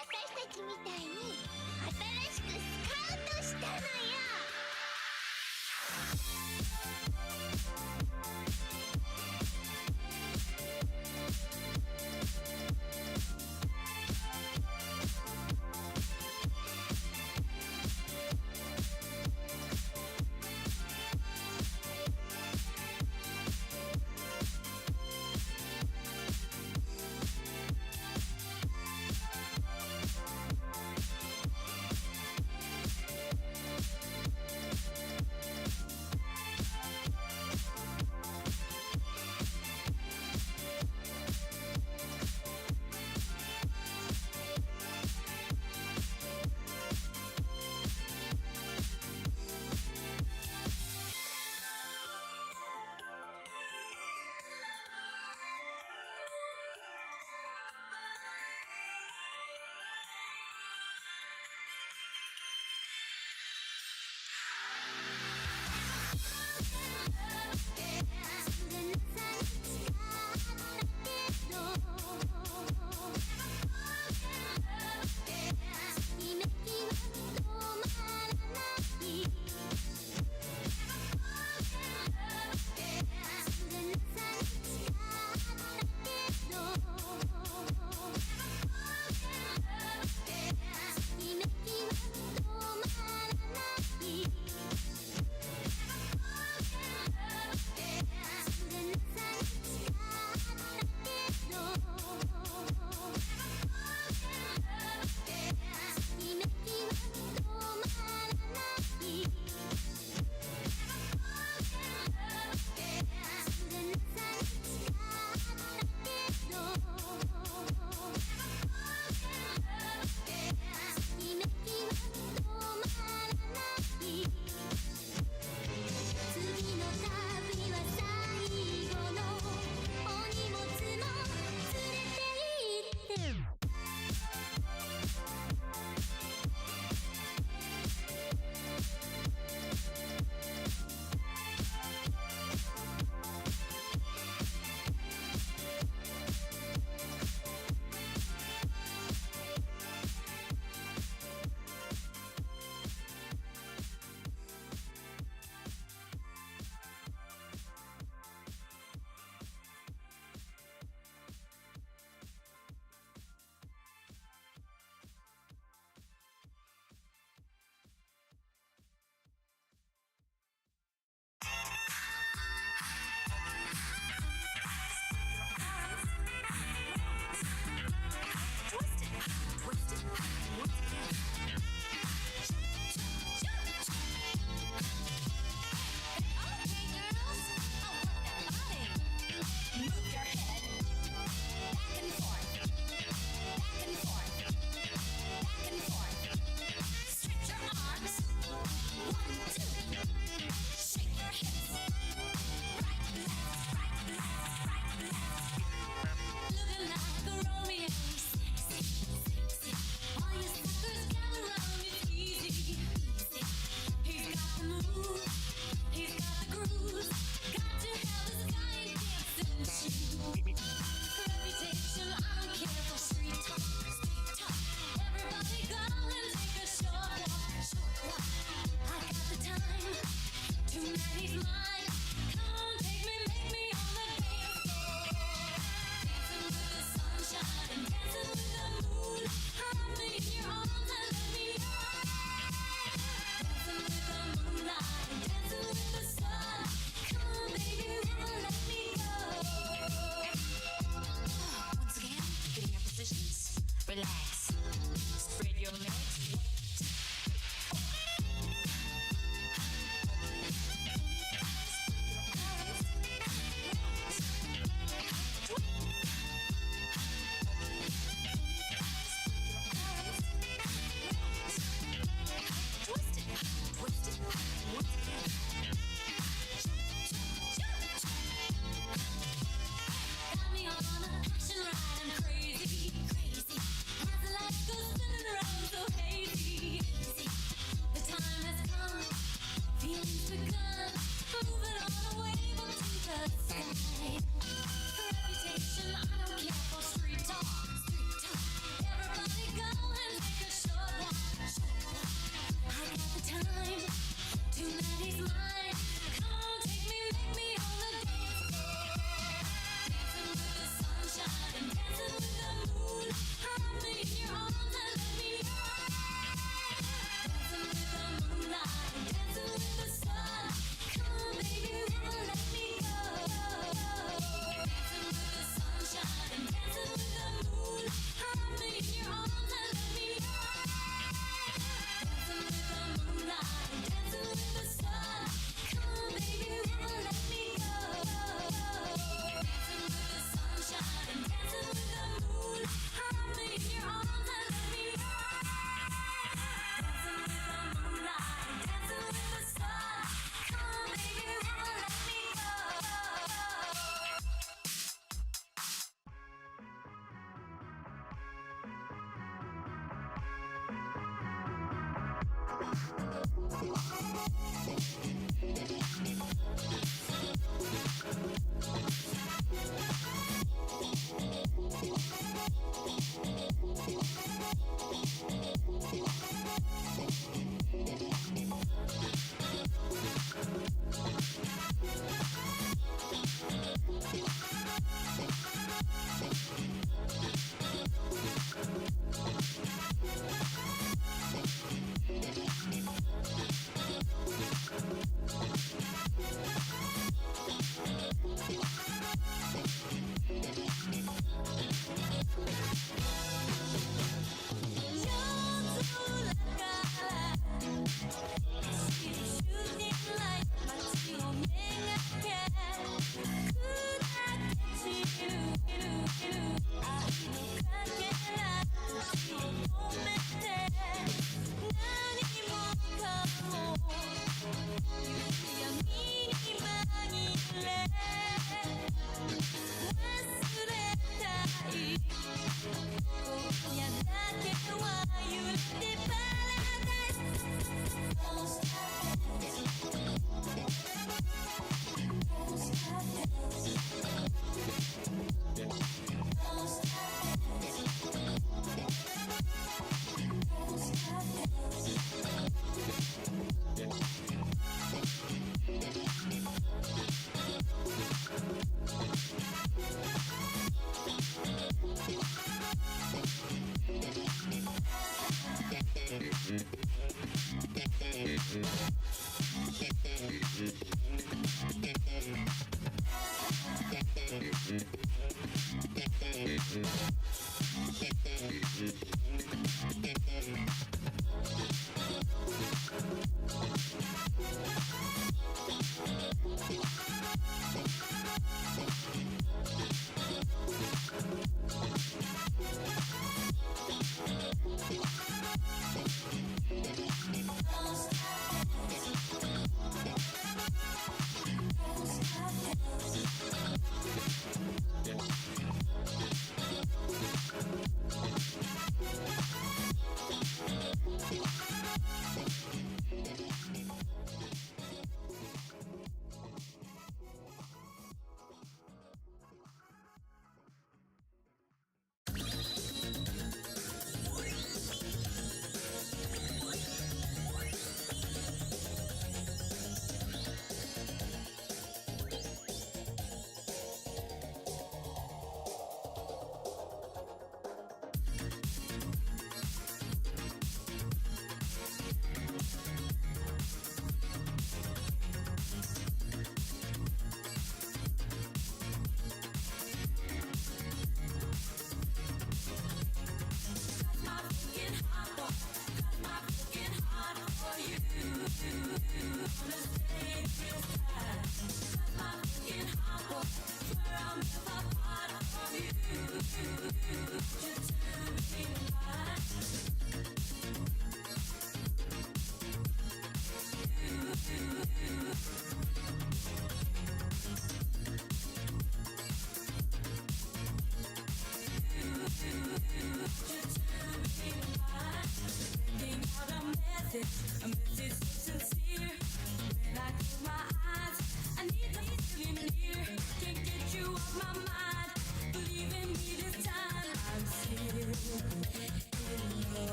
私たちみたいに新しくスカウトしたのよ。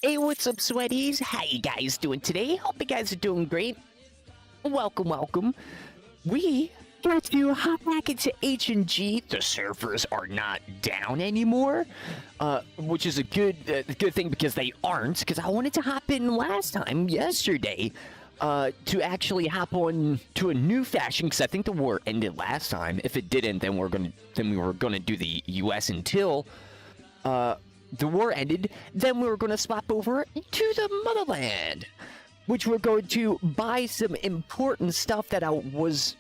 Hey, what's up, sweaties? How you guys doing today? Hope you guys are doing great. Welcome, welcome. We got to hop back into H&G. The servers are not down anymore, which is a good thing because they aren't. Because I wanted to hop in yesterday, to actually hop on to a new faction. Because I think the war ended last time. If it didn't, then we were gonna do the US until the war ended. Then we were gonna swap over to the motherland, which we're going to buy some important stuff that I was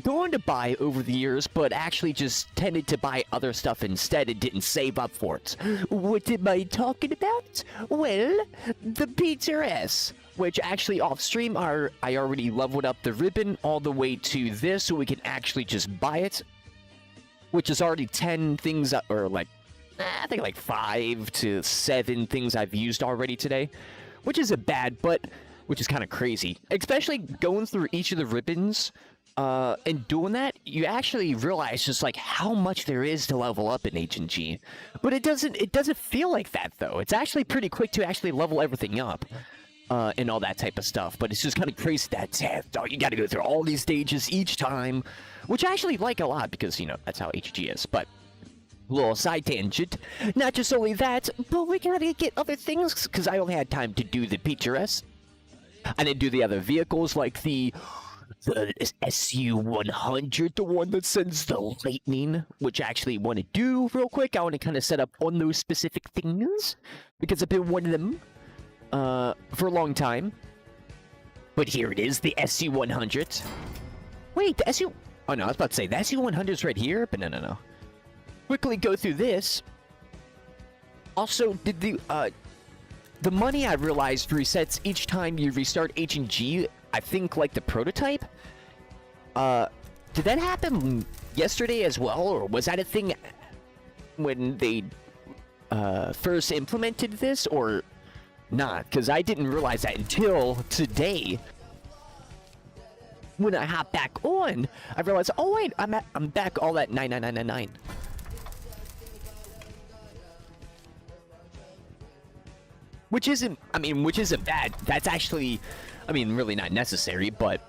going to buy over the years, but actually just tended to buy other stuff instead and didn't save up for it. What am I talking about? Well, the PTRS, which actually off stream, I already leveled up the ribbon all the way to this, so we can actually just buy it, which is already 10 things, or like, I think like 5 to 7 things I've used already today. Which isn't bad, but which is kind of crazy. Especially going through each of the ribbons and doing that, you actually realize just like how much there is to level up in H&G. But it doesn't feel like that though. It's actually pretty quick to actually level everything up and all that type of stuff. But it's just kind of crazy that you got to go through all these stages each time, which I actually like a lot because, you know, that's how H&G is. But little side tangent. Not just only that, but we gotta get other things, because I only had time to do the PTRS. I didn't do the other vehicles, like the SU-100, the one that sends the lightning, which I actually want to do real quick. I want to kind of set up on those specific things, because I've been wanting them for a long time. But here it is, the SU-100. Wait, the SU... Oh no, I was about to say, the SU-100 is right here, but no. Quickly go through this. Also, did the money I realized resets each time you restart H&G, I think like the prototype? Did that happen yesterday as well, or was that a thing when they first implemented this, or not? Because I didn't realize that until today. When I hop back on, I realized, oh wait, I'm back all at 99999. Which isn't bad. That's actually, really not necessary, but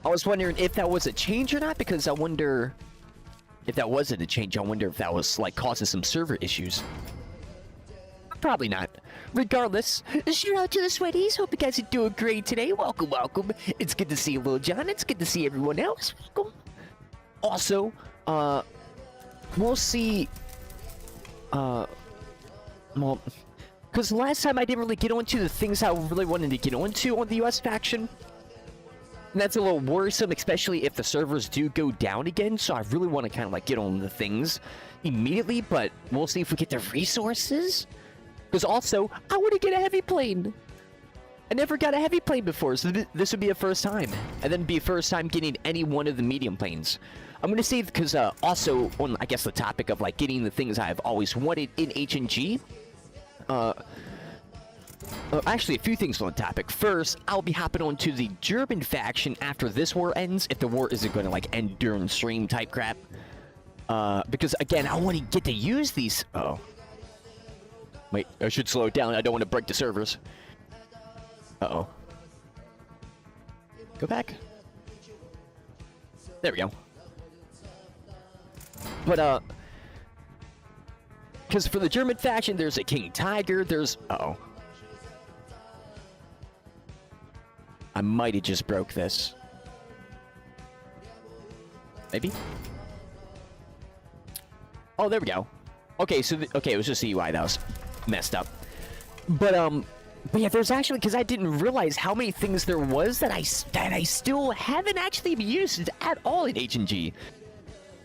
I was wondering if that was a change or not, because I wonder if that wasn't a change. I wonder if that was, like, causing some server issues. Probably not. Regardless, shout out to the sweaties. Hope you guys are doing great today. Welcome, welcome. It's good to see you, Lil John. It's good to see everyone else. Welcome. Also, we'll see, well... Because last time I didn't really get onto the things I really wanted to get onto on the US faction. And that's a little worrisome, especially if the servers do go down again. So I really want to kind of like get on the things immediately, but we'll see if we get the resources. Because also, I want to get a heavy plane. I never got a heavy plane before, so this would be a first time. And then be a first time getting any one of the medium planes. I'm going to say, because also on, I guess, the topic of like getting the things I've always wanted in H&G. Actually, a few things on the topic. First, I'll be hopping on to the German faction after this war ends, if the war isn't going to, like, end during stream type crap. Because, again, I want to get to use these... Oh. Wait, I should slow it down. I don't want to break the servers. Uh-oh. Go back. There we go. But, because for the German faction, there's a King Tiger, there's... Uh-oh. I might have just broke this. Maybe? Oh, there we go. Okay, so... okay, it was just the UI that was messed up. But yeah, there's actually... Because I didn't realize how many things there was that I still haven't actually used at all in H&G.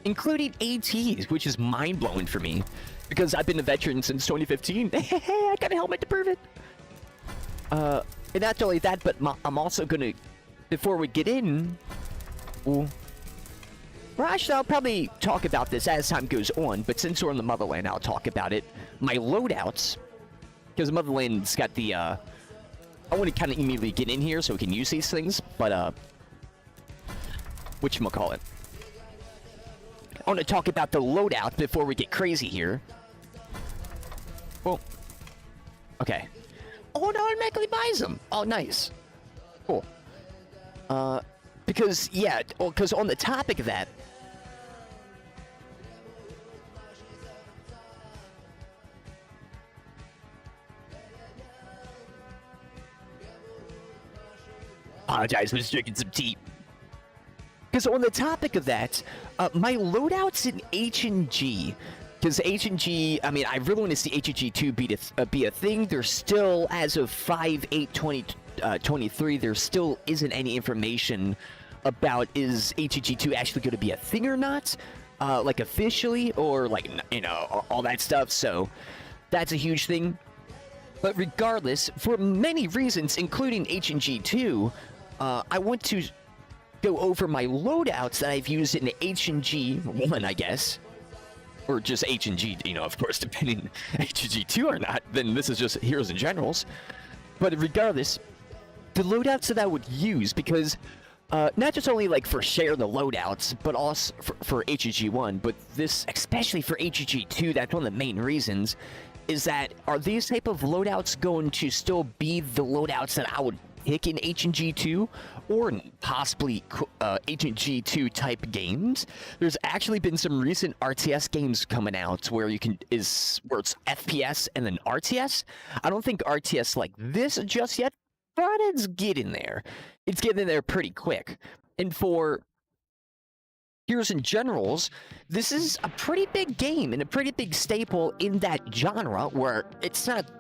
Including ATs, which is mind-blowing for me. Because I've been a veteran since 2015. I got a helmet to prove it. And not only that, but I'm also gonna... Before we get in... Well, actually, I'll probably talk about this as time goes on. But since we're on the Motherland, I'll talk about it. My loadouts. Because Motherland's got the... I want to kind of immediately get in here so we can use these things. But, whatchamacallit. I want to talk about the loadout before we get crazy here. Well, Okay. Oh, it automatically buys them. Oh, nice. Cool. Because, yeah, because on the topic of that, apologize, I was drinking some tea. Because on the topic of that, my loadouts in H&G, because H&G, I mean, I really want to see H&G 2 be a thing. There's still, as of 5/8/2023, there still isn't any information about is H&G 2 actually going to be a thing or not, like officially, or like, you know, all that stuff. So that's a huge thing. But regardless, for many reasons, including H&G 2, I want to go over my loadouts that I've used in H&G 1, I guess. Or just H&G, you know, of course, depending H&G 2 or not, then this is just Heroes and Generals. But regardless, the loadouts that I would use, because not just only like for share the loadouts, but also for H&G 1, but this, especially for H&G 2, that's one of the main reasons, is that are these type of loadouts going to still be the loadouts that I would pick in H&G 2, or possibly H&G 2 type games? There's actually been some recent RTS games coming out where you can where it's FPS and then RTS. I don't think RTS like this just yet, but it's getting there. It's getting there pretty quick. And for Heroes and Generals, this is a pretty big game and a pretty big staple in that genre where it's not.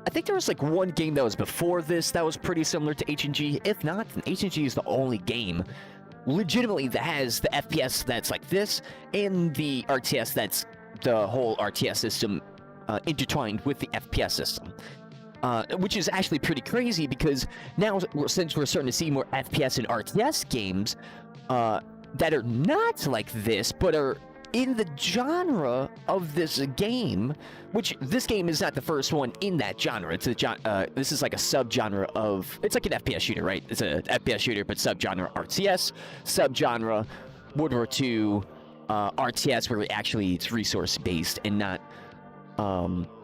I think there was like one game that was before this that was pretty similar to H&G. If not, then H&G is the only game legitimately that has the FPS that's like this and the RTS that's the whole RTS system intertwined with the FPS system. Which is actually pretty crazy because now, since we're starting to see more FPS and RTS games that are not like this, but are in the genre of this game, which this game is not the first one in that genre. It's this is like a subgenre of, it's like an FPS shooter, right? It's a FPS shooter, but subgenre RTS, subgenre World War II RTS, where actually it's resource based and not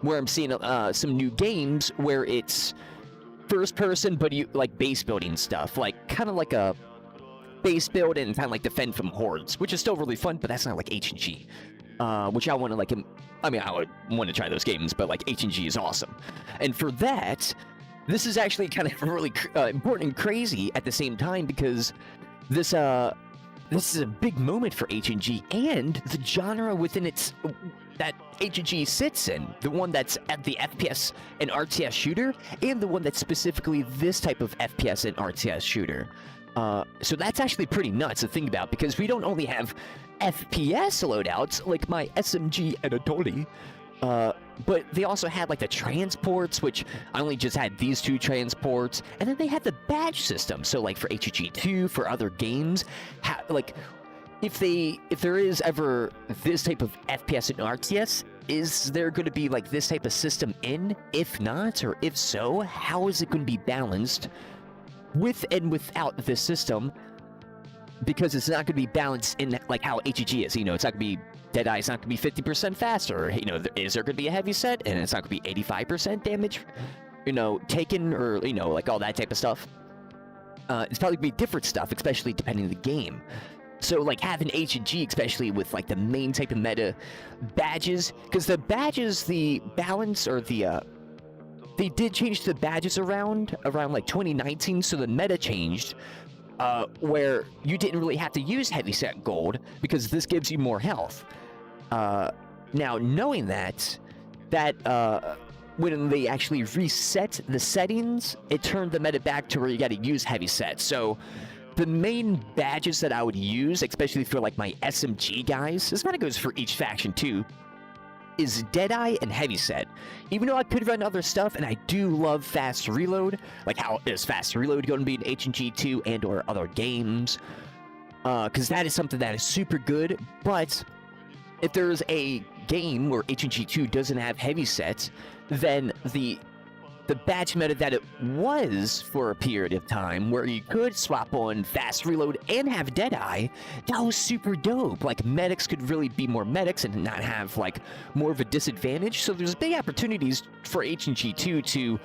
where I'm seeing some new games where it's first person, but you like base building stuff, like kind of like a base build and kind of like defend from hordes, which is still really fun, but that's not like H&G, which I want to like. I mean, I would want to try those games, but like H&G is awesome, and for that, this is actually kind of really important and crazy at the same time because this is a big moment for H&G and the genre within its that H&G sits in, the one that's at the FPS and RTS shooter, and the one that's specifically this type of FPS and RTS shooter. So that's actually pretty nuts to think about, because we don't only have FPS loadouts like my SMG Anatoly, but they also had like the transports, which I only just had these two transports, and then they had the badge system. So like for H&G 2, for other games, like if there is ever this type of FPS and RTS, is there going to be like this type of system in? If not, or if so, how is it going to be balanced with and without this system? Because it's not going to be balanced in like how H&G is. You know, it's not going to be Deadeye's not going to be 50% faster. You know, is there going to be a heavy set and it's not going to be 85% damage? You know, taken, or you know, like all that type of stuff. It's probably going to be different stuff, especially depending on the game. So like having H&G, especially with like the main type of meta badges, because the badges, the balance, or the they did change the badges around like 2019, so the meta changed, where you didn't really have to use heavyset gold because this gives you more health. Now knowing that when they actually reset the settings, it turned the meta back to where you got to use heavyset. So the main badges that I would use, especially for like my SMG guys, this kind of goes for each faction too, is Deadeye and Heavyset. Even though I could run other stuff, and I do love fast reload, like how is fast reload going to be in H&G 2 and or other games, because that is something that is super good. But if there's a game where H&G 2 doesn't have Heavyset, then the the badge meta that it was for a period of time, where you could swap on fast reload and have Deadeye, that was super dope. Like, medics could really be more medics and not have, like, more of a disadvantage. So there's big opportunities for H&G 2 to,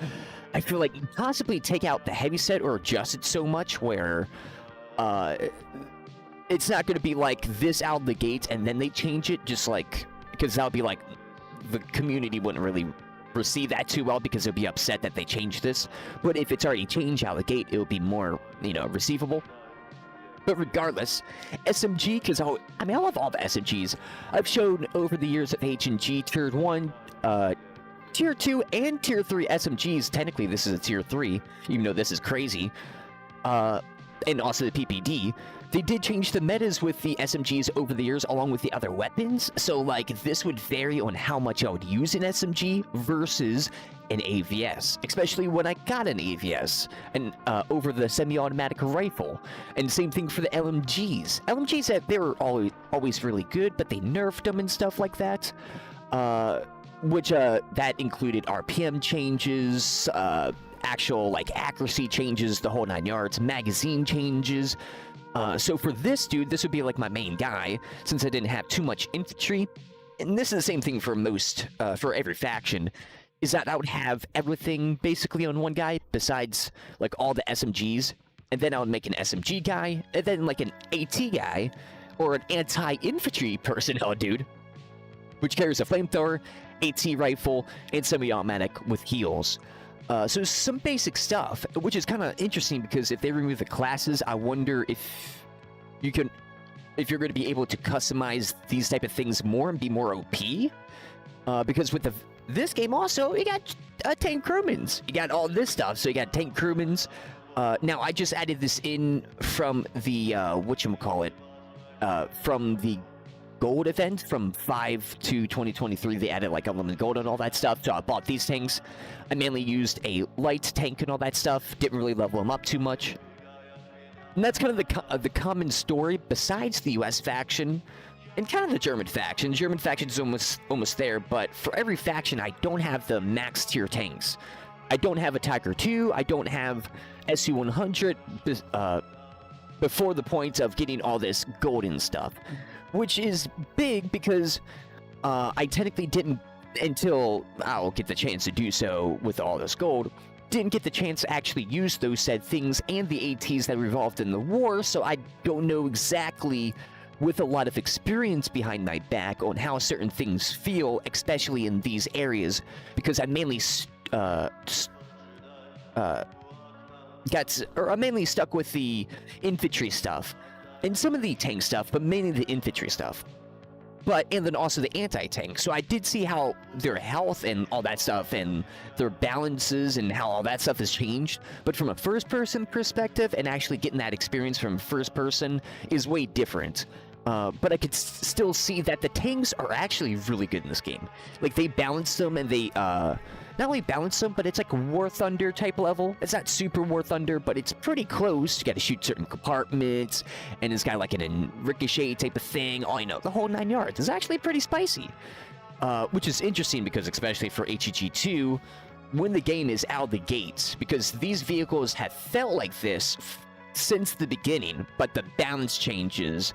I feel like, possibly take out the heavy set or adjust it so much where it's not going to be like this out of the gate and then they change it, just like, because that would be like, the community wouldn't really receive that too well because they'll be upset that they changed this. But if it's already changed out of the gate, it will be more, you know, receivable. But regardless, SMG, because I mean, I love all the SMGs. I've shown over the years of H&G Tier 1, Tier 2, and Tier 3 SMGs. Technically, this is a Tier 3, even though this is crazy. And also the PPD. They did change the metas with the SMGs over the years, along with the other weapons. So, like, this would vary on how much I would use an SMG versus an AVS, especially when I got an AVS and over the semi-automatic rifle. And same thing for the LMGs. LMGs, they were always really good, but they nerfed them and stuff like that. Which that included RPM changes, actual like accuracy changes, the whole 9 yards, magazine changes. So for this dude, this would be like my main guy, since I didn't have too much infantry. And this is the same thing for most, for every faction, is that I would have everything basically on one guy, besides like all the SMGs. And then I would make an SMG guy, and then like an AT guy, or an anti-infantry personnel dude, which carries a flamethrower, AT rifle, and semi-automatic with heals. So some basic stuff, which is kind of interesting because if they remove the classes, I wonder if you're going to be able to customize these type of things more and be more OP. Because with this game also, you got tank crewmans. You got all this stuff, so you got tank crewmans. Now, I just added this in from the, whatchamacallit, from the gold event from 5 to 2023. They added like unlimited gold and all that stuff, so I bought these tanks. I mainly used a light tank and all that stuff, didn't really level them up too much. And that's kind of the common story, besides the US faction and kind of the German faction. The German faction is almost there, but for every faction I don't have the max tier tanks. I don't have a Tiger 2, I don't have SU-100 before the point of getting all this golden stuff. Which is big because I technically didn't, until I'll get the chance to do so with all this gold, didn't get the chance to actually use those said things and the ATs that were involved in the war, so I don't know exactly, with a lot of experience behind my back, on how certain things feel, especially in these areas, because I mainly I'm mainly stuck with the infantry stuff. And some of the tank stuff, but mainly the infantry stuff. And then also the anti-tank. So I did see how their health and all that stuff and their balances and how all that stuff has changed. But from a first-person perspective, and actually getting that experience from first person is way different. But I could still see that the tanks are actually really good in this game. Like, they balance them, and they, not only balance them, but it's like War Thunder type level. It's not super War Thunder, but it's pretty close. You gotta shoot certain compartments, and it's got like a ricochet type of thing. Oh, you know, the whole 9 yards. It's actually pretty spicy. Which is interesting because, especially for H&G 2, when the game is out of the gates, because these vehicles have felt like this since the beginning, but the balance changes.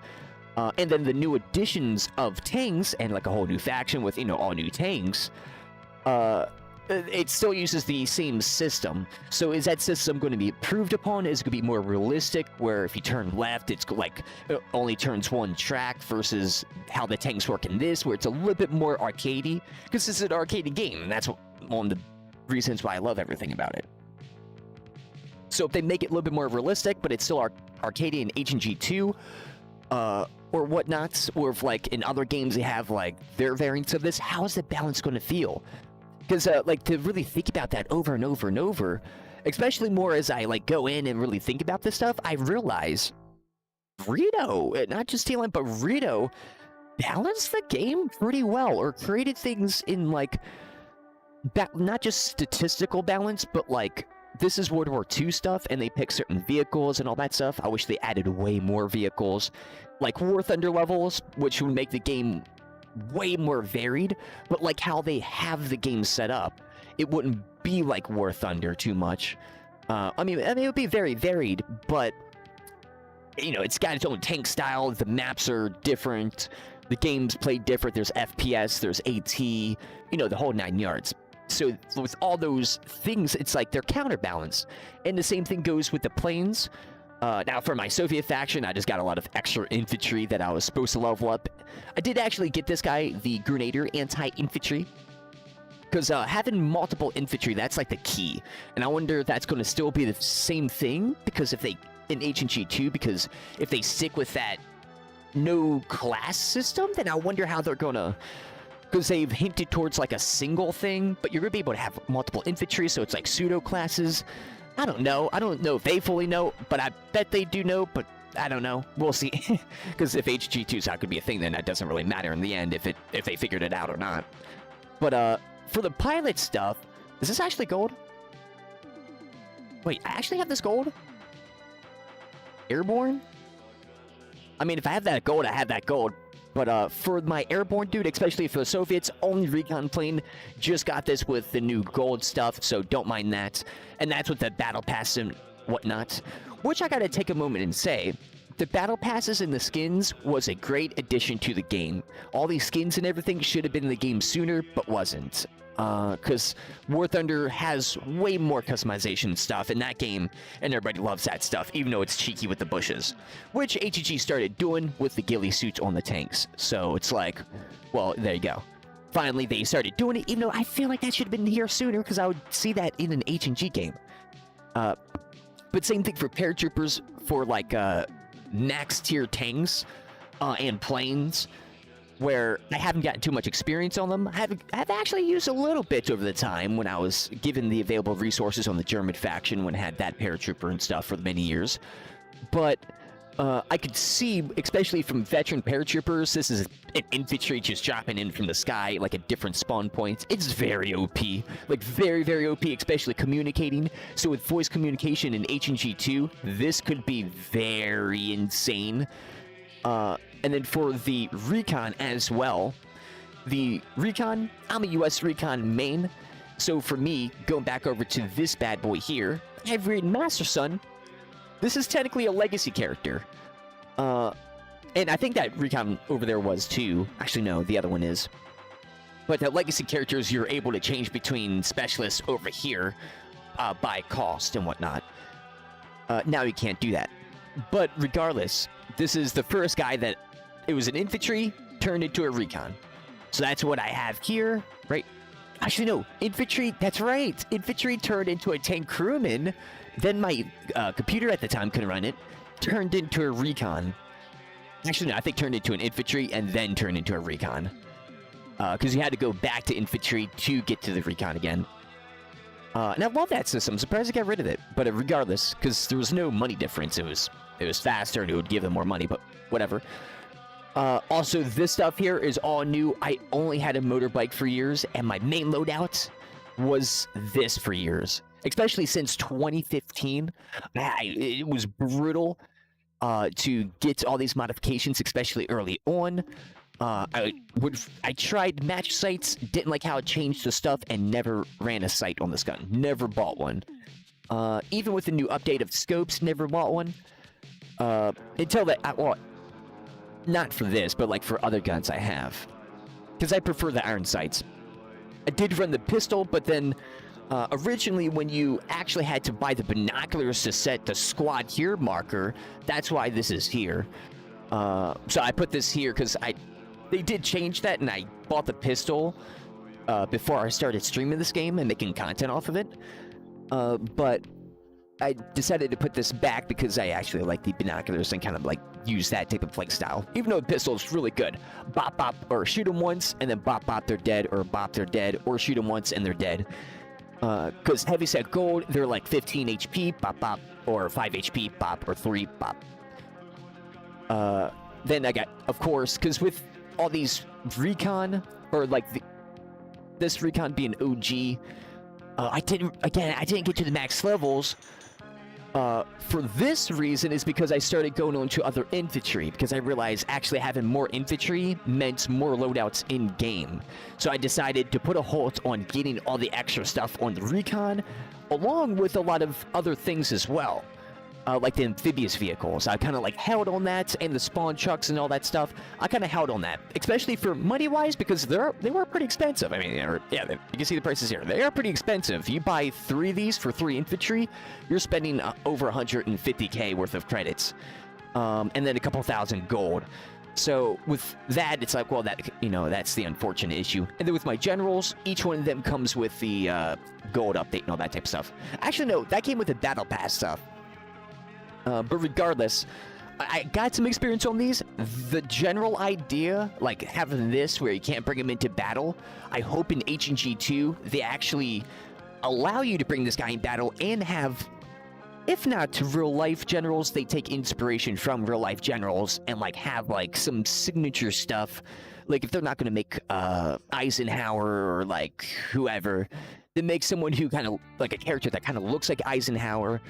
And then the new additions of tanks, and like a whole new faction with, you know, all new tanks, it still uses the same system. So is that system going to be improved upon? Is it going to be more realistic, where if you turn left, it's like it only turns one track, versus how the tanks work in this, where it's a little bit more arcadey? Because this is an arcade game, and that's one of the reasons why I love everything about it. So if they make it a little bit more realistic, but it's still arcadey in H&G 2, or whatnot, or if like in other games they have like their variants of this, how is the balance going to feel? Because like, to really think about that over and over and over, especially more as I like go in and really think about this stuff, I realize Rito, not just T-Line, but Rito balanced the game pretty well, or created things in like not just statistical balance, but like, this is World War II stuff, and they pick certain vehicles and all that stuff. I wish they added way more vehicles, like War Thunder levels, which would make the game way more varied. But like how they have the game set up it wouldn't be like War Thunder too much. I mean, it would be very varied, but you know, it's got its own tank style. The maps are different. The game's played different. There's FPS, there's AT, you know, the whole 9 yards. So with all those things, it's like they're counterbalanced. And the same thing goes with the planes. Now, for my Soviet faction, I just got a lot of extra infantry that I was supposed to level up. I did actually get this guy, the Grenadier Anti-Infantry. Because having multiple infantry, that's like the key. And I wonder if that's going to still be the same thing. Because if they, in H&G 2, because if they stick with that no class system, then I wonder how they're going to... Because they've hinted towards like a single thing, but you're going to be able to have multiple infantry, so it's like pseudo classes. I don't know. I don't know if they fully know, but I bet they do know, but I don't know. We'll see. Because if HG2 is not going to be a thing, then that doesn't really matter in the end if they figured it out or not. But for the pilot stuff, is this actually gold? Wait, I actually have this gold? Airborne? I mean, if I have that gold, I have that gold. But for my airborne dude, especially for the Soviets, only recon plane, just got this with the new gold stuff, so don't mind that. And that's with the battle pass and whatnot. Which I gotta take a moment and say, the battle passes and the skins was a great addition to the game. All these skins and everything should have been in the game sooner, but wasn't. Because War Thunder has way more customization stuff in that game, and everybody loves that stuff, even though it's cheeky with the bushes. Which H&G started doing with the ghillie suits on the tanks. So it's like, well, there you go. Finally, they started doing it, even though I feel like that should have been here sooner, because I would see that in an H&G game. But same thing for paratroopers, for like max tier tanks and planes, where I haven't gotten too much experience on them. I've actually used a little bit over the time when I was given the available resources on the German faction when I had that paratrooper and stuff for many years. But I could see, especially from veteran paratroopers, this is an infantry just dropping in from the sky, like a different spawn point. It's very OP, like very, very OP, especially communicating. So with voice communication in H&G 2, this could be very insane. And then for the recon as well, the recon, I'm a US recon main, so for me, going back over to this bad boy here, I've read Master Son. This is technically a legacy character. And I think that recon over there was too. Actually, no, the other one is. But the legacy characters, you're able to change between specialists over here by cost and whatnot. Now you can't do that. But regardless, this is the first guy that it was an infantry turned into a recon. So that's what I have here, right? Actually, no, infantry, that's right. Infantry turned into a tank crewman. Then my computer at the time couldn't run it. Turned into a recon. Actually, no, I think turned into an infantry and then turned into a recon. Because you had to go back to infantry to get to the recon again. And I love that system. I'm surprised I got rid of it. But regardless, because there was no money difference. It was faster and it would give them more money, but whatever. Also, this stuff here is all new. I only had a motorbike for years, and my main loadout was this for years. Especially since 2015. It was brutal to get all these modifications, especially early on. I tried match sights, didn't like how it changed the stuff, and never ran a sight on this gun. Never bought one. Even with the new update of scopes, never bought one. Until that, well, not for this, but like for other guns I have. Because I prefer the iron sights. I did run the pistol, but then originally when you actually had to buy the binoculars to set the squad here marker, that's why this is here. So I put this here because they did change that, and I bought the pistol before I started streaming this game and making content off of it. But I decided to put this back because I actually like the binoculars and kind of like use that type of play style. Even though the pistol is really good. Bop, bop, or shoot them once, and then bop, bop, they're dead, or bop, they're dead, or shoot them once, and they're dead. Because heavyset gold, they're like 15 HP, bop, bop, or 5 HP, bop, or 3, bop. Then I got, of course, because with all these recon, or like this recon being OG, I didn't get to the max levels. For this reason is because I started going on to other infantry, because I realized actually having more infantry meant more loadouts in-game. So I decided to put a halt on getting all the extra stuff on the recon, along with a lot of other things as well. Like the amphibious vehicles. I kind of like held on that, and the spawn trucks and all that stuff. I kind of held on that, especially for money-wise, because they were pretty expensive. I mean, you can see the prices here. They are pretty expensive. You buy 3 of these for 3 infantry, you're spending over 150k worth of credits, and then a couple thousand gold. So with that, it's like, well, that's the unfortunate issue. And then with my generals, each one of them comes with the gold update and all that type of stuff. Actually, no, that came with the battle pass stuff. But regardless, I got some experience on these. The general idea, like having this where you can't bring him into battle, I hope in H&G 2, they actually allow you to bring this guy in battle and have, if not real-life generals, they take inspiration from real-life generals and, like, have, like, some signature stuff. Like, if they're not going to make Eisenhower or, like, whoever, then make someone who kind of, like, a character that kind of looks like Eisenhower,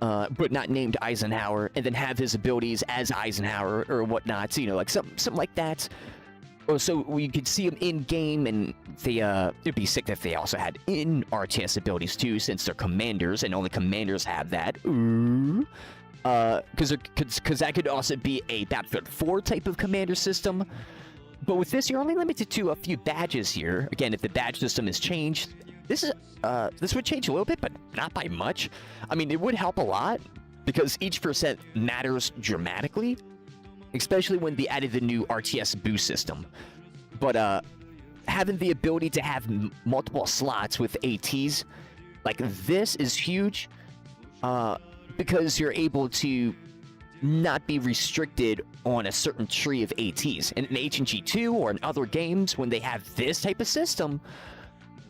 but not named Eisenhower, and then have his abilities as Eisenhower or whatnot, you know, like something like that. Or so we could see him in game, and they it'd be sick if they also had in RTS abilities too, since they're commanders and only commanders have that. Because that could also be a Battlefield 4 type of commander system. But with this, you're only limited to a few badges here. Again, if the badge system is changed, this would change a little bit, but not by much. I mean, it would help a lot, because each percent matters dramatically, especially when they added the new RTS boost system. But having the ability to have multiple slots with ATs, like this, is huge, because you're able to not be restricted on a certain tree of ATs. And in H&G 2 or in other games, when they have this type of system,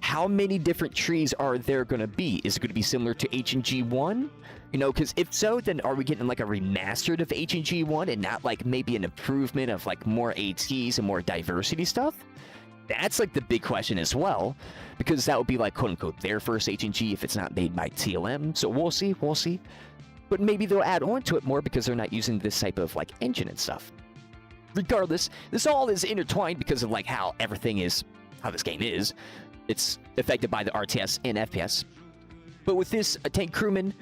how many different trees are there going to be? Is it going to be similar to H&G 1? You know, because if so, then are we getting like a remastered of H&G 1 and not like maybe an improvement of like more ATs and more diversity stuff? That's like the big question as well, because that would be like quote-unquote their first H&G if it's not made by TLM. So we'll see. But maybe they'll add on to it more because they're not using this type of like engine and stuff. Regardless, this all is intertwined because of like how this game is. It's affected by the RTS and FPS. But with this tank crewman,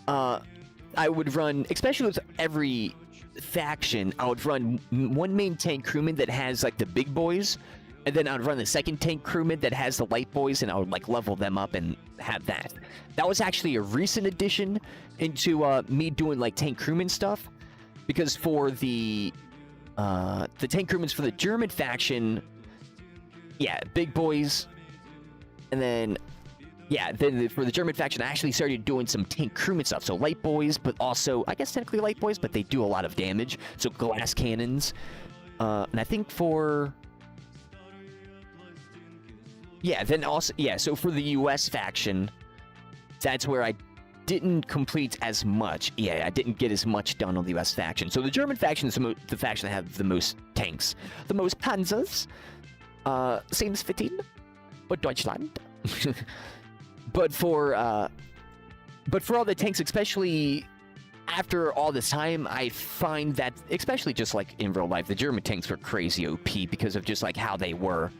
I would run, especially with every faction, I would run one main tank crewman that has like the big boys, and then I would run the second tank crewman that has the light boys, and I would like level them up and have that. That was actually a recent addition into me doing like tank crewman stuff, because for the tank crewmans for the German faction, yeah, big boys, and then for the German faction, I actually started doing some tank crewman stuff. So light boys, but also, I guess technically light boys, but they do a lot of damage. So glass cannons. And I think for... Yeah, then also... Yeah, so for the US faction, that's where I didn't complete as much. Yeah, I didn't get as much done on the US faction. So the German faction is the faction that have the most tanks. The most panzers. Seems fitting. But Deutschland. But for all the tanks, especially after all this time, I find that, especially just like in real life, the German tanks were crazy OP because of just like how they were.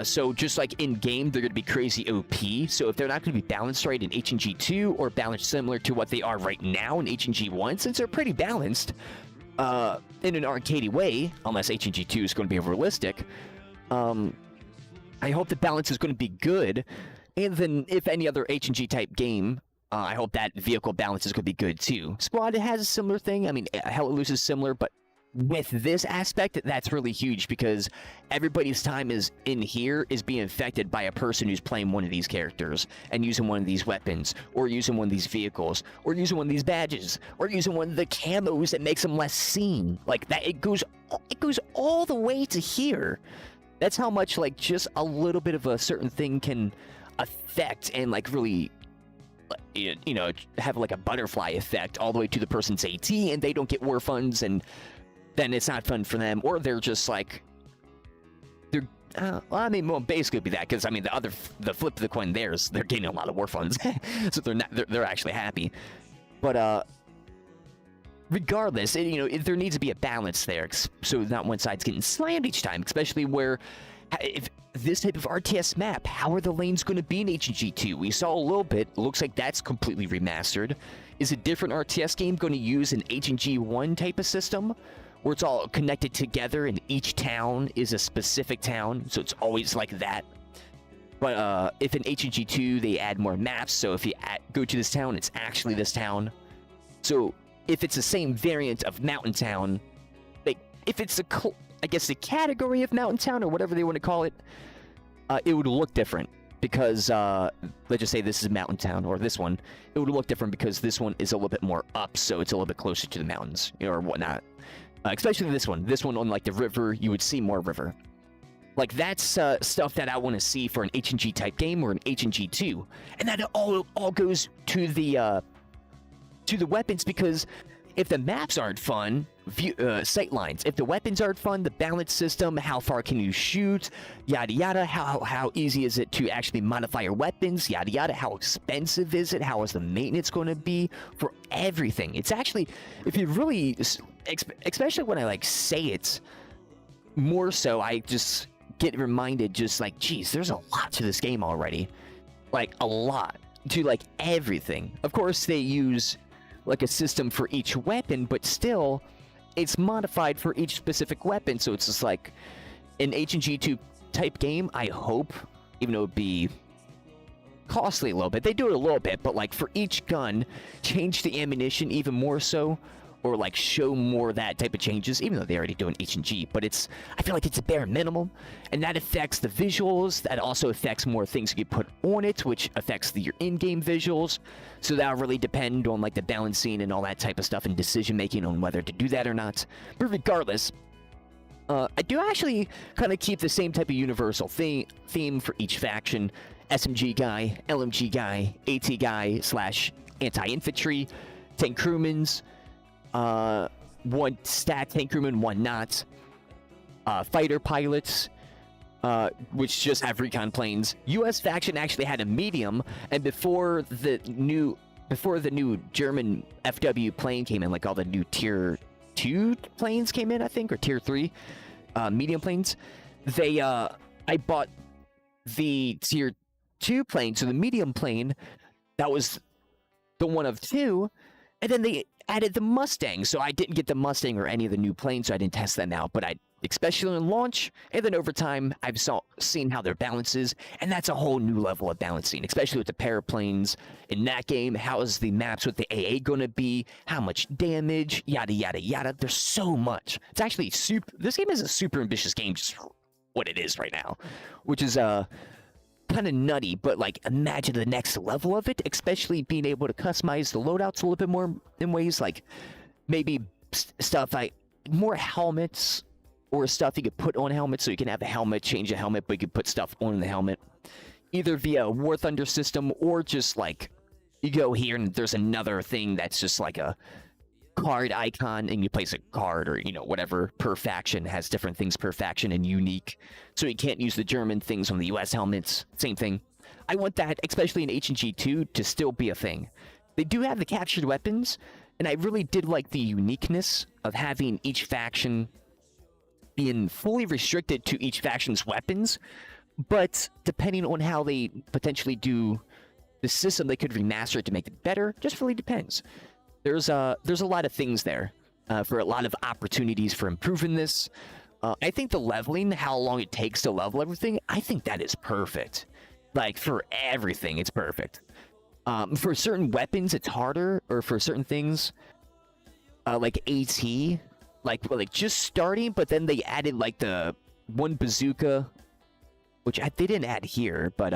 So just like in game, they're going to be crazy OP. So if they're not going to be balanced right in H&G 2 or balanced similar to what they are right now in H&G 1, since they're pretty balanced in an arcadey way, unless H&G 2 is going to be realistic, I hope the balance is going to be good. And then if any other H&G type game, I hope that vehicle balance is going to be good too. Squad has a similar thing. I mean, Hell Let Loose is similar, but with this aspect, that's really huge because everybody's time is in here is being affected by a person who's playing one of these characters and using one of these weapons, or using one of these vehicles, or using one of these badges, or using one of the camos that makes them less seen. Like that, it goes all the way to here. That's how much like just a little bit of a certain thing can affect and like really, you know, have like a butterfly effect all the way to the person's AT, and they don't get war funds, and then it's not fun for them, or they're just like, they're, well, I mean, well, basically it'd be that, because I mean, the flip of the coin they're getting a lot of war funds, so they're actually happy. But regardless, there needs to be a balance there, so not one side's getting slammed each time, especially where if this type of RTS map, how are the lanes going to be in H&G 2? We saw a little bit. Looks like that's completely remastered. Is a different RTS game going to use an H&G 1 type of system, where it's all connected together and each town is a specific town, so it's always like that? But if in H&G 2 they add more maps, so if you go to this town, it's actually this town. So if it's the same variant of Mountain Town, if it's I guess the category of Mountain Town or whatever they want to call it, it would look different because let's just say this is Mountain Town, or this one, it would look different because this one is a little bit more up, so it's a little bit closer to the mountains, or whatnot. Especially this one on like the river, you would see more river. Like that's stuff that I want to see for an H&G type game or an H&G 2, and that all goes to the weapons, because if the maps aren't fun, sight lines. If the weapons aren't fun, the balance system, how far can you shoot, yada yada. How easy is it to actually modify your weapons, yada yada. How expensive is it? How is the maintenance going to be for everything? It's actually, if you really, especially when I like say it more so, I just get reminded, just like, geez, there's a lot to this game already, like a lot to like everything. Of course, they use like a system for each weapon, but still it's modified for each specific weapon, so it's just like an H&G 2 type game. I hope, even though it'd be costly a little bit, they do it a little bit, but like for each gun, change the ammunition even more so, or like show more of that type of changes, even though they already do an H&G, but I feel like it's a bare minimum, and that affects the visuals. That also affects more things you put on it, which affects your in-game visuals, so that'll really depend on like the balancing and all that type of stuff, and decision making on whether to do that or not. But regardless, I do actually kind of keep the same type of universal theme for each faction: SMG guy, LMG guy, AT guy / anti-infantry, tank crewmans, one stat tank crewman, one not, fighter pilots, which just have recon planes. US faction actually had a medium, and before the new German FW plane came in, like all the new tier 2 planes came in, I think, or tier 3 medium planes, I bought the tier 2 plane, so the medium plane, that was the one of two, and then they added the Mustang, so I didn't get the Mustang or any of the new planes, so I didn't test them out, but especially in launch, and then over time, I've seen how their balance is, and that's a whole new level of balancing, especially with the paraplanes in that game. How is the maps with the AA going to be? How much damage? Yada, yada, yada. There's so much. It's actually this game is a super ambitious game, just for what it is right now, which is, kind of nutty, but like imagine the next level of it, especially being able to customize the loadouts a little bit more in ways like maybe stuff like more helmets, or stuff you could put on helmets, so you can have a helmet, change a helmet, but you could put stuff on the helmet either via a War Thunder system, or just like you go here and there's another thing that's just like a card icon, and you place a card, or whatever, per faction has different things per faction and unique, so you can't use the German things on the US helmets. Same thing. I want that, especially in H&G 2, to still be a thing. They do have the captured weapons, and I really did like the uniqueness of having each faction being fully restricted to each faction's weapons, but depending on how they potentially do the system, they could remaster it to make it better. Just really depends. There's a lot of things there, for a lot of opportunities for improving this. I think the leveling, how long it takes to level everything, I think that is perfect. Like, for everything, it's perfect. For certain weapons, it's harder, or for certain things, like AT, like just starting, but then they added like the one bazooka, which they didn't add here, but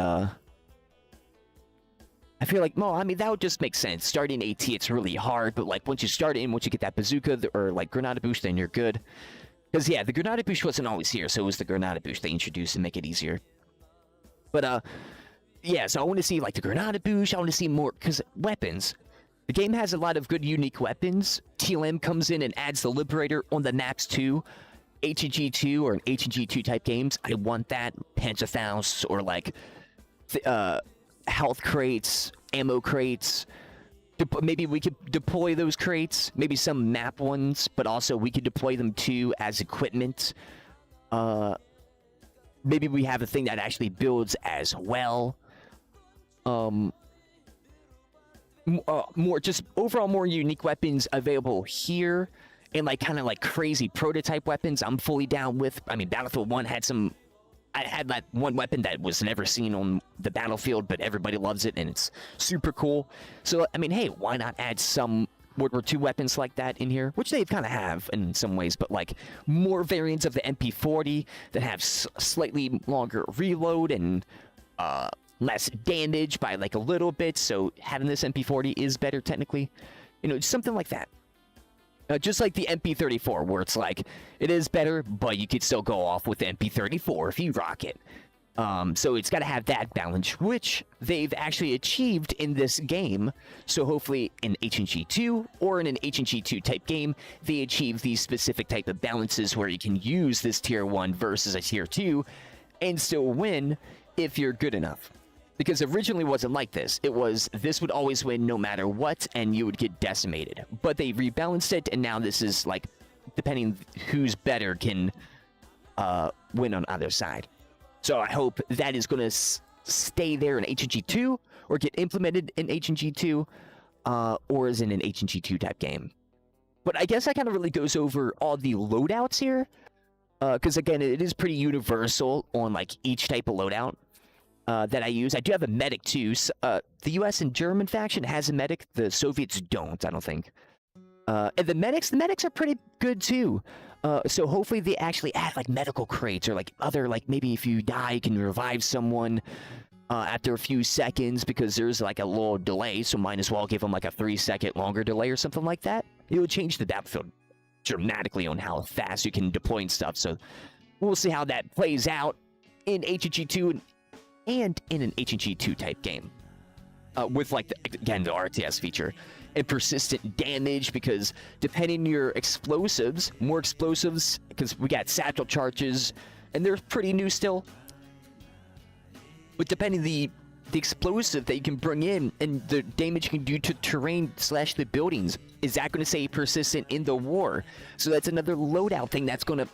I feel like, well, I mean, that would just make sense. Starting AT, it's really hard, but like once you start in, once you get that bazooka or like Granada boost, then you're good. Because yeah, the Granada boost wasn't always here, so it was the Granada boost they introduced to make it easier. But yeah, so I want to see like the Granada boost. I want to see more, because weapons. The game has a lot of good unique weapons. TLM comes in and adds the Liberator on the maps too. H&G 2 or an H&G 2 type games, I want that. Panzerfaust, or like health crates, ammo crates, maybe we could deploy those crates, maybe some map ones, but also we could deploy them too as equipment. Maybe we have a thing that actually builds as well. More just overall more unique weapons available here, and like kind of like crazy prototype weapons. I'm fully down with. I mean, Battlefield 1 had some. I had that one weapon that was never seen on the battlefield, but everybody loves it and it's super cool. So I mean, hey, why not add some World War II weapons like that in here, which they kind of have in some ways, but like more variants of the MP40 that have slightly longer reload and less damage by like a little bit. So having this MP40 is better technically, you know, something like that. Just like the MP34, where it's like, it is better, but you could still go off with the MP34 if you rock it. So it's got to have that balance, which they've actually achieved in this game. So hopefully in H&G 2 or in an H&G 2 type game, they achieve these specific type of balances where you can use this tier 1 versus a tier 2 and still win if you're good enough. Because originally it wasn't like this. It was, this would always win no matter what, and you would get decimated. But they rebalanced it, and now this is like, depending who's better can win on either side. So I hope that is going to stay there in H&G 2, or get implemented in H&G 2, or is in an H&G 2 type game. But I guess that kind of really goes over all the loadouts here. Because again, it is pretty universal on like each type of loadout. That I use. I do have a medic too. The US and German faction has a medic. The Soviets don't, I don't think. And the medics are pretty good too. So hopefully they actually add like medical crates or like other, like maybe if you die, you can revive someone after a few seconds because there's like a little delay. So might as well give them like a 3-second longer delay or something like that. It would change the battlefield dramatically on how fast you can deploy and stuff. So we'll see how that plays out in H&G 2 and in an H&G 2 type game. With like, again, the RTS feature. And persistent damage, because depending on your explosives, more explosives, because we got satchel charges, and they're pretty new still. But depending the explosive that you can bring in, and the damage you can do to terrain / the buildings, is that going to stay persistent in the war? So that's another loadout thing that's going to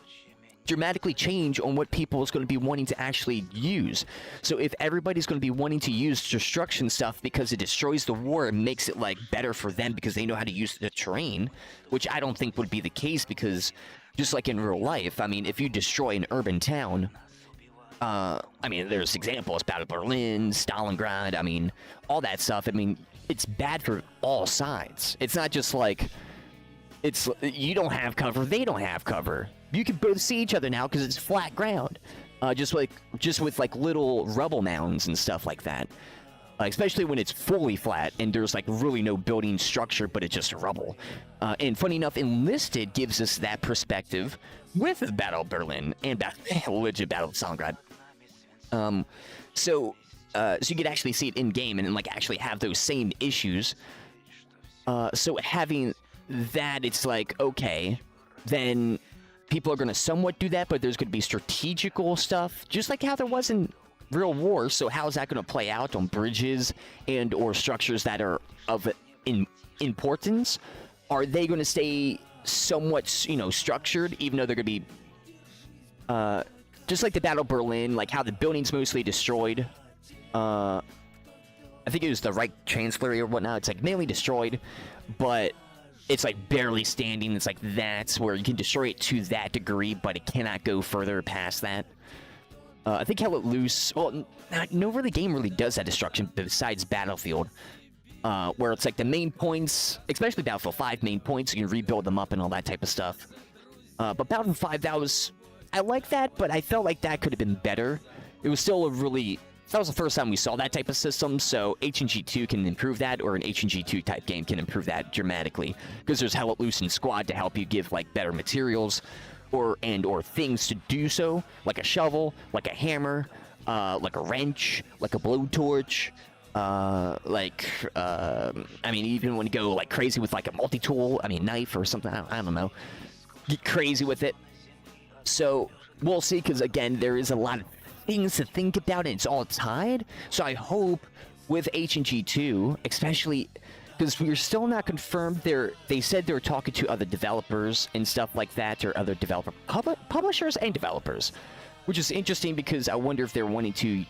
dramatically change on what people is going to be wanting to actually use. So if everybody's going to be wanting to use destruction stuff because it destroys the war and makes it like better for them because they know how to use the terrain, which I don't think would be the case, because just like in real life, I mean, if you destroy an urban town, I mean, there's examples, Battle of Berlin, Stalingrad, I mean, all that stuff, I mean, it's bad for all sides. It's not just like, it's, you don't have cover, they don't have cover. You can both see each other now because it's flat ground. Just with like little rubble mounds and stuff like that. Especially when it's fully flat and there's like really no building structure, but it's just rubble. And funny enough, Enlisted gives us that perspective with the Battle of Berlin and legit Battle of Stalingrad. So you could actually see it in game and then like actually have those same issues. So having that, it's like, okay, then people are going to somewhat do that, but there's going to be strategical stuff, just like how there was in real war. So how is that going to play out on bridges and or structures that are of importance? Are they going to stay somewhat, you know, structured, even though they're going to be just like the Battle of Berlin, like how the building's mostly destroyed? I think it was the Reich Chancellery or whatnot. It's like mainly destroyed, but it's like barely standing. It's like that's where you can destroy it to that degree, but it cannot go further past that. I think Hell Let Loose, well, no really game really does that destruction besides Battlefield, where it's like the main points, especially Battlefield 5 main points, you can rebuild them up and all that type of stuff. But Battlefield 5, I like that, but I felt like that could have been better. It was still that was the first time we saw that type of system, so H&G 2 can improve that, or an H&G 2 type game can improve that dramatically, because there's Hell Let Loose and Squad to help you give like better materials or things to do so, like a shovel, like a hammer, like a wrench, like a blowtorch, I mean, even when you go like crazy with like a multi-tool, I mean knife or something, I don't know, get crazy with it. So we'll see, because again, there is a lot of things to think about, and it's all tied. So I hope with H&G 2, especially because we're still not confirmed. They said they were talking to other developers and stuff like that, or other publishers and developers, which is interesting because I wonder if they're wanting to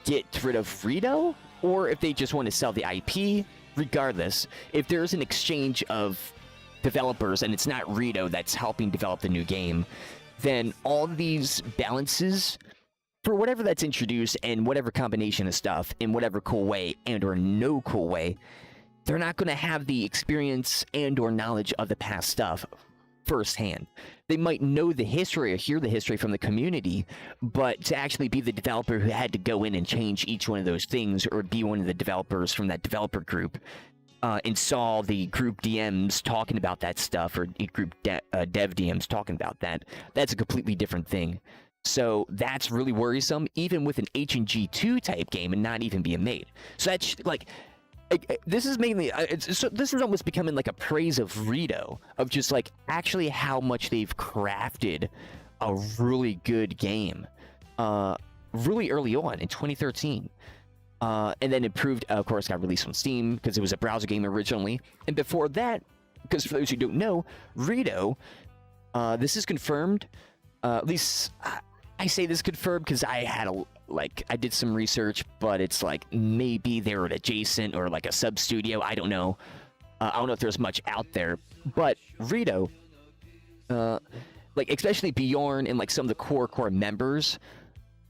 get rid of Rito, or if they just want to sell the IP. Regardless, if there's an exchange of developers and it's not Rito that's helping develop the new game, then all these balances for whatever that's introduced and whatever combination of stuff in whatever cool way and or no cool way, they're not going to have the experience and or knowledge of the past stuff firsthand. They might know the history or hear the history from the community, but to actually be the developer who had to go in and change each one of those things, or be one of the developers from that developer group, and saw the group DMs talking about that stuff, or group dev DMs talking about that, that's a completely different thing. So that's really worrisome, even with an H&G 2 type game and not even being made. So that's like, this is mainly, this is almost becoming like a praise of Rito, of just like actually how much they've crafted a really good game, really early on in 2013. And then improved, of course, got released on Steam because it was a browser game originally. And before that, because for those who don't know, Rito, this is confirmed, at least I say this confirmed because I had I did some research, but it's like maybe they're an adjacent or like a sub studio. I don't know. I don't know if there's much out there, but Rito, like especially Bjorn and like some of the core members,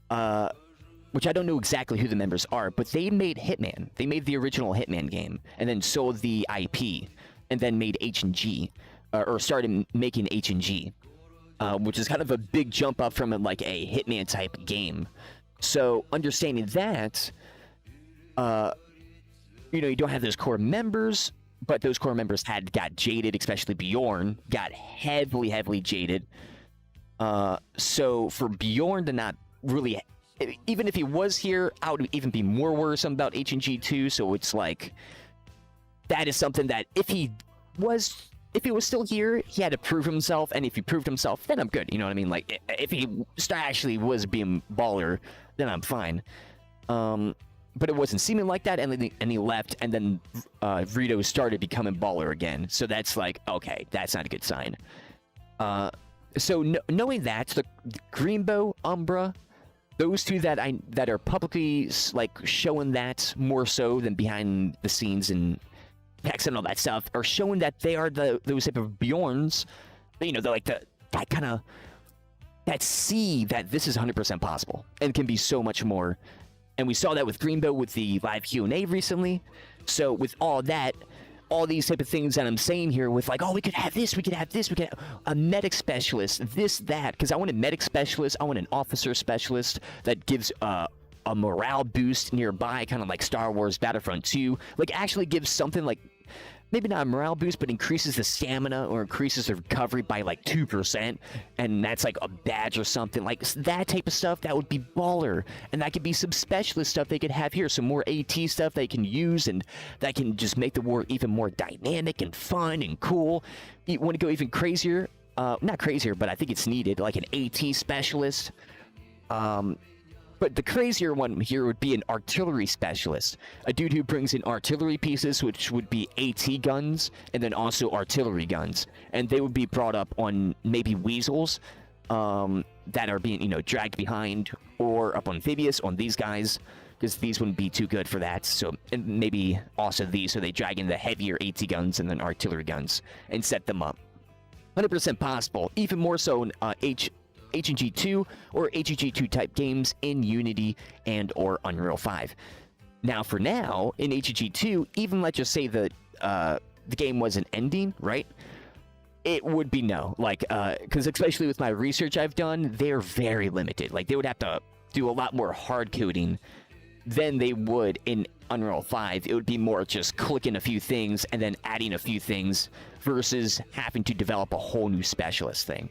which I don't know exactly who the members are, but they made Hitman. They made the original Hitman game and then sold the IP and then made H&G, or started making H&G, which is kind of a big jump up from like a Hitman type game. So understanding that, you don't have those core members, but those core members got jaded, especially Bjorn, got heavily jaded. So for Bjorn to not really, even if he was here, I would even be more worrisome about H&G 2. So it's like, that is something that if he was still here, he had to prove himself, and if he proved himself, then I'm good. You know what I mean? Like, if he actually was being baller, then I'm fine. But it wasn't seeming like that, and he left, and then Rito started becoming baller again. So that's like, okay, that's not a good sign. So knowing that, the Greenbow, Umbra, those two that are publicly like showing that more so than behind the scenes and text and all that stuff, are showing that they are those type of Bjorns, they're like that see that this is 100% possible and can be so much more. And we saw that with Greenbow with the live Q&A recently. So with all that, all these type of things that I'm saying here with like, oh, we could have this, we could have this, we could have a medic specialist, this, that, because I want a medic specialist, I want an officer specialist that gives a morale boost nearby, kind of like Star Wars Battlefront 2, like actually gives something like, maybe not a morale boost, but increases the stamina or increases the recovery by like 2%, and that's like a badge or something, like that type of stuff. That would be baller, and that could be some specialist stuff they could have here, some more AT stuff they can use, and that can just make the war even more dynamic and fun and cool. You want to go even crazier? Not crazier, but I think it's needed, like an AT specialist. But the crazier one here would be an artillery specialist. A dude who brings in artillery pieces, which would be AT guns, and then also artillery guns. And they would be brought up on maybe weasels that are being, dragged behind, or up on amphibious on these guys, because these wouldn't be too good for that. So, and maybe also these, so they drag in the heavier AT guns and then artillery guns and set them up. 100% possible, even more so in H&G 2 or H&G 2 type games in Unity and or Unreal 5. Now, for now, in H&G 2, even let's just say the game wasn't ending, right? It would be no. Like, because especially with my research I've done, they're very limited. Like, they would have to do a lot more hard coding than they would in Unreal 5. It would be more just clicking a few things and then adding a few things versus having to develop a whole new specialist thing.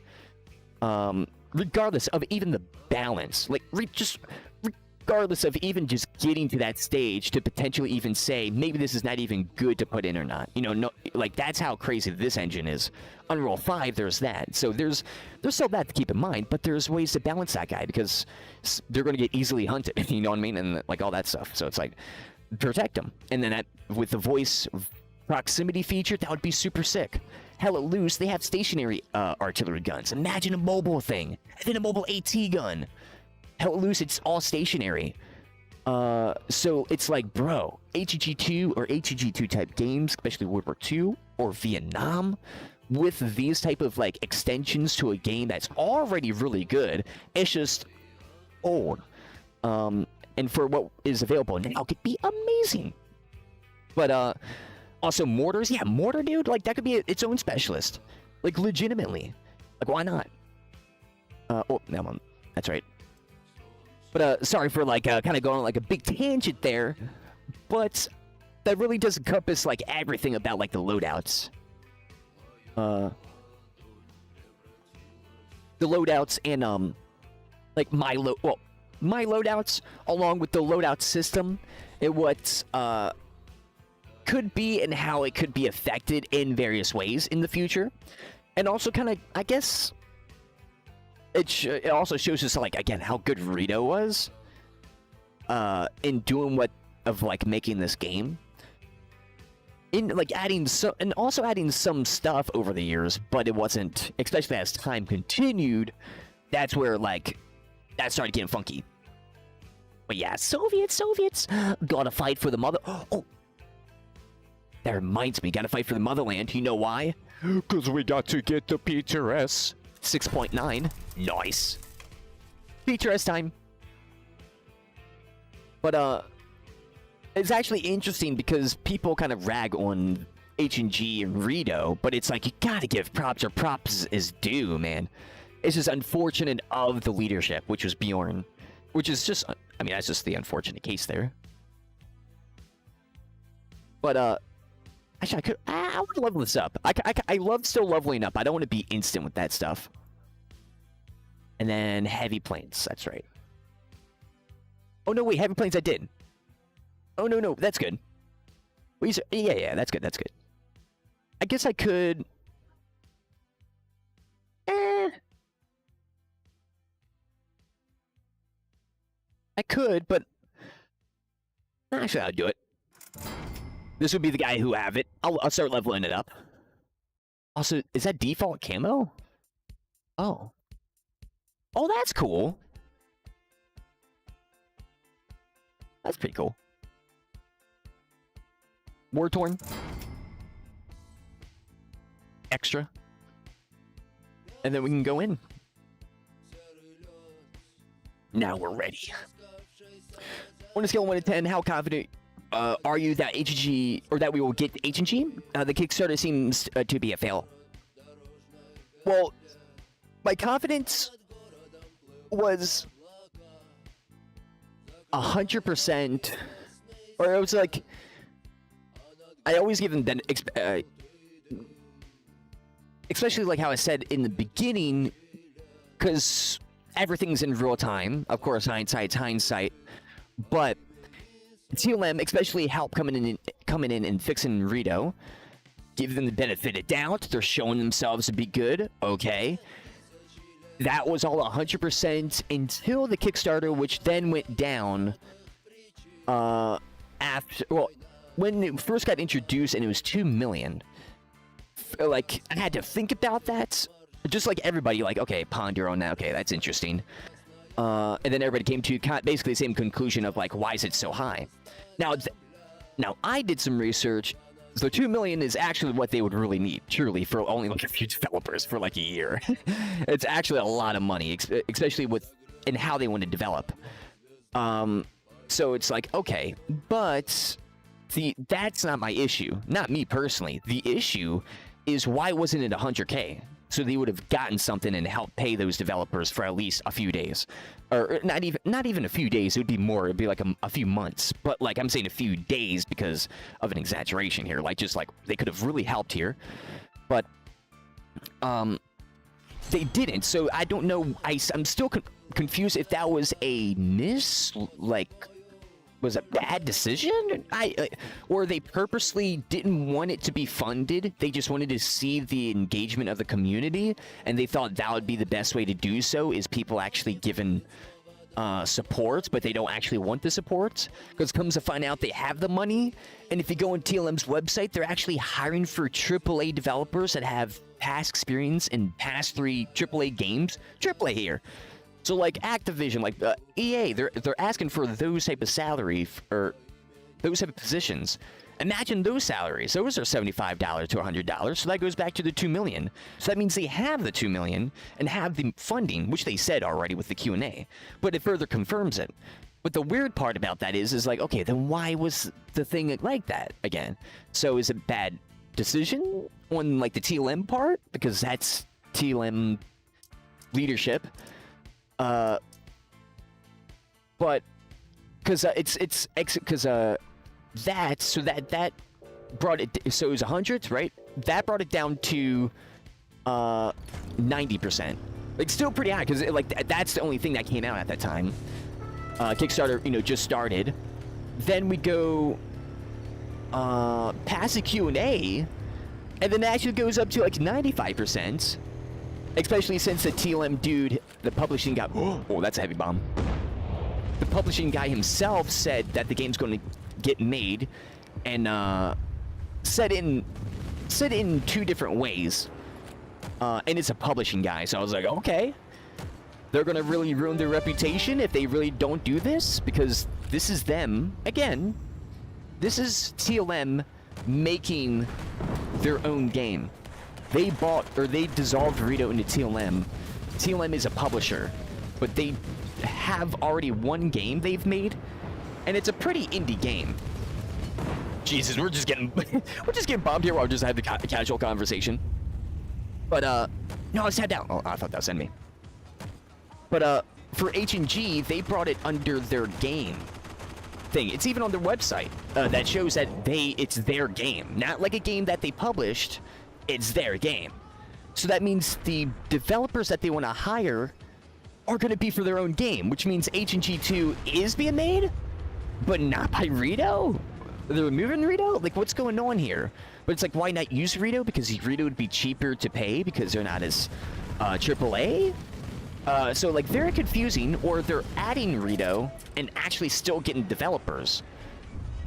Regardless of even the balance, like regardless of even just getting to that stage to potentially even say maybe this is not even good to put in or not, no, like that's how crazy this engine is. Unreal 5, there's that, so there's still that to keep in mind, but there's ways to balance that guy because they're going to get easily hunted, you know what I mean, and like all that stuff. So it's like protect them, and then with the voice proximity feature, that would be super sick. Hell, at Loose, they have stationary artillery guns. Imagine a mobile thing, and then a mobile AT gun. Hell, at Loose, it's all stationary. So it's like, bro, H&G 2 or H&G 2 type games, especially World War II or Vietnam, with these type of like extensions to a game that's already really good, it's just old. And for what is available now could be amazing. But also mortars, yeah, mortar, dude, like that could be its own specialist, like legitimately, like why not? Oh, no, that's right. But sorry for like kind of going on like a big tangent there, but that really does encompass like everything about like the loadouts. The loadouts and like my loadouts along with the loadout system and what could be and how it could be affected in various ways in the future, and also kind of, I guess, it also shows us like again how good Rito was in doing like making this game, in like adding some and also adding some stuff over the years, but it wasn't, especially as time continued, that's where like that started getting funky. But yeah, Soviets gotta fight for the mother. Oh, that reminds me, gotta fight for the motherland. You know why? Because we got to get the PTRS 6.9. Nice. PTRS time. But it's actually interesting because people kind of rag on H&G and Rito, but it's like you gotta give props or props is due, man. It's just unfortunate of the leadership, which was Bjorn, which is just, I mean, that's just the unfortunate case there. But actually, I want to level this up. I love still leveling up. I don't want to be instant with that stuff. And then heavy planes. That's right. Oh no, wait, heavy planes. I did. Oh no, that's good. Yeah, that's good. That's good. I guess I could. I could, but actually, I'll do it. This would be the guy who have it. I'll start leveling it up. Also, is that default camo? Oh. Oh, that's cool. That's pretty cool. War-torn. Extra. And then we can go in. Now we're ready. On a scale of 1 to 10, how confident are you that H&G, or that we will get H&G? The Kickstarter seems to be a fail. Well, my confidence was 100%, or it was like, I always give them then, especially like how I said in the beginning, because everything's in real time. Of course, hindsight's hindsight, but TLM, especially help coming in and fixing Rito, give them the benefit of doubt. They're showing themselves to be good. Okay, that was all 100% until the Kickstarter, which then went down after. Well, when it first got introduced and it was 2 million. Like, I had to think about that. Just like everybody, like, okay, ponder on that. Okay, that's interesting. And then everybody came to basically the same conclusion of like, why is it so high? Now I did some research. So 2 million is actually what they would really need, truly, for only like a few developers for like a year. It's actually a lot of money, especially with in how they want to develop. So it's like, okay, but that's not my issue. Not me personally. The issue is, why wasn't it 100K? So they would have gotten something and helped pay those developers for at least a few days, or not even a few days. It would be more. It'd be like a few months. But like I'm saying, a few days because of an exaggeration here. Like just like they could have really helped here, but they didn't. So I don't know. I'm still confused if that was a was a bad decision? Or they purposely didn't want it to be funded. They just wanted to see the engagement of the community, and they thought that would be the best way to do so, is people actually giving support, but they don't actually want the support, because comes to find out they have the money. And if you go on TLM's website, they're actually hiring for AAA developers that have past experience in past 3 AAA games. AAA here. So like Activision, like EA, they're asking for those type of salary or those type of positions. Imagine those salaries. Those are $75 to $100. So that goes back to the $2 million. So that means they have the $2 million and have the funding, which they said already with the Q&A. But it further confirms it. But the weird part about that is like, okay, then why was the thing like that again? So is it bad decision on like the TLM part? Because that's TLM leadership. But because that brought it, so it was 100, right? That brought it down to 90%. Like still pretty high, because like that's the only thing that came out at that time. Kickstarter, you know, just started. Then we go past the Q&A, and then it actually goes up to like 95%. Especially since the TLM dude, the publishing guy, oh, that's a heavy bomb. The publishing guy himself said that the game's going to get made, and said in 2 different ways. And it's a publishing guy, so I was like, okay, they're gonna really ruin their reputation if they really don't do this, because this is them again. This is TLM making their own game. They bought, or they dissolved Rito into TLM. TLM is a publisher, but they have already one game they've made, and it's a pretty indie game. Jesus, we're just getting bombed here while we just had the casual conversation. But no, it's head down. Oh, I thought that was enemy. But for H&G, they brought it under their game thing. It's even on their website that shows that it's their game, not like a game that they published. It's their game. So that means the developers that they want to hire are going to be for their own game, which means H&G 2 is being made, but not by Rito? They're removing Rito? Like, what's going on here? But it's like, why not use Rito? Because Rito would be cheaper to pay because they're not as AAA? So, like, very confusing, or they're adding Rito and actually still getting developers.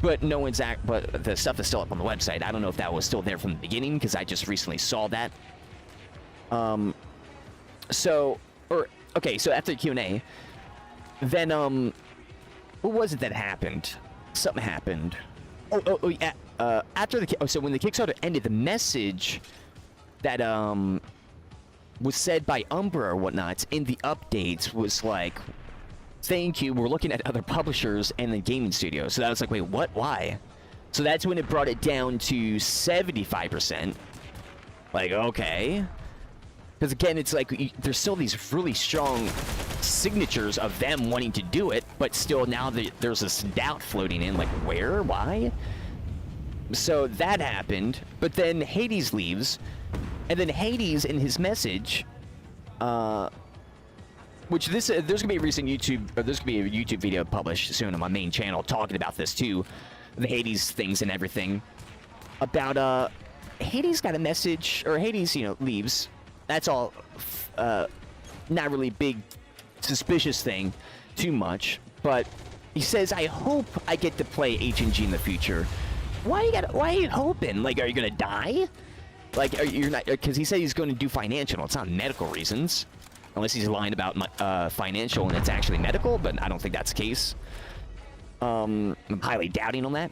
But no one's but the stuff is still up on the website. I don't know if that was still there from the beginning, because I just recently saw that. So after the Q&A, then what was it that happened? Something happened. Yeah. So when the Kickstarter ended, the message that was said by Umbra or whatnot in the updates was like, thank you, we're looking at other publishers and the gaming studios. So that was like, wait, what? Why? So that's when it brought it down to 75%. Like, okay. Because again, it's like, there's still these really strong signatures of them wanting to do it, but still now there's this doubt floating in, like, where? Why? So that happened, but then Hades leaves, and then Hades in his message, which there's gonna be a recent there's gonna be a YouTube video published soon on my main channel talking about this too, the Hades things and everything. About Hades got a message, or Hades, you know, leaves. That's all, not really big suspicious thing, too much. But he says, I hope I get to play H&G in the future. Why are you hoping? Like, are you gonna die? Like, you're not? Because he said he's going to do financial. It's not medical reasons. Unless he's lying about financial and it's actually medical, but I don't think that's the case. I'm highly doubting on that.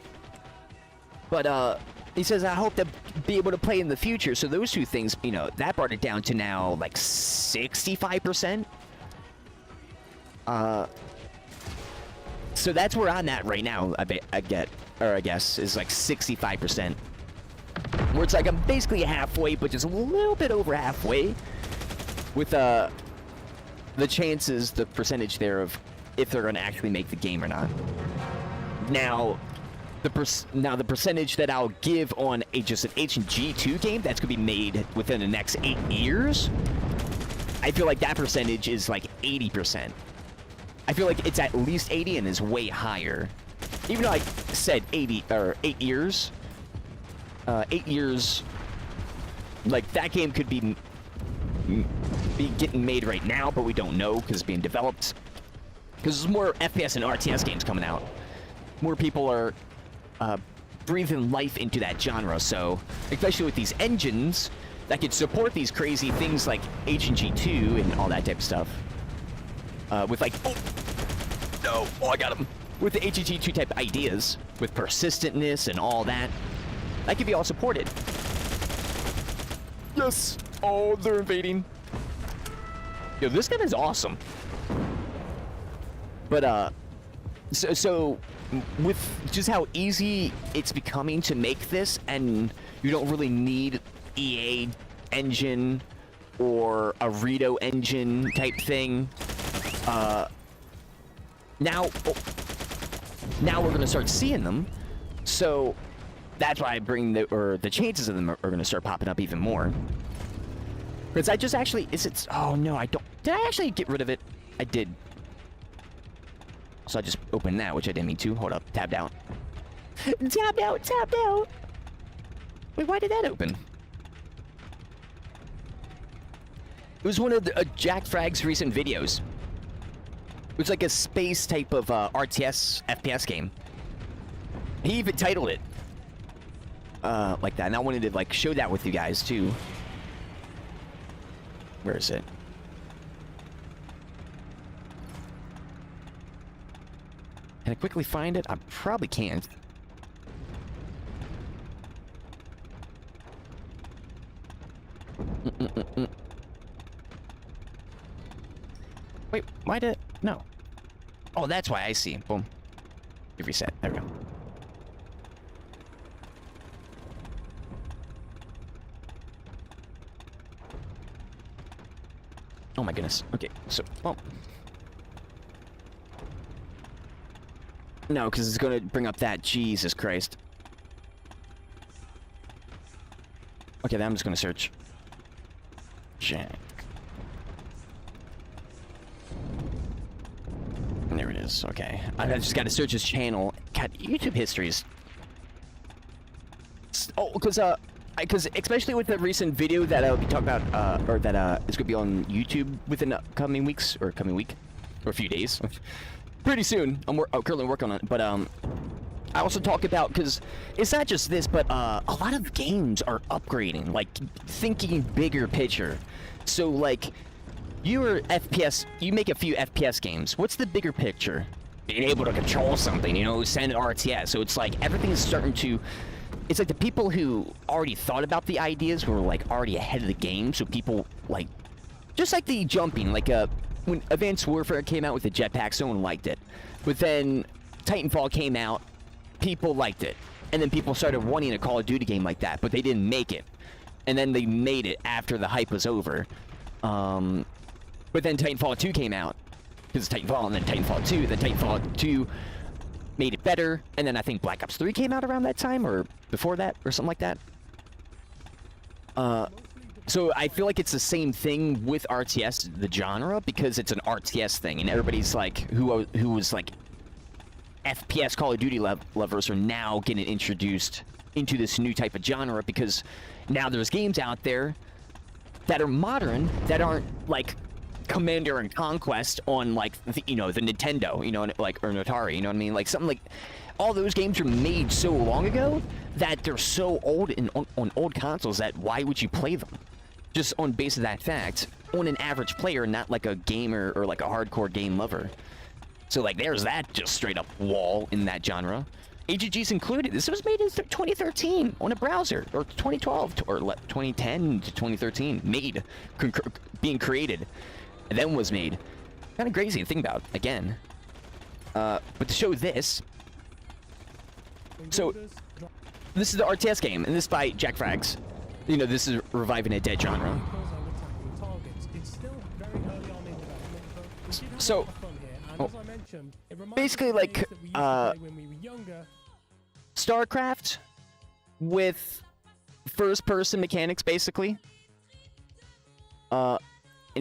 But he says, I hope to be able to play in the future. So those 2 things, you know, that brought it down to now like 65%. So that's where I'm at right now. I guess is like 65%. Where it's like I'm basically halfway, but just a little bit over halfway. With the chances, the percentage there of if they're going to actually make the game or not. Now, the percentage that I'll give on just an H&G 2 game that's going to be made within the next 8 years, I feel like that percentage is like 80%. I feel like it's at least 80 and is way higher. Even though I said 80 or 8 years, 8 years, like that game could be getting made right now, but we don't know because it's being developed. Because there's more FPS and RTS games coming out. More people are breathing life into that genre, so especially with these engines that could support these crazy things like H&G 2 and all that type of stuff. With like, I got him. With the H&G 2 type ideas, with persistentness and all that, that could be all supported. Yes! Oh, they're invading. Yo, this gun is awesome. But, so with just how easy it's becoming to make this, and you don't really need EA engine or a Rito engine type thing, now we're gonna start seeing them, so that's why I bring the chances of them are gonna start popping up even more. Because I just actually, oh no, I don't, did I actually get rid of it? I did. So I just opened that, which I didn't mean to. Hold up, tabbed out. Tabbed out. Wait, why did that open? It was one of Jack Fragg's recent videos. It was like a space type of RTS FPS game. He even titled it like that, and I wanted to like show that with you guys too. Where is it? Can I quickly find it? I probably can't. Wait, why did... No. Oh, that's why I see. Boom. Reset. There we go. Oh my goodness. Okay, so... Oh. No, because it's going to bring up that. Jesus Christ. Okay, then I'm just going to search. Jack. And there it is. Okay. I just got to search his channel. God, YouTube history is... Oh, because especially with the recent video that I'll be talking about, or that is going to be on YouTube within the coming weeks, or coming week, or a few days. Pretty soon. I'm currently working on it, but I also talk about, because it's not just this, but a lot of games are upgrading, like thinking bigger picture. So like, you make a few FPS games. What's the bigger picture? Being able to control something, you know, send RTS. So it's like everything's starting to. It's like the people who already thought about the ideas were like already ahead of the game. So people like, just like the jumping, like when Advanced Warfare came out with the jetpack, no one liked it. But then Titanfall came out, people liked it. And then people started wanting a Call of Duty game like that, but they didn't make it. And then they made it after the hype was over. But then Titanfall 2 came out. Because Titanfall, and then Titanfall 2. Then Titanfall 2 made it better. And then I think Black Ops 3 came out around that time, or before that, or something like that. So I feel like it's the same thing with RTS, the genre, because it's an RTS thing, and everybody's like, who was like FPS Call of Duty lovers are now getting introduced into this new type of genre, because now there's games out there that are modern, that aren't like Commander and Conquest on like the, the Nintendo, like, or Atari, you know what I mean? Like something like, all those games were made so long ago that they're so old on old consoles that why would you play them? Just on base of that fact, on an average player, not like a gamer or like a hardcore game lover. So like there's that just straight up wall in that genre. H&G's included. This was made in 2013 on a browser, or 2012 or 2010 to 2013. Made, being created, and then was made. Kind of crazy to think about again. But to show this, so this is the RTS game, and this is by Jack Frags. This is reviving a dead genre. So, basically like StarCraft with first-person mechanics, basically, and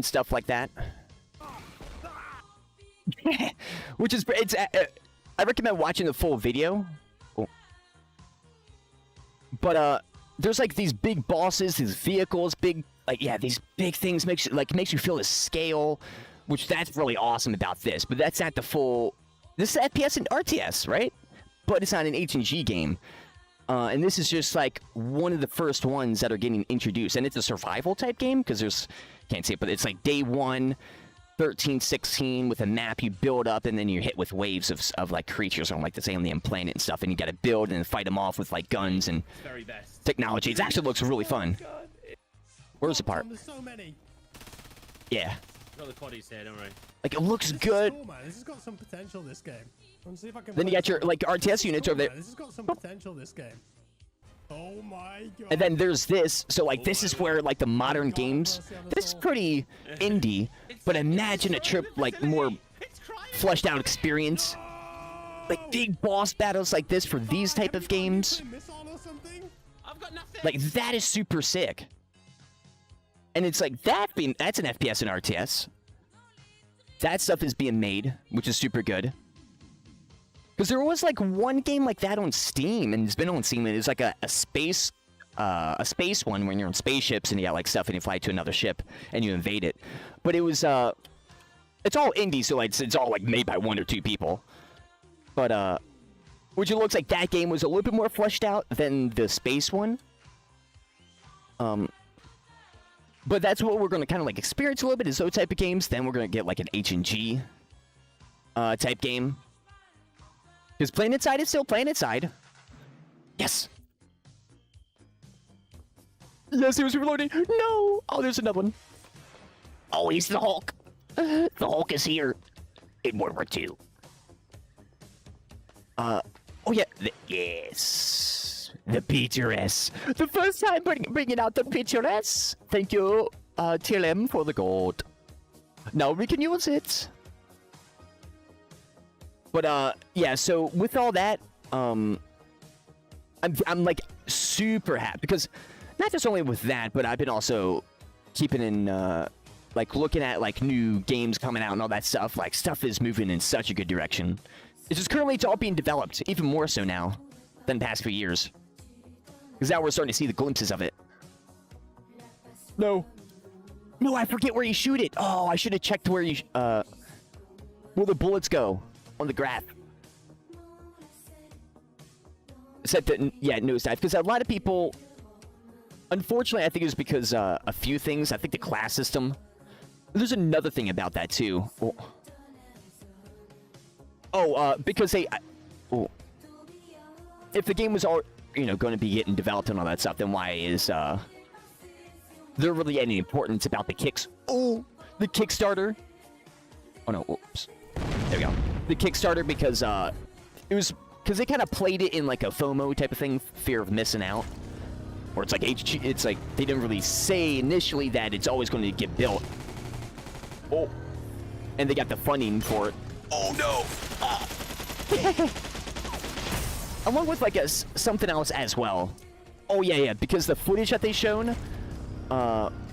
stuff like that. Which is, I recommend watching the full video. Oh. But there's like these big bosses, these vehicles, these big things makes you feel the scale which that's really awesome about this. But that's not the full. This is FPS and RTS, right? But it's not an H&G game. And this is just like one of the first ones that are getting introduced. And it's a survival type game because there's, can't say it, but it's like day 1, 13, 16 with a map you build up, and then you're hit with waves of like creatures on like this alien planet and stuff. And you got to build and then fight them off with like guns and technology. It actually looks really fun. Where's the part? There's so many. Yeah. Got the bodies here, don't worry. Like it looks good. Cool, man. This has got some potential. This game. See if I can Then you got your like RTS units over there. This has got some potential. This game. Oh my god. And then there's this. So like this is where like the modern games. This is pretty indie, but imagine a trip like more fleshed out experience. Like big boss battles like this for these type of games. I've got nothing. Like that is super sick. And it's like that's an FPS and RTS. That stuff is being made, which is super good. Because there was like one game like that on Steam, and it's been on Steam. And it's like a space one when you're on spaceships and you got like stuff and you fly to another ship and you invade it. But it was it's all indie, so like it's all like made by 1 or 2 people. But which it looks like that game was a little bit more fleshed out than the space one. But that's what we're going to kind of like experience a little bit is those type of games. Then we're going to get like an H&G type game. Because PlanetSide is still PlanetSide. Yes. Yes, he was reloading. No. Oh, there's another one. Oh, he's the Hulk. The Hulk is here in World War II. Oh, yeah. Yes. The PTRS. The first time bringing out the PTRS. Thank you, TLM, for the gold. Now we can use it. But, yeah, so with all that, I'm like super happy because not just only with that, but I've been also keeping in, like looking at like new games coming out and all that stuff. Like stuff is moving in such a good direction. It's just currently it's all being developed, even more so now than the past few years. Because now we're starting to see the glimpses of it. No. No, I forget where you shoot it. Oh, I should have checked where you, where the bullets go. On the graph. Except that, yeah, nosedive. Because a lot of people, unfortunately, I think it was because a few things. I think the class system. There's another thing about that too. Because they. If the game was all, going to be getting developed and all that stuff, then why is there really any importance about the kicks? Oh, the Kickstarter. Oh no! Oops. There we go. The Kickstarter because it was because they kind of played it in like a FOMO type of thing, fear of missing out, or it's like it's like they didn't really say initially that it's always going to get built. Oh, and they got the funding for it. Oh no! Along with like something else as well. Oh yeah, because the footage that they shown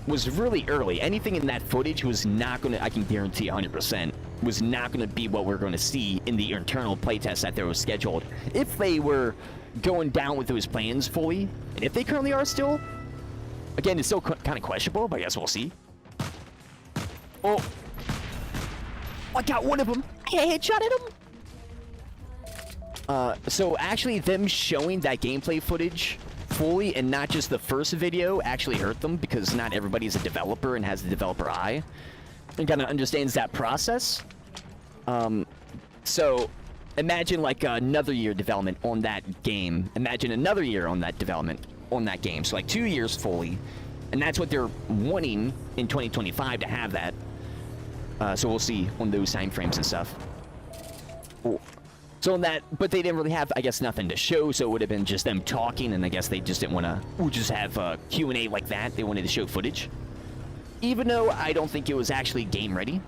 was really early. Anything in that footage was not going to, I can guarantee 100%, was not going to be what we're going to see in the internal playtest that there was scheduled. If they were going down with those plans fully, and if they currently are still, again, it's still kind of questionable, but I guess we'll see. Oh, I got one of them. I headshot at him. So actually them showing that gameplay footage fully and not just the first video actually hurt them because not everybody's a developer and has the developer eye and kind of understands that process. So imagine like another year development on that game. Imagine another year on that development on that game. So like 2 years fully. And that's what they're wanting in 2025 to have that. So we'll see on those time frames and stuff. Ooh. So on that, but they didn't really have, I guess, nothing to show, so it would have been just them talking, and I guess they just didn't want to just have a Q&A like that. They wanted to show footage. Even though I don't think it was actually game ready.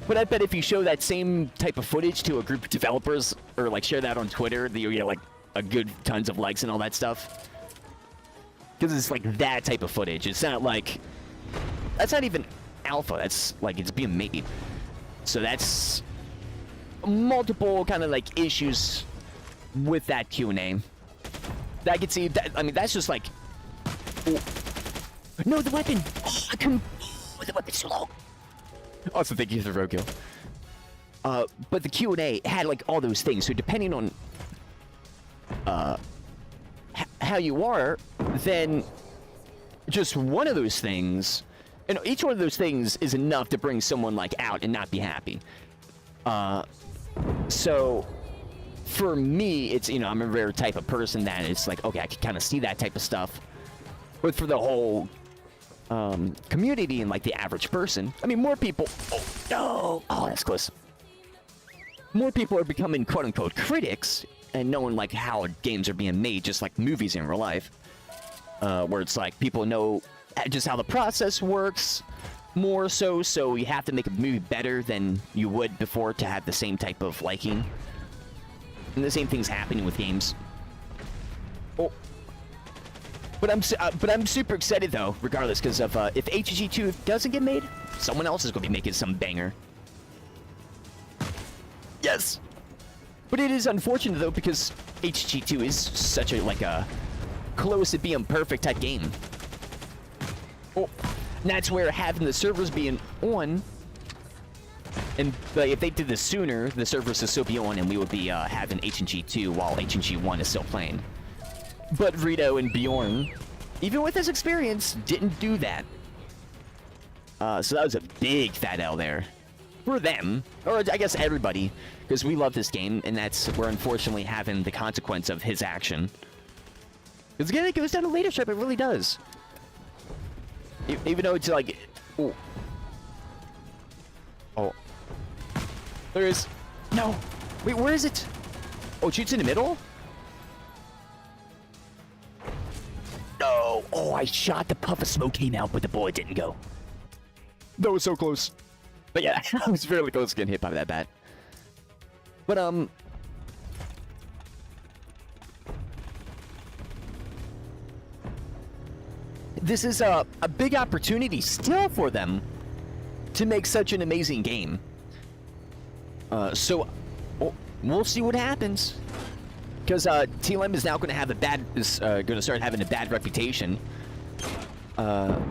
But I bet if you show that same type of footage to a group of developers, or like share that on Twitter, you'll get like a good tons of likes and all that stuff. Because it's like that type of footage. It's not like, that's not even alpha, that's like, it's being made. So that's multiple kind of like issues with that Q&A. I can see that. I mean, that's just like, oh. No, the weapon. Oh, I couldn't. Oh, the weapon's too low. Also, thank you for the roadkill. But the Q&A had like all those things. So depending on how you are, then just one of those things, and each one of those things is enough to bring someone like out and not be happy. So for me, it's, you know, I'm a rare type of person that it's like, okay, I can kind of see that type of stuff. But for the whole community and like the average person, I mean, more people. Oh no! Oh, that's close. More people are becoming quote-unquote critics and knowing like how games are being made, just like movies in real life, where it's like people know just how the process works more so you have to make a movie better than you would before to have the same type of liking. And the same thing's happening with games. Oh. But I'm super excited though, regardless, because of if H&G 2 doesn't get made, someone else is going to be making some banger. Yes. But it is unfortunate though, because H&G 2 is such a like a close to being perfect type game. Oh, and that's where having the servers being on, and if they did this sooner, the servers would still be on, and we would be having H&G 2 while H&G 1 is still playing. But Rito and Bjorn, even with his experience, didn't do that. So that was a big fat L there. For them, or I guess everybody, because we love this game, and we're unfortunately having the consequence of his action. Because again, it goes down to leadership, it really does. Even though it's like... Oh. Oh. There is... No! Wait, where is it? Oh, it shoots in the middle? No! Oh, I shot, the puff of smoke came out, but the bullet didn't go. That was so close. But yeah, I was really close to getting hit by that bat. But, this is a big opportunity still for them to make such an amazing game. So, we'll see what happens. Because TLM is now going to have going to start having a bad reputation. Because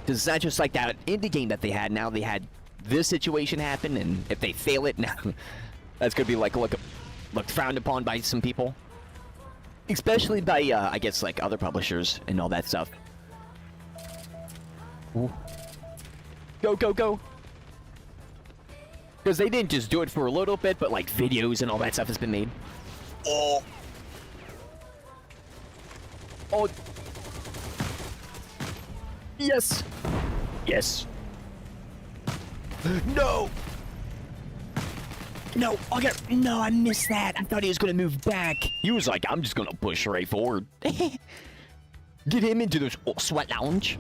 it's not just like that indie game that they had. Now they had this situation happen, and if they fail it, now that's going to be like looked frowned upon by some people. Especially by, I guess, like, other publishers and all that stuff. Ooh. Go, go, go! Because they didn't just do it for a little bit, but, like, videos and all that stuff has been made. Oh! Oh! Yes! Yes! No! No, okay, no, I missed that. I thought he was gonna move back. He was like, I'm just gonna push right forward. Get him into the sweat lounge.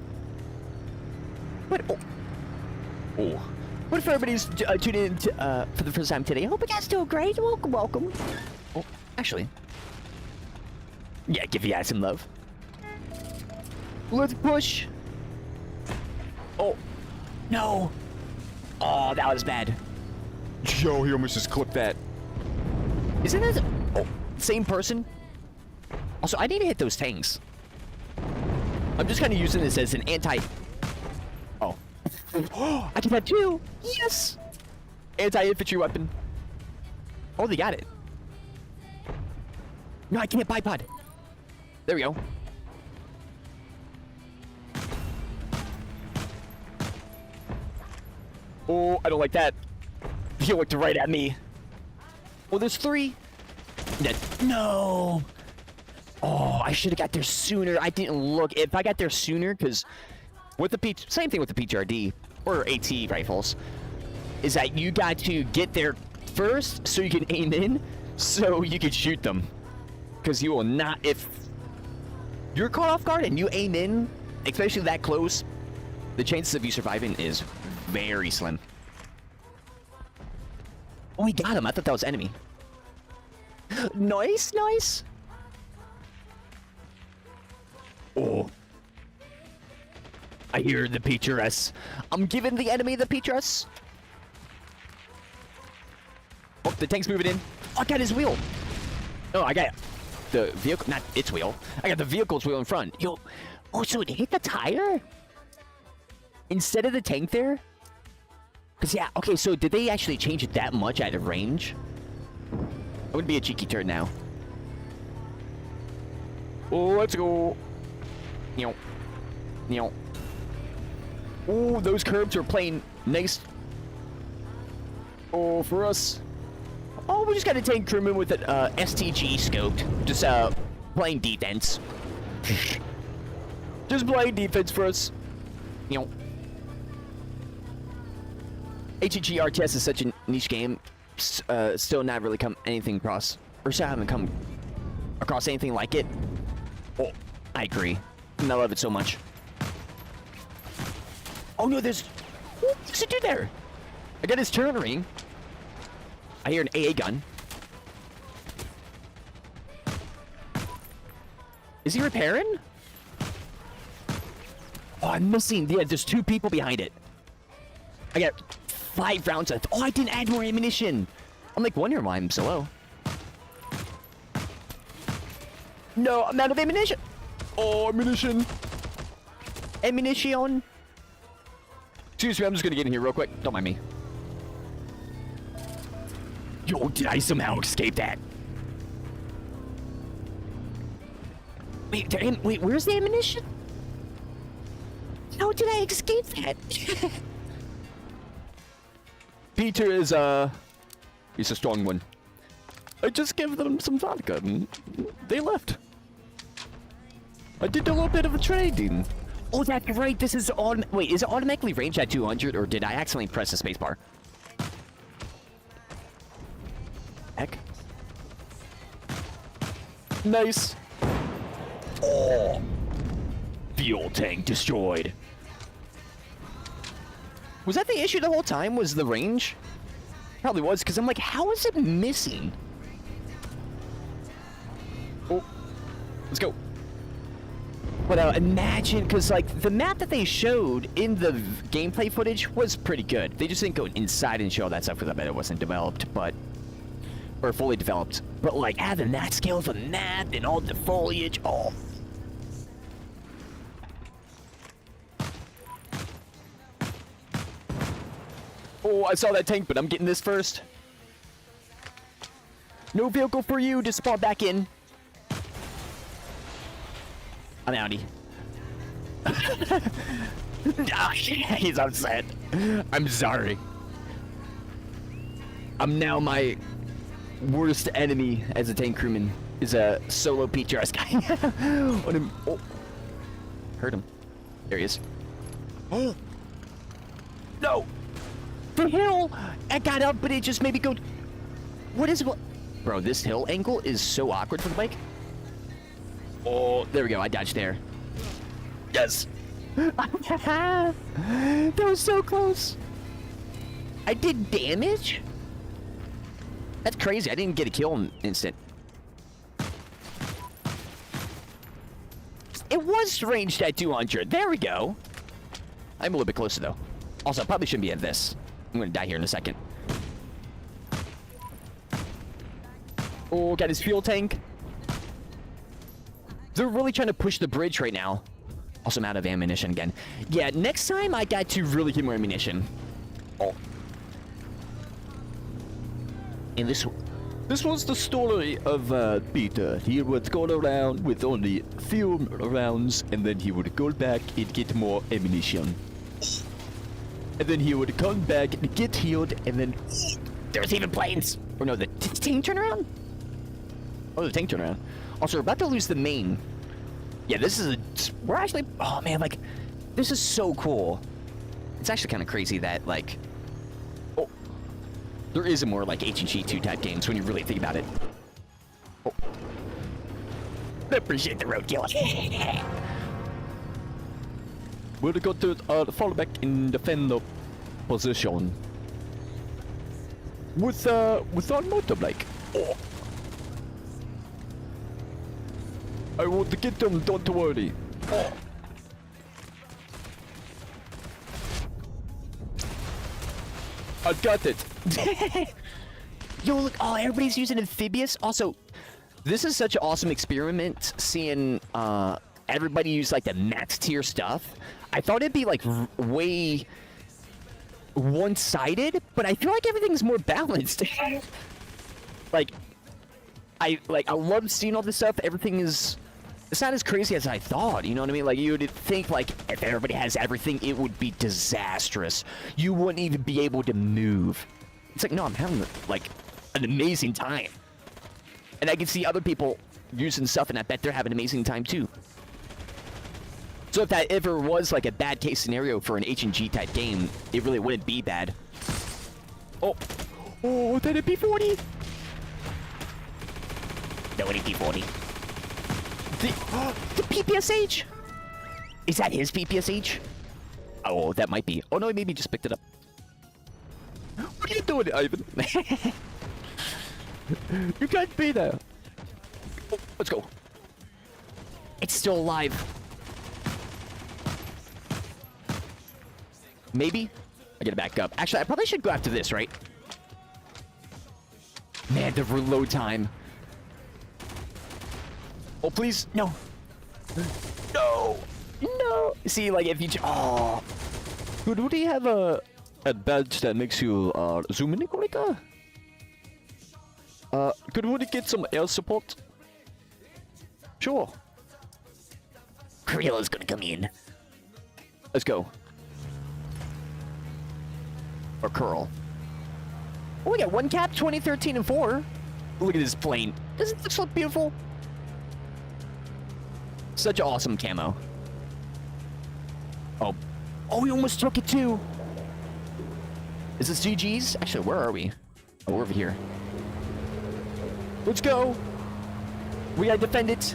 What? Oh. What if everybody's tuning in for the first time today? I hope you guys doing great. Welcome, welcome. Oh, actually. Yeah, give you guys some love. Let's push. Oh. No. Oh, that was bad. Yo, he almost just clipped that. Isn't it? Oh, same person? Also, I need to hit those tanks. I'm just kind of using this as an anti... Oh. Oh, I can have two! Yes! Anti-infantry weapon. Oh, they got it. No, I can't bipod. There we go. Oh, I don't like that. He looked right at me. Well, there's three. No. Oh, I should have got there sooner. I didn't look. If I got there sooner, because with the same thing with the PTRD or AT rifles, is that you got to get there first so you can aim in, so you can shoot them. Because you will not, if you're caught off guard and you aim in, especially that close, the chances of you surviving is very slim. Oh, we got him. I thought that was enemy. Nice, nice. Oh. I hear the PTRS. I'm giving the enemy the PTRS. Oh, the tank's moving in. Oh, I got his wheel. Oh, I got the vehicle, not its wheel. I got the vehicle's wheel in front. Yo. Oh, so it hit the tire? Instead of the tank there? Cause yeah, okay, so did they actually change it that much out of range? I would be a cheeky turn now. Oh, let's go. Meow. Meow. Oh, those curbs are playing nice. Oh, for us. Oh, we just got a tank crewman with an STG scoped. Just playing defense. Just playing defense for us. Meow. H&G RTS is such a niche game. Still not really come anything across, or still haven't come across anything like it. Oh, I agree. And I love it so much. Oh no, there's a dude there. I got his turn ring. I hear an AA gun. Is he repairing? Oh, I'm missing. Yeah, there's 2 people behind it. I got 5 rounds left. Oh, I didn't add more ammunition. I'm like wondering why I'm so low. No, I'm out of ammunition. Oh, ammunition. Ammunition. Excuse me, I'm just gonna get in here real quick. Don't mind me. Yo, did I somehow escape that? Wait, wait, where's the ammunition? How did I escape that? Peter is, he's a strong one. I just gave them some vodka and they left. I did a little bit of a trading. Oh, that's right. This is wait, is it automatically ranged at 200 or did I accidentally press the spacebar? Heck. Nice. Oh. Fuel tank destroyed. Was that the issue the whole time? Was the range? Probably was, because I'm like, how is it missing? Oh. Let's go. But imagine, because like the map that they showed in the gameplay footage was pretty good. They just didn't go inside and show all that stuff because I bet it wasn't developed, but or fully developed. But like having that scale of a map and all the foliage, oh. Oh, I saw that tank, but I'm getting this first. No vehicle for you to spawn back in. I'm outie. Oh, he's upset. I'm sorry. I'm now my worst enemy as a tank crewman is a solo PTRS guy. What him? Oh, hurt him. There he is. Oh no! The hill. I got up, but it just made me go. What is what? Bro, this hill angle is so awkward for the bike. Oh, there we go. I dodged there. Yes. That was so close. I did damage? That's crazy. I didn't get a kill in instant. It was ranged at 200. There we go. I'm a little bit closer, though. Also, I probably shouldn't be at this. I'm going to die here in a second. Oh, got his fuel tank. They're really trying to push the bridge right now. Also, I'm out of ammunition again. Yeah, next time I got to really get more ammunition. Oh. And this was the story of Peter. He would go around with only few rounds, and then he would go back and get more ammunition. And then he would come back and get healed, and then there's even planes. Or no, did the tank turn around? Oh, the tank turned around. Also, we're about to lose the main. Yeah, this is we're actually, oh man, like, this is so cool. It's actually kind of crazy that, like, oh, there is a more, like, H&G 2 type games when you really think about it. Oh. I appreciate the roadkill. We're going to fall back and defend the position. With our motorbike. Oh. I want to get them, don't worry. Oh. I got it. Yo, look, oh, everybody's using amphibious. Also, this is such an awesome experiment, seeing everybody use, like, the max tier stuff. I thought it'd be, like, way one-sided, but I feel like everything's more balanced. like, I love seeing all this stuff. Everything is, it's not as crazy as I thought. You know what I mean? Like, you would think like if everybody has everything, it would be disastrous. You wouldn't even be able to move. It's like, no, I'm having like an amazing time, and I can see other people using stuff, and I bet they're having an amazing time too. So if that ever was like a bad case scenario for an H&G type game, it really wouldn't be bad. Oh, that MP40. No, an MP40. The PPSH. Is that his PPSH? Oh, that might be. Oh no, he maybe just picked it up. What are you doing, Ivan? You can't be there. Oh, let's go. It's still alive. Maybe? I gotta back up. Actually, I probably should go after this, right? Man, the reload time. Oh, please. No. No. No. See, like, if you... Oh. Dude, do you have a badge that makes you zoom in quicker? Could we get some air support? Sure. Krilla's gonna come in. Let's go. Or Curl. Oh, we got one cap, 2013 and 4. Look at this plane. Doesn't this look beautiful? Such awesome camo. Oh. Oh, we almost took it too. Is this GG's? Actually, where are we? Oh, we're over here. Let's go. We gotta defend it.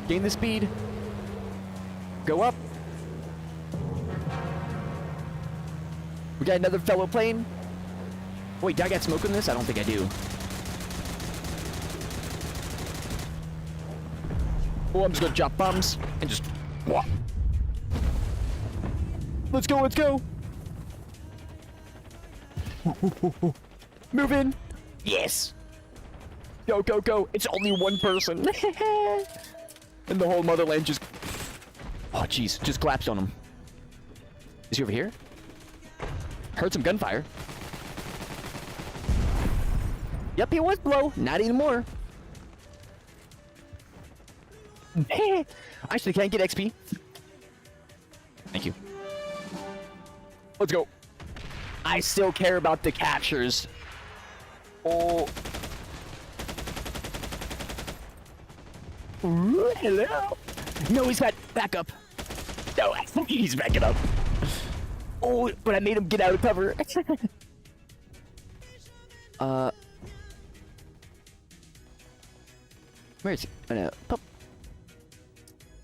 Gain the speed. Go up. We got another fellow plane. Wait, do I got smoke in this? I don't think I do. Oh, I'm just gonna drop bombs and just... Wah. Let's go, let's go. Move in. Yes. Go, go, go. It's only one person. And the whole motherland just... Oh, jeez. Just collapsed on him. Is he over here? Heard some gunfire. Yep, he was low. Not anymore. Actually, can I get XP? Thank you. Let's go. I still care about the captures. Oh. Ooh, hello. No, he's got backup. No, I think he's backing up. Oh, but I made him get out of cover. Where is he? Oh, no. Pop.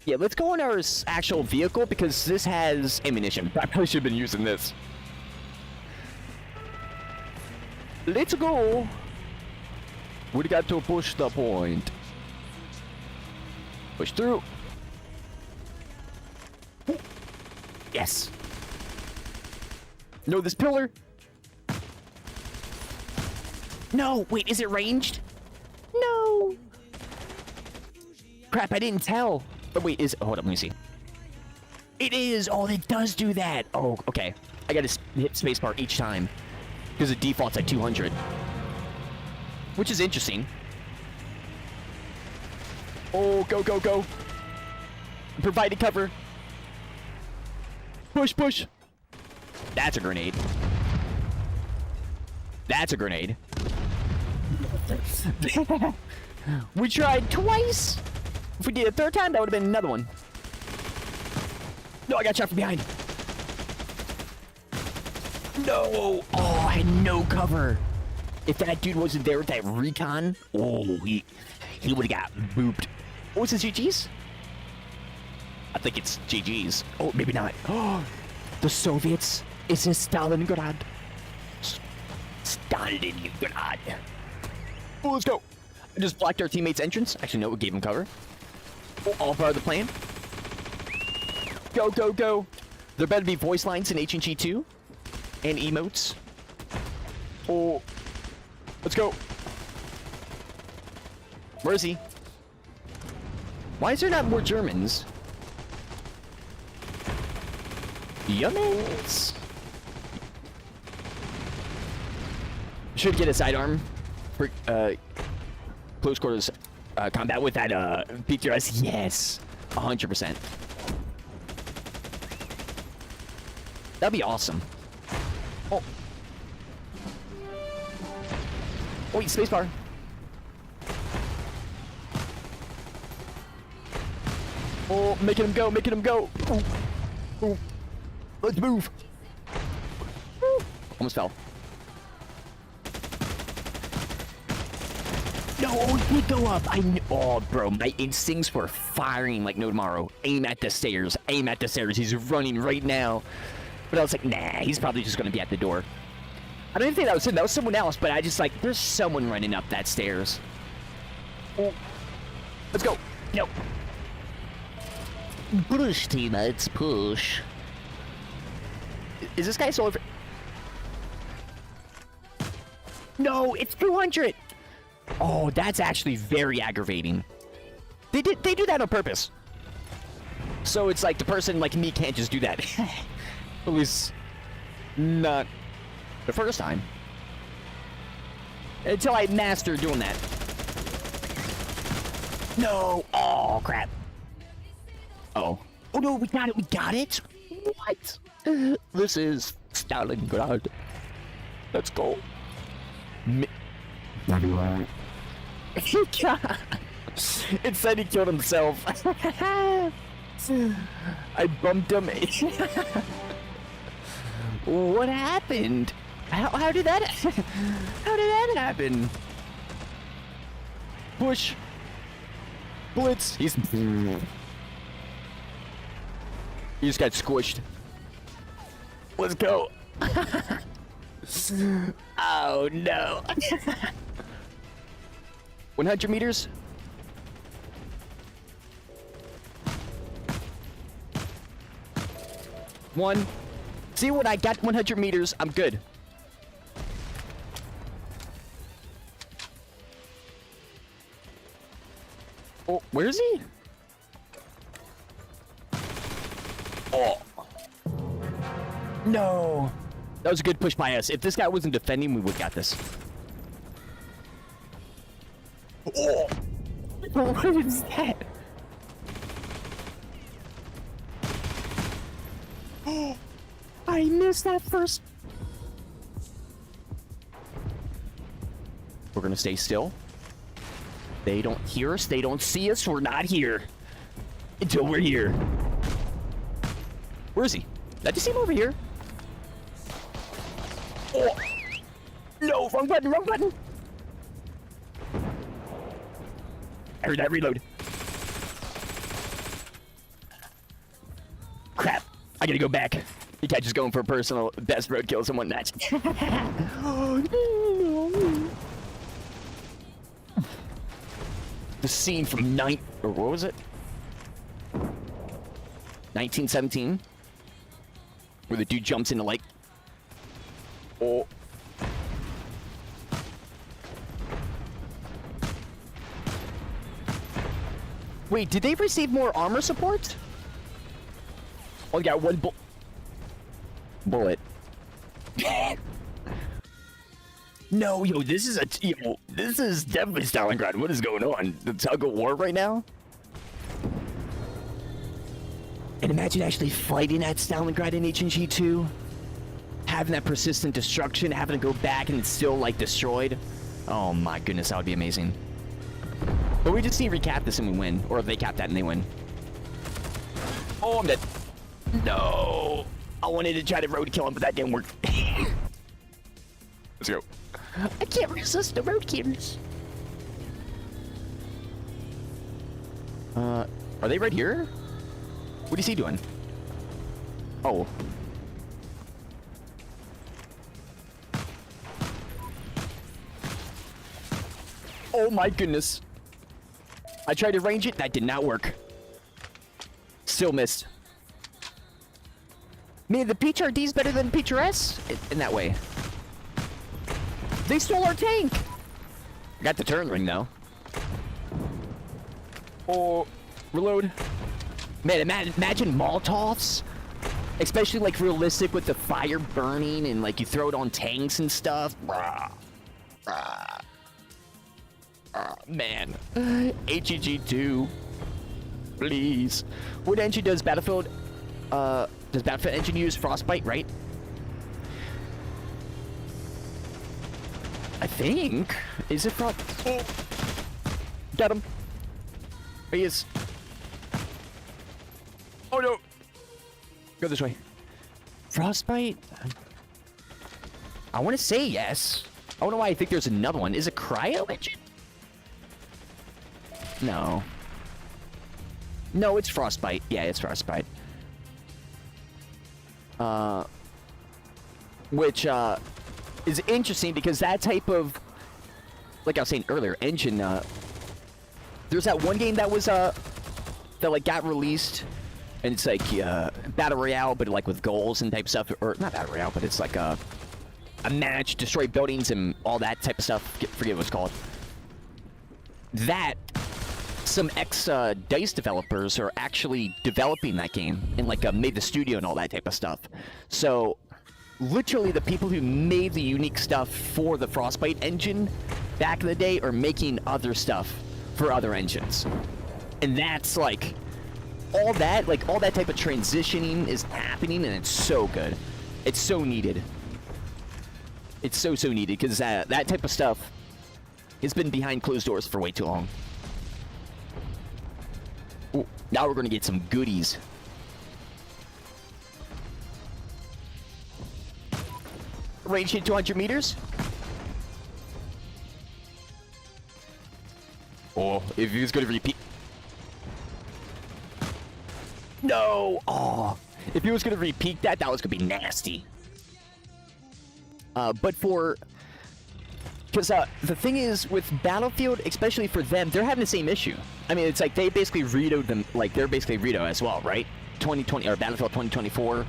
Yeah, let's go on our actual vehicle because this has ammunition. I probably should have been using this. Let's go. We got to push the point. Push through. Yes. No, this pillar. No, wait, is it ranged? No. Crap, I didn't tell. Oh, wait, hold up, let me see. It is. Oh, it does do that. Oh, okay. I gotta hit spacebar each time because the default's at 200, which is interesting. Oh, go, go, go. Provided cover. Push, push. That's a grenade. That's a grenade. We tried twice. If we did a third time, that would have been another one. No, I got shot from behind. No. Oh, I had no cover. If that dude wasn't there with that recon, oh, he would have got booped. Oh, is this GG's? I think it's GG's. Oh, maybe not. Oh, the Soviets. Is this Stalingrad? Stalingrad. Oh, let's go. I just blocked our teammate's entrance. Actually, no, we gave him cover. Oh, all part of the plan. Go, go, go. There better be voice lines in H&G 2. And emotes. Oh. Let's go. Where is he? Why is there not more Germans? Yummins. Should get a sidearm for close quarters combat with that PTRS. Yes, 100%. That'd be awesome. Oh. Wait, spacebar. Oh, making him go, making him go. Ooh. Ooh. Let's move. Ooh. Almost fell. No, he did go up. Oh, bro, my instincts were firing like no tomorrow. Aim at the stairs. Aim at the stairs. He's running right now. But I was like, nah, he's probably just going to be at the door. I don't even think that was him. That was someone else, but I just like, there's someone running up that stairs. Oh. Let's go. No. Push, teammates, push. Is this guy still over? No, it's 200. Oh, that's actually very aggravating. They do that on purpose. So it's like the person like me can't just do that. At least not the first time. Until I master doing that. No. Oh, crap. Uh-oh. Oh, no, we got it. We got it. What? This is Stalingrad. Let's go. It said he killed himself. I bumped him. What happened? How did that happen? Push. Blitz. He just got squished. Let's go. Oh no. 100 meters. One. See when I got 100 meters, I'm good. Oh, where is he? Oh. No. That was a good push by us. If this guy wasn't defending, we would have got this. Oh. What is that? Oh. I missed that first. We're gonna stay still. They don't hear us. They don't see us. We're not here until we're here. Where is he? Did I just see him over here? Oh. No, wrong button, wrong button. I heard that reload. Crap. I gotta go back. You can't just going for a personal best roadkill someone match. Oh, no. The scene from what was it? 1917. Where the dude jumps into like... Oh. Wait, did they receive more armor support? Oh, yeah, one bullet. No, yo, this is definitely Stalingrad. What is going on? The tug of war right now? And imagine actually fighting at Stalingrad in H&G 2. Having that persistent destruction, having to go back and it's still like destroyed. Oh my goodness, that would be amazing. But we just need to recap this and we win. Or they cap that and they win. Oh, I'm dead. No. I wanted to try to roadkill him, but that didn't work. Let's go. I can't resist the roadkillers. Are they right here? What is he doing? Oh. Oh my goodness. I tried to range it, that did not work. Still missed. Man, the PHRD is better than PHRS in that way. They stole our tank! Got the turn ring though. Oh, reload. Man, imagine Molotovs. Especially like realistic with the fire burning and like you throw it on tanks and stuff. Bruh. Oh, man. H&G 2. Please. What engine does Battlefield engine use? Frostbite, right? I think. Is it Frost? Oh. Got him. There he is. Oh no. Go this way. Frostbite? I want to say yes. I don't know why I think there's another one. Is it Cryo engine? No. No, it's Frostbite. Yeah, it's Frostbite. Which is interesting because that type of, like I was saying earlier, engine. There's that one game that was that like got released, and it's like battle royale, but like with goals and type stuff, or not battle royale, but it's like a match, destroy buildings and all that type of stuff. Forget what it's called. That some ex-DICE developers are actually developing that game and like made the studio and all that type of stuff. So literally the people who made the unique stuff for the Frostbite engine back in the day are making other stuff for other engines. And that's like all that type of transitioning is happening, and it's so good. It's so needed. It's so needed because that type of stuff has been behind closed doors for way too long. Ooh, now we're gonna get some goodies. Range hit 200 meters. Oh, if he was gonna repeat. No! Oh, if he was gonna repeat that, that was gonna be nasty. But for... Because the thing is, with Battlefield, especially for them, they're having the same issue. I mean, it's like they basically redoed them, like they're basically redo as well, right? 2020, or Battlefield 2024,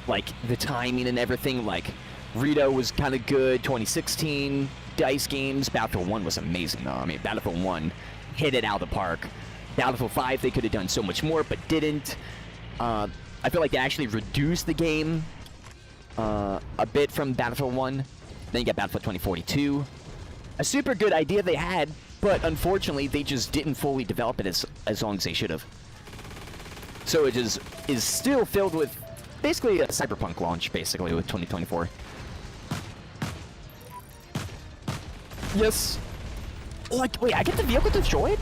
like the timing and everything, like Redo was kind of good. 2016, DICE games, Battlefield 1 was amazing though. I mean, Battlefield 1 hit it out of the park. Battlefield 5, they could have done so much more, but didn't. I feel like they actually reduced the game a bit from Battlefield 1. Then you got Battlefield 2042. A super good idea they had, but unfortunately they just didn't fully develop it as long as they should have. So it is still filled with basically a cyberpunk launch, basically, with 2024. Yes. Like, wait, I get the vehicle destroyed?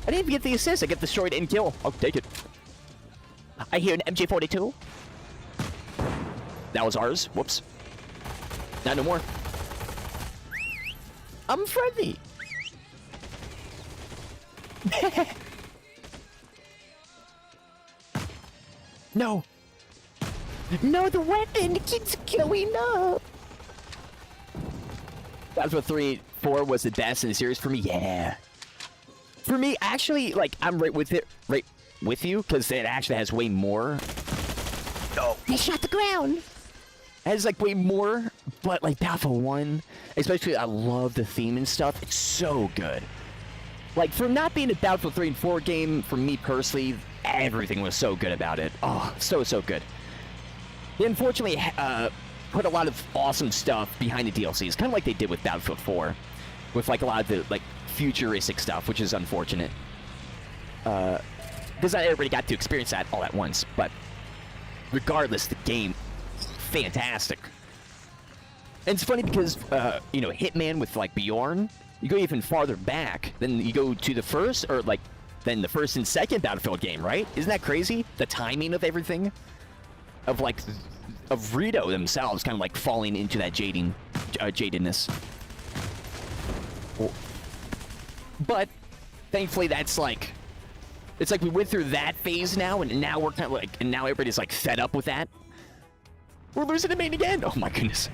I didn't even get the assist. I get destroyed and kill. I'll take it. I hear an MJ42. That was ours. Whoops. Not no more. I'm friendly. No. No, the weapon keeps going up. Battlefield 3, 4 was the best in the series for me. Yeah. For me, actually, like, I'm right with you, because it actually has way more. Oh, they shot the ground. It has, like, way more, but, like, Battlefield 1, especially, I love the theme and stuff. It's so good. Like, for not being a Battlefield 3 and 4 game, for me personally, everything was so good about it. Oh, so good. They unfortunately put a lot of awesome stuff behind the DLCs, kind of like they did with Battlefield 4, with like a lot of the like futuristic stuff, which is unfortunate. Because not everybody got to experience that all at once. But regardless, the game, fantastic. And it's funny because you know, Hitman with like Bjorn, you go even farther back than you go to the first, or like than the first and second Battlefield game, right? Isn't that crazy? The timing of everything, of like of Rito themselves, kind of like falling into that jadedness. But thankfully, that's like, it's like we went through that phase now, and now we're kind of like, and now everybody's like fed up with that. We're losing the main again. Oh my goodness.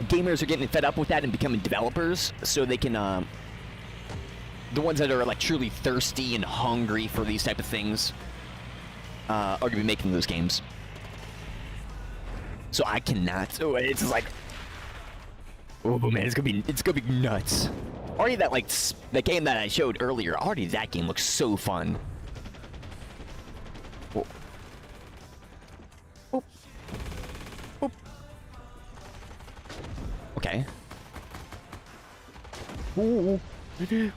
Gamers are getting fed up with that and becoming developers, so they can, the ones that are like truly thirsty and hungry for these type of things, are gonna be making those games. So I cannot. Oh, it's just like, oh man, it's gonna be nuts. Already that like the game that I showed earlier. Already that game looks so fun. Oh. Oh. Oh. Okay. Ooh. Did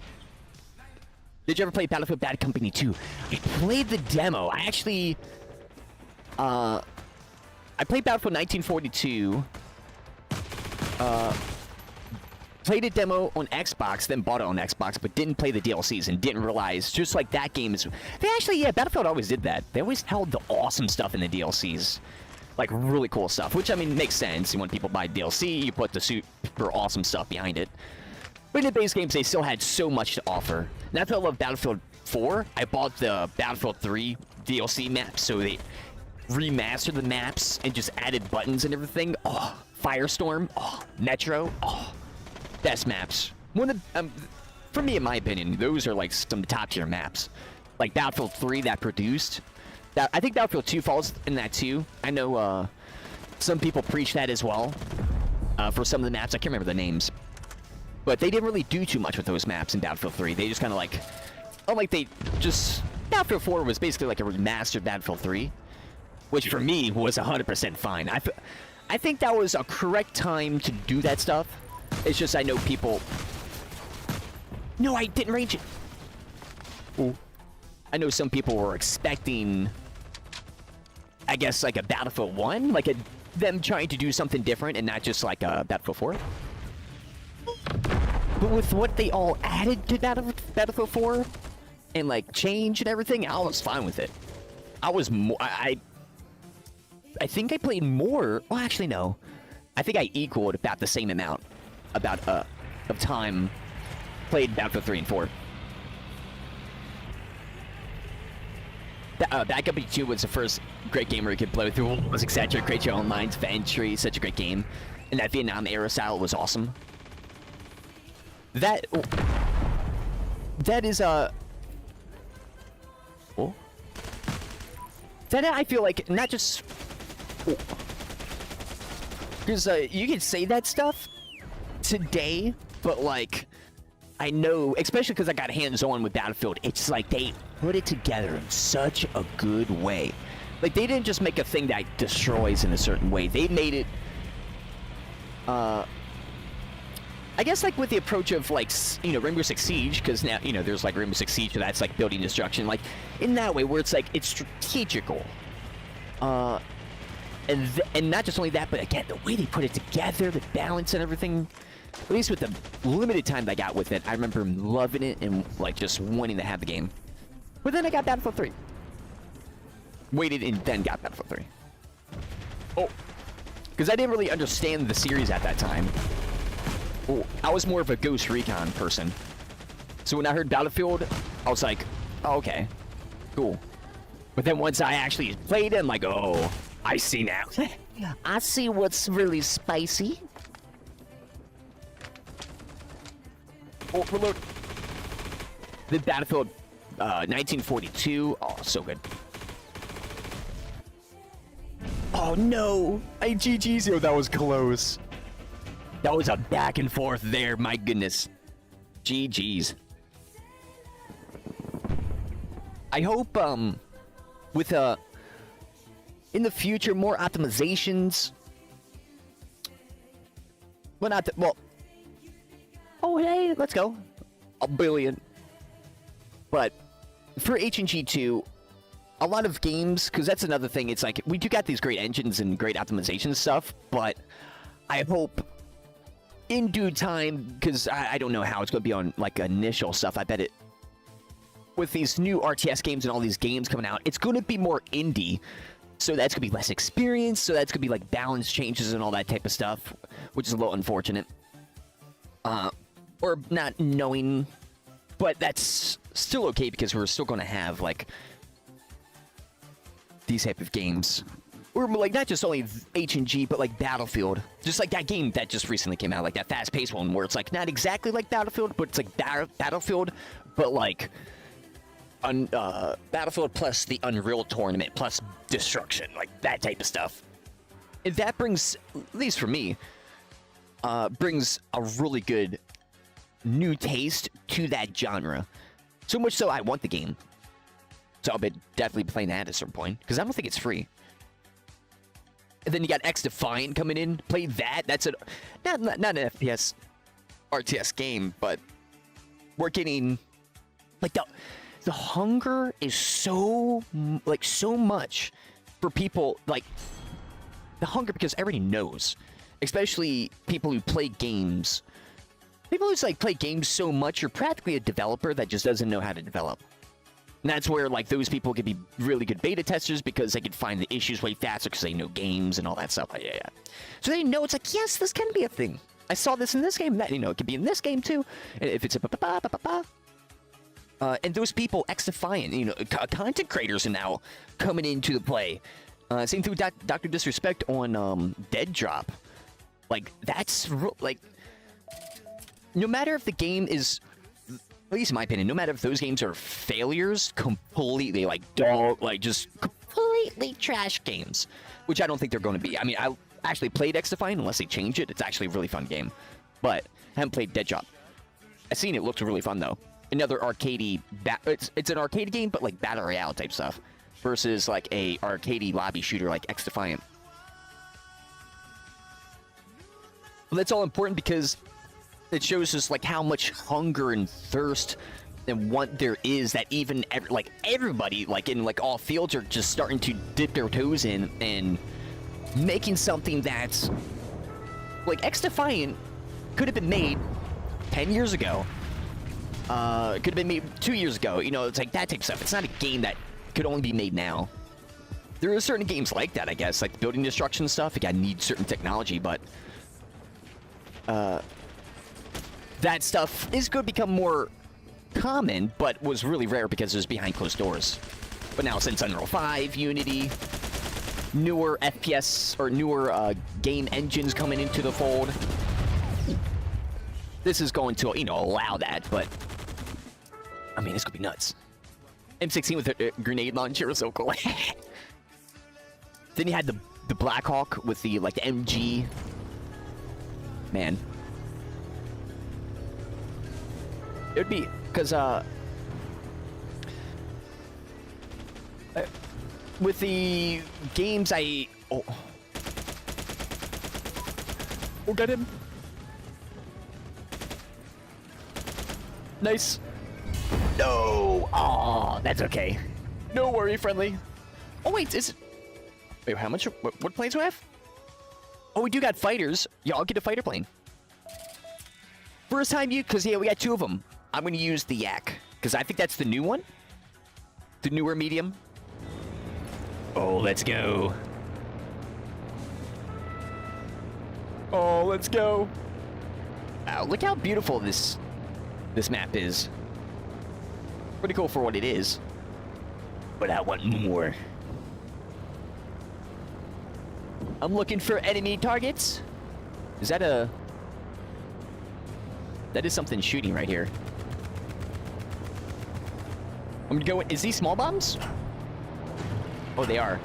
you ever play Battlefield Bad Company 2? I played the demo. I actually... I played Battlefield 1942. Played a demo on Xbox, then bought it on Xbox, but didn't play the DLCs and didn't realize, just like that game is... They actually, yeah, Battlefield always did that. They always held the awesome stuff in the DLCs. Like, really cool stuff, which, I mean, makes sense. When people buy DLC, you put the super awesome stuff behind it. But in the base games, they still had so much to offer. And that's why I love Battlefield 4. I bought the Battlefield 3 DLC maps, so they remastered the maps and just added buttons and everything. Oh, Firestorm. Oh, Metro. Oh, best maps. One of the, for me, in my opinion, those are like some top-tier maps. Like Battlefield 3 that produced. I think Battlefield 2 falls in that too. I know some people preach that as well for some of the maps. I can't remember the names. But they didn't really do too much with those maps in Battlefield 3. They just kind of like... Oh, like they just... Battlefield 4 was basically like a remastered Battlefield 3. Which for me was 100% fine. I think that was a correct time to do that stuff. It's just I know people... No, I didn't range it. Ooh. I know some people were expecting... I guess like a Battlefield 1, like them trying to do something different and not just like a Battlefield 4. But with what they all added to Battlefield 4 and like change and everything, I was fine with it. I was more. I think I played more. Well, actually no. I think I equaled about the same amount of time played Battlefield 3 and 4. Bad Company 2 was the first great game where you could blow through walls, etc. Create your own lines of entry. Such a great game. And that Vietnam era style was awesome. That is oh. That I feel like not just because you can say that stuff today, but like I know, especially because I got hands-on with Battlefield, it's like they put it together in such a good way. Like they didn't just make a thing that destroys in a certain way. They made it I guess like with the approach of like, you know, Rainbow Six Siege, because now, you know, there's like Rainbow Six Siege, so that's like building destruction, like in that way where it's like, it's strategical. And not just only that, but again, the way they put it together, the balance and everything, at least with the limited time that I got with it, I remember loving it and like just wanting to have the game. But then I got Battlefield 3. Waited and then got Battlefield 3. Oh, because I didn't really understand the series at that time. Oh, I was more of a Ghost Recon person. So when I heard Battlefield, I was like, oh, okay, cool. But then once I actually played it, I'm like, oh, I see now. I see what's really spicy. Oh, reload. The Battlefield 1942. Oh, so good. Oh, no. GG's. Yo, that was close. That was a back and forth there, my goodness. GG's. I hope, with, in the future, more optimizations. Well, not, well. Oh, hey, let's go. A billion. But, for H&G 2, a lot of games, because that's another thing, it's like, we do got these great engines and great optimization stuff, but I hope in due time, because I don't know how it's going to be on, like, initial stuff. I bet it, with these new RTS games and all these games coming out, it's going to be more indie. So that's going to be less experience. So that's going to be, like, balance changes and all that type of stuff, which is a little unfortunate. Or not knowing, but that's still okay because we're still going to have, like, these type of games. Or, like, not just only H&G, but, like, Battlefield. Just like that game that just recently came out, like that fast-paced one where it's, like, not exactly like Battlefield, but it's, like, Battlefield, but, like, Battlefield plus the Unreal Tournament plus destruction, like, that type of stuff. And that brings, at least for me, brings a really good new taste to that genre. So much so I want the game. So I'll be definitely playing that at a certain point, because I don't think it's free. And then you got X Defiant coming in. Play that. That's not an FPS RTS game, but we're getting like the hunger is so so much for people, like the hunger, because everybody knows, especially people who play games. People who like play games so much, you're practically a developer that just doesn't know how to develop. And that's where like those people could be really good beta testers because they could find the issues way faster because they know games and all that stuff. Yeah. So they know it's like, yes, this can be a thing. I saw this in this game. That, it could be in this game too. And if it's and those people, X-Defiant, content creators are now coming into the play. Same thing with Dr. Disrespect on Dead Drop. Like that's like, no matter if the game is, at least in my opinion, no matter if those games are failures, completely like dog, like just completely trash games, which I don't think they're going to be. I mean, I actually played X-Defiant, unless they change it. It's actually a really fun game, but I haven't played Dead Drop. I've seen it looked really fun though. Another arcadey, it's an arcade game, but like battle royale type stuff, versus like a arcadey lobby shooter like X-Defiant. Well, that's all important because it shows us like how much hunger and thirst and want there is, that even everybody like in like all fields are just starting to dip their toes in and making something that's like X-Defiant could have been made 10 years ago. Could have been made 2 years ago. It's like that type of stuff. It's not a game that could only be made now. There are certain games like that, I guess, like building destruction stuff. You need certain technology, but that stuff is going to become more common, but was really rare because it was behind closed doors. But now since Unreal 5, Unity, newer FPS or newer game engines coming into the fold, this is going to, allow that. But I mean, this could be nuts. M16 with a grenade launcher was so cool. Then you had the Black Hawk with the the MG. Man. It would be, because, with the games Oh, got him. Nice. No! Aw, that's okay. No worry, friendly. Oh, wait, wait, how much? What planes do we have? Oh, we do got fighters. Yeah, I'll get a fighter plane. First time because we got two of them. I'm going to use the Yak, because I think that's the new one. The newer medium. Oh, let's go. Oh, let's go. Wow, look how beautiful this map is. Pretty cool for what it is. But I want more. I'm looking for enemy targets. Is that a... That is something shooting right here. I'm gonna go in. Is these small bombs? Oh, they are.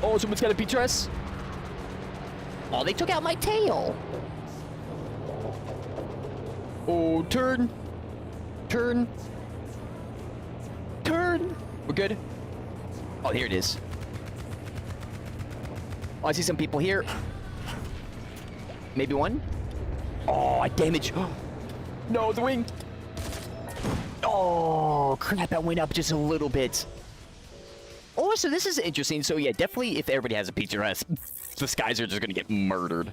Oh, someone's got a PTRS. Oh, they took out my tail. Oh, turn. Turn. Turn. We're good. Oh, here it is. Oh, I see some people here. Maybe one. Oh, I damaged. No, the wing. Oh, crap. I went up just a little bit. Oh, so this is interesting. So, yeah, definitely if everybody has a PTRS, the skies are just going to get murdered.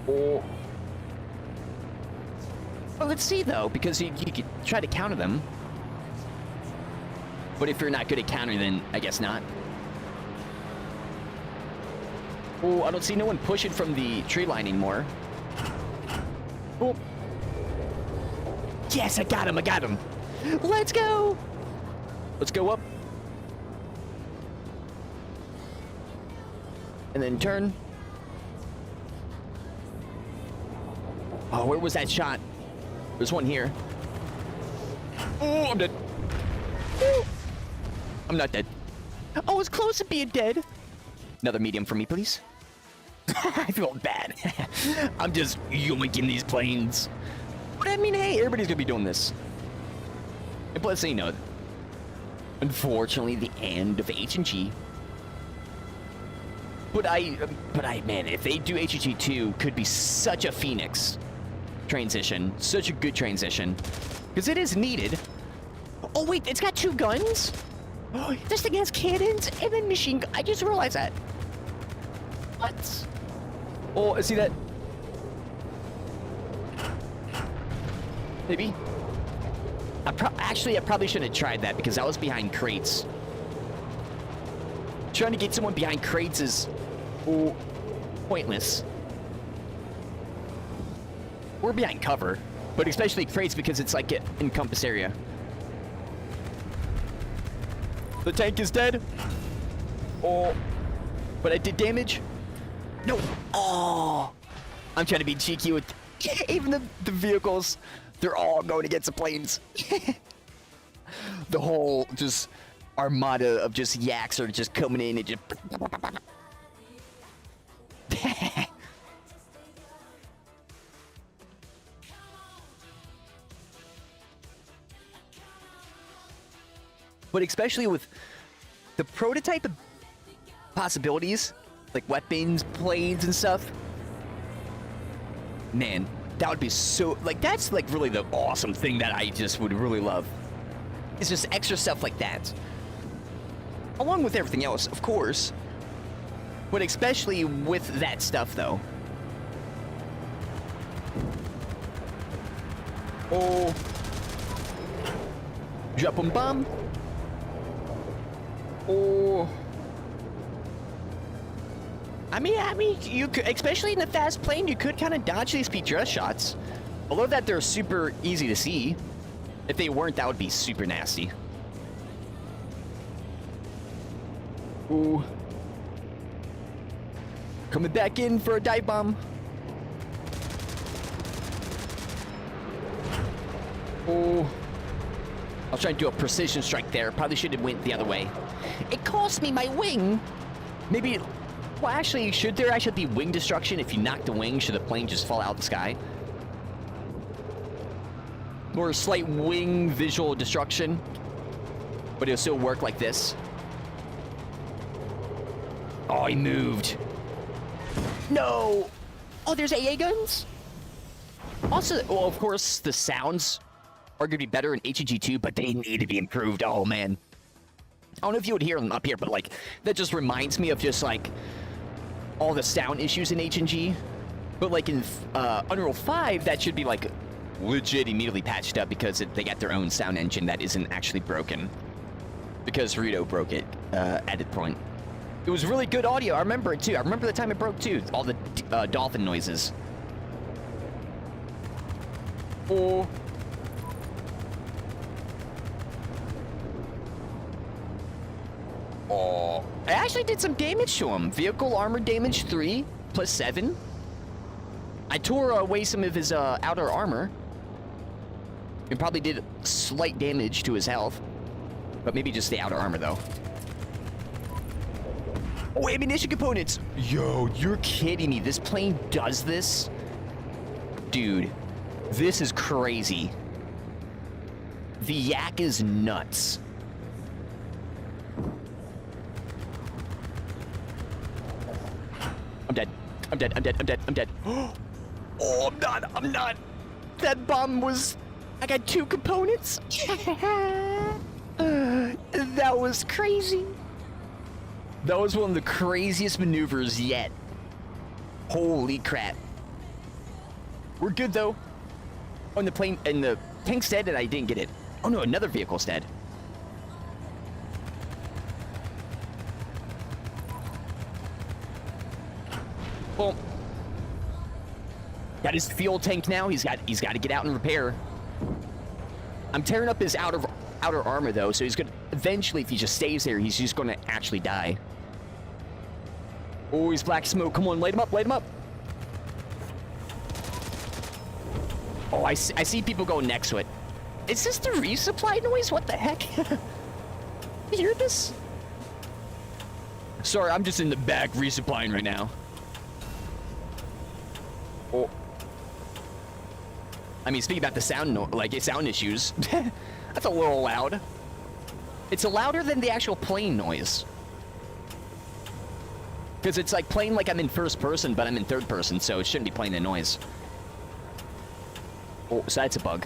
Oh. Well, let's see, though, because you could try to counter them. But if you're not good at countering, then I guess not. Oh, I don't see no one pushing from the tree line anymore. Oh. Yes, I got him, I got him. Let's go. Let's go up. And then turn. Oh, where was that shot? There's one here. Oh, I'm dead. Oh. I'm not dead. Oh, I was close to being dead. Another medium for me, please. I feel bad. I'm just yoinking these planes. But I mean, hey, everybody's gonna be doing this. And plus, unfortunately, the end of H&G. man, if they do H&G 2, could be such a Phoenix transition. Such a good transition. Because it is needed. Oh, wait, it's got 2 guns? Oh, this thing has cannons and then machine gun. I just realized that. What? Oh, see that? Maybe? Actually, I probably shouldn't have tried that because I was behind crates. Trying to get someone behind crates is pointless. We're behind cover, but especially crates because it's like an encompass area. The tank is dead. Oh, but I did damage. No. Oh, I'm trying to be cheeky with even the vehicles. They're all going against the planes. The whole just armada of just yaks are just coming in and just. But especially with the prototype possibilities, like weapons, planes, and stuff. Man, that would be so, like, that's like really the awesome thing that I just would really love. It's just extra stuff like that. Along with everything else, of course. But especially with that stuff, though. Oh. Drop 'em bomb. Oh. I mean, you could, especially in the fast plane, you could kind of dodge these PTRS shots. Although that they're super easy to see. If they weren't, that would be super nasty. Ooh. Coming back in for a dive bomb. Oh. I was trying to do a precision strike there. Probably should have went the other way. It cost me my wing. Maybe. Well, actually, should there actually be wing destruction? If you knock the wing, should the plane just fall out of the sky? Or a slight wing visual destruction, but it'll still work like this. Oh, he moved. No! Oh, there's AA guns? Also, well, of course, the sounds are going to be better in H&G 2, but they need to be improved. Oh, man. I don't know if you would hear them up here, but, like, that just reminds me of just, like, all the sound issues in H&G. But, like, in Unreal 5, that should be, like, legit immediately patched up because they got their own sound engine that isn't actually broken. Because Rito broke it at a point. It was really good audio. I remember it, too. I remember the time it broke, too. All the dolphin noises. Oh. Oh. I actually did some damage to him. Vehicle armor damage 3 plus 7. I tore away some of his outer armor. It probably did slight damage to his health. But maybe just the outer armor, though. Oh, ammunition components! Yo, you're kidding me. This plane does this? Dude, this is crazy. The yak is nuts. I'm dead. I'm dead. I'm dead. I'm dead. I'm dead. Oh, I'm not. I'm not. That bomb was... I got 2 components. That was crazy. That was one of the craziest maneuvers yet. Holy crap. We're good, though. On the plane... And the tank's dead, and I didn't get it. Oh, no. Another vehicle's dead. Well, got his fuel tank now. He's got to get out and repair. I'm tearing up his outer armor though, so he's gonna eventually, if he just stays there, he's just gonna actually die. Oh, he's black smoke. Come on, light him up, light him up. Oh, I see people going next to it. Is this the resupply noise? What the heck? You hear this? Sorry, I'm just in the back resupplying right now. Oh. I mean, speaking about the sound, sound issues, that's a little loud. It's louder than the actual plane noise. Because it's like playing like I'm in first person, but I'm in third person, so it shouldn't be playing the noise. Oh, so that's a bug.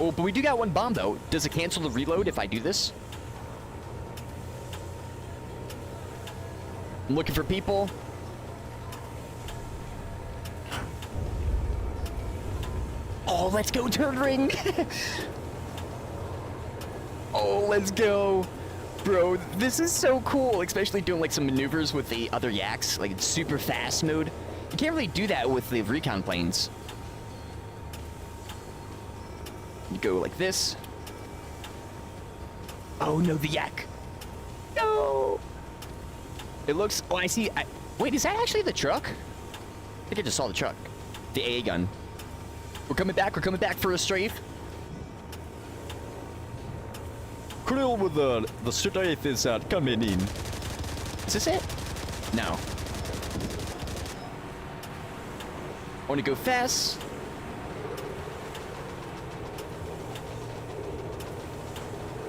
Oh, but we do got one bomb, though. Does it cancel the reload if I do this? I'm looking for people. Oh, let's go, turn ring. Oh, let's go. Bro, this is so cool, especially doing like some maneuvers with the other yaks, like it's super fast mode. You can't really do that with the recon planes. You go like this. Oh no, the yak. No. It looks, oh, I see. Wait, is that actually the truck? I think I just saw the truck. The AA gun. We're coming back for a strafe. Krill with the strafe is coming in. Is this it? No. I want to go fast.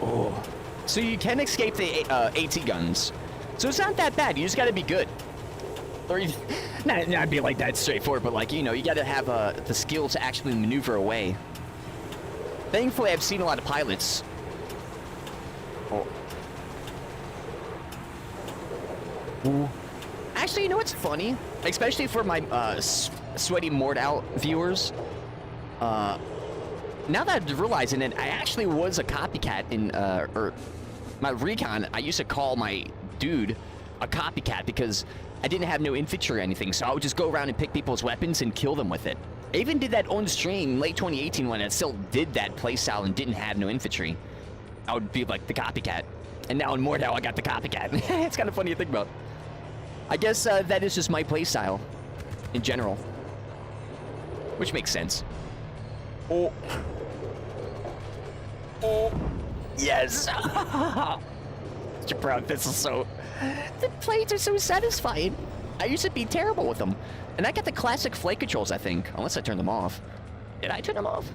Oh. So you can escape the AT guns. So it's not that bad. You just got to be good. Or you, not be like that straightforward, but like, you know, you got to have the skill to actually maneuver away. Thankfully, I've seen a lot of pilots. Oh. Ooh. Actually, you know what's funny? Especially for my sweaty Mordhau viewers. Now that I'm realizing it, I actually was a copycat in or my recon. I used to call my dude a copycat because I didn't have no infantry or anything, so I would just go around and pick people's weapons and kill them with it. I even did that on stream late 2018 when I still did that playstyle and didn't have no infantry. I would be like the copycat. And now in Mordhau, I got the copycat. It's kind of funny to think about. I guess that is just my playstyle in general. Which makes sense. Oh. Oh. Yes. Such a proud pistol, so... The planes are so satisfying. I used to be terrible with them. And I got the classic flight controls, I think. Unless I turned them off. Did I turn them off?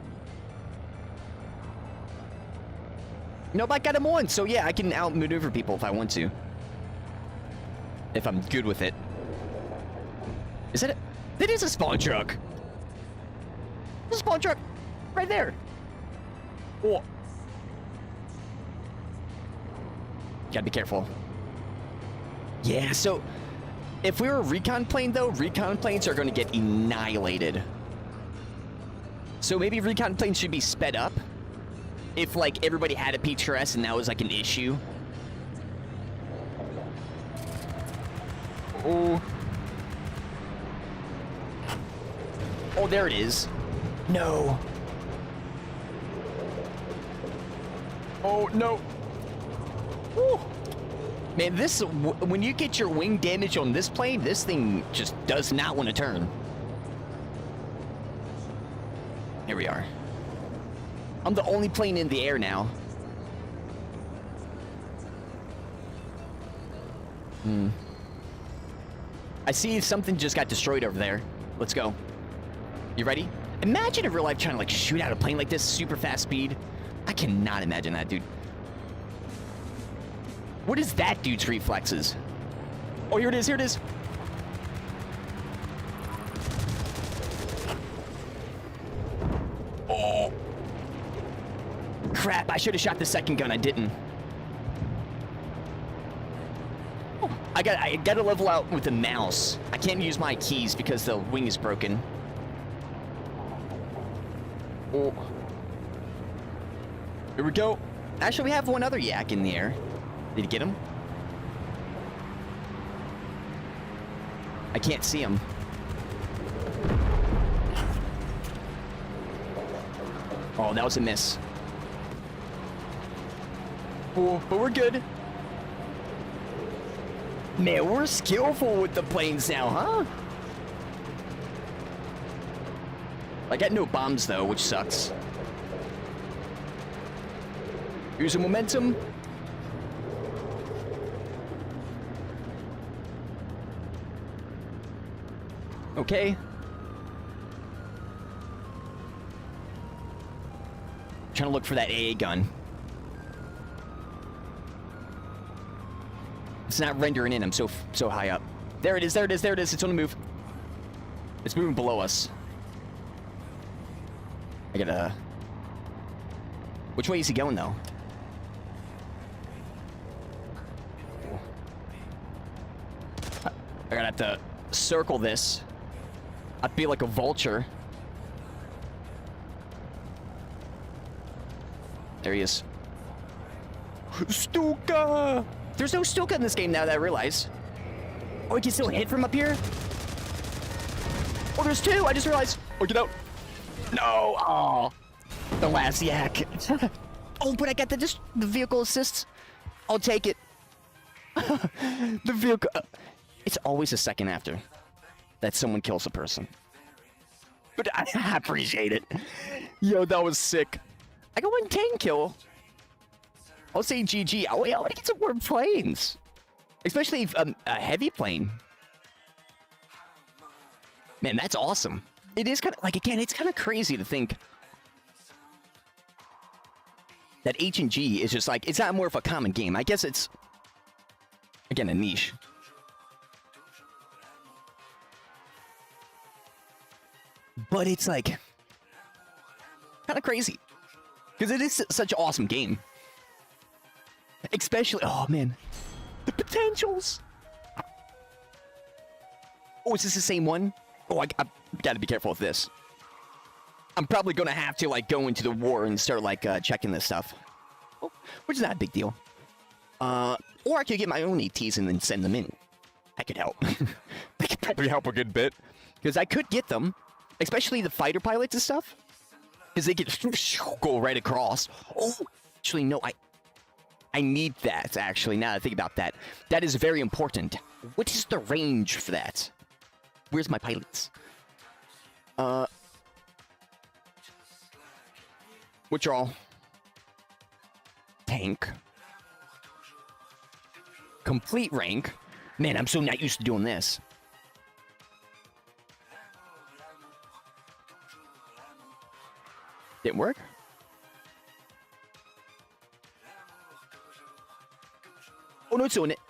Nope, I got them on. So yeah, I can outmaneuver people if I want to. If I'm good with it. Is it? It is a spawn truck. It's a spawn truck. Right there. Oh. Gotta be careful. Yeah, so if we were a recon plane, though, recon planes are going to get annihilated. So maybe recon planes should be sped up. If, like, everybody had a PTRS and that was, like, an issue. Oh. Oh, there it is. No. Oh, no. Woo. Man, this, when you get your wing damage on this plane, this thing just does not want to turn. Here we are. I'm the only plane in the air now. I see something just got destroyed over there. Let's go. You ready? Imagine in real life trying to like shoot out a plane like this, super fast speed. I cannot imagine that, dude. What is that dude's reflexes? Oh, here it is, here it is. Oh. Crap, I should have shot the second gun, I didn't. Oh, I gotta level out with the mouse. I can't use my keys because the wing is broken. Oh. Here we go. Actually, we have one other yak in the air. Did you get him? I can't see him. Oh, that was a miss. Oh, but we're good. Man, we're skillful with the planes now, huh? I got no bombs, though, which sucks. Here's a momentum. Okay. Trying to look for that AA gun. It's not rendering in. I'm so high up. There it is. There it is. There it is. It's on the move. It's moving below us. I gotta... Which way is he going, though? I gotta have to circle this. I'd be like a vulture. There he is. Stuka! There's no Stuka in this game now that I realize. Oh, he can still hit from up here? Oh, there's two! I just realized. Oh, get out. No! Oh. The last yak. Oh, but I got the vehicle assist. I'll take it. The vehicle... It's always a second after that someone kills a person. But I appreciate it. Yo, that was sick. I got 110 kill. I'll say GG. I want to get some more planes. Especially a heavy plane. Man, that's awesome. It is kind of, like, again, it's kind of crazy to think that H&G is just like, it's not more of a common game. I guess it's, again, a niche. But it's like, kind of crazy. Because it is such an awesome game. Especially, oh man, the potentials. Oh, is this the same one? Oh, I gotta be careful with this. I'm probably gonna have to like go into the war and start like checking this stuff. Oh, which is not a big deal. Or I could get my own ATs and then send them in. That could help. That could probably help a good bit. Because I could get them, especially the fighter pilots and stuff. Because they could go right across. Oh, actually, no, I need that, actually, now that I think about that. That is very important. What is the range for that? Where's my pilots? Which are all? Tank. Complete rank. Man, I'm so not used to doing this. Didn't work? Oh, no, it's doing it.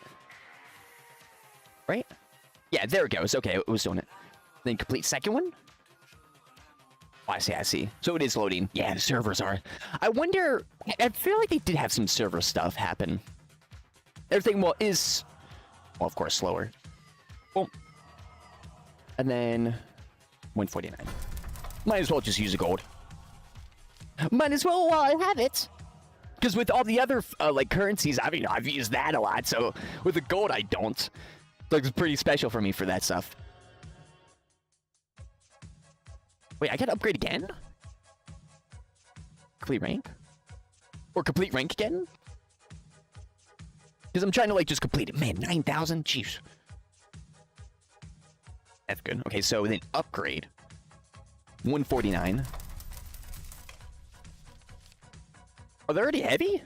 Right? Yeah, there it goes. Okay, it was doing it. Then complete second one? Oh, I see. So it is loading. Yeah, the servers are. I wonder... I feel like they did have some server stuff happen. Everything, well, is... Well, of course, slower. Boom. And then... 149. Might as well just use the gold. Might as well while I have it. Because with all the other, like, currencies, I mean, I've used that a lot, so with the gold, I don't. Like, it's pretty special for me for that stuff. Wait, I gotta upgrade again? Complete rank? Or complete rank again? Because I'm trying to, like, just complete it. Man, 9,000? Jeez. That's good. Okay, so then upgrade. 149. Are they already heavy?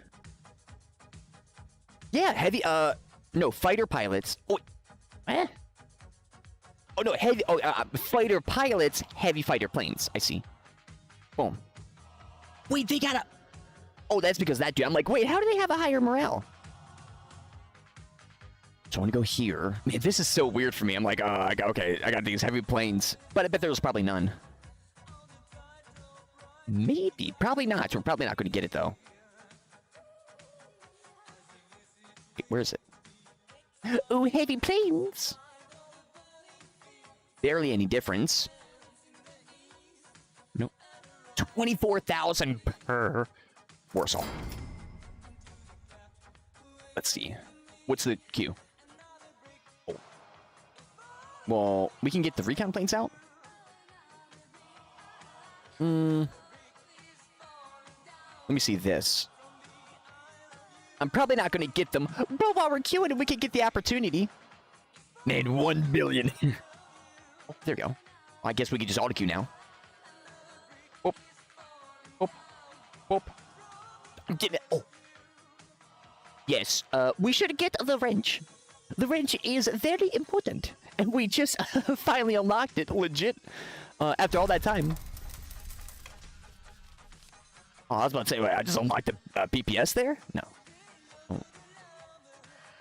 Yeah, heavy, no, fighter pilots. Oh, eh? Oh, no, heavy, fighter pilots, heavy fighter planes. I see. Boom. Wait, they got a... Oh, that's because that dude. I'm like, wait, how do they have a higher morale? So I want to go here. Man, this is so weird for me. I'm like, okay, I got these heavy planes. But I bet there was probably none. Maybe. Probably not. We're probably not going to get it, though. Okay, where is it? Oh, heavy planes. Barely any difference. Nope. 24,000 per Warsaw. Let's see. What's the queue? Oh. Well, we can get the recon planes out. Let me see this. I'm probably not going to get them, but while we're queuing, we can get the opportunity. Man, 1 billion. Oh, there we go. Well, I guess we can just auto-queue now. Whoop. Whoop. Whoop. I'm getting it. Oh. Yes, we should get the wrench. The wrench is very important. And we just finally unlocked it, legit, after all that time. Oh, I was about to say, wait, I just unlocked the PPS there? No. Oh.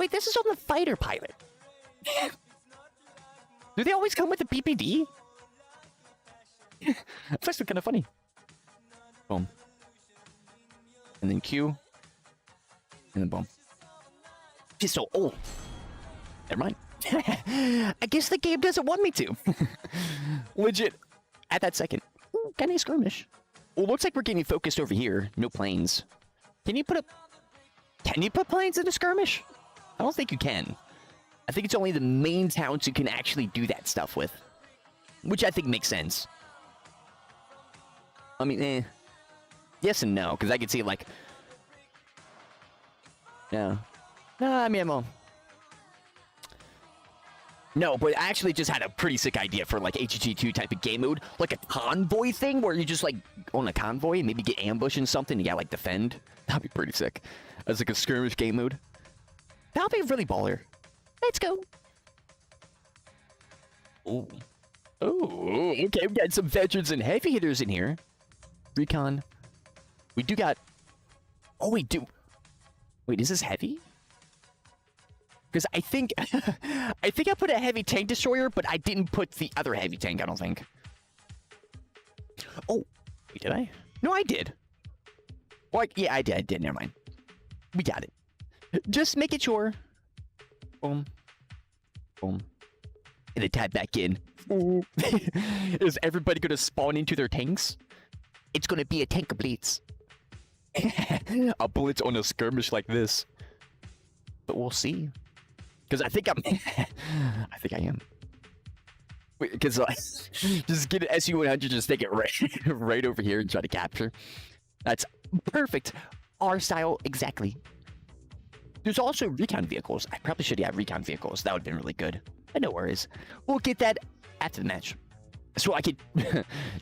wait, this is on the fighter pilot. Do they always come with the PPD? That's actually kind of funny. Boom. And then Q. And then boom. Pistol. Oh. Never mind. I guess the game doesn't want me to. Legit. At that second. Ooh, kind of skirmish. Well, looks like we're getting focused over here. No planes. Can you put planes in a skirmish? I don't think you can. I think it's only the main towns you can actually do that stuff with. Which I think makes sense. I mean, yes and no, because I could see, like... Yeah. No, I mean, no, but I actually just had a pretty sick idea for, like, H&G 2 type of game mode. Like a convoy thing, where you just, like, on a convoy, and maybe get ambushed in something, and you gotta, like, defend. That'd be pretty sick. As, like, a skirmish game mode. That'd be really baller. Let's go. Ooh. Oh, okay, we got some veterans and heavy hitters in here. Recon. We do got... Oh, we do... Wait, is this heavy? Because I think... I think I put a heavy tank destroyer, but I didn't put the other heavy tank, I don't think. Oh, wait, did I? No, I did. Well, yeah, I did, never mind. We got it. Just making sure. Boom. Boom. And then tap back in. Is everybody going to spawn into their tanks? It's going to be a tank of blitz. A blitz on a skirmish like this. But we'll see. Because I think I'm... I think I am. Because just get an SU-100, just take it right over here and try to capture. That's perfect. Our style, exactly. There's also recon vehicles. I probably should have recon vehicles. That would have been really good. But no worries. We'll get that after the match. So I could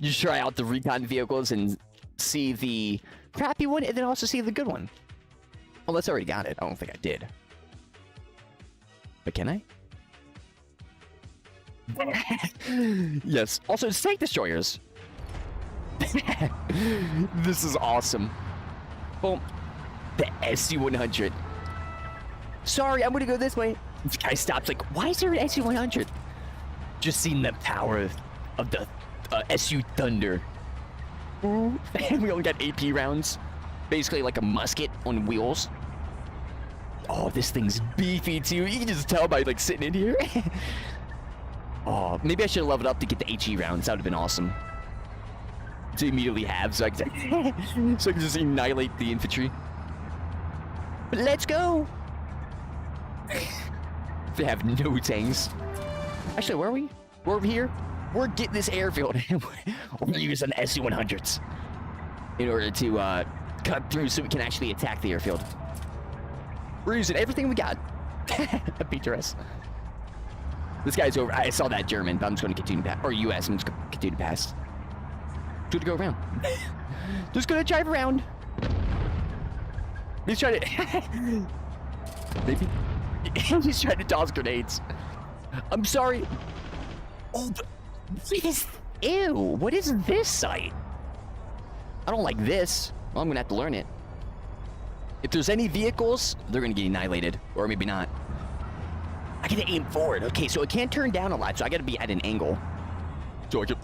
just try out the recon vehicles and see the crappy one and then also see the good one. Unless I already got it. I don't think I did. But can I? Yes. Also, it's tank destroyers. This is awesome. Boom. The SU-100. Sorry, I'm gonna go this way. This guy stops like, why is there an SU-100? Just seeing the power of the SU Thunder. Ooh. We only got AP rounds. Basically like a musket on wheels. Oh, this thing's beefy too. You can just tell by like sitting in here. Oh, maybe I should have leveled up to get the HE rounds. That would have been awesome. To immediately have, so I can just annihilate the infantry. But let's go. They have no tanks. Actually, where are we? We're over here. We're getting this airfield. We're using SU-100s in order to cut through so we can actually attack the airfield. We're using everything we got. PTRS. This guy's over. I saw that German, but I'm just going to continue to pass. Or US, I'm just going to continue to pass. Just to go around. Just going to drive around. He's trying to... Maybe. He's trying to toss grenades. I'm sorry. Oh, ew, what is this site? I don't like this. Well, I'm gonna have to learn it. If there's any vehicles, they're gonna get annihilated. Or maybe not. I gotta aim forward. Okay, so it can't turn down a lot, so I gotta be at an angle. So I can...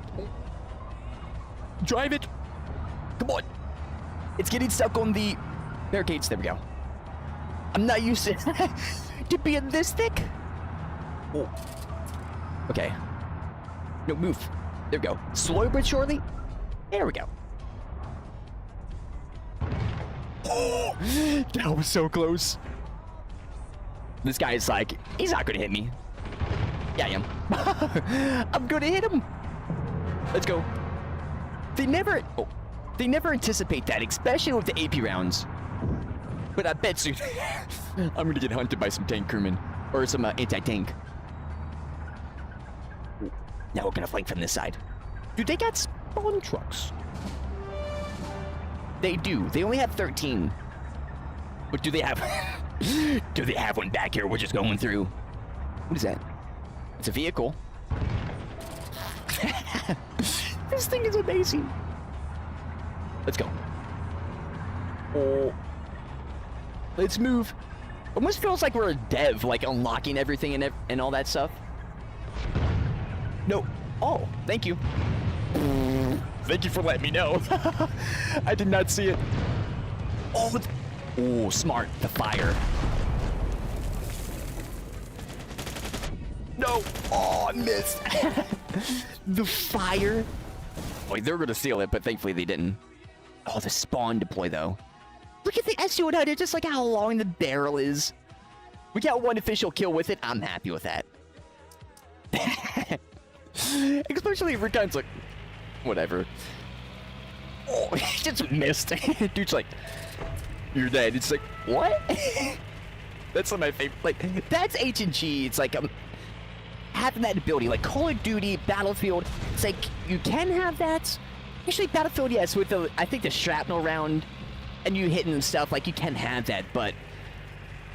Drive it! Come on! It's getting stuck on the barricades. There we go. I'm not used to being this thick. Oh. Okay. No, move. There we go. Slow but surely. There we go. Oh, that was so close. This guy is like, he's not gonna hit me. Yeah, I am. I'm gonna hit him. Let's go. They never anticipate that, especially with the AP rounds. But I bet soon I'm gonna get hunted by some tank crewmen or some anti-tank. Now we're gonna flank from this side. Dude, they got spawn trucks. They do. They only have 13. But do they have... do they have one back here we're just going through? What is that? It's a vehicle. This thing is amazing. Let's go. Oh. Let's move. Almost feels like we're a dev, like unlocking everything and all that stuff. No. Oh, thank you. Thank you for letting me know. I did not see it. Oh, oh, smart. The fire. No. Oh, I missed. The fire. Wait, they were gonna steal it, but thankfully they didn't. Oh, the spawn deploy though. Look at the SU-100, just like how long the barrel is. We got one official kill with it. I'm happy with that. Especially if Rickon's like, whatever. Oh, he just missed. Dude's like, you're dead. It's like, what? That's one of my favorite. Like, that's H&G. It's like, having that ability, like Call of Duty, Battlefield. It's like, you can have that. Actually, Battlefield, yes, with the, I think the shrapnel round. And you hitting and stuff, like, you can have that, but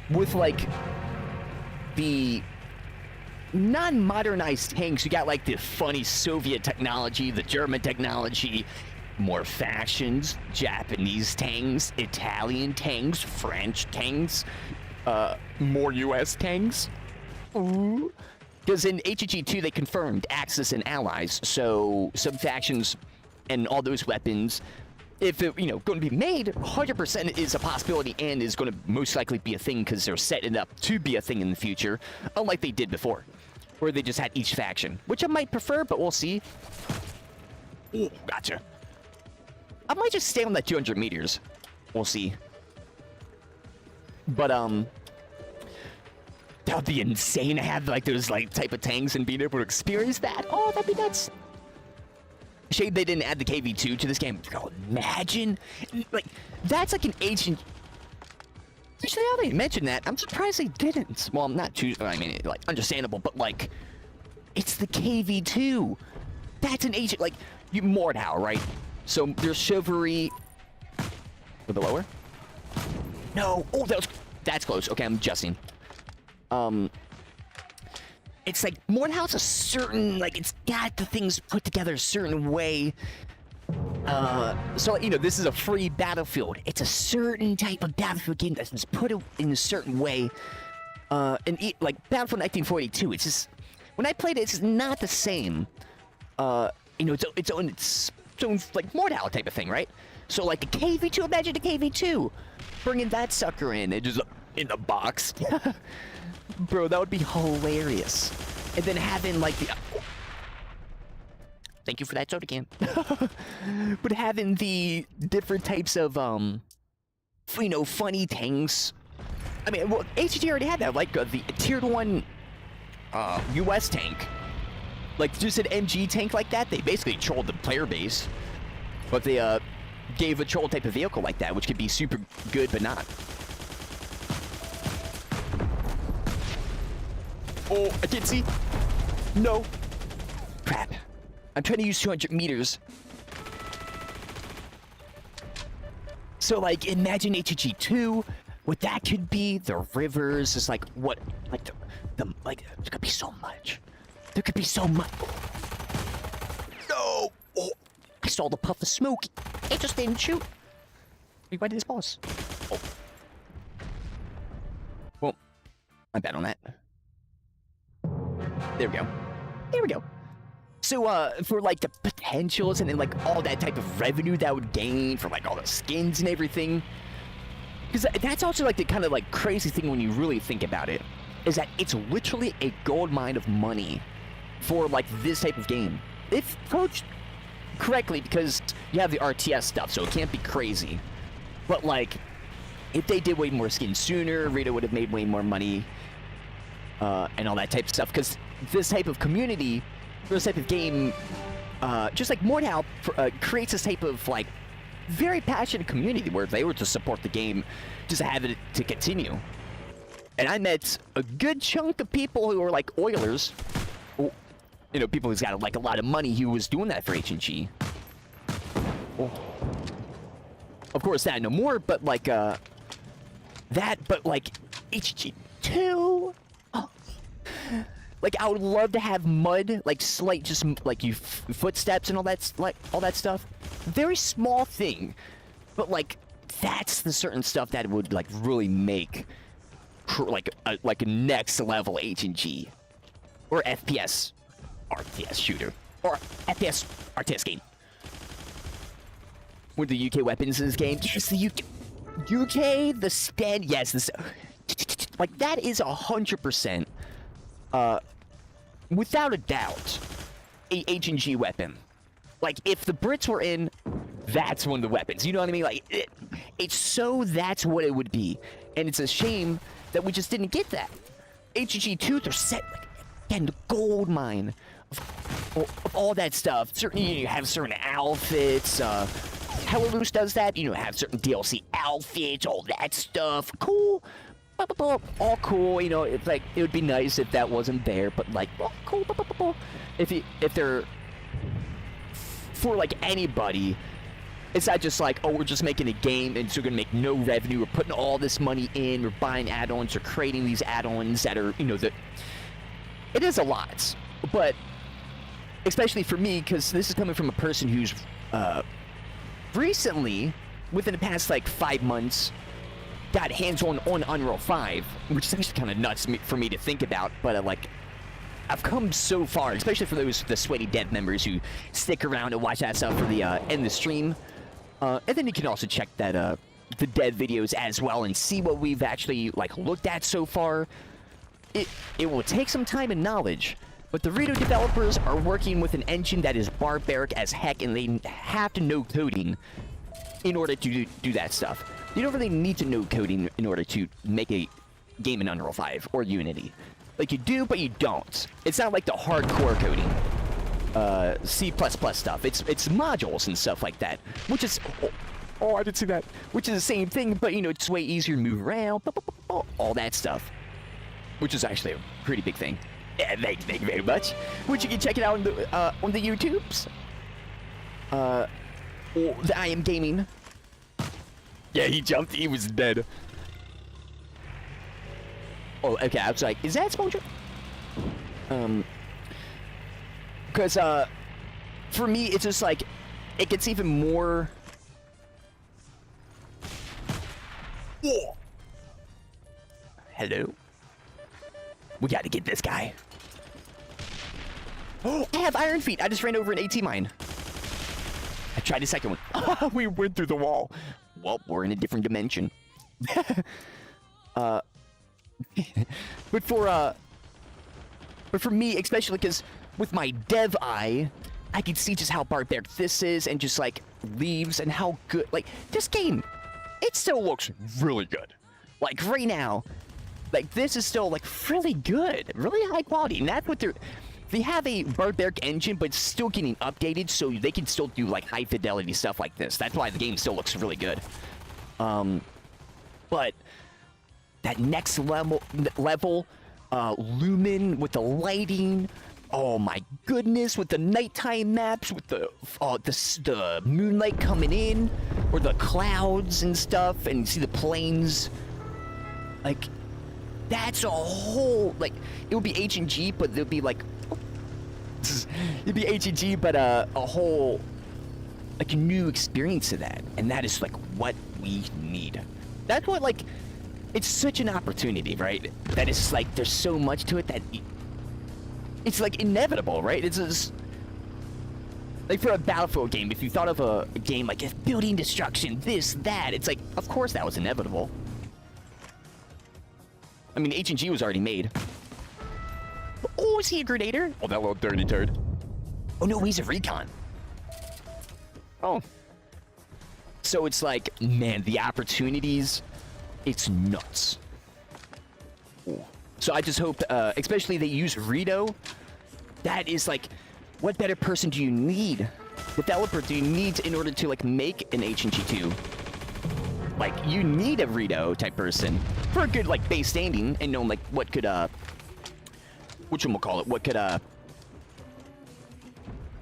with, like, the non-modernized tanks, you got, like, the funny Soviet technology, the German technology, more factions, Japanese tanks, Italian tanks, French tanks, more US tanks. Ooh. Because in H&G 2, they confirmed Axis and allies, so some factions and all those weapons, if it, going to be made, 100% is a possibility and is going to most likely be a thing because they're setting it up to be a thing in the future, unlike they did before, where they just had each faction, which I might prefer, but we'll see. Ooh, gotcha. I might just stay on that 200 meters. We'll see. But, that would be insane to have, like, those, like, type of tanks and being able to experience that. Oh, that'd be nuts. Shame they didn't add the KV2 to this game. Oh, imagine, like, that's like an ancient. Actually, now that you mentioned that, I'm surprised they didn't. Well, I'm not too. I mean, like, understandable, but like, it's the KV2. That's an ancient, like, you Mordhau, right? So there's chivalry. With the lower. No. Oh, that's close. Okay, I'm adjusting. It's like, Mordhau's a certain, like, it's got the things put together a certain way. So, this is a free Battlefield. It's a certain type of Battlefield game that's put in a certain way. And, like, Battlefield 1942, it's just, when I played it, it's not the same. Its own, like, Mordhau type of thing, right? So, like, the KV2, imagine the KV2. Bringing that sucker in, and just, in the box. Bro, that would be hilarious. And then having, like, the... Thank you for that soda can. But having the different types of, funny tanks. I mean, well, H&G already had that, like, the Tier 1, US tank. Like, just an MG tank like that, they basically trolled the player base. But they, gave a troll type of vehicle like that, which could be super good, but not. Oh, I can't see. No. Crap. I'm trying to use 200 meters. So, like, imagine H&G 2. What that could be, the rivers, is like, what, like, like, there could be so much. There could be so much. No. Oh, I saw the puff of smoke. It just didn't shoot. Wait, why did this pause? Oh. Well, I'm bad on that. There we go. There we go. So, for, like, the potentials and then, like, all that type of revenue that would gain for, like, all the skins and everything. Because that's also, like, the kind of, like, crazy thing when you really think about it. Is that it's literally a gold mine of money for, like, this type of game. If approached correctly, because you have the RTS stuff, so it can't be crazy. But, like, if they did way more skins sooner, Rita would have made way more money. And all that type of stuff. Because this type of community, this type of game, just like Mordhau, creates this type of, like, very passionate community where if they were to support the game, just have it to continue. And I met a good chunk of people who were like Oilers, people who's got like a lot of money who was doing that for H&G. Oh. Of course, that no more, but like but like H&G 2. Oh. Like, I would love to have mud, like, slight, just, like, footsteps and all that, like, all that stuff. Very small thing. But, like, that's the certain stuff that would, like, really make like a next level H&G or FPS RTS shooter or FPS RTS game. With the UK weapons in this game, yes, the UK, the stand, yes, this, like that is 100%, without a doubt, a H&G weapon. Like if the Brits were in, that's one of the weapons. You know what I mean? Like it's so that's what it would be, and it's a shame that we just didn't get that. H&G 2, they're set like again the gold mine of all that stuff. Certainly you have certain outfits. Hella Loose does that. You know, have certain DLC outfits, all that stuff. Cool. All cool. You know, it's like it would be nice if that wasn't there, but like, well, cool. If they're for like anybody, it's not just like, oh, we're just making a game and so we're gonna make no revenue. We're putting all this money in. We're buying add-ons or creating these add-ons that are, you know, that it is a lot, but especially for me, because this is coming from a person who's recently, within the past like 5 months, got hands-on on Unreal 5, which is actually kind of nuts for me to think about, but like I've come so far, especially for the sweaty dev members who stick around and watch that stuff for the end of the stream. And then you can also check that the dev videos as well and see what we've actually like looked at so far. It will take some time and knowledge, but the Rito developers are working with an engine that is barbaric as heck, and they have to know coding in order to do that stuff. You don't really need to know coding in order to make a game in Unreal 5 or Unity. Like you do, but you don't. It's not like the hardcore coding, C++ stuff. It's modules and stuff like that, which is, oh, I didn't see that. Which is the same thing, but you know, it's way easier to move around, all that stuff, which is actually a pretty big thing. Yeah, thank you very much. Which you can check it out on the YouTubes. Or the iamgaming. Yeah, he jumped. He was dead. Oh, okay. I was like, is that exposure? Because for me, it's just like it gets even more. Yeah. Hello. We got to get this guy. Oh, I have Iron Feet. I just ran over an AT mine. I tried the second one. We went through the wall. Well, we're in a different dimension. But for me, especially because with my dev eye, I can see just how barbaric this is and just like leaves and how good, like this game, it still looks really good. Like right now, like this is still like really good, really high quality, and that's what they have a barbaric engine, but it's still getting updated so they can still do like high fidelity stuff like this. That's why the game still looks really good. But that next level, Lumen with the lighting, oh my goodness, with the nighttime maps, with the moonlight coming in, or the clouds and stuff, and you see the planes, like. That's a whole, like, it would be H&G, but there'll be like, it'd be H&G, but a whole, like, new experience of that. And that is, like, what we need. That's what, like, it's such an opportunity, right? That it's, like, there's so much to it that it's, like, inevitable, right? It's just, like, for a Battlefield game, if you thought of a game like building destruction, this, that, it's like, of course that was inevitable. I mean, H&G was already made. Oh, is he a Grenader? Oh, that little dirty turd. Oh, no, he's a recon. Oh. So it's like, man, the opportunities, it's nuts. Ooh. So I just hope, especially they use Rito. That is like, what better person do you need? Developer do you need in order to like make an H&G 2? Like, you need a Rito type person for a good, like, base standing and know, like, what could, whatchamacallit, what could,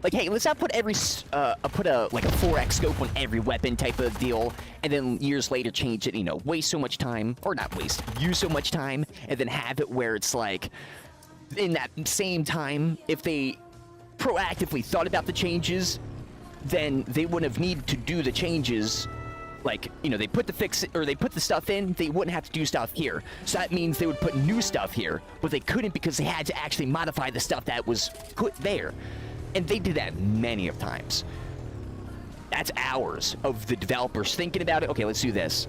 like, hey, let's not put like, a 4x scope on every weapon type of deal, and then years later change it, you know, waste so much time, or not waste, use so much time, and then have it where it's, like, in that same time, if they proactively thought about the changes, then they wouldn't have needed to do the changes like, you know, they put the fix or they put the stuff in, they wouldn't have to do stuff here. So that means they would put new stuff here, but they couldn't because they had to actually modify the stuff that was put there. And they did that many of times. That's hours of the developers thinking about it. Okay, let's do this.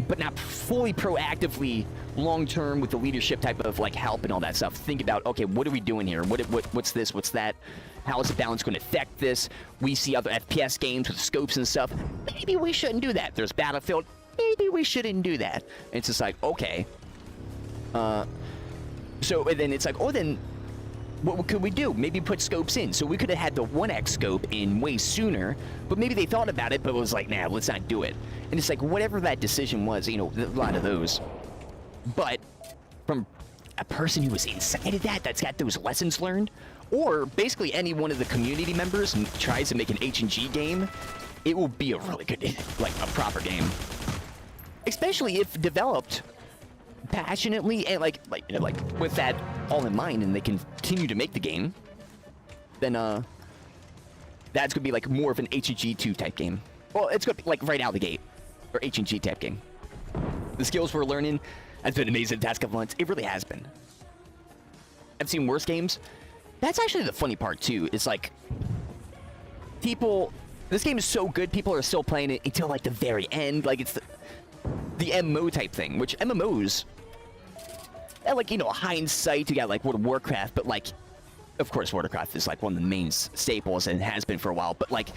But not fully proactively, long-term with the leadership type of like help and all that stuff. Think about, okay, what are we doing here? What's this? What's that? How is the balance going to affect this? We see other FPS games with scopes and stuff. Maybe we shouldn't do that. There's Battlefield. Maybe we shouldn't do that. And it's just like, okay. So and then it's like, oh, then what could we do? Maybe put scopes in. So we could have had the 1x scope in way sooner, but maybe they thought about it, but it was like, nah, let's not do it. And it's like, whatever that decision was, you know, a lot of those. But from a person who was inside of that, that's got those lessons learned, or basically any one of the community members tries to make an H&G game, it will be a really good, like, a proper game. Especially if developed passionately and like with that all in mind, and they continue to make the game, then that's gonna be like more of an H&G 2 type game. Well, it's gonna be like right out of the gate, or H&G type game. The skills we're learning has been amazing the past couple months. It really has been. I've seen worse games. That's actually the funny part too. It's like people, this game is so good, people are still playing it until like the very end. Like it's the MMO type thing, which MMOs, like, you know, hindsight, you got like World of Warcraft, but like, of course, World of Warcraft is like one of the main staples and has been for a while, but like,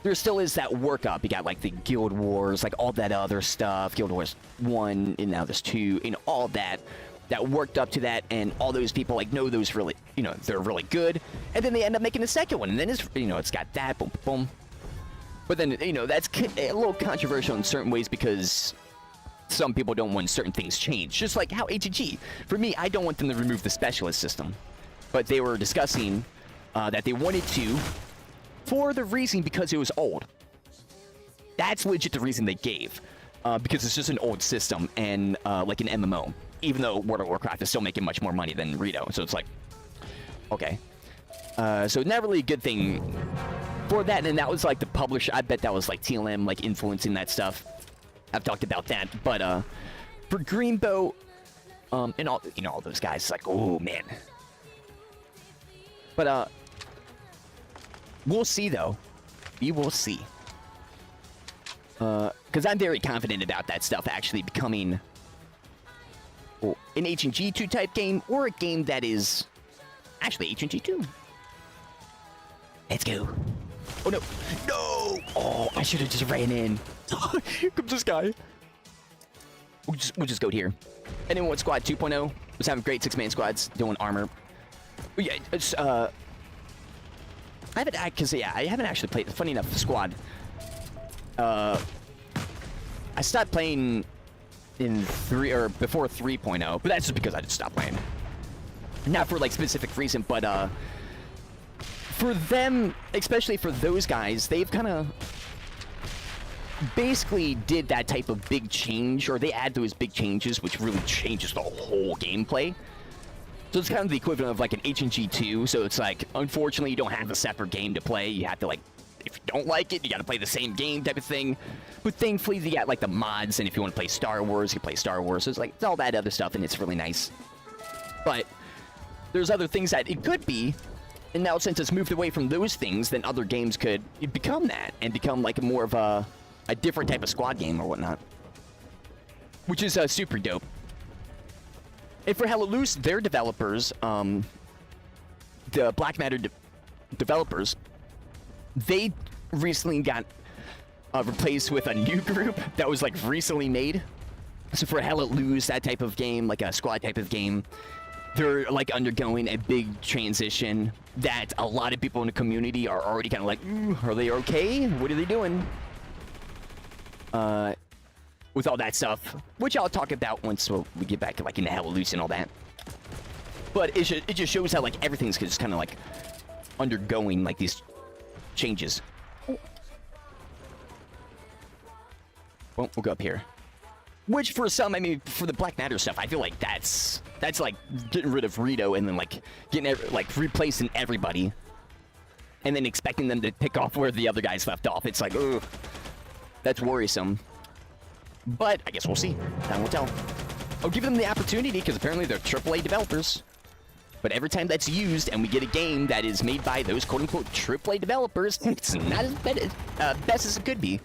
there still is that workup. You got like the Guild Wars, like all that other stuff, Guild Wars 1, and now there's 2, and all that worked up to that, and all those people like know those really, you know, they're really good, and then they end up making a second one, and then it's, you know, it's got that, boom, boom. But then, you know, that's a little controversial in certain ways because some people don't want certain things changed. Just like how H&G. For me, I don't want them to remove the specialist system. But they were discussing that they wanted to for the reason because it was old. That's legit the reason they gave. Because it's just an old system and like an MMO. Even though World of Warcraft is still making much more money than Rito. So it's like, okay. So not really a good thing for that. And that was like the publisher. I bet that was like TLM like influencing that stuff. I've talked about that, but for Greenbow, and all, you know, all those guys, it's like, oh man. But we'll see though. We will see. Because I'm very confident about that stuff actually becoming an H&G 2 type game, or a game that is actually H&G 2. Let's go. Oh no, no! Oh, I should have just ran in. Here comes this guy. We'll just go here. Anyone want squad 2.0? Was having great 6-man squads doing armor. But yeah, it's I haven't actually played. Funny enough, the squad. I stopped playing in before 3.0, but that's just because I just stopped playing. Not for like specific reason, but for them, especially for those guys, they've kind of basically did that type of big change, or they add those big changes, which really changes the whole gameplay. So it's kind of the equivalent of like an H&G 2. So it's like, unfortunately, you don't have a separate game to play. You have to like, if you don't like it, you got to play the same game type of thing. But thankfully, you got like the mods, and if you want to play Star Wars, you play Star Wars. So it's like, it's all that other stuff, and it's really nice. But there's other things that it could be. And now since it's moved away from those things, then other games could become that and become like more of a different type of squad game or whatnot. Which is super dope. And for Hella Loose, their developers, the Black Matter developers, they recently got replaced with a new group that was like recently made. So for Hella Loose, that type of game, like a squad type of game, they're like undergoing a big transition that a lot of people in the community are already kind of like, are they okay? What are they doing? With all that stuff, which I'll talk about once we get back to like in the Hella Loose and all that. But it just shows how like everything's just kind of like undergoing like these changes. Well, we'll go up here. Which for some, I mean, for the Black Matter stuff, I feel like that's like getting rid of Rito and then like getting like replacing everybody, and then expecting them to pick off where the other guys left off. It's like, ugh, that's worrisome. But I guess we'll see. Time will tell. I'll give them the opportunity because apparently they're AAA developers. But every time that's used and we get a game that is made by those quote-unquote AAA developers, it's not as best as it could be.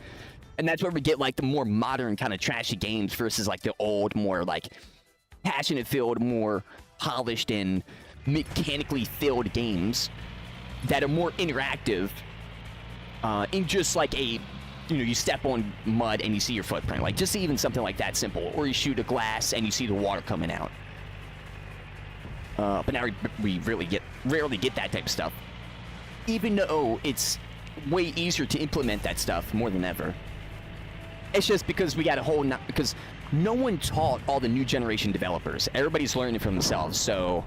And that's where we get like the more modern kind of trashy games versus like the old, more like passionate-filled, more polished and mechanically filled games that are more interactive in just like a, you know, you step on mud and you see your footprint. Like just even something like that simple. Or you shoot a glass and you see the water coming out. But now we rarely get that type of stuff. Even though it's way easier to implement that stuff more than ever. It's just because we got a whole... because no one taught all the new generation developers. Everybody's learning from themselves, so...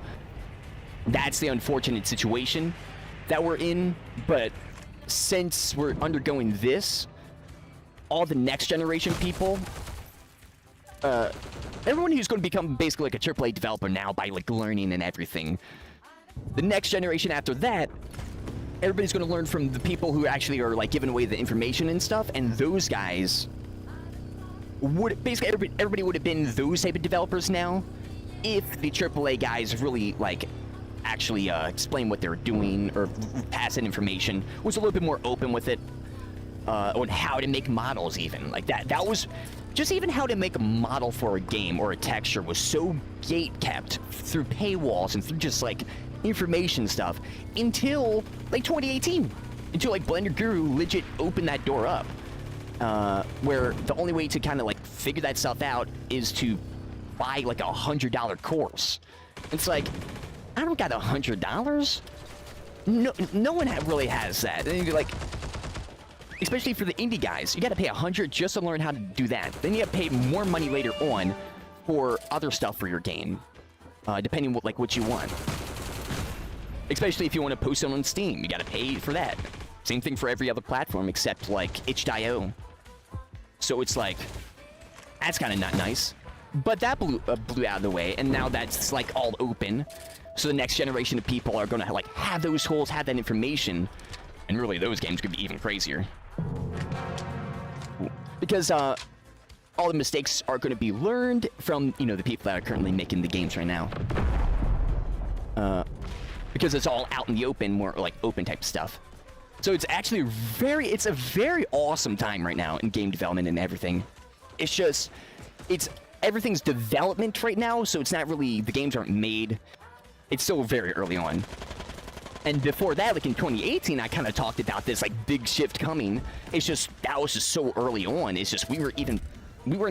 that's the unfortunate situation that we're in. But since we're undergoing this, all the next generation people... everyone who's going to become basically like a AAA developer now by like learning and everything. The next generation after that, everybody's going to learn from the people who actually are like giving away the information and stuff. And those guys would basically everybody would have been those type of developers now, if the AAA guys really like actually explain what they're doing or pass that information, was a little bit more open with it on how to make models even like that. That was. Just even how to make a model for a game or a texture was so gate-kept through paywalls and through just, like, information stuff until, like, 2018. Until, like, Blender Guru legit opened that door up. Where the only way to kind of, like, figure that stuff out is to buy, like, a $100 course. It's like, I don't got $100. No one really has that. And you're like... especially for the indie guys, you gotta pay $100 just to learn how to do that. Then you gotta pay more money later on for other stuff for your game, depending on what you want. Especially if you want to post it on Steam, you gotta pay for that. Same thing for every other platform except like itch.io. So it's like, that's kind of not nice. But that blew out of the way, and now that's like all open. So the next generation of people are gonna like have those tools, have that information, and really those games could be even crazier. Because all the mistakes are going to be learned from, you know, the people that are currently making the games right now. Because it's all out in the open, more like open type stuff. So it's actually it's a very awesome time right now in game development and everything. It's just, everything's development right now, so it's not really, the games aren't made. It's still very early on. And before that, like in 2018, I kind of talked about this like big shift coming. It's just, that was just so early on. It's just, we weren't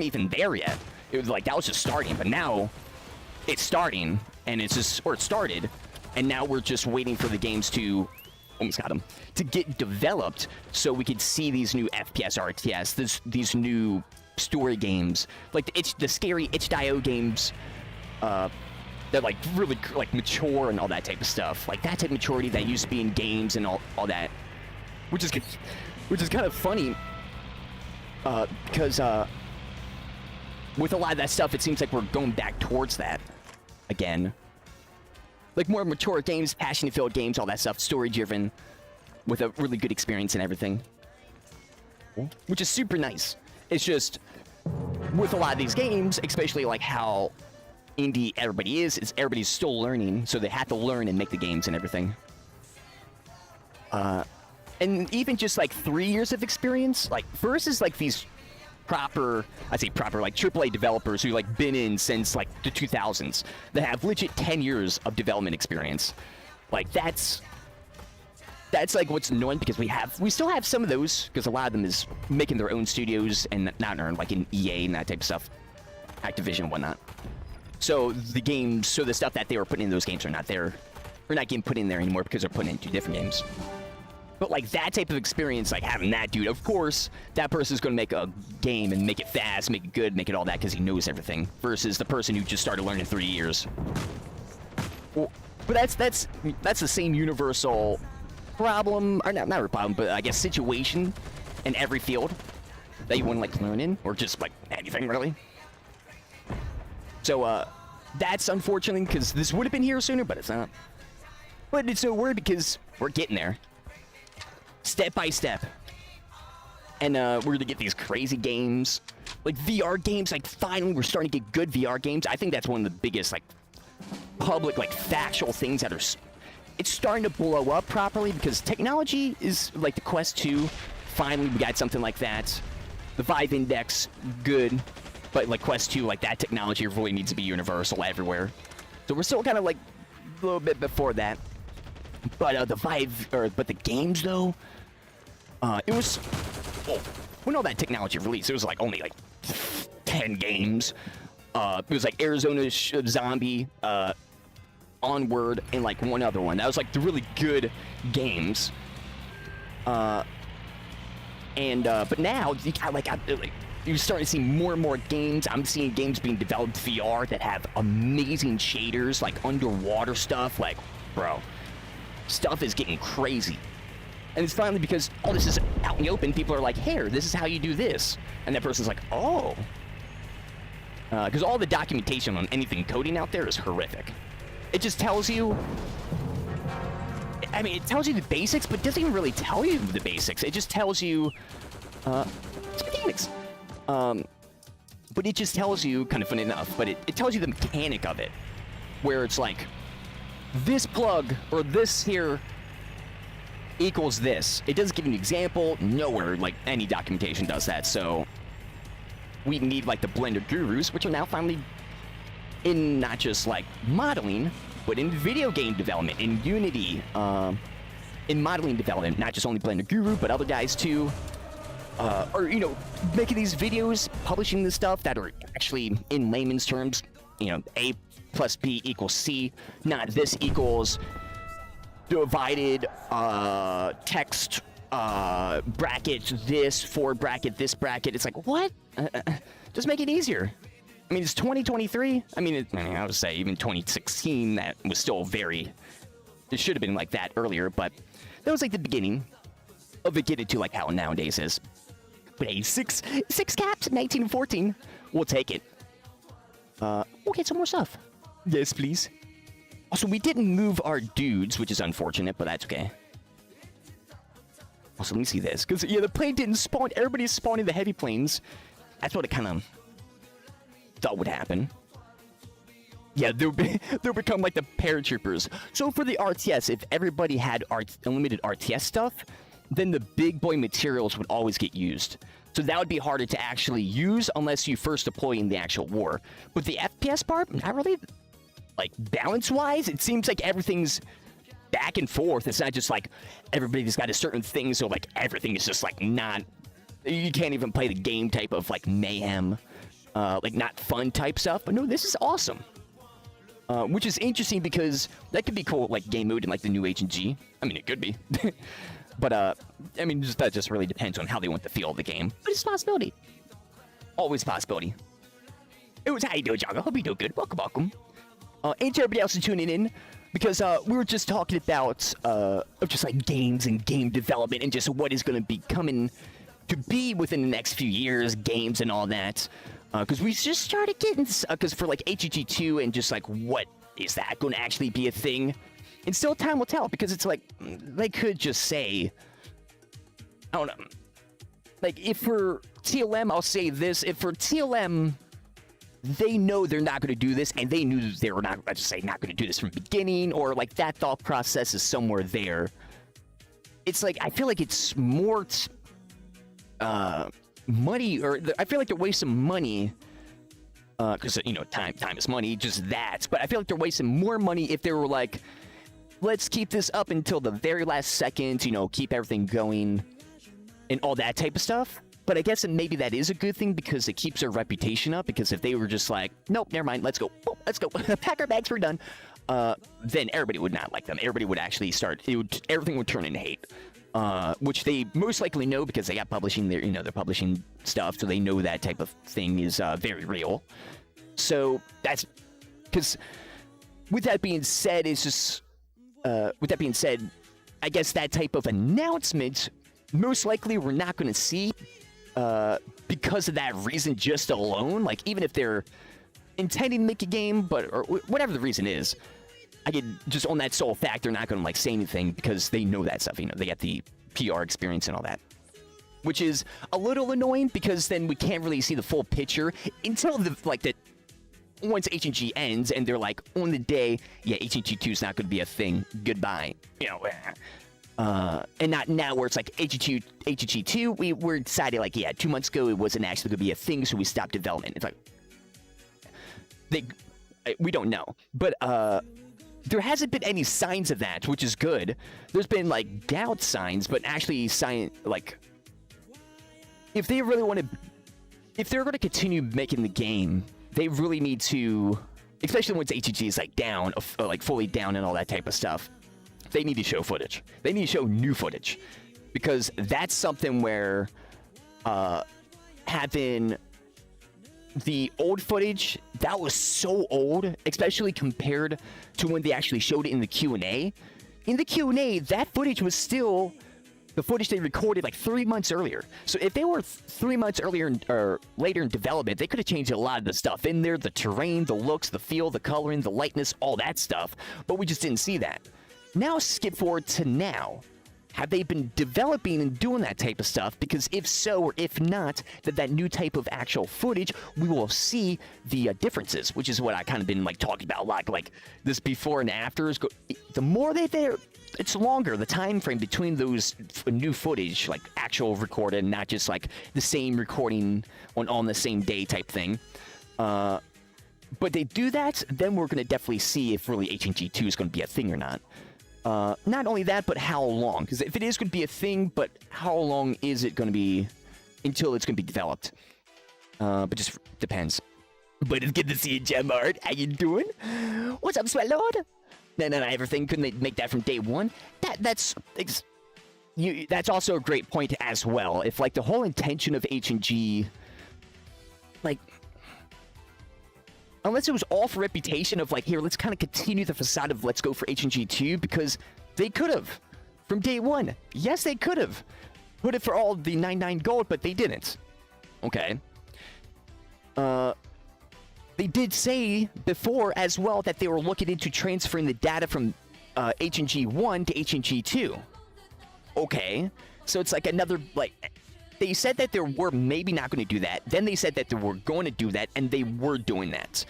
even there yet. It was like, that was just starting. But now, it's starting, and it's just, or it started, and now we're just waiting for the games to, almost got them, to get developed so we could see these new FPS, RTS, these new story games, like the scary itch.io games, that like really like mature and all that type of stuff, like that type of maturity that used to be in games and all that, which is kind of funny, because with a lot of that stuff, it seems like we're going back towards that again, like more mature games, passion-filled games, all that stuff, story-driven, with a really good experience and everything, which is super nice. It's just with a lot of these games, especially like how indie everybody's still learning, so they have to learn and make the games and everything. And even just like 3 years of experience, like versus like these proper, like AAA developers who like been in since like the 2000s, that have legit 10 years of development experience. Like that's like what's annoying, because we still have some of those, because a lot of them is making their own studios and not earned, like in EA and that type of stuff, Activision and whatnot. So the stuff that they were putting in those games are not there. We're not getting put in there anymore because they're putting into different games. But like that type of experience, like having that dude, of course, that person's going to make a game and make it fast, make it good, make it all that because he knows everything. Versus the person who just started learning in 3 years. Well, but that's the same universal problem, or not a problem, but I guess situation in every field that you want to like learn in, or just like anything really. So, that's unfortunate, because this would have been here sooner, but it's not. But it's no worry, because we're getting there. Step by step. And, we're gonna get these crazy games, like VR games, like finally we're starting to get good VR games. I think that's one of the biggest like public, like factual things that are, it's starting to blow up properly because technology is like the Quest 2. Finally, we got something like that. The Vive Index, good. But like Quest 2, like that technology really needs to be universal everywhere. So we're still kind of like a little bit before that. But but the games though, it was, when all that technology released, it was like only like 10 games. It was like Arizona Zombie, Onward, and like one other one. That was like the really good games. But now you got like you're starting to see more and more games. I'm seeing games being developed VR that have amazing shaders, like underwater stuff. Like, bro, stuff is getting crazy. And it's finally because all this is out in the open. People are like, here, this is how you do this. And that person's like, oh. Because all the documentation on anything coding out there is horrific. It just tells you, I mean, it tells you the basics, but it doesn't even really tell you the basics. It just tells you, it's mechanics. But it just tells you, kind of funny enough, but it tells you the mechanic of it. Where it's like, this plug, or this here, equals this. It doesn't give you an example. Nowhere, like, any documentation does that, so we need, like, the Blender gurus, which are now finally in not just, like, modeling, but in video game development, in Unity, in modeling development, not just only Blender Guru, but other guys, too. Or, you know, making these videos, publishing this stuff that are actually, in layman's terms, you know, A plus B equals C, not this equals divided text bracket this for bracket this bracket. It's like, what? Just make it easier. I mean, it's 2023. I mean, I would say even 2016 that was still very, it should have been like that earlier, but that was like the beginning of it getting to like how nowadays is. But hey, six caps, 19 and 14, we'll take it. We'll get some more stuff. Yes, please. Also, we didn't move our dudes, which is unfortunate, but that's okay. Also, let me see this. Because, yeah, the plane didn't spawn. Everybody's spawning the heavy planes. That's what it kind of thought would happen. Yeah, they'll become like the paratroopers. So for the RTS, if everybody had unlimited RTS stuff, then the big boy materials would always get used. So that would be harder to actually use unless you first deploy in the actual war. But the FPS part, not really. Like, balance-wise, it seems like everything's back and forth. It's not just like everybody's got a certain thing, so like everything is just like not, you can't even play the game type of like mayhem, like not fun type stuff. But no, this is awesome. Which is interesting because that could be cool, like game mode in like the new H&G. I mean, it could be. But I mean, that just really depends on how they want the feel of the game. But it's a possibility. Always a possibility. It was, how you doing, Jogga? Hope you doing good. Welcome, welcome. And to everybody else who's tuning in, because we were just talking about just like games and game development and just what is going to be coming to be within the next few years, games and all that. Because we just started getting, because for like H&G 2 and just like what is that going to actually be a thing? And still time will tell, because it's like, they could just say, I don't know, like if for TLM, I'll say this, if for TLM, they know they're not going to do this, and they knew they were not, let's just say, not going to do this from the beginning, or like that thought process is somewhere there. It's like, I feel like it's more money, or I feel like they're wasting money, because, you know, time is money, just that. But I feel like they're wasting more money if they were like, let's keep this up until the very last second, you know, keep everything going, and all that type of stuff. But I guess maybe that is a good thing because it keeps their reputation up. Because if they were just like, nope, never mind, let's go, oh, let's go, pack our bags, we're done, then everybody would not like them. Everybody would actually start, everything would turn into hate, which they most likely know because they got publishing their, you know, they're publishing stuff, so they know that type of thing is very real. So that's because, with that being said, it's just, with that being said, I guess that type of announcement most likely we're not going to see. Because of that reason just alone, like even if they're intending to make a game, but or whatever the reason is, I could just on that sole fact they're not going to like say anything because they know that stuff. You know, they got the PR experience and all that. which is a little annoying because then we can't really see the full picture until once H&G ends and they're like, on the day, yeah, H&G 2 is not going to be a thing. Goodbye. You know, and not now where it's like H&G 2, we're decided like, yeah, 2 months ago it wasn't actually going to be a thing, so we stopped development. It's like, we don't know. But there hasn't been any signs of that, which is good. There's been like doubt signs, but actually like, if they really want to, if they're going to continue making the game, they really need to, especially once H&G is like down, like fully down and all that type of stuff, they need to show footage. They need to show new footage, because that's something where having the old footage, that was so old, especially compared to when they actually showed it in the Q&A. In the Q&A, that footage was still the footage they recorded like 3 months earlier. So if they were 3 months earlier or later in development, they could have changed a lot of the stuff in there, the terrain, the looks, the feel, the coloring, the lightness, all that stuff. But we just didn't see that. Now skip forward to now. Have they been developing and doing that type of stuff? Because if so, or if not, that new type of actual footage, we will see the differences, which is what I kind of been like talking about a lot. Like this before and afters. The more it's longer. The time frame between those new footage, like actual recorded, not just like the same recording on the same day type thing. But they do that, then we're going to definitely see if really H&G 2 is going to be a thing or not. Not only that, but how long? Because if it is going to be a thing, but how long is it going to be until it's going to be developed? But just depends. But it's good to see you, Gem Art. How you doing? What's up, Sweat Lord? No, everything. Couldn't they make that from day one? That's also a great point as well. If like the whole intention of H&G, like, unless it was all for reputation of like, here, let's kind of continue the facade of let's go for H&G 2, because they could have from day one. Yes, they could have put it for all the 99 gold, but they didn't. Okay. They did say before as well that they were looking into transferring the data from H&G 1 to H&G 2. Okay. So it's like another, like, they said that they were maybe not going to do that. Then they said that they were going to do that, and they were doing that.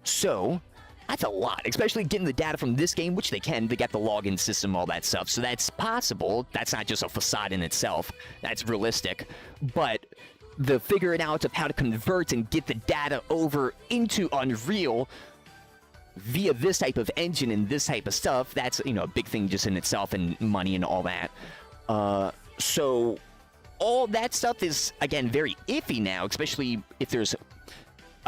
So that's a lot, especially getting the data from this game, which they can. They got the login system, all that stuff. So that's possible. That's not just a facade in itself. That's realistic. But the figuring out of how to convert and get the data over into Unreal via this type of engine and this type of stuff, that's, you know, a big thing just in itself, and money and all that. So all that stuff is, again, very iffy now, especially if there's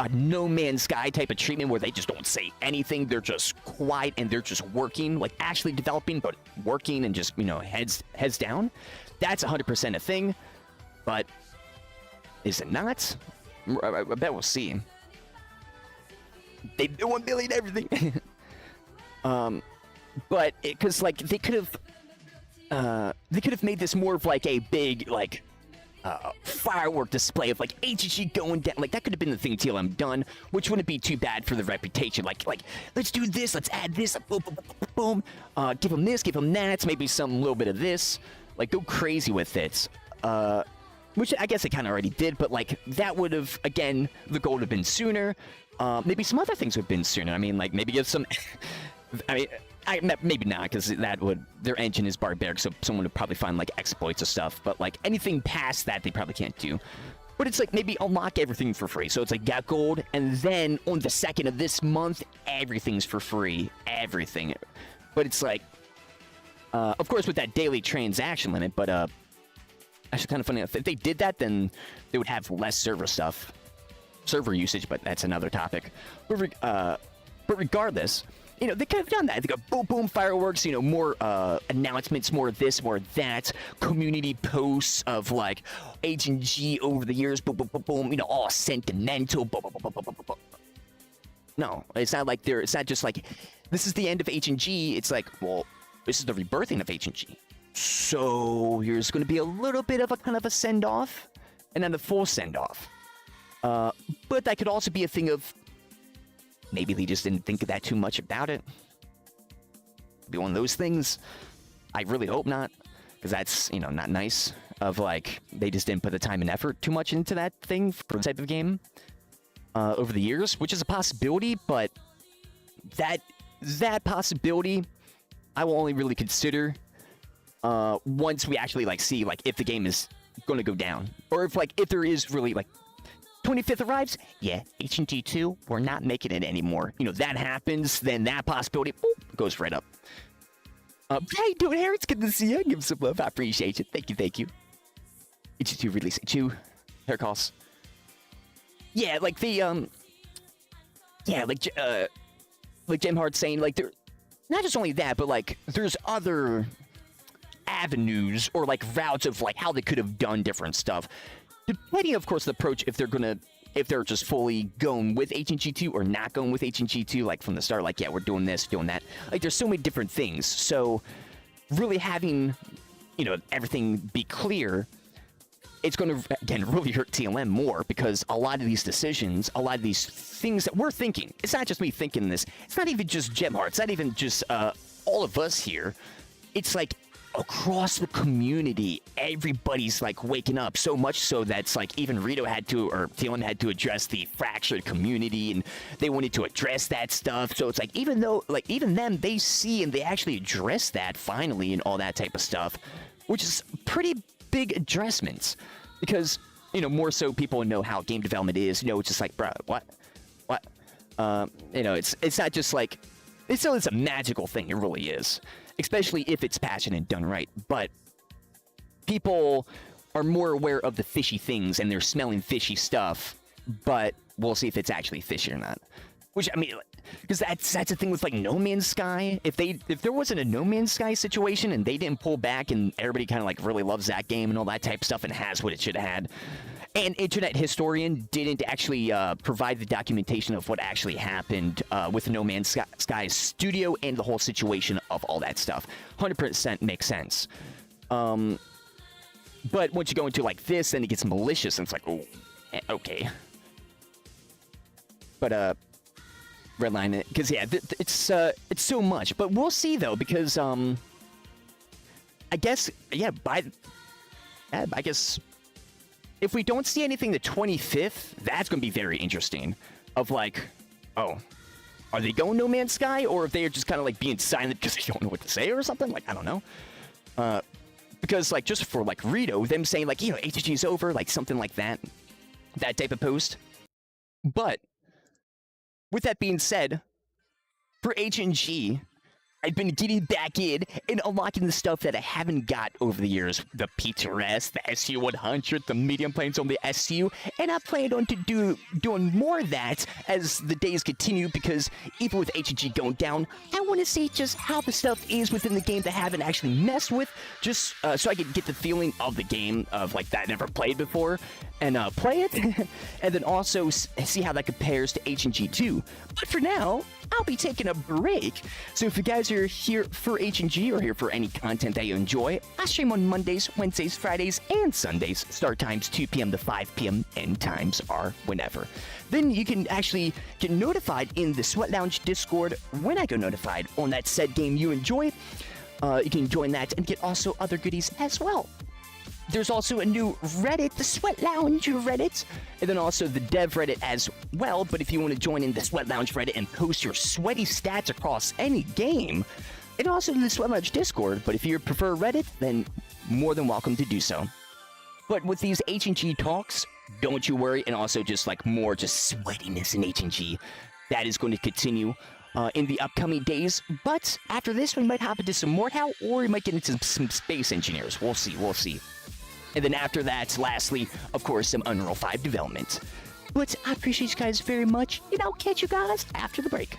a No Man's Sky type of treatment where they just don't say anything. They're just quiet and they're just working, like actually developing, but working and just, you know, heads down. That's 100% a thing, but is it not? I bet we'll see. They do 1 billion everything. But because like they could have made this more of like a big like firework display of like H&G going down. Like that could have been the thing TLM done, which wouldn't be too bad for the reputation. Like let's do this, let's add this, boom, boom, boom, boom. Give them this, give them that, maybe some little bit of this. Like go crazy with it. Which I guess it kind of already did, but like that would have, again, the goal would have been sooner. Maybe some other things would have been sooner. I mean, like maybe give some. I mean, maybe not, because that would, their engine is barbaric, so someone would probably find like exploits or stuff. But like anything past that, they probably can't do. But it's like maybe unlock everything for free. So it's like got gold, and then on the 2nd of this month, everything's for free, everything. But it's like, of course, with that daily transaction limit. But actually, kind of funny. If they did that, then they would have less server usage. But that's another topic. But regardless, you know, they could have done that. They go boom, boom, fireworks. You know, more announcements, more of this, more of that. Community posts of like H&G over the years. Boom, boom, boom, boom. You know, all sentimental. Boom, boom, boom, boom, boom, boom. No, it's not like they're. It's not just like this is the end of H&G. It's like, well, this is the rebirthing of H&G. So here's going to be a little bit of a kind of a send-off, and then the full send-off. But that could also be a thing of maybe they just didn't think that too much about it. Be one of those things. I really hope not, because that's, you know, not nice. of like they just didn't put the time and effort too much into that thing for the type of game over the years, which is a possibility, but that possibility I will only really consider once we actually like see like if the game is going to go down, or if there is really like 25th arrives, yeah, H&G 2, we're not making it anymore. You know, that happens, then that possibility boop, goes right up. Hey, dude, Harry, it's good to see you. Give some love. I appreciate it. Thank you, thank you. H2 release. H2 hair calls. Yeah, like the yeah, like Jim Hart saying, like there, not just only that, but like there's other avenues or like routes of like how they could have done different stuff, depending, of course, the approach. If they're just fully going with H&G 2 or not going with H&G 2, like from the start, like, yeah, we're doing this, doing that. Like, there's so many different things. So, really having, you know, everything be clear, it's going to, again, really hurt TLM more, because a lot of these decisions, a lot of these things that we're thinking, it's not just me thinking this, it's not even just Gemheart, it's not even just all of us here. It's like across the community, everybody's like waking up, so much so that's like even Rito had to, or TLM had to address the fractured community, and they wanted to address that stuff. So it's like, even though, like, even them, they see and they actually address that finally and all that type of stuff, which is pretty big addressments, because, you know, more so people know how game development is. You know, it's just like, bro, what? You know, it's not just like, it's a magical thing. It really is. Especially if it's passionate and done right. But people are more aware of the fishy things, and they're smelling fishy stuff, but we'll see if it's actually fishy or not. Which, I mean, because that's the thing with like No Man's Sky. If there wasn't a No Man's Sky situation and they didn't pull back, and everybody kind of like really loves that game and all that type of stuff and has what it should have had, and Internet Historian didn't actually provide the documentation of what actually happened with No Man's Sky's studio and the whole situation of all that stuff, 100% makes sense. But once you go into like this, then it gets malicious, and it's like, oh, okay. But redline it, because yeah, it's so much. But we'll see though, because I guess, yeah, I guess if we don't see anything the 25th, that's going to be very interesting. Of like, oh, are they going No Man's Sky, or if they are just kind of like being silent because they don't know what to say or something? Like, I don't know. Because like, just for like Rito, them saying like, you know, HG is over, like something like that type of post. But with that being said, for H&G, I've been getting back in and unlocking the stuff that I haven't got over the years. The P2S, the SU-100, the medium planes on the SU, and I plan on doing more of that as the days continue, because even with H&G going down, I want to see just how the stuff is within the game that I haven't actually messed with, just so I can get the feeling of the game of like that I never played before, and play it, and then also see how that compares to H&G 2. But for now, I'll be taking a break. So if you guys are here for H&G or here for any content that you enjoy, I stream on Mondays, Wednesdays, Fridays, and Sundays. Start times 2 p.m. to 5 p.m. End times are whenever. Then you can actually get notified in the Sweat Lounge Discord when I go notified on that said game you enjoy. You can join that and get also other goodies as well. There's also a new Reddit, the Sweat Lounge Reddit, and then also the Dev Reddit as well. But if you want to join in the Sweat Lounge Reddit and post your sweaty stats across any game, and also the Sweat Lounge Discord. But if you prefer Reddit, then more than welcome to do so. But with these H&G talks, don't you worry, and also just like more just sweatiness in H&G, that is going to continue in the upcoming days. But after this, we might hop into some Mordhau, or we might get into some Space Engineers. We'll see, we'll see. And then after that, lastly, of course, some Unreal 5 development. But I appreciate you guys very much, and I'll catch you guys after the break.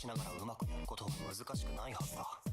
しながらうまくやることは難しくないはずだ。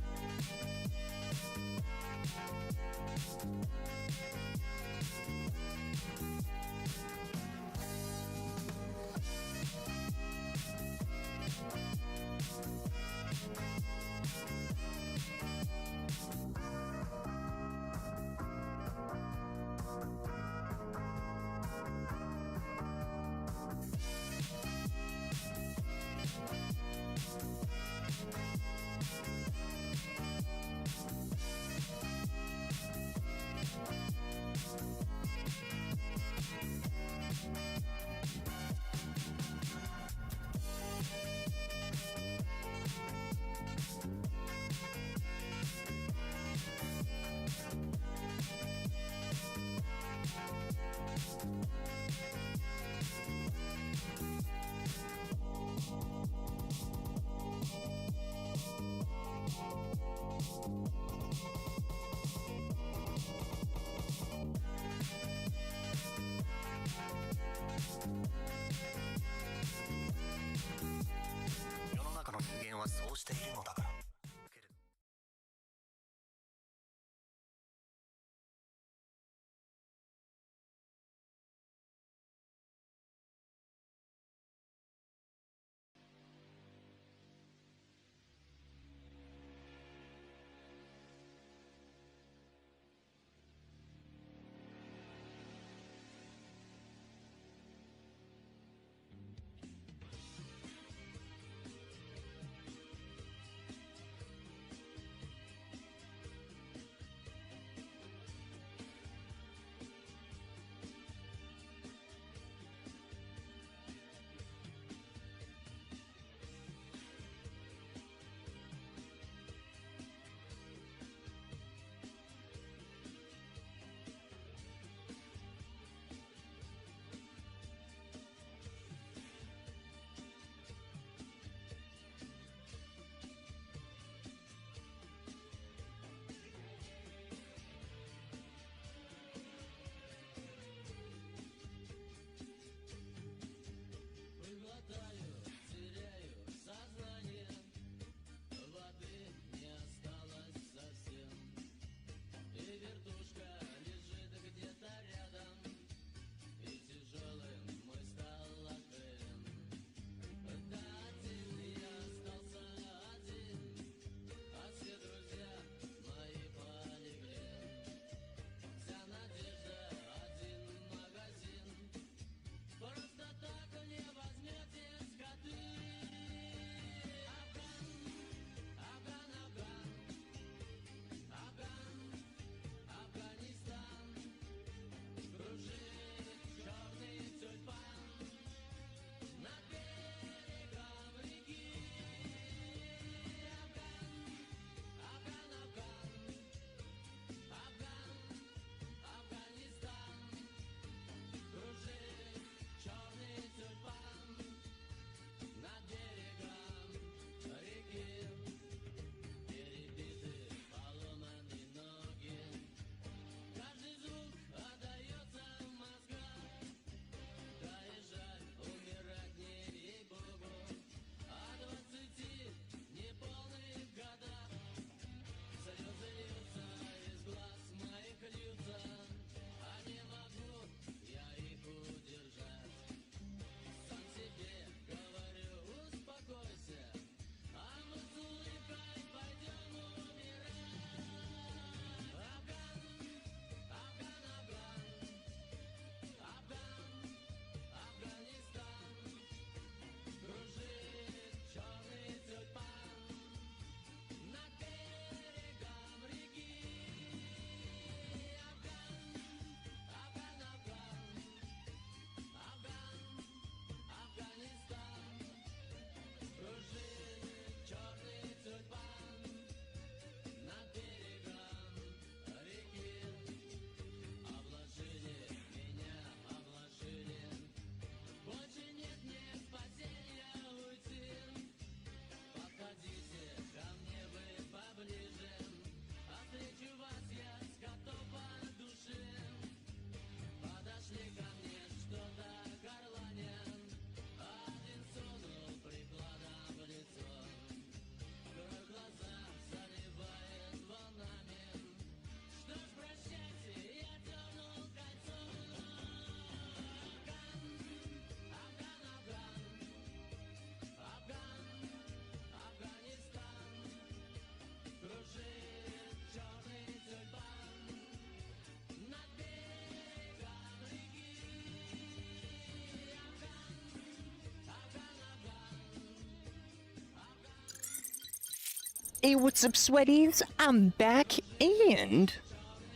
Hey, what's up, sweaties? I'm back, and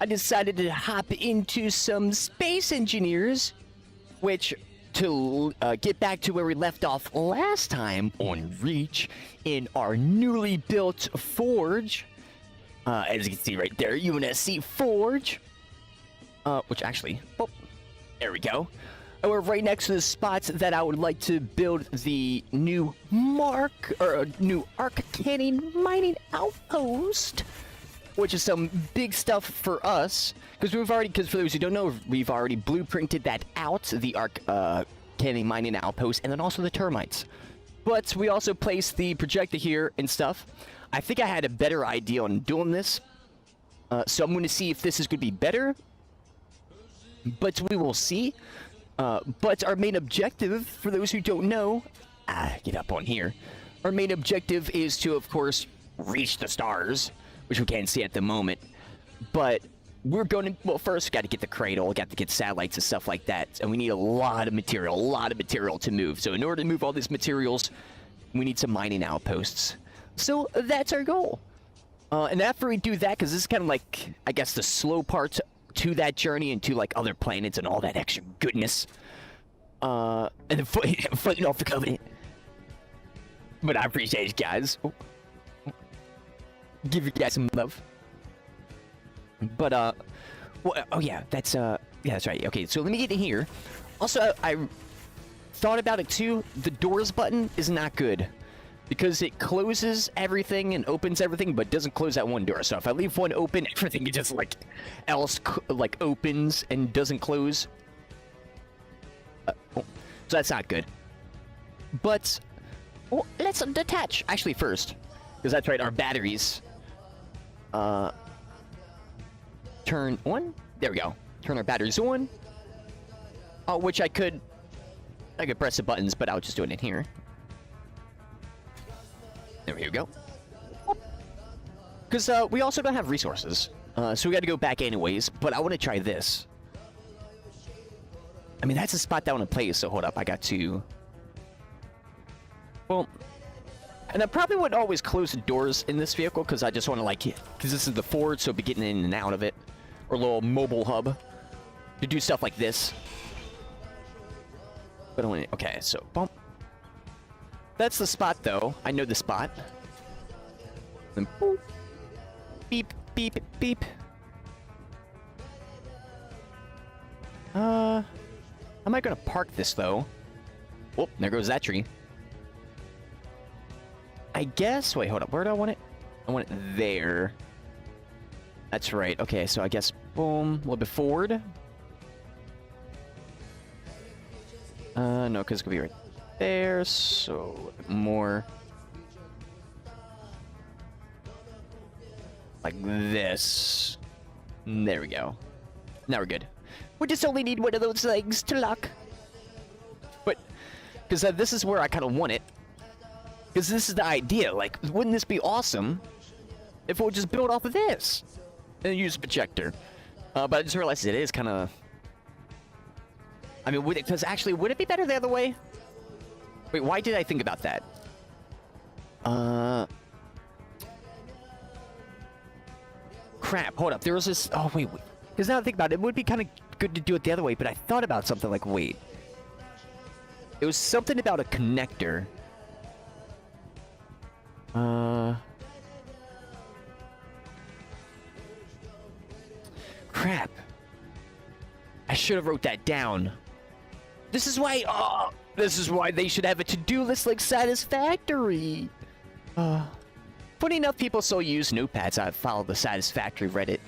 I decided to hop into some Space Engineers, which, to get back to where we left off last time on Reach, in our newly built Forge, as you can see right there, UNSC Forge, which actually, oh, there we go. And we're right next to the spots that I would like to build the new new arc cannon mining outpost, which is some big stuff for us, because for those who don't know, we've already blueprinted that out, the arc cannon mining outpost, and then also the termites. But we also placed the projector here and stuff. I think I had a better idea on doing this, so I'm going to see if this is going to be better, but we will see. But our main objective, for those who don't know, get up on here. Our main objective is to, of course, reach the stars, which we can't see at the moment. But we're going to, well, first, got to get the cradle, got to get satellites and stuff like that. And we need a lot of material to move. So in order to move all these materials, we need some mining outposts. So that's our goal. And after we do that, because this is kind of like, I guess, the slow part to that journey and to like other planets and all that extra goodness, and then fighting off the Covenant. But I appreciate it, guys. Give you guys some love. But well, oh yeah, that's yeah, that's right. Okay, so let me get in here. Also, I thought about it too. The doors button is not good, because it closes everything and opens everything, but doesn't close that one door. So if I leave one open, everything just like opens and doesn't close. So that's not good. But let's detach actually first, because that's right. Our batteries turn on. There we go. Turn our batteries on. Which I could press the buttons, but I'll just do it in here. There we go. Because we also don't have resources. So we got to go back anyways. But I want to try this. I mean, that's a spot that I want to play. So hold up. I got to... Well... And I probably wouldn't always close the doors in this vehicle, because I just want to, like... Because this is the Ford, so I'll be getting in and out of it. Or a little mobile hub. To do stuff like this. But I want to... Okay, so... Bump. That's the spot, though. I know the spot. Then boop. Beep, beep, beep. How am I gonna park this, though? Whoop, there goes that tree. I guess... Wait, hold up. Where do I want it? I want it there. That's right. Okay, so I guess... Boom. A little bit forward. No, because it's gonna be right there, so more like this. There we go. Now we're good. We just only need one of those legs to lock. But because this is where I kind of want it. Because this is the idea. Like, wouldn't this be awesome if we'll just build off of this and use a projector? But I just realized it is kind of. I mean, because actually, would it be better the other way? Wait, why did I think about that? Crap, hold up. There was this... Oh, wait. Because now I think about it, it would be kind of good to do it the other way, but I thought about something like, wait. It was something about a connector. Crap. I should have wrote that down. This is why... Oh, this is why they should have a to-do list like Satisfactory. Funny enough, people still use notepads. I follow the Satisfactory Reddit.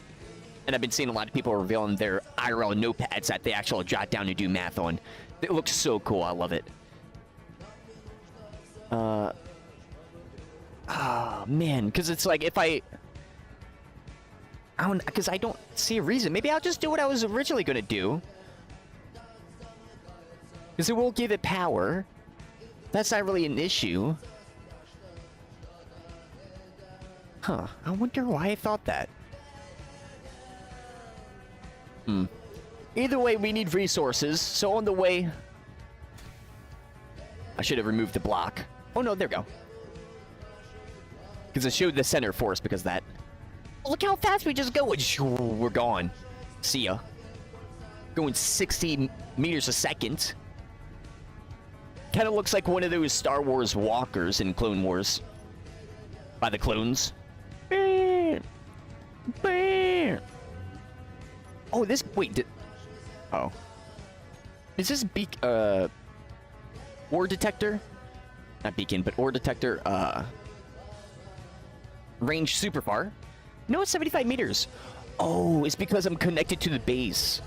And I've been seeing a lot of people revealing their IRL notepads that they actually jot down and do math on. It looks so cool. I love it. Oh, man. Because it's like, if I don't... Because I don't see a reason. Maybe I'll just do what I was originally going to do. Because it will give it power. That's not really an issue. Huh. I wonder why I thought that. Either way, we need resources. So on the way... I should have removed the block. Oh no, there we go. Because it showed the center force because of that. Look how fast we just go. We're gone. See ya. Going 60 meters a second. Kind of looks like one of those Star Wars walkers in Clone Wars. By the clones. Oh, this... Wait, oh. Is this ore detector? Not beacon, but ore detector, range super far? No, it's 75 meters. Oh, it's because I'm connected to the base.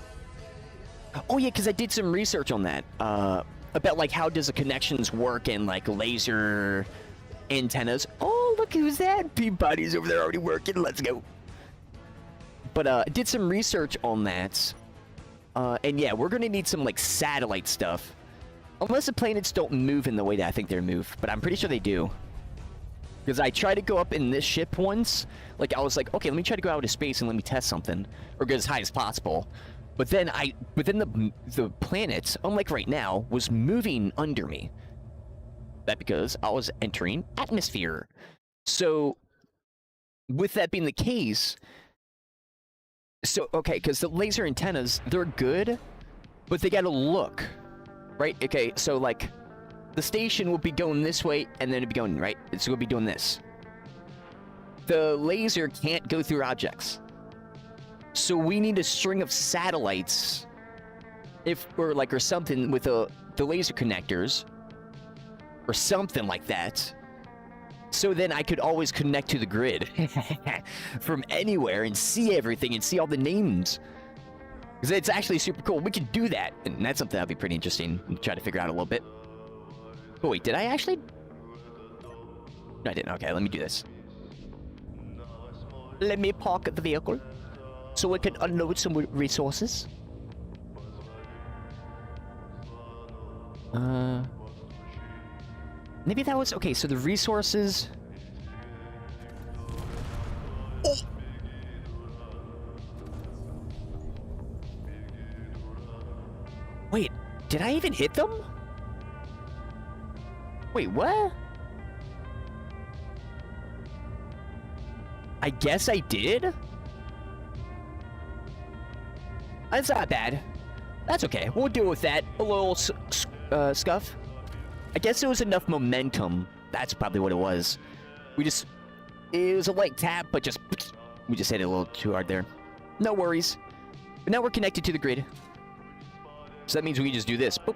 Oh, yeah, because I did some research on that. About, like, how does the connections work and, like, laser antennas. Oh, look who's that? Peabody's over there already working. Let's go. But, I did some research on that. And, yeah, we're going to need some, like, satellite stuff. Unless the planets don't move in the way that I think they move. But I'm pretty sure they do. Because I tried to go up in this ship once. Like, I was like, okay, let me try to go out into space and let me test something. Or get as high as possible. But then the planet, unlike right now, was moving under me. That because I was entering atmosphere. So, with that being the case... So, okay, because the laser antennas, they're good, but they gotta look. Right? Okay, so, like... The station will be going this way, and then it'll be going, right? It's going to be doing this. The laser can't go through objects. So we need a string of satellites, or something with the laser connectors, or something like that. So then I could always connect to the grid from anywhere and see everything and see all the names. Because it's actually super cool. We could do that, and that's something that'd be pretty interesting to try to figure out a little bit. Oh, wait, did I actually? No, I didn't. Okay, let me do this. Let me park the vehicle so we can unload some resources. Maybe that was... Okay, so the resources... Oh! Wait, did I even hit them? Wait, what? I guess I did? That's not bad. That's okay. We'll deal with that. A little scuff. I guess it was enough momentum. That's probably what it was. It was a light tap, but we just hit it a little too hard there. No worries. But now we're connected to the grid. So that means we can just do this. Boop.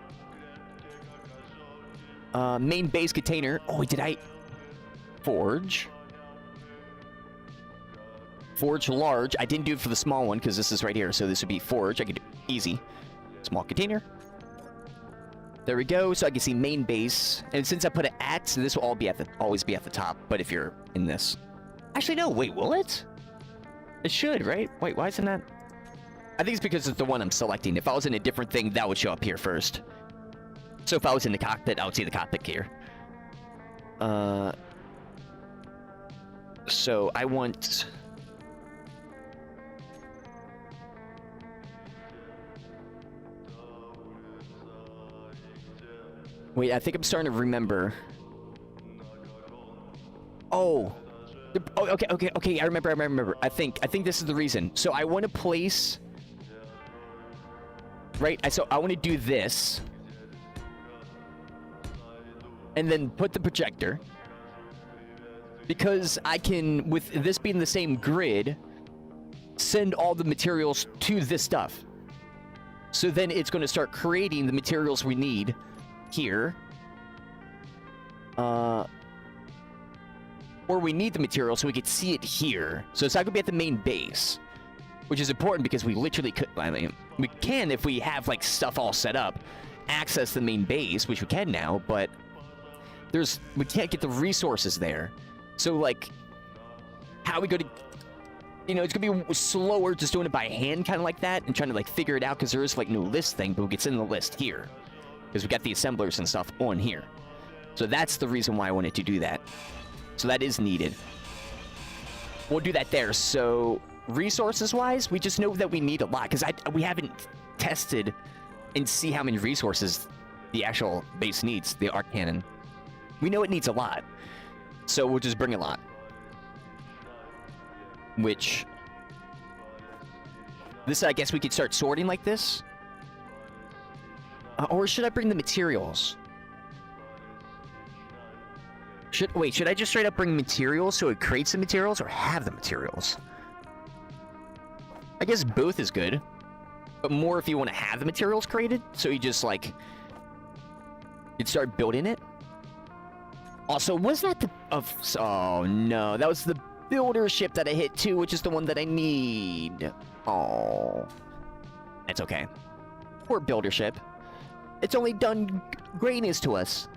Main base container. Oh, did I... Forge. Forge large. I didn't do it for the small one, because this is right here. So this would be forge. I could do easy. Small container. There we go. So I can see main base. And since I put it at, so this will always be at the top. But if you're in this... Actually, no. Wait, will it? It should, right? Wait, why isn't that... I think it's because it's the one I'm selecting. If I was in a different thing, that would show up here first. So if I was in the cockpit, I would see the cockpit here. So I want... Wait, I think I'm starting to remember. Oh. Okay, I remember. I think this is the reason. So I want to place... Right, so I want to do this. And then put the projector. Because I can, with this being the same grid, send all the materials to this stuff. So then it's going to start creating the materials we need here. Or we need the material so we could see it here. So it's not going to be at the main base. Which is important because we literally could... I mean, we can, if we have, like, stuff all set up, access the main base, which we can now, but... we can't get the resources there. So, like, how are we going to... You know, it's going to be slower just doing it by hand, kind of like that, and trying to, like, figure it out, because there is, like, no list thing, but we get in the list here. Because we got the assemblers and stuff on here. So that's the reason why I wanted to do that. So that is needed. We'll do that there. So, resources-wise, we just know that we need a lot, because we haven't tested and see how many resources the actual base needs, the arc cannon. We know it needs a lot, so we'll just bring a lot. Which... This, I guess we could start sorting like this. Or should I bring the materials? Wait, should I just straight up bring materials so it creates the materials, or have the materials? I guess both is good. But more if you want to have the materials created, so you just, like... You'd start building it. Also, was that the... oh, no. That was the builder ship that I hit, too, which is the one that I need. Oh. That's okay. Poor builder ship. It's only done greatness to us.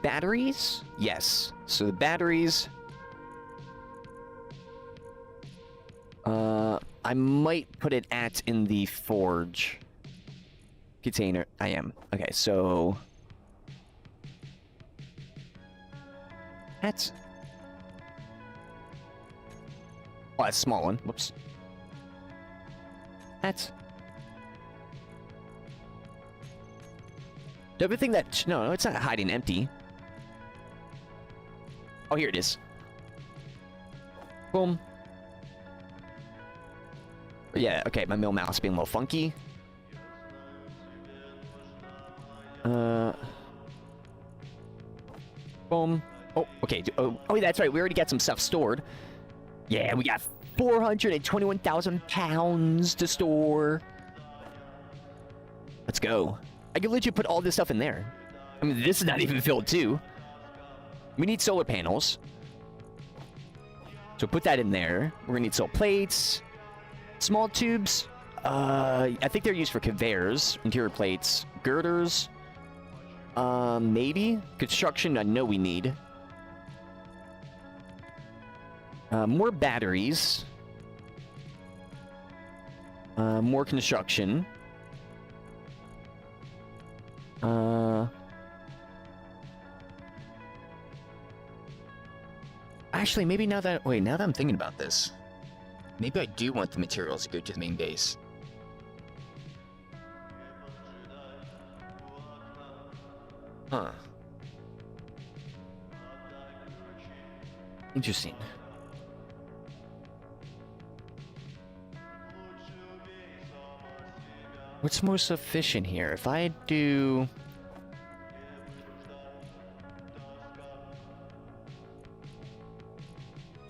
Batteries? Yes. So the batteries... I might put it in the forge container. I am. Okay, so... That's... Oh, that's a small one. Whoops. That's... Everything that... No, it's not hiding empty. Oh, here it is. Boom. Yeah, okay, my mill mouse being a little funky. Boom. Oh, okay. Oh, that's right. We already got some stuff stored. Yeah, we got 421,000 pounds to store. Let's go. I can legit put all this stuff in there. I mean, this is not even filled, too. We need solar panels. So put that in there. We're gonna need solar plates. Small tubes. I think they're used for conveyors. Interior plates. Girders. Maybe. Construction, I know we need. More batteries. More construction. Actually, maybe now that... Wait, now that I'm thinking about this... Maybe I do want the materials to go to the main base. Huh. Interesting. What's most efficient here? If I do...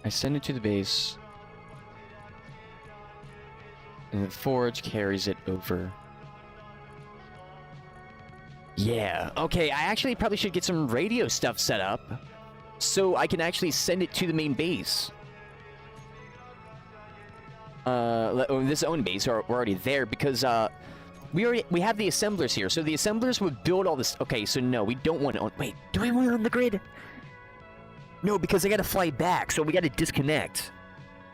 I send it to the base. And the forge carries it over. Yeah, okay, I actually probably should get some radio stuff set up so I can actually send it to the main base. This own base, we're already there because we have the assemblers here, so the assemblers would build all this. Okay, so no, we don't want to. Wait, do we want it on the grid? No, because I gotta fly back, so we gotta disconnect.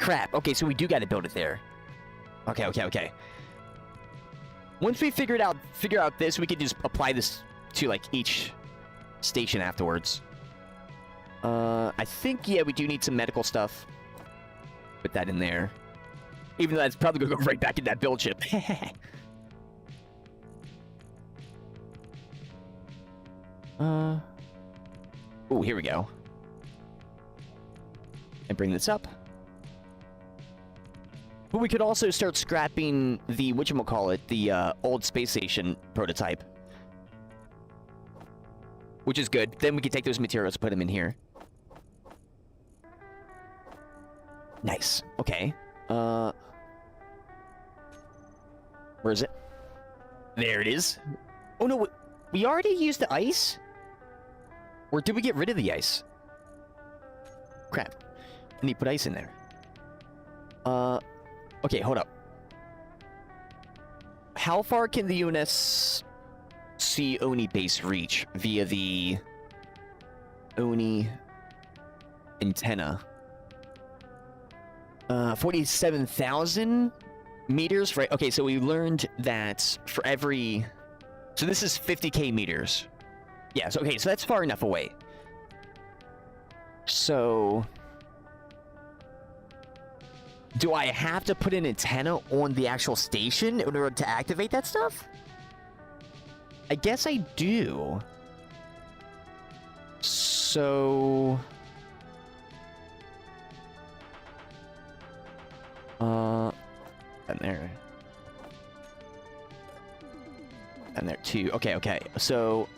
Crap. Okay, so we do gotta build it there. Okay. Once we figure out this, we can just apply this to like each station afterwards. I think we do need some medical stuff. Put that in there. Even though that's probably gonna go right back in that build ship. Oh, here we go. And bring this up. But we could also start scrapping the, whatchamacallit, the old space station prototype. Which is good. Then we can take those materials and put them in here. Nice. Okay. Where is it? There it is. Oh no, we already used the ice? Or did we get rid of the ice? Crap. I need to put ice in there. Okay, hold up. How far can the UNSC Oni base reach via the Oni antenna? 47,000 meters, right? Okay, so we learned that for every... So this is 50k meters. Yes, okay, so that's far enough away. So... Do I have to put an antenna on the actual station in order to activate that stuff? I guess I do. So... And there. And there too. Okay, okay. So...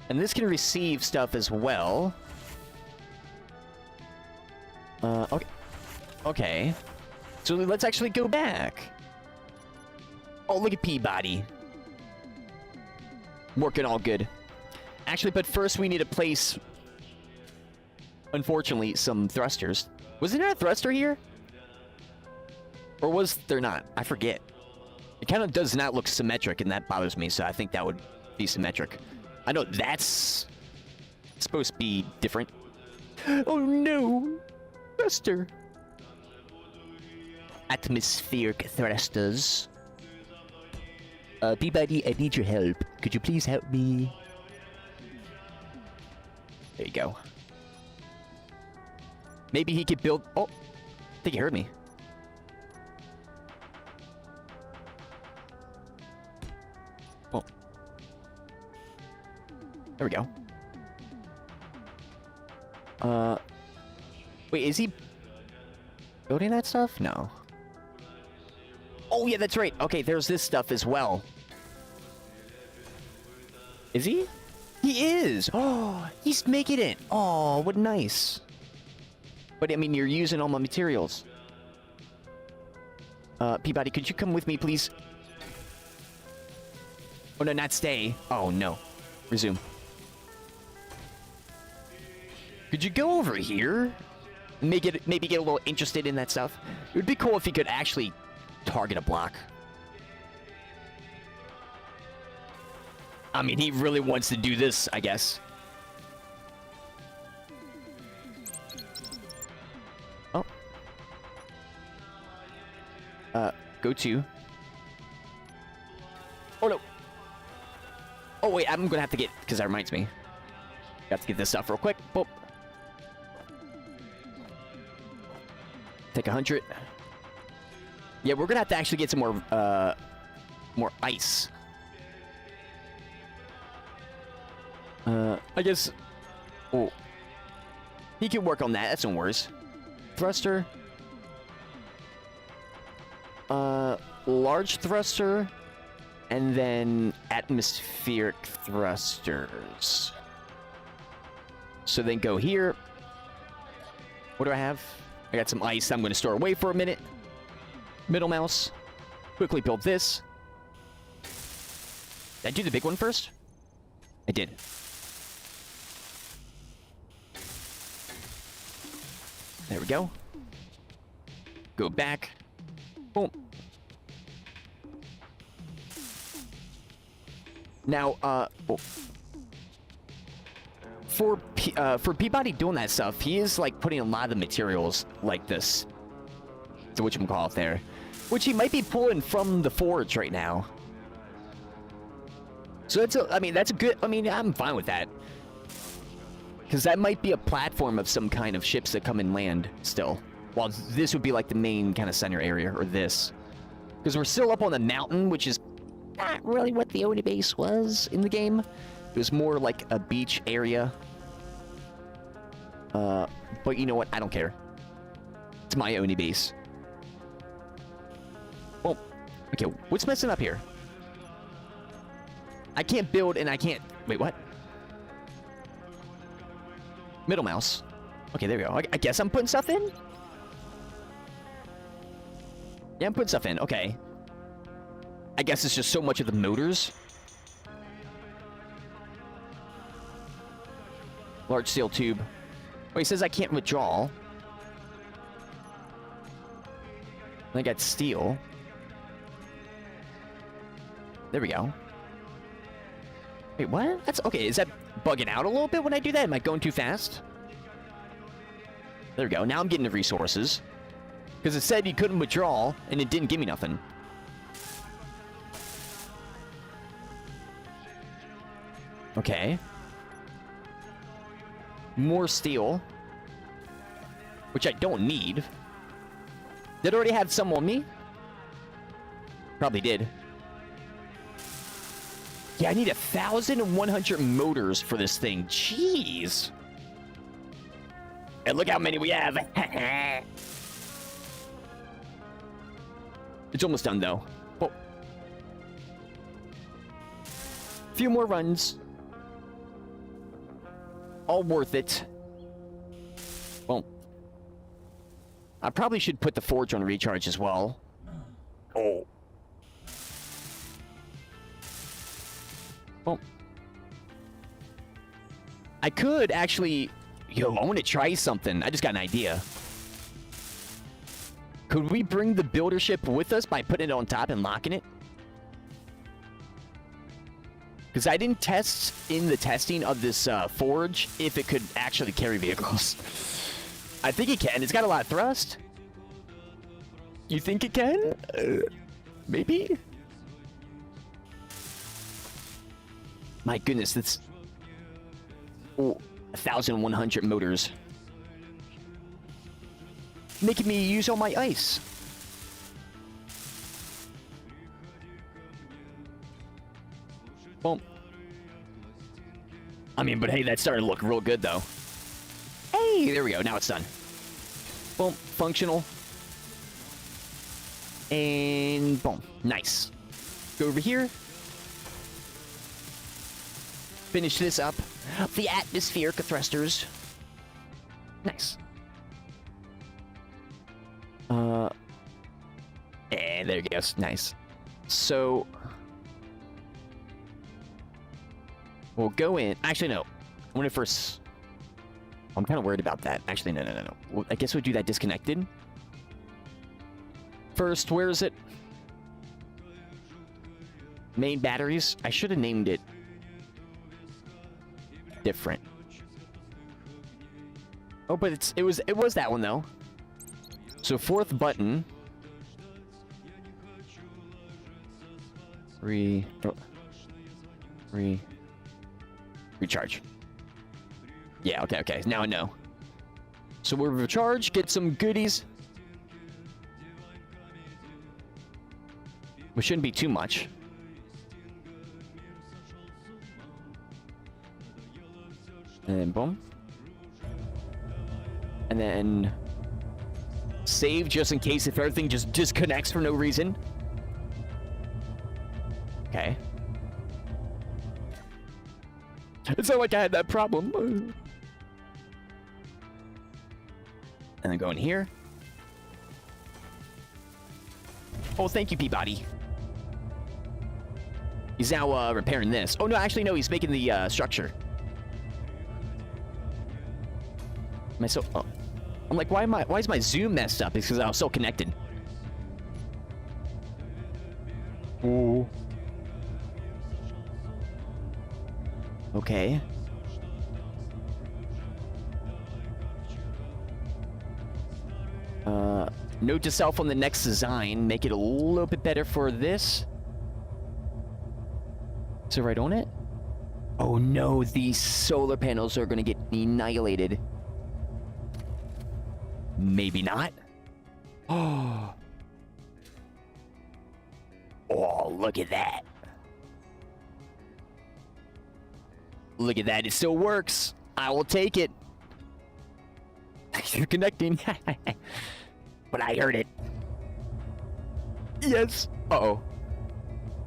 And this can receive stuff as well. Okay. Okay. So let's actually go back. Oh, look at Peabody. Working all good. Actually, but first we need to place, unfortunately, some thrusters. Wasn't there a thruster here? Or was there not? I forget. It kind of does not look symmetric, and that bothers me, so I think that would be symmetric. I know that's supposed to be different. Oh no! Thruster! Atmospheric thrusters. Peabody, I need your help. Could you please help me? There you go. Maybe he could build... Oh! I think he heard me. Oh. There we go. Wait, is he building that stuff? No. Oh, yeah, that's right. Okay, there's this stuff as well. Is he? He is! Oh, he's making it! Oh, what nice. But, I mean, you're using all my materials. Peabody, could you come with me, please? Oh, no, not stay. Oh, no. Resume. Could you go over here? Maybe get a little interested in that stuff? It would be cool if he could actually target a block. I mean, he really wants to do this, I guess. Oh. Go to. Oh, no. Oh, wait, I'm gonna have to get... Because that reminds me. Got to get this stuff real quick. Boop. Take 100. Yeah, we're gonna have to actually get some more ice. I guess... Oh. He can work on that, that's no worries. Thruster. Large thruster. And then atmospheric thrusters. So then go here. What do I have? I got some ice I'm gonna store away for a minute. Middle mouse. Quickly build this. Did I do the big one first? I did. There we go. Go back. Boom. Now, for Peabody doing that stuff, he is like putting a lot of materials like this. To whatchamacallit there. Which he might be pulling from the forge right now. So that's I mean, that's a good... I mean, I'm fine with that. Because that might be a platform of some kind of ships that come and land still. While this would be like the main kind of center area, or this. Because we're still up on the mountain, which is not really what the Oni base was in the game. It was more like a beach area. But you know what? I don't care. It's my Oni base. Well, okay, what's messing up here? I can't build and I can't... Wait, what? Middle mouse. Okay, there we go. I guess I'm putting stuff in? Yeah, I'm putting stuff in. Okay. I guess it's just so much of the motors. Large steel tube. Oh, he says I can't withdraw. I got steel. There we go. Wait, what? That's okay. Is that bugging out a little bit when I do that? Am I going too fast? There we go. Now I'm getting the resources. Because it said you couldn't withdraw, and it didn't give me nothing. Okay. More steel. Which I don't need. Did it already have some on me? Probably did. Yeah, I need 1,100 motors for this thing. Jeez. And look how many we have. It's almost done, though. Oh. Few more runs. All worth it. Well, I probably should put the forge on recharge as well. Oh. Well, I could actually... Yo, I want to try something. I just got an idea. Could we bring the builder ship with us by putting it on top and locking it? Because I didn't test in the testing of this forge if it could actually carry vehicles. I think it can. It's got a lot of thrust. You think it can? Maybe? My goodness, that's... Oh, 1,100 motors. Making me use all my ice. Well, I mean, but hey, that's starting to look real good, though. Hey, there we go. Now it's done. Boom, functional. And boom, nice. Go over here. Finish this up. The atmospheric thrusters. Nice. And there it goes. Nice. So we'll go in. Actually, no. I want to first. I'm kind of worried about that. Actually, no. Well, I guess we'll do that disconnected. First, where is it? Main batteries. I should have named it different. Oh, but it was that one though. So fourth button. Recharge. Yeah, okay. Now I know. So we'll recharge, get some goodies. Which shouldn't be too much. And then boom. And then save just in case if everything just disconnects for no reason. Okay. It's not like I had that problem. And then go in here. Oh, thank you, Peabody. He's now repairing this. Oh, no, actually, no, he's making the structure. Am I so... Oh. I'm like, why is my zoom messed up? It's because I was so connected. Ooh. Okay. Note to self on the next design. Make it a little bit better for this. So right on it? Oh no, these solar panels are gonna get annihilated. Maybe not. Oh. Oh, look at that. Look at that, it still works. I will take it. You're connecting. But I heard it. Yes. Uh-oh.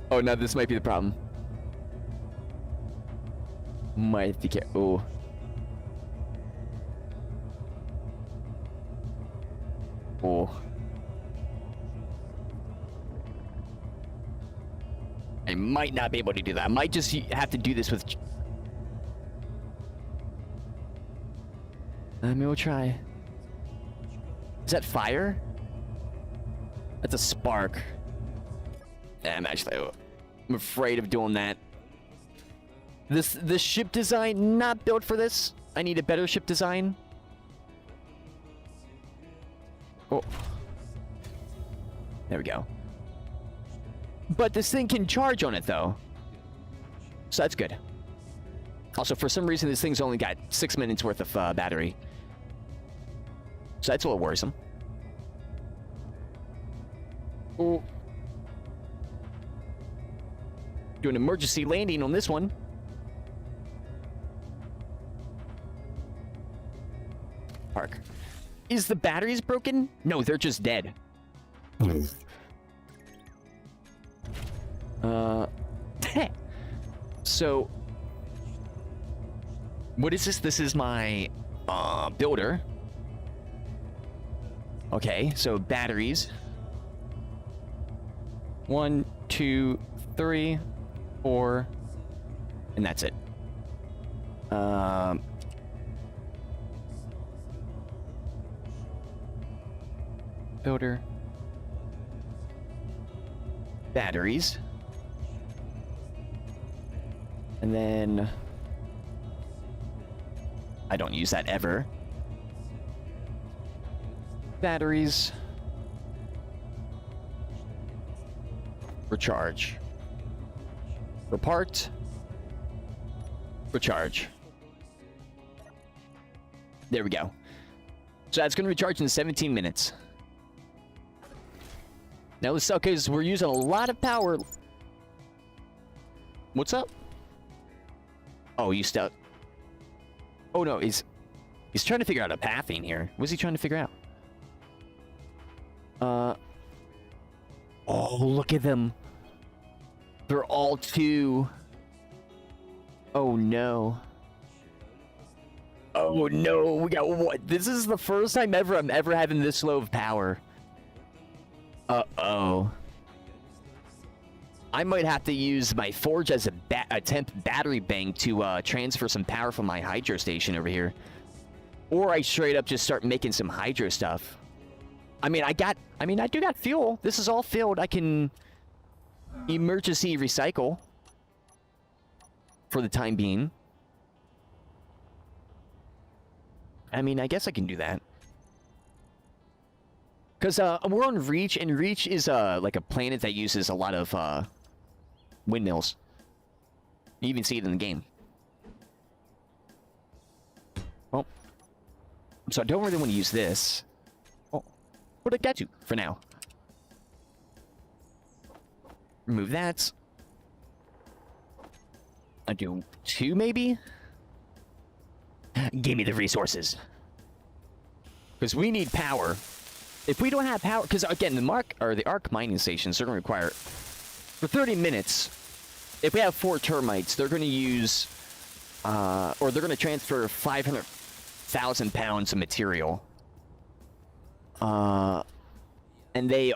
Oh, now this might be the problem. Might be careful. Oh. I might not be able to do that. I might just have to do this with... we'll try. Is that fire? That's a spark. I'm afraid of doing that. This ship design, not built for this. I need a better ship design. Oh. There we go. But this thing can charge on it, though. So that's good. Also, for some reason, this thing's only got 6 minutes worth of battery. So that's a little worrisome. Oh. Do an emergency landing on this one. Park. Is the batteries broken? No, they're just dead. So, what is this? This is my builder. Okay, so batteries. 1, 2, 3, 4, and that's it. Builder. Batteries. And then I don't use that ever. Batteries. Recharge. Repart. Recharge. There we go. So that's going to recharge in 17 minutes. Now let's suck because we're using a lot of power. What's up? Oh, you stuck. Oh no, he's trying to figure out a pathing here. What's he trying to figure out? Oh, look at them. They're all 2. Oh no. Oh no, we got what? This is the first time ever I'm ever having this low of power. Uh-oh. I might have to use my forge as a temp battery bank to transfer some power from my hydro station over here. Or I straight up just start making some hydro stuff. I mean, I do got fuel. This is all filled. I can emergency recycle for the time being. I mean, I guess I can do that. Because we're on Reach, and Reach is like a planet that uses a lot of windmills. You even see it in the game. Well, so I don't really want to use this. Oh, what'd I get to for now? Remove that. I do 2 maybe? Give me the resources. Because we need power. If we don't have power, because again, the arc mining stations are going to require, for 30 minutes, if we have 4 termites, they're going to use, or they're going to transfer 500,000 pounds of material. And they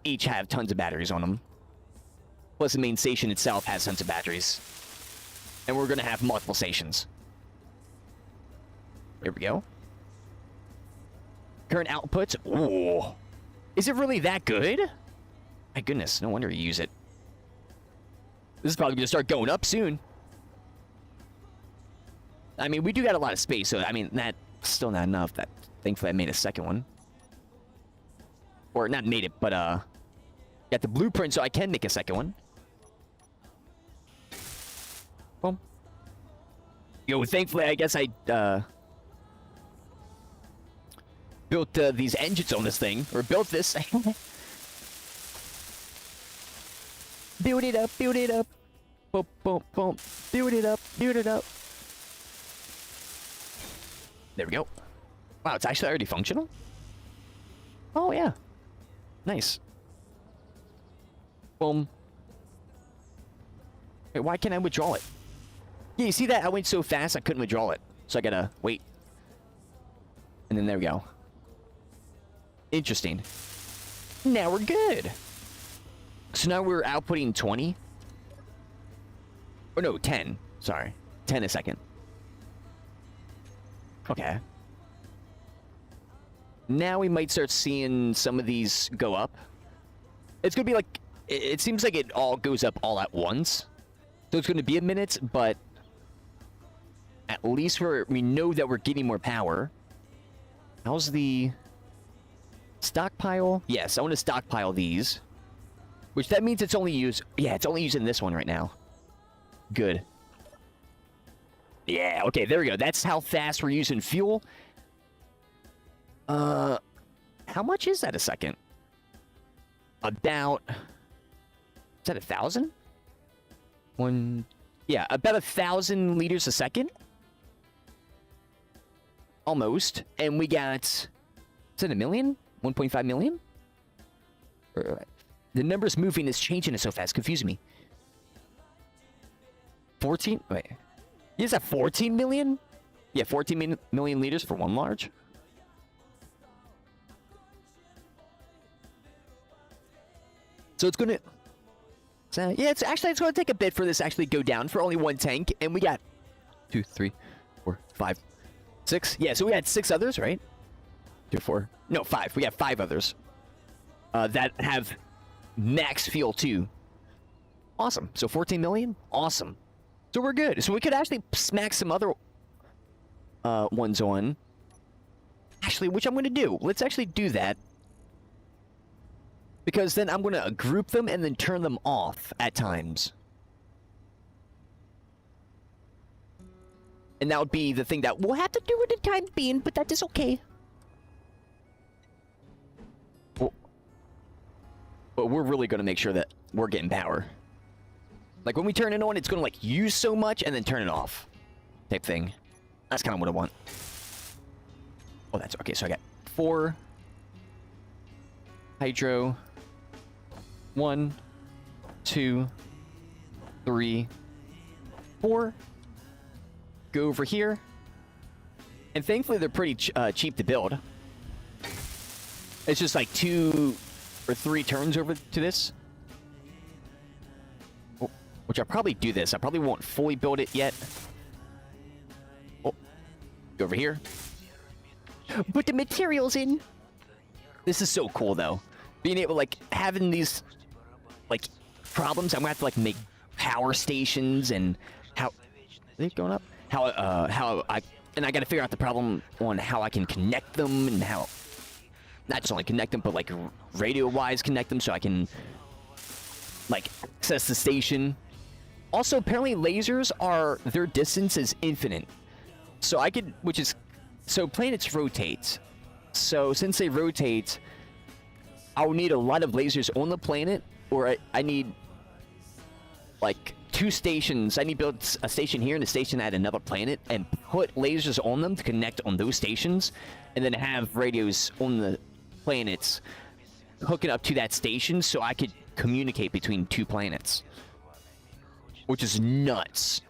each have tons of batteries on them. Plus the main station itself has tons of batteries. And we're going to have multiple stations. There we go. Current outputs. Ooh. Is it really that good? My goodness, no wonder you use it. This is probably going to start going up soon. I mean, we do got a lot of space, so I mean, that's still not enough. That thankfully I made a second one. Or not made it, but got the blueprint so I can make a second one. Boom. Yo, thankfully I guess I built these engines on this thing, or built this. Build it up, build it up. Boom, boom, boom. Build it up, build it up. There we go. Wow, it's actually already functional? Oh, yeah. Nice. Boom. Wait, why can't I withdraw it? Yeah, you see that? I went so fast I couldn't withdraw it. So I gotta wait. And then there we go. Interesting. Now we're good. So now we're outputting 20. Or no, 10. Sorry. 10 a second. Okay. Now we might start seeing some of these go up. It's going to be like... It seems like it all goes up all at once. So it's going to be a minute, but... At least we know that we're getting more power. How's the... Stockpile? Yes, I want to stockpile these. Which that means it's only used... Yeah, it's only using this one right now. Good. Yeah, okay, there we go. That's how fast we're using fuel. How much is that a second? About... Is that 1,000? Yeah, about 1,000 liters a second. Almost. And we got, is it a million? 1.5 million? The numbers moving is changing it so fast, confusing me. 14? Wait. Is that 14 million? Yeah, 14 million liters for one large. So it's gonna... So, yeah, it's gonna take a bit for this to actually go down for only one tank. And we got 2, 3, 4, 5, 6. Yeah, so we had 6 others, right? 2, 4. No, 5. We got 5 others. That have max fuel too. Awesome. So 14 million? Awesome. So we're good. So we could actually smack some other ones on. Actually, which I'm going to do. Let's actually do that. Because then I'm going to group them and then turn them off at times. And that would be the thing that we'll have to do at the time being, but that is okay. But we're really going to make sure that we're getting power. Like, when we turn it on, it's going to, like, use so much and then turn it off. Type thing. That's kind of what I want. Oh, that's... Okay, so I got 4. Hydro. 1, 2, 3, 4. Go over here. And thankfully, they're pretty cheap to build. It's just like 2 or 3 turns over to this. Oh, which I'll probably do this. I probably won't fully build it yet. Oh, go over here. Put the materials in. This is so cool, though. Being able, like, having these, like, problems. I'm gonna have to, like, make power stations and how... Are they going up? How I gotta figure out the problem on how I can connect them and how... Not just only connect them, but, like, radio-wise connect them so I can, like, access the station. Also, apparently lasers are... Their distance is infinite. So I could... Which is... So planets rotate. So since they rotate... I'll need a lot of lasers on the planet, or I need, like, 2 stations. I need to build a station here and a station at another planet, and put lasers on them to connect on those stations, and then have radios on the planets hooking up to that station so I could communicate between 2 planets. Which is nuts.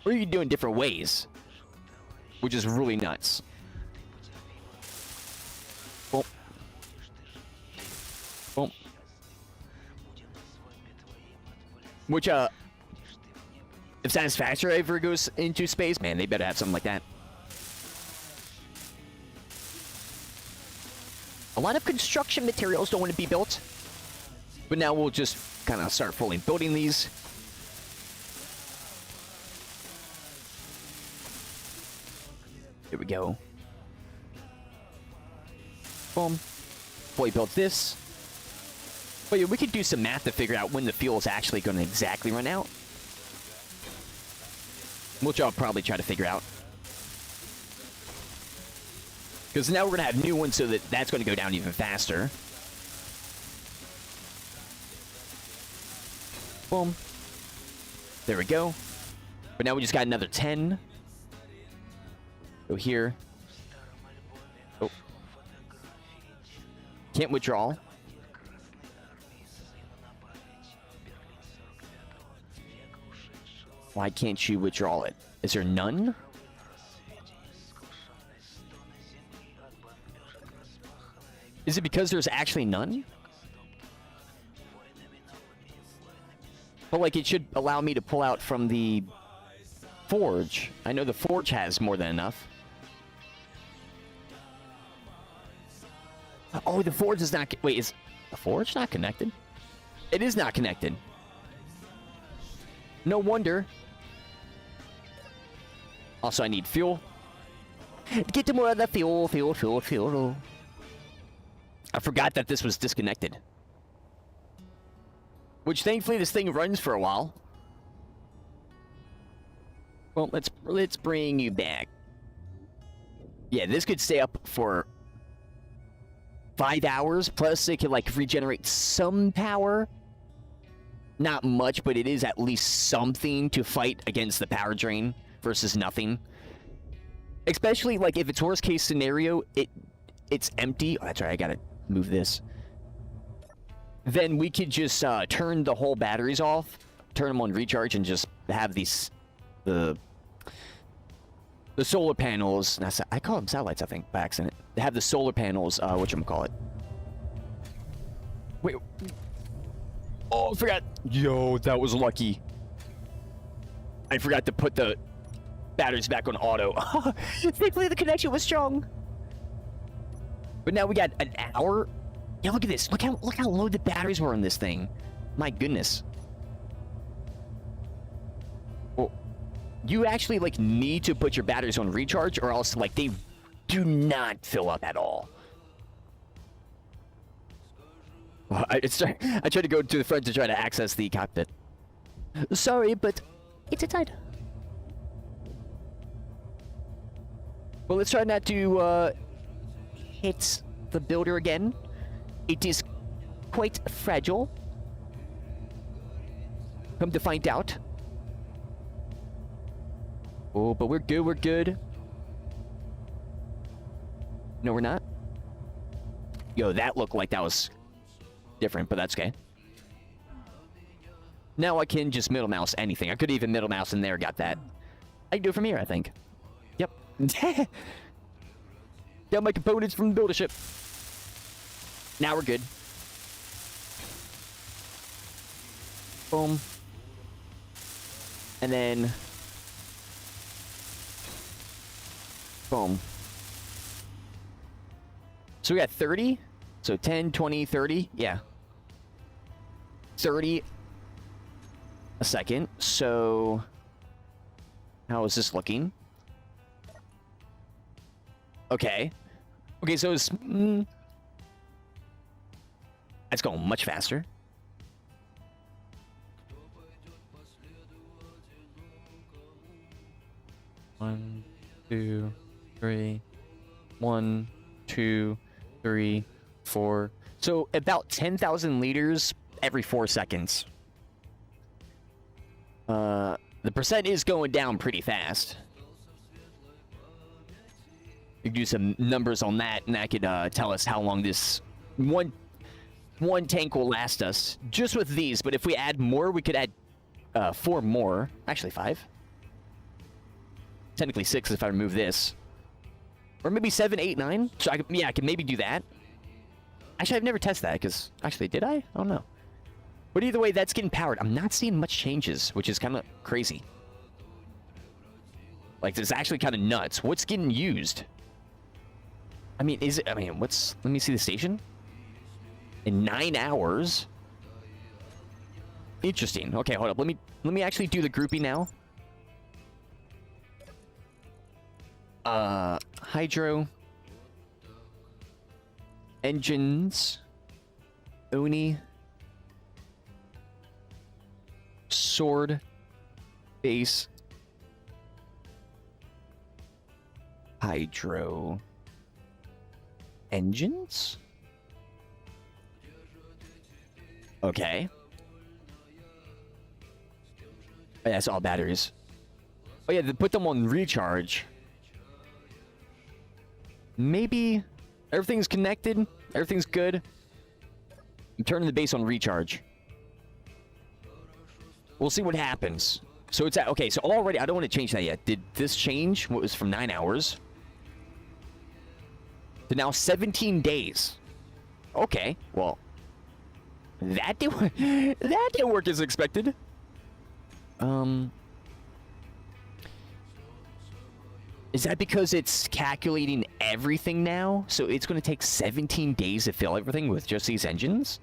Or you can do it in different ways. Which is really nuts. Well... Boom. Which, if Satisfactory ever goes into space, man, they better have something like that. A lot of construction materials don't want to be built. But now we'll just kind of start fully building these. Here we go. Boom. Fully built this. But yeah, we could do some math to figure out when the fuel is actually going to exactly run out. Which I'll probably try to figure out. Because now we're going to have new ones so that that's going to go down even faster. Boom. There we go. But now we just got another 10. Go here. Oh. Can't withdraw. Why can't you withdraw it? Is there none? Is it because there's actually none? But, like, it should allow me to pull out from the forge. I know the forge has more than enough. Oh, the forge is not... Wait, is the forge not connected? It is not connected. No wonder. Also, I need fuel. Get to more of the fuel. I forgot that this was disconnected. Which, thankfully, this thing runs for a while. Well, let's bring you back. Yeah, this could stay up for 5 hours. Plus, it could, like, regenerate some power. not much, but it is at least something to fight against the power drain versus nothing. Especially, like, if it's worst case scenario, it's empty. Oh, that's right, I gotta move this. Then we could just turn the whole batteries off, turn them on recharge, and just have these the solar panels. I call them satellites, I think, by accident. They have the solar panels. Whatchamacallit. Wait. Oh, I forgot. Yo, that was lucky. I forgot to put the batteries back on auto. Thankfully, the connection was strong. But now we got an hour. Yeah, look at this. Look how low the batteries were on this thing. My goodness. Well, you actually like need to put your batteries on recharge, or else like they do not fill up at all. Well, I tried to go to the front to try to access the cockpit. Sorry, but it's tight. Well, let's try not to hit the builder again. It is quite fragile. Come to find out. Oh, but we're good, we're good. No, we're not. Yo, that looked like that was different, but that's okay. Now I can just middle mouse anything. I could even middle mouse in there, got that. I can do it from here, I think. Yep. Down my components from the builder ship. Now we're good. Boom. And then... boom. So we got 30. So 10, 20, 30. Yeah. 30 a second. So... how is this looking? Okay. Okay, so it's... it's going much faster. One, two, three. 1, 2, 3, 4. So about 10,000 liters every 4 seconds. The percent is going down pretty fast. You can do some numbers on that, and that could tell us how long this one tank will last us. Just with these, but if we add more, we could add 4 more. Actually, 5. Technically 6 if I remove this. Or maybe 7, 8, 9. So I can maybe do that. Actually, I've never tested that, because... actually, did I? I don't know. But either way, that's getting powered. I'm not seeing much changes, which is kind of crazy. Like, it's actually kind of nuts. What's getting used? I mean, is it... I mean, what's... let me see the station. In 9 hours. Interesting. Okay, hold up. Let me actually do the grouping now. Hydro. Engines. Oni. Sword. Base. Hydro. Engines? Okay. Oh, yeah, it's all batteries. Oh, yeah, they put them on recharge. Maybe everything's connected. Everything's good. I'm turning the base on recharge. We'll see what happens. So it's at... okay, so already... I don't want to change that yet. Did this change? What was from 9 hours? To now 17 days. Okay, well... that didn't work as expected. Is that because it's calculating everything now? So it's going to take 17 days to fill everything with just these engines?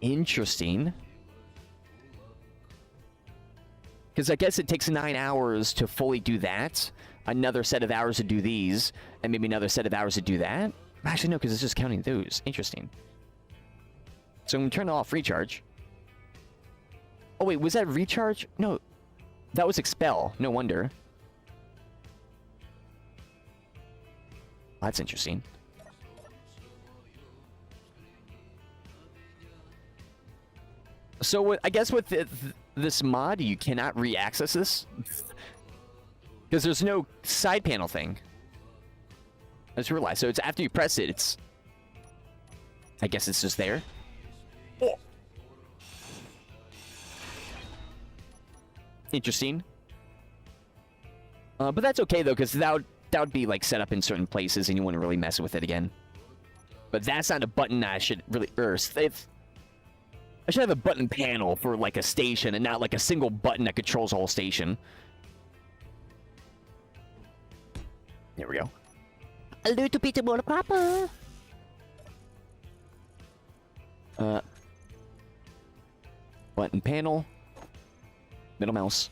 Interesting. Because I guess it takes 9 hours to fully do that. Another set of hours to do these. And maybe another set of hours to do that. Actually, no, because it's just counting those. Interesting. So I'm going to turn off recharge. Oh, wait, was that recharge? No, that was expel. No wonder. That's interesting. So I guess with this mod, you cannot re-access this because there's no side panel thing. I just realized. So it's after you press it, it's. I guess it's just there. Oh. Interesting. But that's okay though, because that would be like set up in certain places, and you wouldn't really mess with it again. But that's not a button I should really. I should have a button panel for like a station, and not like a single button that controls the whole station. There we go. A little bit more proper. Button panel. Middle mouse.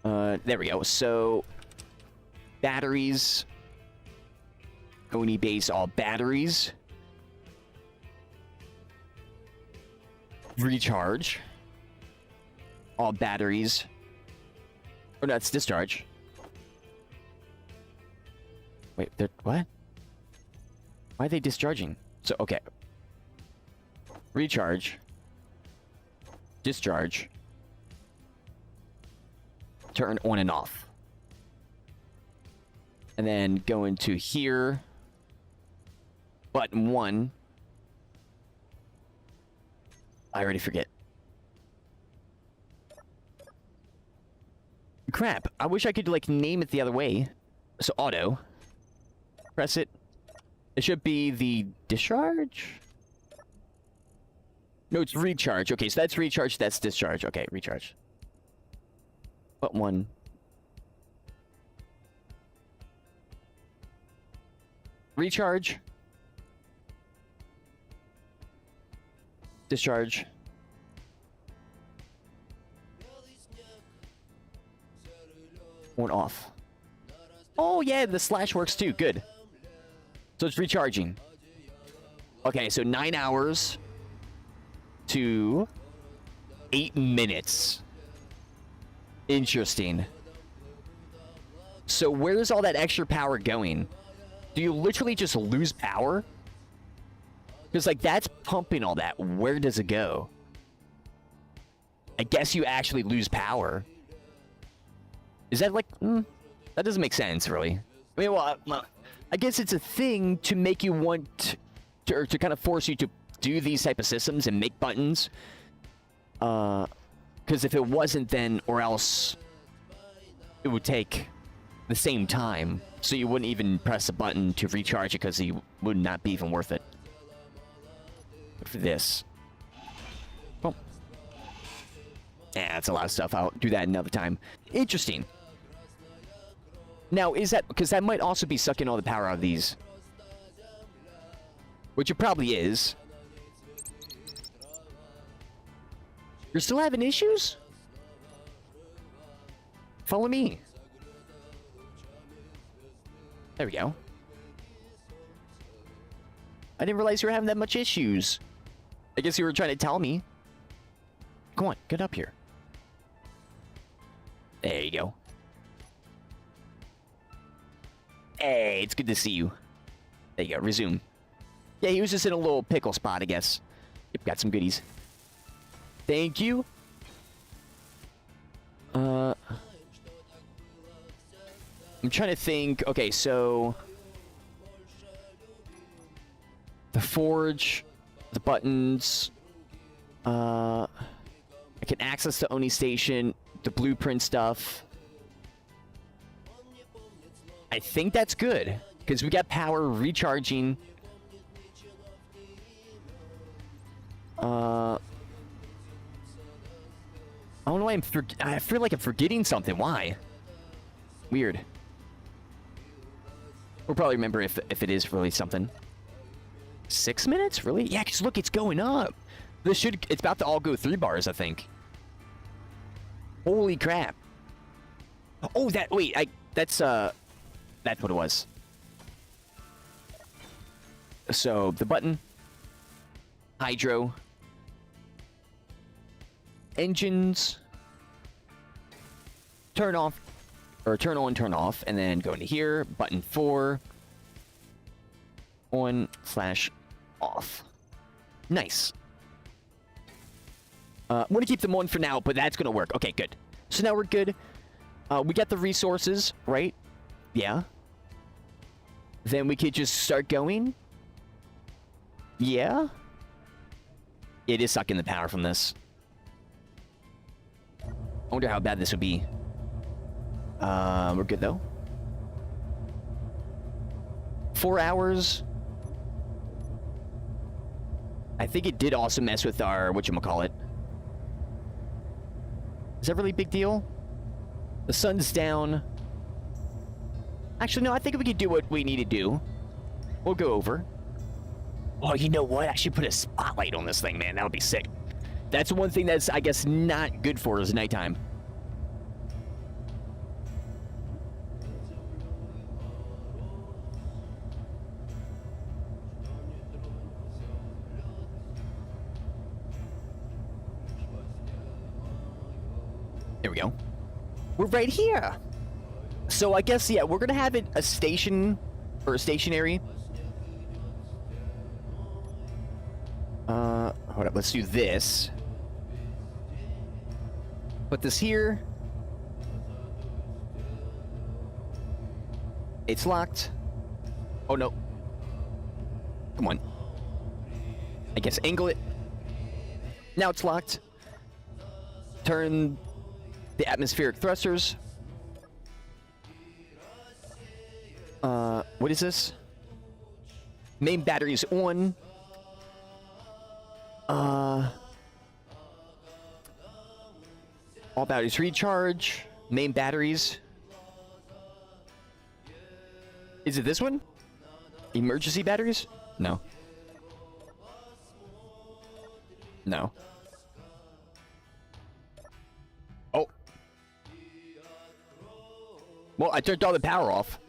There we go. So, batteries. Oni base all batteries. Recharge. All batteries. Or no, it's discharge. Wait, what? Why are they discharging? So, okay. Recharge. Discharge. Turn on and off. And then go into here. Button 1. I already forget. Crap. I wish I could, like, name it the other way. So, auto. Press it. It should be the discharge? No, it's recharge. Okay, so that's recharge, that's discharge. Okay, recharge. Button 1. Recharge. Discharge. On off. Oh yeah, the slash works too. Good. So it's recharging. Okay, so 9 hours to 8 minutes. Interesting. So where's all that extra power going? Do you literally just lose power? Because, like, that's pumping all that. Where does it go? I guess you actually lose power. Is that, like... that doesn't make sense, really. I mean, well, I guess it's a thing to make you want... to kind of force you to do these type of systems and make buttons. Because if it wasn't, then... or else... it would take the same time. So you wouldn't even press a button to recharge it because it would not be even worth it. But for this. Oh. Yeah, that's a lot of stuff. I'll do that another time. Interesting. Now, is that... because that might also be sucking all the power out of these. Which it probably is. You're still having issues? Follow me. There we go. I didn't realize you were having that much issues. I guess you were trying to tell me. Come on, get up here. There you go. Hey, it's good to see you. There you go, resume. Yeah, he was just in a little pickle spot, I guess. Yep, got some goodies. Thank you. I'm trying to think. Okay, so... the forge, the buttons. I can access the Oni station, the blueprint stuff. I think that's good, because we got power recharging. I don't know why I feel like I'm forgetting something. Why? Weird. We'll probably remember if it is really something. 6 minutes? Really? Yeah, because look, it's going up. It's about to all go 3 bars, I think. Holy crap. Oh, that's what it was. So, the button. Hydro. Engines. Turn off. Or turn on, turn off. And then go into here. Button 4. On/off. off. Nice. I'm going to keep them on for now, but that's going to work. Okay, good. So now we're good. We got the resources, right? Yeah. Then we could just start going. Yeah. It is sucking the power from this. I wonder how bad this would be. We're good, though. 4 hours. I think it did also mess with our whatchamacallit. Is that really a big deal? The sun's down. Actually, no, I think we could do what we need to do. We'll go over. Oh, you know what? I should put a spotlight on this thing, man. That would be sick. That's one thing that's, I guess, not good for is nighttime. There we go. We're right here. So I guess, yeah, we're going to have it a station or a stationary. Hold up, let's do this. Put this here. It's locked. Oh, no. Come on. I guess angle it. Now it's locked. Turn the atmospheric thrusters. What is this? Main batteries on. All batteries recharge. Main batteries. Is it this one? Emergency batteries? No. No. Oh. Well, I turned all the power off.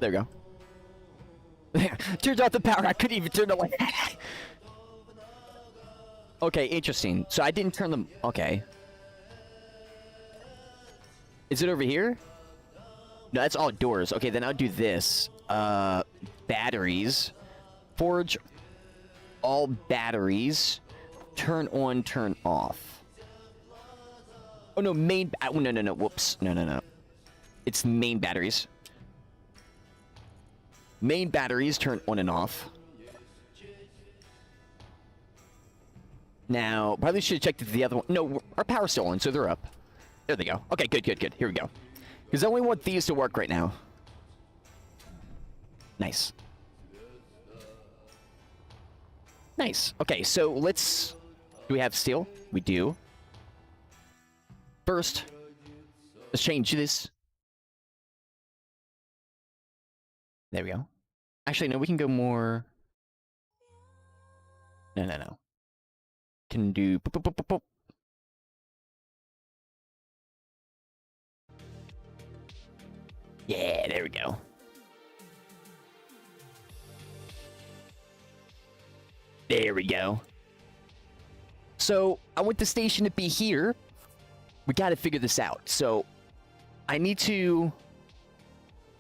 There we go. Turned off the power. I couldn't even turn the light. Okay, interesting. So I didn't turn them. Okay. Is it over here? No, that's all doors. Okay, then I'll do this. Batteries. Forge all batteries. Turn on, turn off. Oh, no, main... Oh, no. Whoops. No. It's main batteries. Main batteries turn on and off. Now, probably should have checked the other one. No, our power's still on, so they're up. There they go. Okay, good. Here we go. Because I only want these to work right now. Nice. Nice. Okay, so let's... Do we have steel? We do. First, let's change this. There we go. Actually, no, we can go more... No. Can do... Yeah, there we go. There we go. So, I want the station to be here. We gotta figure this out. So, I need to...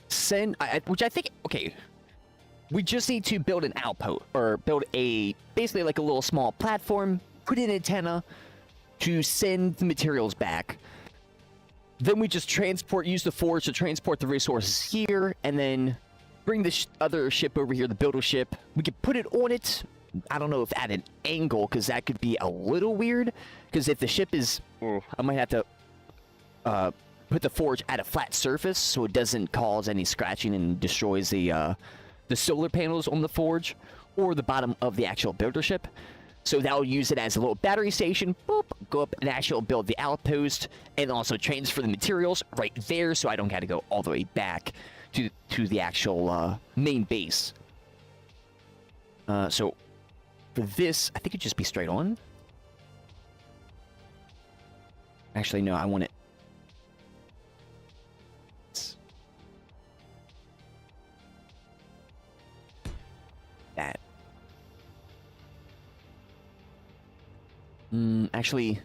send... which I think... Okay. We just need to build an outpost. Or build a... Basically like a little small platform. Put an antenna. To send the materials back. Then we just use the forge to transport the resources here. And then bring the other ship over here. The builder ship. We could put it on it. I don't know if at an angle. Because that could be a little weird. Because if the ship is... I might have to... put the forge at a flat surface so it doesn't cause any scratching and destroys the solar panels on the forge or the bottom of the actual builder ship. So that will use it as a little battery station. Boop, go up and actually build the outpost and also transfer the materials right there so I don't have to go all the way back to the actual main base. So for this, I think it'd just be straight on. Actually, no, I want it. That. Actually,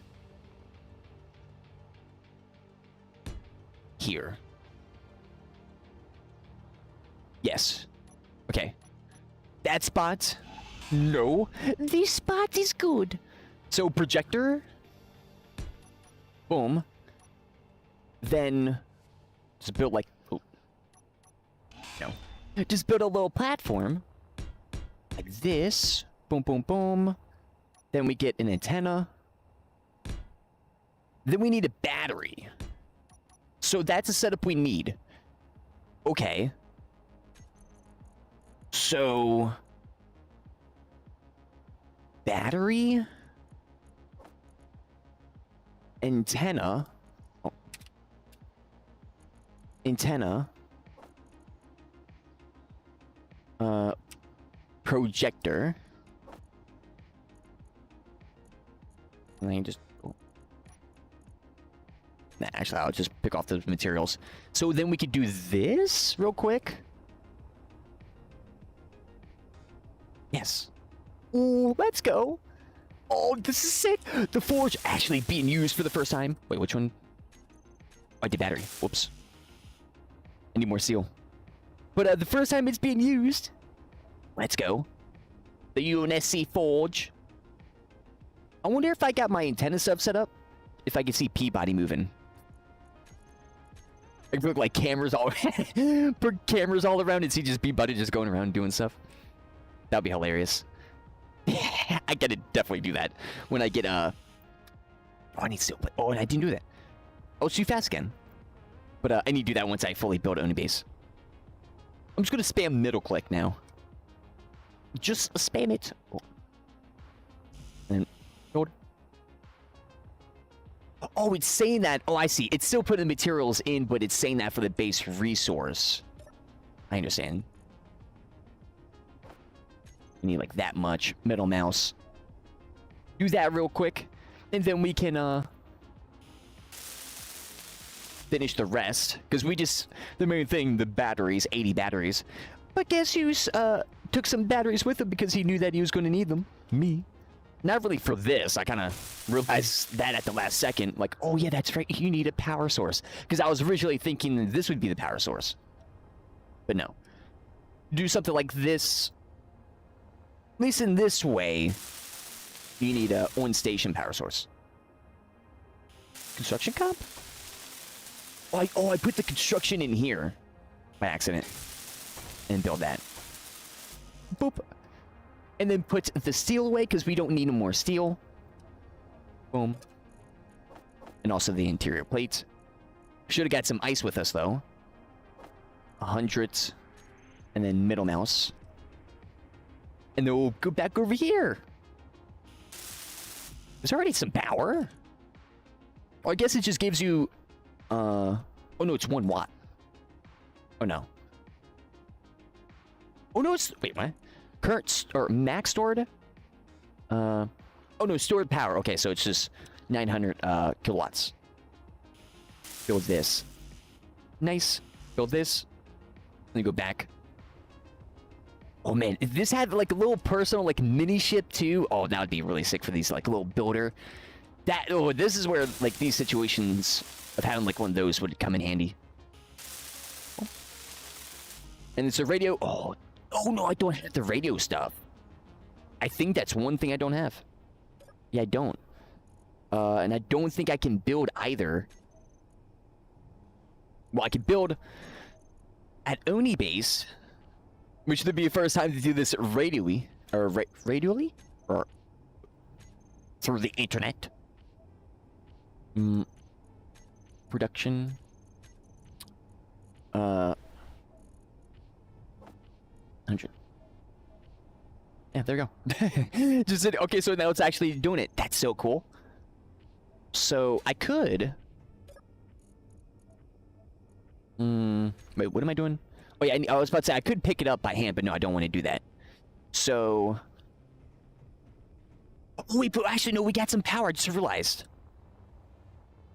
here. Yes. Okay. That spot. No. This spot is good. So projector. Boom. Then just build like... Oh. No. Just build a little platform. Like this. Boom, boom, boom. Then we get an antenna. Then we need a battery. So that's a setup we need. Okay. So... battery? Antenna? Oh. Antenna. Projector. And then just... oh. Nah, actually, I'll just pick off those materials. So then we could do this real quick. Yes. Ooh, let's go. Oh, this is sick. The forge actually being used for the first time. Wait, which one? Oh, I did battery. Whoops. I need more steel. But the first time it's being used. Let's go. The UNSC forge. I wonder if I got my antenna stuff set up. If I can see Peabody moving. I look like cameras all put cameras all around and see just Peabody just going around doing stuff. That'd be hilarious. I gotta definitely do that when I get oh, I need steel. Oh, and I didn't do that. Oh, it's too fast again. But I need to do that once I fully build Oni base. I'm just gonna spam middle click now. Just spam it. Oh. And build. Oh, it's saying that. Oh, I see. It's still putting materials in, but it's saying that for the base resource. I understand. You need like that much. Middle mouse. Do that real quick, and then we can finish the rest. Because we just, the main thing, the batteries, 80 batteries. But guess who's took some batteries with him because he knew that he was going to need them? Me. Not really for this. I kind of realized that at the last second. Like, oh yeah, that's right. You need a power source. Because I was originally thinking that this would be the power source. But no. Do something like this. At least in this way, you need a on-station power source. Construction comp? Oh, I put the construction in here by accident. And build that. Boop. And then put the steel away because we don't need no more steel. Boom. And also the interior plates. Should have got some ice with us though. 100. And then middle mouse. And then we'll go back over here. There's already some power. Oh, I guess it just gives you... oh no, it's 1 watt. Oh no. Oh no, it's... wait, what? Current... or max stored? Oh no, stored power. Okay, so it's just 900 kilowatts. Build this. Nice. Build this. Then go back. Oh man, if this had like a little personal like mini ship too, oh that would be really sick for these like little builder. That oh, this is where like these situations of having like one of those would come in handy. Oh. And it's a radio. Oh no, I don't have the radio stuff. I think that's one thing I don't have. Yeah, I don't. And I don't think I can build either. Well, I can build at Oni base. Which would be the first time to do this radially, or radially, or through the internet. Production. 100. Yeah, there you go. Just okay, so now it's actually doing it. That's so cool. So I could. Wait, what am I doing? Oh yeah, I was about to say I could pick it up by hand, but no, I don't want to do that. So, oh, wait, but actually no, we got some power. I just realized.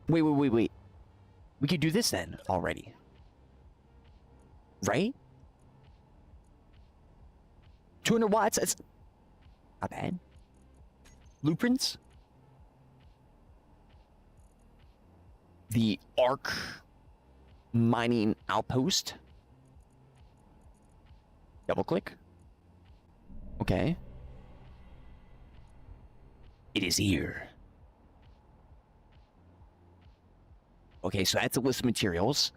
Wait. We could do this then already, right? 200 watts. That's not bad. Blueprints. The Arc mining outpost. Double click. Okay. It is here. Okay, so that's a list of materials.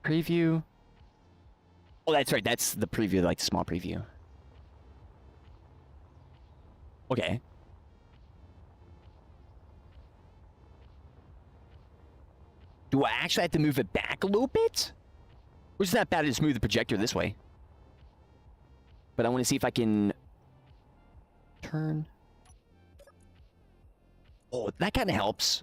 Preview. Oh, that's right. That's the preview, like small preview. Okay. Do I actually have to move it back a little bit? Or is it not bad to just move the projector this way? But I want to see if I can turn. Oh, that kind of helps.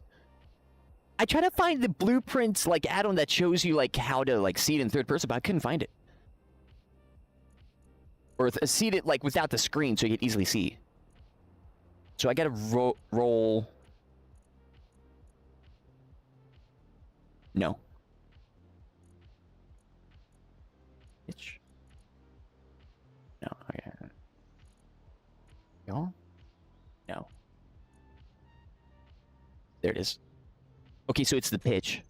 I try to find the blueprints like add-on that shows you like how to like see it in third person, but I couldn't find it. Or see it like without the screen so you can easily see. So I gotta roll. No. Itch. No, okay. Y'all? No. There it is. Okay, so it's the pitch.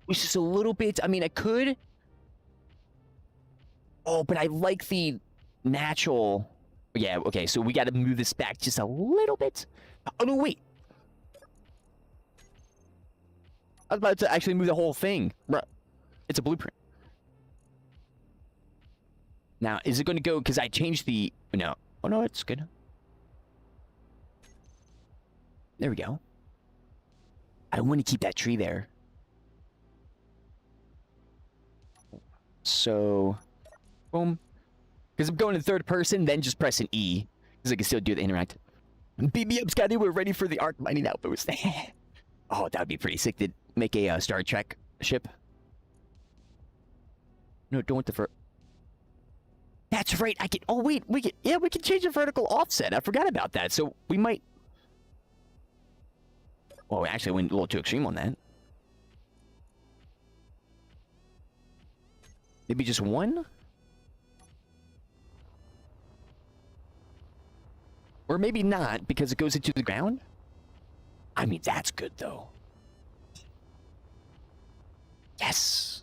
Which is a little bit, I mean, I could. Oh, but I like the natural. Yeah, okay, so we got to move this back just a little bit. Oh, no, wait. I was about to actually move the whole thing. Bruh. It's a blueprint. Now, is it going to go, because I changed the, no. Oh, no, it's good. There we go. I want to keep that tree there. So, boom. Because I'm going to third person, then just press an E. Because I can still do the interact. Beat me up, Scotty. We're ready for the arc mining outpost. Oh, that would be pretty sick to make a Star Trek ship. No, don't want the first. That's right. I can. Oh wait, we can. Yeah, we can change the vertical offset. I forgot about that. So we might. Well, we actually went a little too extreme on that. Maybe just one? Or maybe not, because it goes into the ground? I mean, that's good, though. Yes!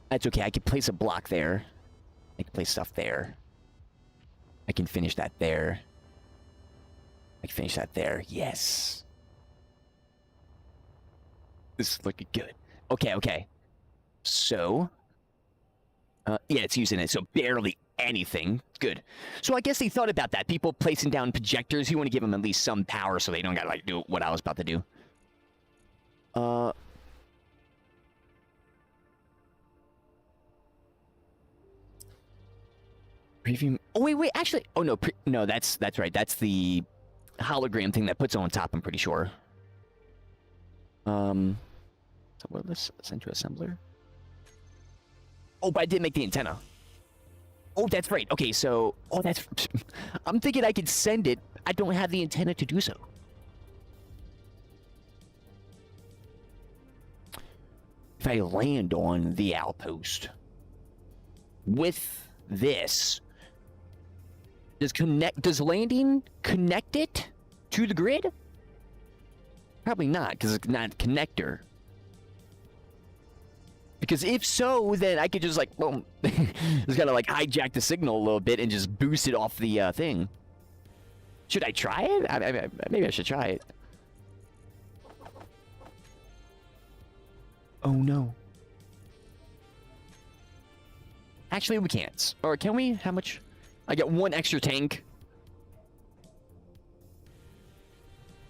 That's okay, I can place a block there. I can place stuff there. I can finish that there. I can finish that there. Yes. This is looking good. Okay, okay. So. Yeah, it's using it. So barely anything. Good. So I guess they thought about that. People placing down projectors. You want to give them at least some power so they don't gotta like do what I was about to do. Preview. Oh wait. Actually, oh no, no. That's right. That's the hologram thing that puts it on top. I'm pretty sure. So what? Let's send to assembler. Oh, but I did make the antenna. Oh, that's right. Okay, so oh, that's. I'm thinking I could send it. I don't have the antenna to do so. If I land on the outpost with this. Does landing connect it to the grid? Probably not, because it's not a connector. Because if so, then I could just like, boom, just gotta like hijack the signal a little bit and just boost it off the thing. Should I try it? Maybe I should try it. Oh no. Actually, we can't. Or can we? How much? I got one extra tank.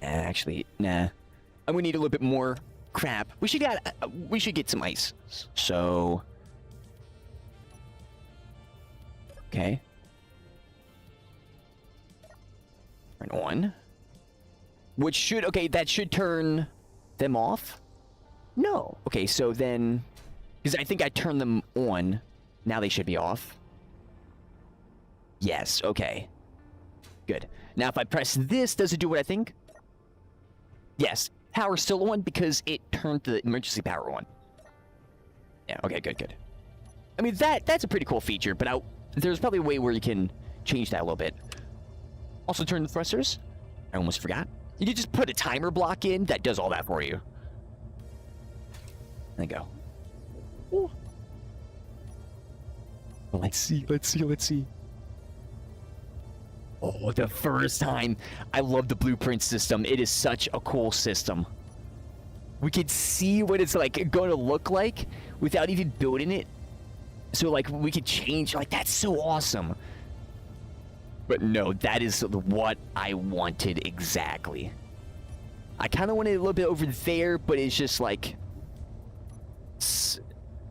Actually, nah. I'm gonna need a little bit more crap. We should get some ice. So. Okay. Turn on. Which should, okay, that should turn them off? No. Okay, so then, because I think I turned them on. Now they should be off. Yes, okay. Good. Now if I press this, does it do what I think? Yes. Power's still on because it turned the emergency power on. Yeah, okay, good. I mean, that's a pretty cool feature, but there's probably a way where you can change that a little bit. Also turn the thrusters. I almost forgot. You can just put a timer block in that does all that for you. There you go. Ooh. Let's see. Oh, the first time. I love the blueprint system. It is such a cool system. We could see what it's like going to look like without even building it. So like we could change, like that's so awesome. But no, that is what I wanted exactly. I kind of wanted it a little bit over there, but it's just like...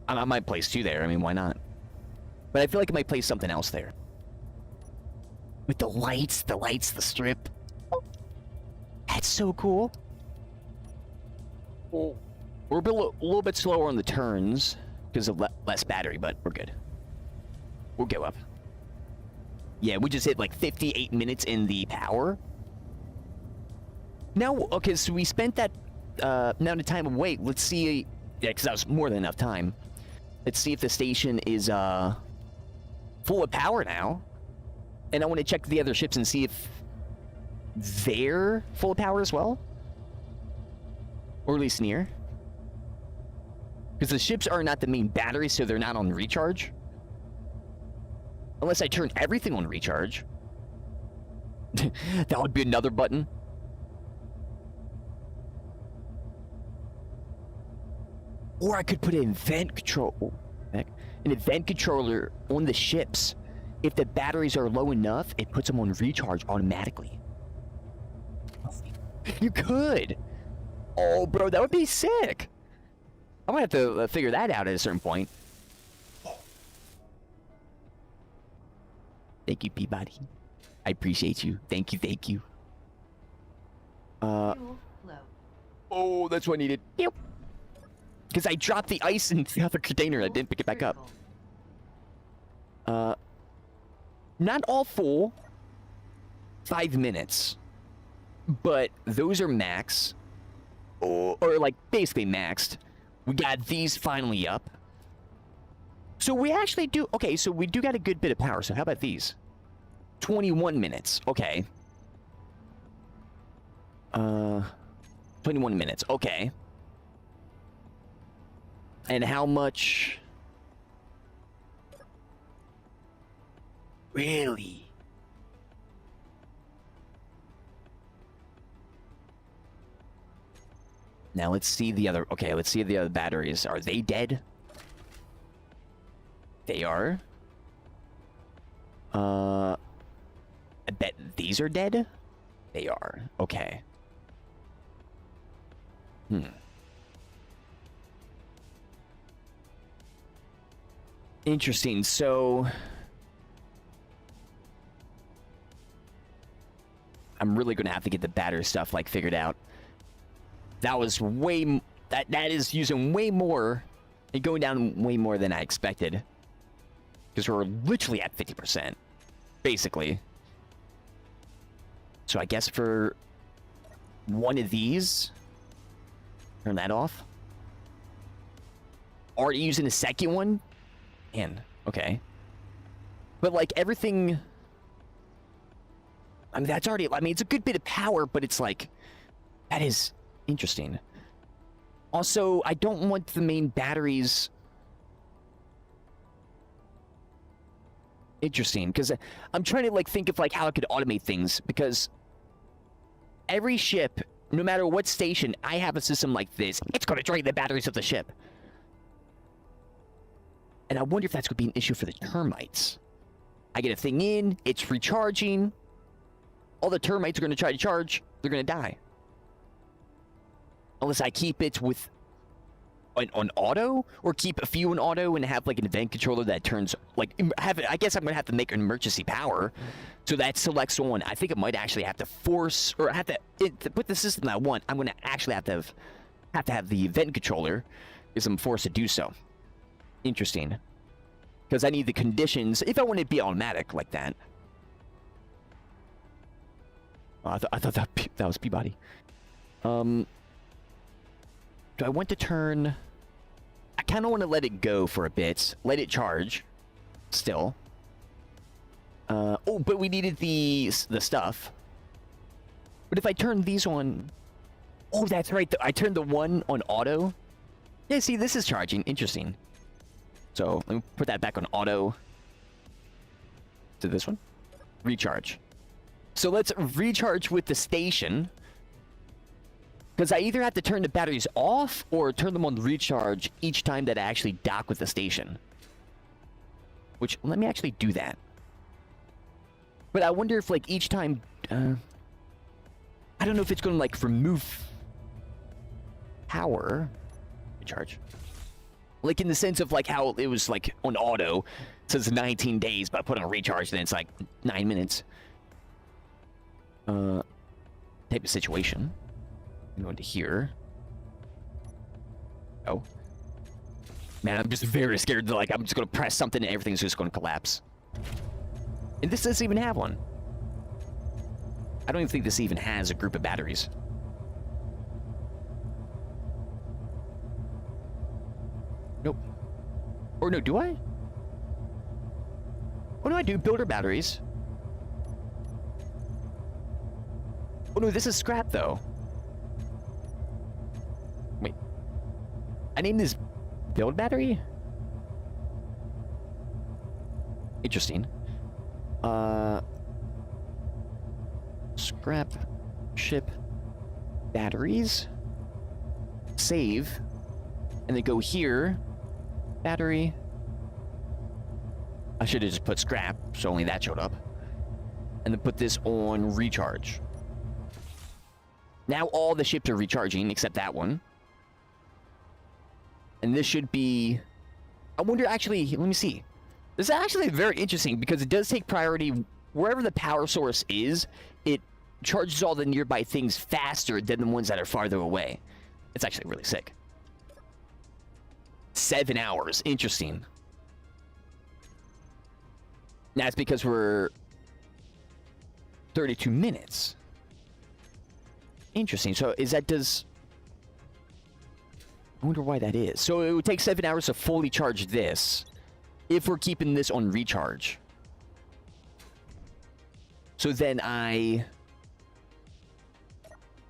I might place 2 there, I mean, why not? But I feel like I might place something else there. With the lights, the strip. That's so cool. Well, we're a little bit slower on the turns because of less battery, but we're good. We'll go up. Yeah, we just hit like 58 minutes in the power. Now, okay, so we spent that amount of time away. Let's see. Yeah, because that was more than enough time. Let's see if the station is full of power now. And I want to check the other ships and see if they're full of power as well. Or at least near. Because the ships are not the main battery, so they're not on recharge. Unless I turn everything on recharge. That would be another button. Or I could put an event controller on the ships. If the batteries are low enough, it puts them on recharge automatically. You could. Oh, bro, that would be sick. I'm gonna have to figure that out at a certain point. Thank you, Peabody. I appreciate you. Thank you. Oh, that's what I needed. Yep. Because I dropped the ice in the other container. I didn't pick it back up. Not all full. 5 minutes. But those are max. Or like basically maxed. We got these finally up. So we actually do... Okay, so we do got a good bit of power. So how about these? 21 minutes. Okay. 21 minutes. Okay. And how much... Really? Now let's see the other... Okay, let's see the other batteries. Are they dead? They are. I bet these are dead? They are. Okay. Interesting. So... I'm really going to have to get the battery stuff, like, figured out. That was way... That is using way more... and going down way more than I expected. Because we're literally at 50%. Basically. So I guess for... one of these... turn that off. Already using the second one? Man, okay. But, like, everything... I mean, that's already... I mean, it's a good bit of power, but it's like... That is interesting. Also, I don't want the main batteries... Interesting, because I'm trying to, like, think of, like, how I could automate things, because... Every ship, no matter what station, I have a system like this. It's going to drain the batteries of the ship. And I wonder if that's going to be an issue for the termites. I get a thing in, it's recharging... All the termites are going to try to charge. They're going to die. Unless I keep it with on auto, or keep a few in auto and have like an event controller that turns like I guess I'm going to have to make an emergency power, so that selects on. I think I might actually have to force or have to put the system I want. I'm going to actually have to have the event controller, because I'm forced to do so. Interesting, because I need the conditions if I want it to be automatic like that. Oh, I thought that was Peabody. Do I want to turn... I kind of want to let it go for a bit. Let it charge. Still. Oh, but we needed the stuff. But if I turn these on... Oh, that's right. I turned the one on auto. Yeah, see, this is charging. Interesting. So, let me put that back on auto. To this one. Recharge. So, let's recharge with the station. Because I either have to turn the batteries off or turn them on recharge each time that I actually dock with the station. Which, let me actually do that. But I wonder if, like, each time... I don't know if it's going to, like, remove power. Recharge. Like, in the sense of, like, how it was, like, on auto. It says 19 days, but I put on recharge, then it's, like, 9 minutes. Type of situation. Go into here. Oh. Man, I'm just very scared that, like, I'm just going to press something and everything's just going to collapse. And this doesn't even have one. I don't even think this even has a group of batteries. Nope. Or no, do I? What do I do? Builder batteries. Oh no, this is scrap though. Wait. I named this build battery? Interesting. Scrap, ship, batteries, save, and then go here, battery. I should have just put scrap, so only that showed up. And then put this on recharge. Now all the ships are recharging, except that one. And this should be... I wonder, actually, let me see. This is actually very interesting, because it does take priority wherever the power source is. It charges all the nearby things faster than the ones that are farther away. It's actually really sick. 7 hours. Interesting. That's because we're 32 minutes. Interesting. So is that does... I wonder why that is. So it would take 7 hours to fully charge this if we're keeping this on recharge. So then I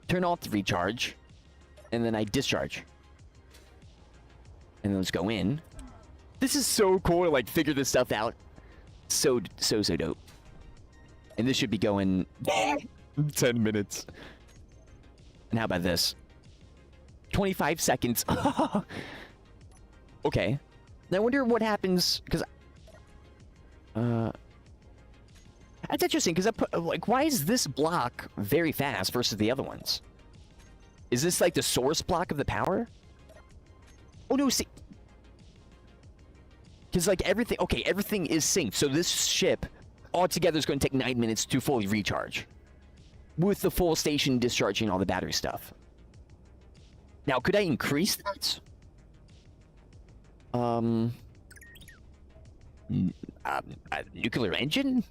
turn off the recharge and then I discharge. And then let's go in. This is so cool to like figure this stuff out. So dope. And this should be going 10 minutes. And how about this? 25 seconds. Okay. Now I wonder what happens, because that's interesting, because I put, like, why is this block very fast versus the other ones? Is this like the source block of the power? Oh no, see, because like everything, okay, everything is synced, so this ship altogether is going to take 9 minutes to fully recharge, with the full station discharging all the battery stuff. Now, could I increase that? A nuclear engine?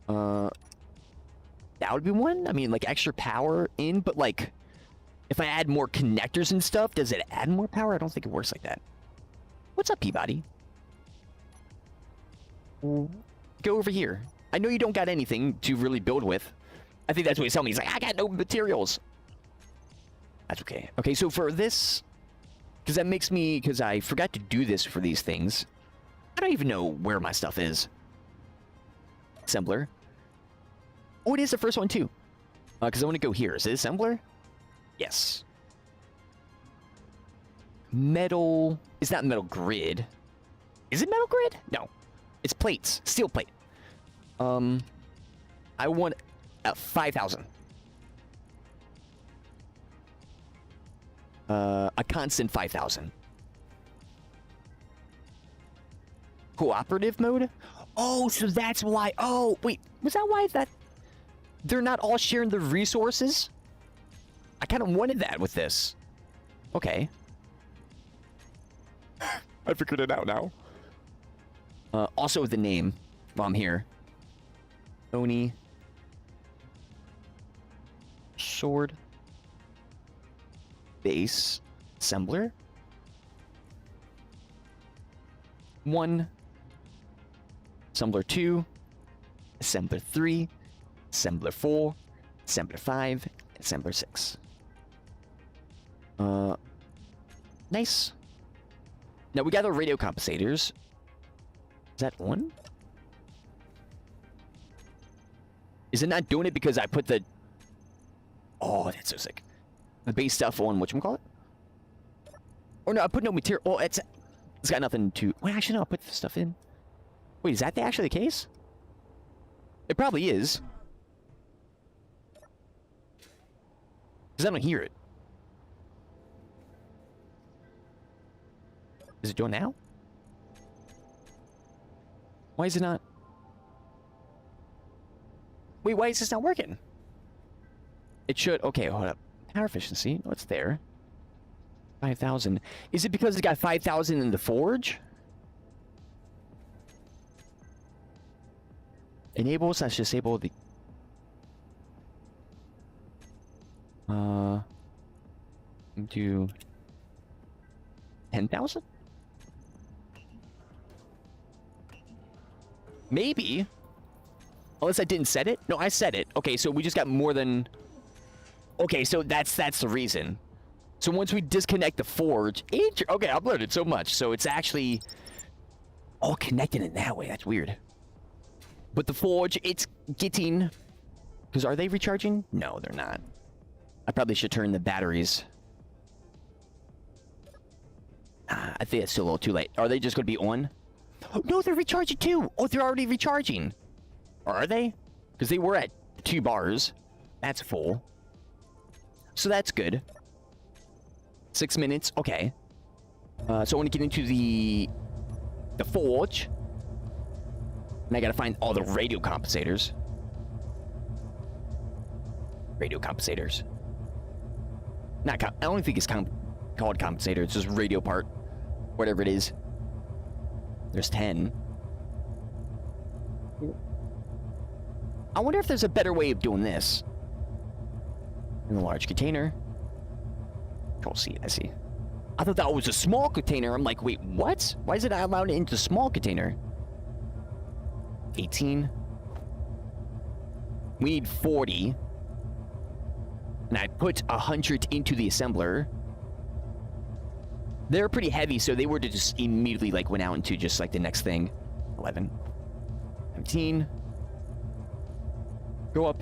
That would be one? I mean, like, extra power in, but, like, if I add more connectors and stuff, does it add more power? I don't think it works like that. What's up, Peabody? Go over here. I know you don't got anything to really build with. I think that's what he's telling me. He's like, I got no materials. That's okay. Okay, so for this... Because that makes me... Because I forgot to do this for these things. I don't even know where my stuff is. Assembler. Oh, it is the first one, too. Because I want to go here. Is it assembler? Yes. Metal... Is that metal grid? Is it metal grid? No. It's plates. Steel plate. I want 5,000. A constant 5,000. Cooperative mode? Oh, so that's why. Oh, wait. Was that why that... They're not all sharing the resources? I kind of wanted that with this. Okay. I figured it out now. Also the name, while I'm here. Oni. Sword. Base. Assembler. 1. Assembler 2. Assembler 3. Assembler 4, Assembler 5, Assembler 6. Nice. Now we got our radio compensators. Is that on? Is it not doing it because I put the... Oh, that's so sick. The base stuff on whatchamacallit? Or no, I put no material. Oh, it's got nothing to... Well, actually, no, I put the stuff in. Wait, is that actually the case? It probably is. Because I don't hear it. Is it doing now? Why is it not? Wait, why is this not working? It should... Okay, hold up. Power efficiency. What's there? 5,000. Is it because it got 5,000 in the forge? Enable / disable the... Do... 10,000? Maybe. Unless I didn't set it? No, I set it. Okay, so we just got more than... Okay, so that's the reason. So once we disconnect the forge... Okay, I've learned it so much. So it's actually... all connected in that way. That's weird. But the forge, it's getting... Because are they recharging? No, they're not. I probably should turn the batteries. I think it's still a little too late. Are they just going to be on? Oh, no, they're recharging too. Oh, they're already recharging. Or are they? Because they were at 2 bars. That's full. So that's good. 6 minutes. Okay. So I want to get into the forge. And I got to find all the radio compensators. Radio compensators. I don't think it's called compensator. It's just radio part. Whatever it is. There's 10. I wonder if there's a better way of doing this. In the large container. Control C, I see. I thought that was a small container. I'm like, wait, what? Why is it not allowed into small container? 18. We need 40. And I put 100 into the assembler. They're pretty heavy, so they were to just immediately like went out into just like the next thing. 11. 17. Go up.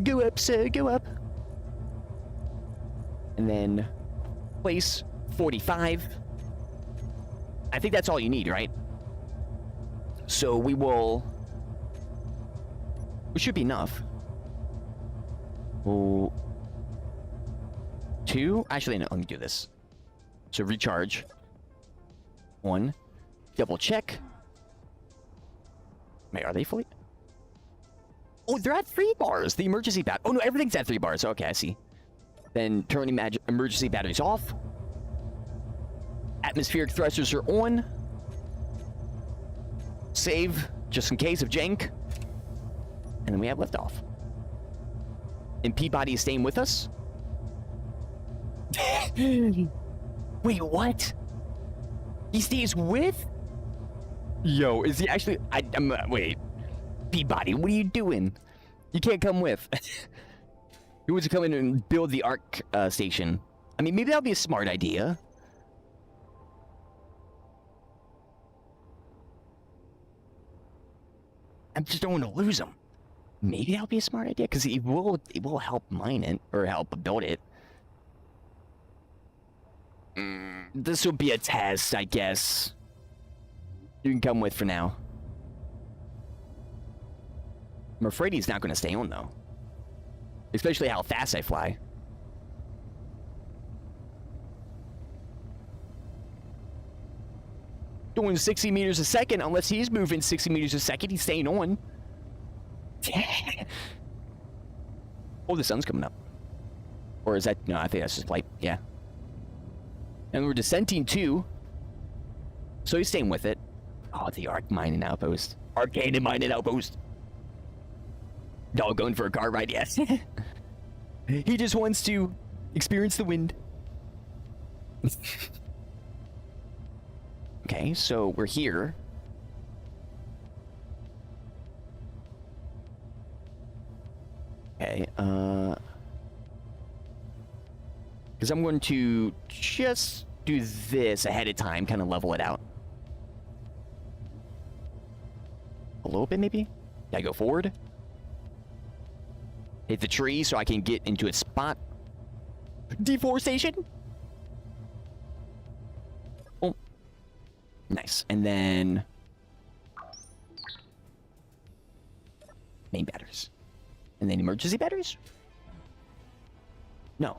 Go up, sir, go up. And then place 45. I think that's all you need, right? So we will... It should be enough. Oh, 2? Actually, no, let me do this. So recharge. 1. Double check. Wait, are they fully? Oh, they're at 3 bars. The emergency bat. Oh no, everything's at 3 bars. Okay, I see. Then turn emergency batteries off. Atmospheric thrusters are on. Save, just in case of jank. And then we have liftoff. And Peabody is staying with us? Wait, what? He stays with? Yo, is he actually... wait. Peabody, what are you doing? You can't come with. He wants to come in and build the ARC station. I mean, maybe that would be a smart idea. I just don't want to lose him. Maybe that would be a smart idea, because it will help mine it, or help build it. This will be a test, I guess. You can come with for now. I'm afraid he's not going to stay on, though. Especially how fast I fly. Doing 60 meters a second, unless he's moving 60 meters a second, he's staying on. Oh, the sun's coming up. Or is that... No, I think that's just light. Yeah. And we're descending too. So he's staying with it. Oh, the arc mining outpost. Arcane and mining outpost. Dog going for a car ride, yes. He just wants to experience the wind. Okay, so we're here. Okay, because I'm going to just do this ahead of time, kind of level it out. A little bit, maybe? Can I go forward? Hit the tree so I can get into a spot. Deforestation? Oh. Nice. And then... main batteries. And then emergency batteries? No.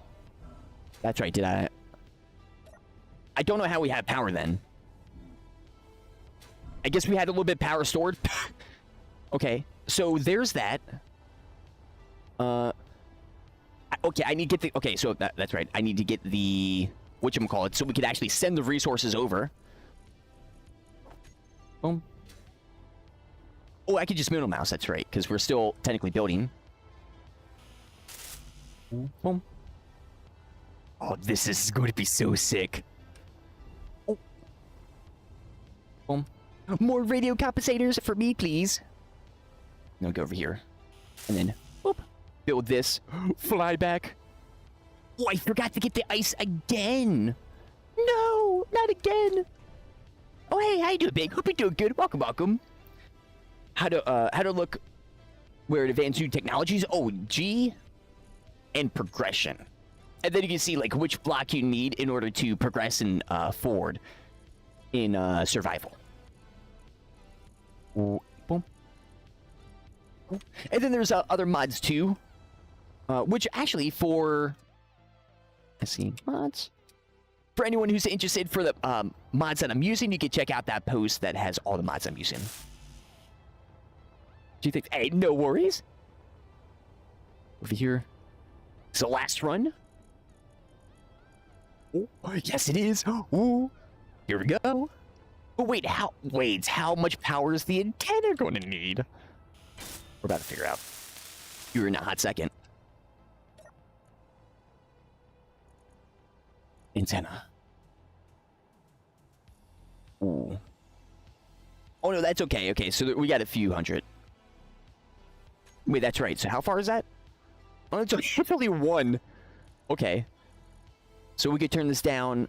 That's right, did I don't know how we have power then. I guess we had a little bit of power stored. Okay, so there's that. Okay, I need to get the... okay, so that's right. I need to get the... whatchamacallit, so we could actually send the resources over. Boom. Oh, I could just middle mouse, that's right, because we're still technically building. Boom. Oh, this is going to be so sick. Oh. Boom. More radio compensators for me, please. No, go over here. And then, whoop. Build this. Fly back. Oh, I forgot to get the ice again. No, not again. Oh, hey, how you doing, big? Hope you're doing good. Welcome, welcome. How to look where advanced new technologies. Oh, G and progression. And then you can see like which block you need in order to progress and forward in survival. Ooh, boom. And then there's other mods too, which actually for let's see mods. For anyone who's interested for the mods that I'm using, you can check out that post that has all the mods I'm using. Do you think? Hey, no worries. Over here. It's the last run. Oh, yes, it is. Ooh, here we go. Oh, wait, how much power is the antenna going to need? We're about to figure out. You're in a hot second. Antenna. Ooh. Oh, no, that's okay. Okay, so we got a few hundred. Wait, that's right. So how far is that? Oh, it's only one. Okay. So we could turn this down.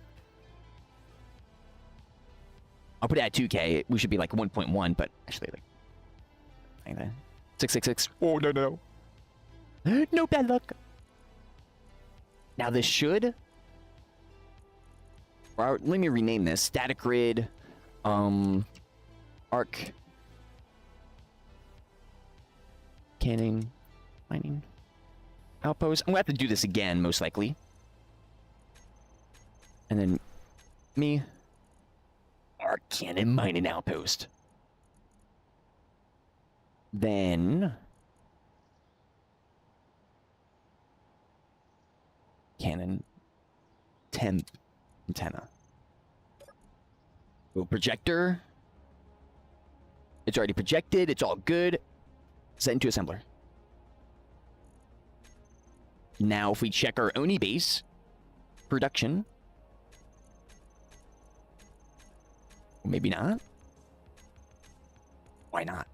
I'll put it at 2K. We should be like 1.1, but actually like 666. Oh, no. No bad luck. Now this should... or let me rename this. Static grid. Arc. Canning. Mining. Outpost. I'm gonna have to do this again, most likely. And then me. Our cannon mining outpost. Then cannon temp antenna. Oh, projector. It's already projected. It's all good. Set into assembler. Now, if we check our Oni base production. Maybe not. Why not?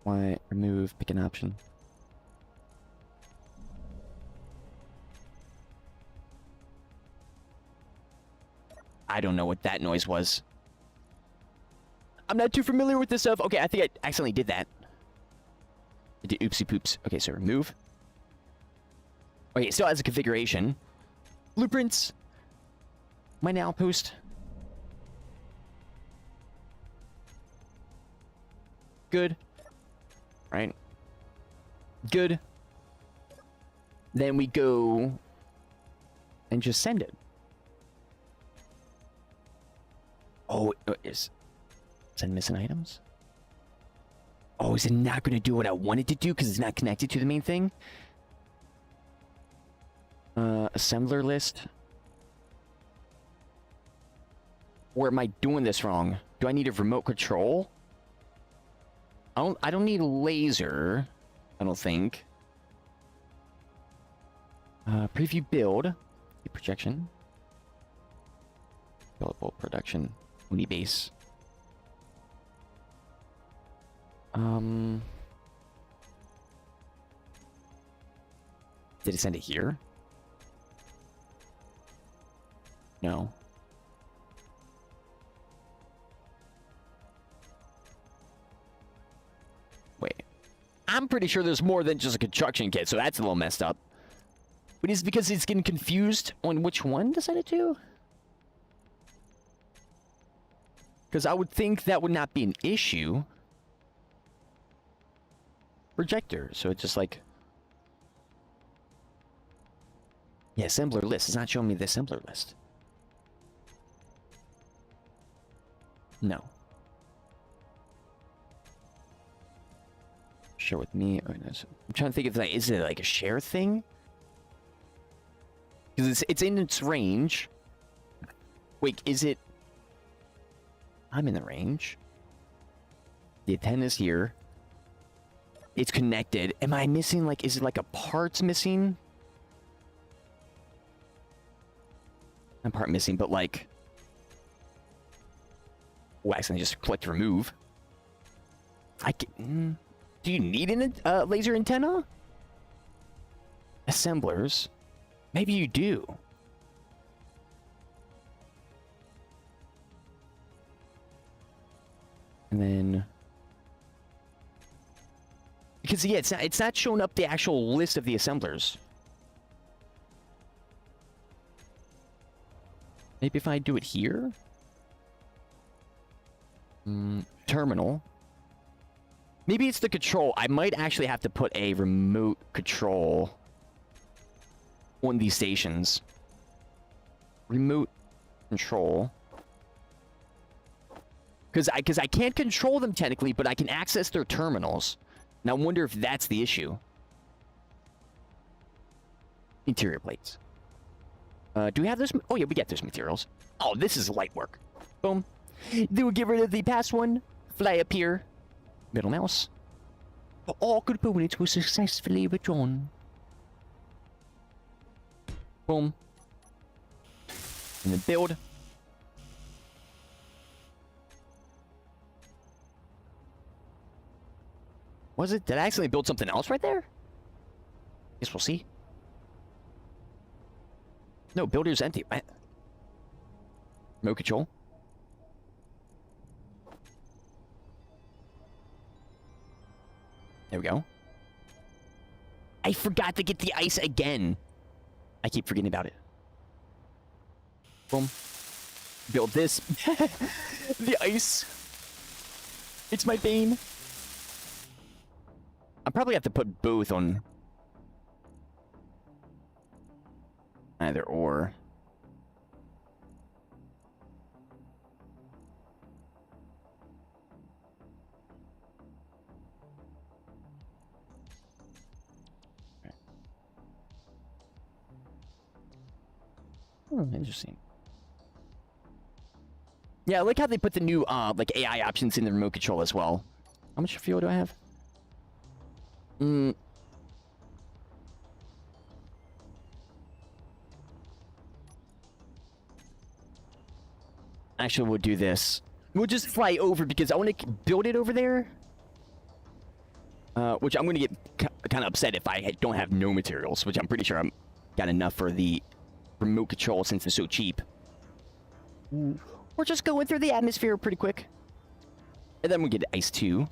Why remove, pick an option. I don't know what that noise was. I'm not too familiar with this stuff. Okay, I think I accidentally did that. I did oopsie poops. Okay, so remove. Okay, it still has a configuration. Blueprints. Mine outpost. Good. Right. Good. Then we go and just send it. Oh, is send missing items? Oh, is it not going to do what I wanted to do because it's not connected to the main thing? Assembler list. Or am I doing this wrong? Do I need a remote control? I don't need a laser. I don't think. Preview build. Projection. Buildable production. Uni base. Did it send it here? No. Wait. I'm pretty sure there's more than just a construction kit, so that's a little messed up. But is it because it's getting confused on which one to send it to? Because I would think that would not be an issue. Projector, so it's just like... Yeah, assembler list. It's not showing me the assembler list. No. Share with me. Oh, no, I'm trying to think if like, is it like a share thing? Because it's in its range. Wait, is it? I'm in the range. The antenna's here. It's connected. Am I missing like? Is it like a part's missing? Not part missing, but like. Oh, accidentally just clicked remove. I can. Do you need a laser antenna? Assemblers. Maybe you do. And then... Because, yeah, it's not showing up the actual list of the assemblers. Maybe if I do it here? Terminal. Maybe it's the control. I might actually have to put a remote control on these stations. Remote control. Because I can't control them technically, but I can access their terminals. And I wonder if that's the issue. Interior plates. Do we have this? Oh yeah, we get those materials. Oh, this is light work. Boom. Then we'll get rid of the past one. Fly up here. Middle mouse. All components were successfully withdrawn. Boom. And then build. Was it? Did I accidentally build something else right there? Guess we'll see. No, builder's empty. What? Remote control. There we go. I forgot to get the ice again. I keep forgetting about it. Boom. Build this. The ice. It's my bane. I probably have to put both on either or. Interesting. Yeah, I like how they put the new like AI options in the remote control as well. How much fuel do I have? Actually, we'll do this. We'll just fly over because I want to build it over there. Which I'm going to get kind of upset if I don't have no materials, which I'm pretty sure I'm got enough for the remote control since it's so cheap. We're just going through the atmosphere pretty quick. And then we get ice 2.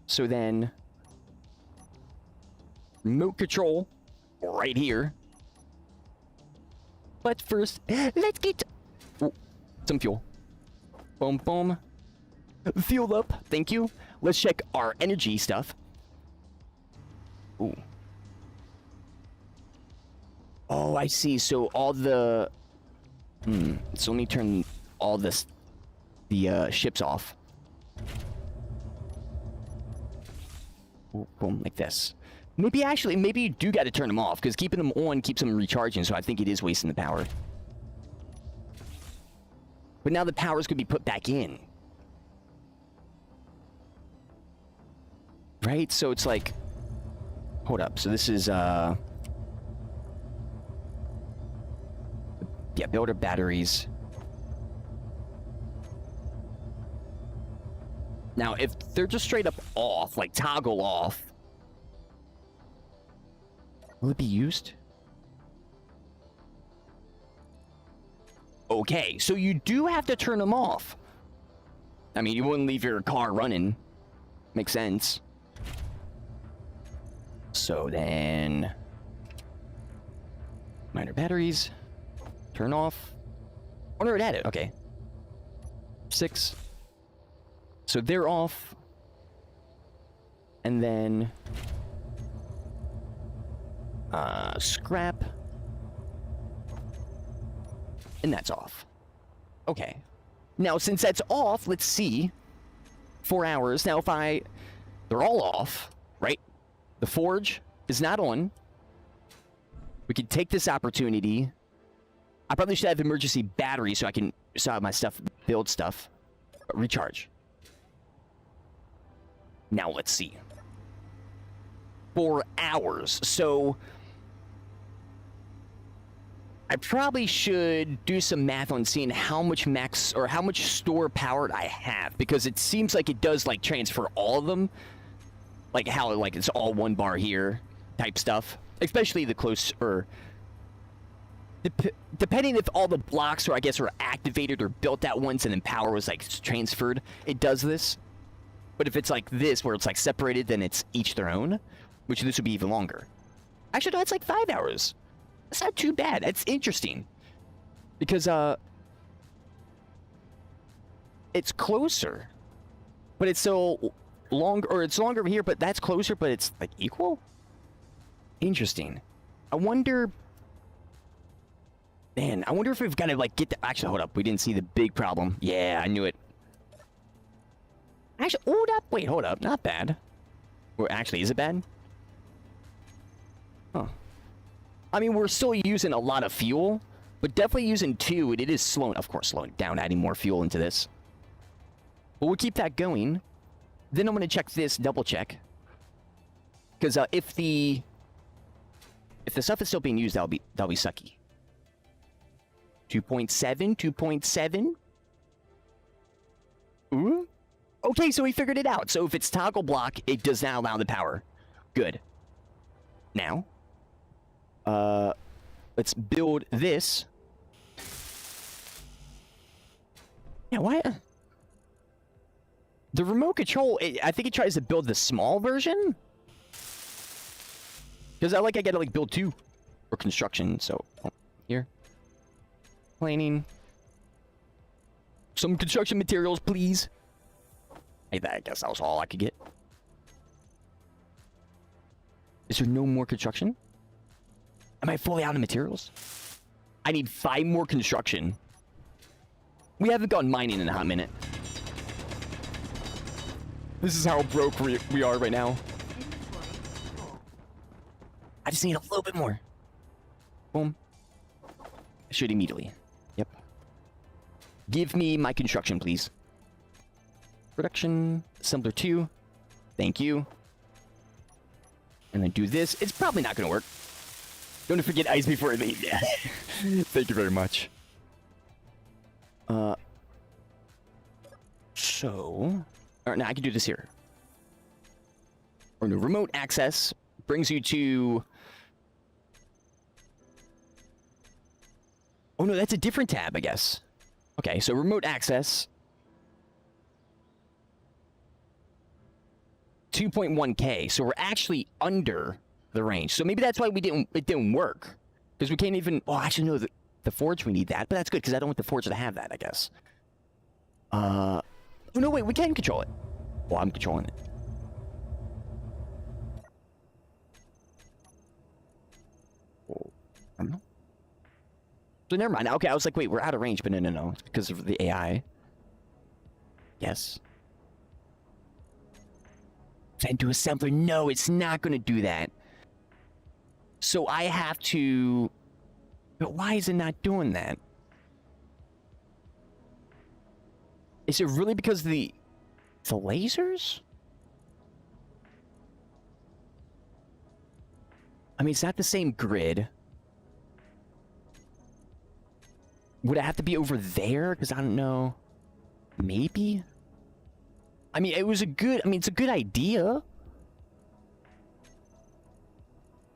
So then, remote control right here. But first, let's get some fuel. Boom, boom. Fuel up. Thank you. Let's check our energy stuff. Ooh. Oh, I see. So all the... So let me turn all this... The ships off. Ooh, boom, like this. Maybe actually, maybe you do got to turn them off, because keeping them on keeps them recharging, so I think it is wasting the power. But now the power's going to be put back in. Right? So it's like... Hold up. So this is, yeah, builder batteries. Now, if they're just straight up off, like toggle off, will it be used? Okay, so you do have to turn them off. I mean, you wouldn't leave your car running. Makes sense. So then... minor batteries. Turn off. Oh, no, it had it. Okay. 6. So they're off. And then... scrap. And that's off. Okay. Now, since that's off, let's see. 4 hours. Now, if they're all off, right? The forge is not on. We can take this opportunity. I probably should have emergency battery so I can have my stuff, build stuff. Recharge. Now, let's see. 4 hours. So... I probably should do some math on seeing how much max or how much store powered I have, because it seems like it does like transfer all of them, like how like it's all one bar here type stuff, especially the close or depending if all the blocks are, I guess, are activated or built at once and then power was like transferred, it does this. But if it's like this where it's like separated, then it's each their own, which this would be even longer. Actually, no, it's like 5 hours. That's not too bad. That's interesting. Because, it's closer. But it's so long, or it's longer over here, but that's closer, but it's, like, equal? Interesting. I wonder... Man, I wonder if we've got to, like, get the... Actually, hold up. We didn't see the big problem. Yeah, I knew it. Actually, hold up. Wait, hold up. Not bad. Or actually, is it bad? Huh. I mean, we're still using a lot of fuel, but definitely using 2, and it is slowing, of course, slowing down, adding more fuel into this. But we'll keep that going. Then I'm going to check this, double check. Because if the stuff is still being used, that'll be sucky. 2.7, 2.7. Ooh. Okay, so we figured it out. So if it's toggle block, it does not allow the power. Good. Now... let's build this. Yeah, why? The remote control, I think it tries to build the small version. Because I gotta like build 2 for construction. So here, planning. Some construction materials, please. Hey, I guess that was all I could get. Is there no more construction? Am I fully out of materials? I need 5 more construction. We haven't gone mining in a hot minute. This is how broke we are right now. I just need a little bit more. Boom. I should immediately. Yep. Give me my construction, please. Production. Assembler 2. Thank you. And then do this. It's probably not going to work. Don't forget ice before I leave. Yeah. Thank you very much. So... Or, no, I can do this here. Or no, remote access brings you to... Oh no, that's a different tab, I guess. Okay, so remote access. 2.1K, so we're actually under the range. So maybe that's why it didn't work. Because we can't even... Oh, actually, no, the forge, we need that. But that's good, because I don't want the forge to have that, I guess. Oh, no, wait, we can control it. Well, I'm controlling it. Oh, I don't know. So never mind. Okay, I was like, wait, we're out of range, but no. It's because of the AI. Yes. Send to assembler. No, it's not going to do that. So I have to... But why is it not doing that? Is it really because of the lasers? I mean, it's not the same grid. Would it have to be over there? Because I don't know. Maybe? I mean, it's a good idea.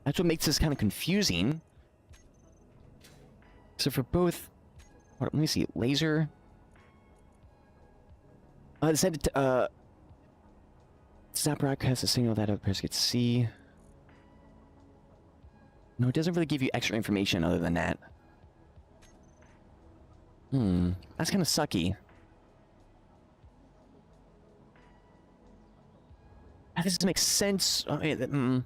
That's what makes this kind of confusing. So for both, hold on, let me see, laser. It said stop broadcast a signal that other person could see. No, it doesn't really give you extra information other than that. That's kind of sucky. That doesn't make sense. I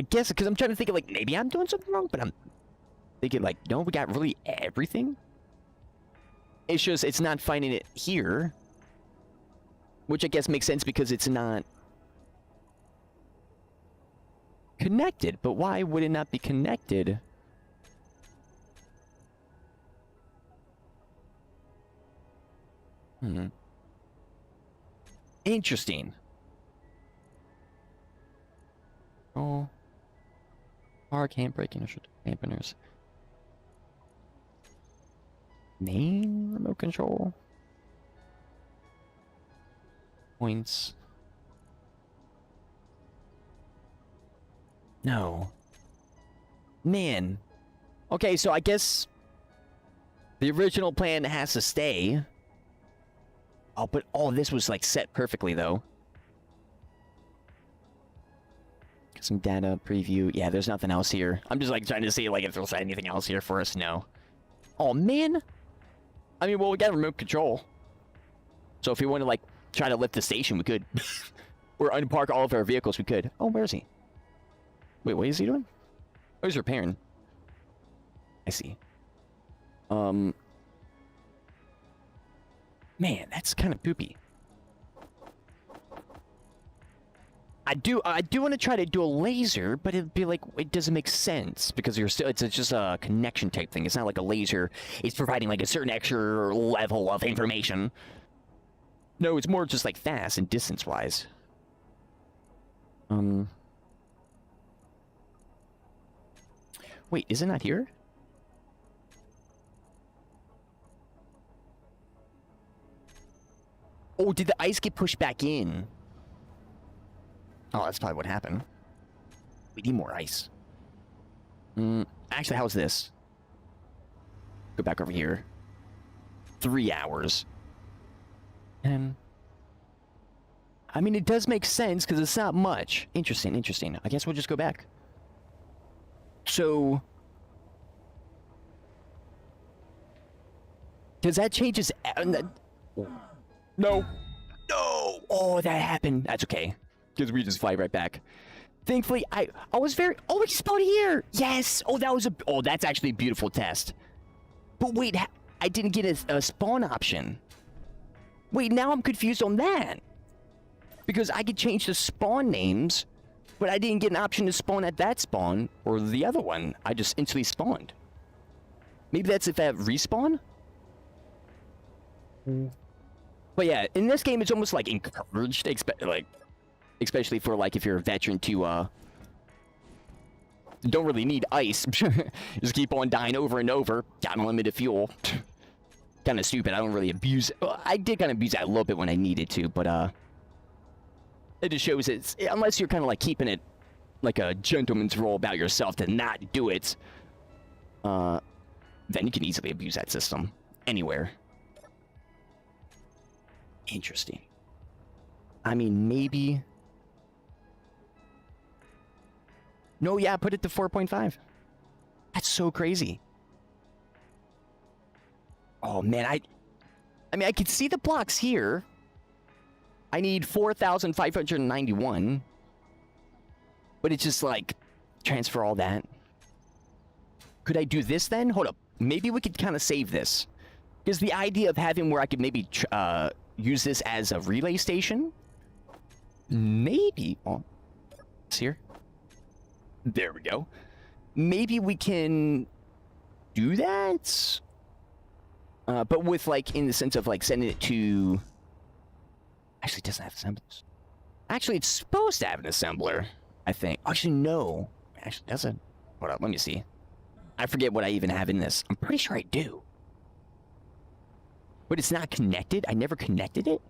guess because I'm trying to think of, like, maybe I'm doing something wrong, but I'm thinking, like, no, we got really everything. It's just it's not finding it here, which I guess makes sense because it's not connected. But why would it not be connected? Interesting. Oh. Park, handbraking, dampeners. Main remote control. Points. No. Man. Okay, so I guess the original plan has to stay. Oh, but all this was like set perfectly though. Some data preview. Yeah, there's nothing else here. I'm just like trying to see like if there's anything else here for us. No. Oh man. I mean, well, we got remote control. So if we want to like try to lift the station, we could. Or unpark all of our vehicles, we could. Oh, where is he? Wait, what is he doing? Oh, he's repairing. I see. Man, that's kind of poopy. I do want to try to do a laser, but it'd be like, it doesn't make sense because you're still, it's just a connection type thing. It's not like a laser. It's providing like a certain extra level of information. No, it's more just like fast and distance wise. Wait, is it not here? Oh, did the ice get pushed back in? Oh, that's probably what happened. We need more ice. Actually, how's this? Go back over here. 3 hours. And I mean, it does make sense because it's not much. Interesting, interesting. I guess we'll just go back. So, does that changes? No. No. Oh, that happened. That's okay. Because we just fly right back. Thankfully, I was very... Oh, we spawned here! Yes! Oh, that was a... Oh, that's actually a beautiful test. But wait, I didn't get a spawn option. Wait, now I'm confused on that. Because I could change the spawn names, but I didn't get an option to spawn at that spawn, or the other one. I just instantly spawned. Maybe that's if I have respawn? But yeah, in this game, it's almost like encouraged, especially for like if you're a veteran to don't really need ice. Just keep on dying over and over. Got unlimited fuel. Kind of stupid. I don't really abuse it. Well, I did kind of abuse that a little bit when I needed to, but it just shows it's unless you're kind of like keeping it like a gentleman's rule about yourself to not do it, then you can easily abuse that system anywhere. Interesting. I mean, maybe. No, yeah, put it to 4.5. That's so crazy. Oh man, I mean, I could see the blocks here. I need 4,591. But it's just like transfer all that. Could I do this then? Hold up. Maybe we could kind of save this. Because the idea of having where I could maybe use this as a relay station. Maybe. Oh, it's here. There we go. Maybe we can do that. But with like in the sense of like sending it to. Actually, it doesn't have assemblers. Actually, it's supposed to have an assembler. I think. Actually, no. Actually, does it? Hold up. Let me see. I forget what I even have in this. I'm pretty sure I do. But it's not connected? I never connected it?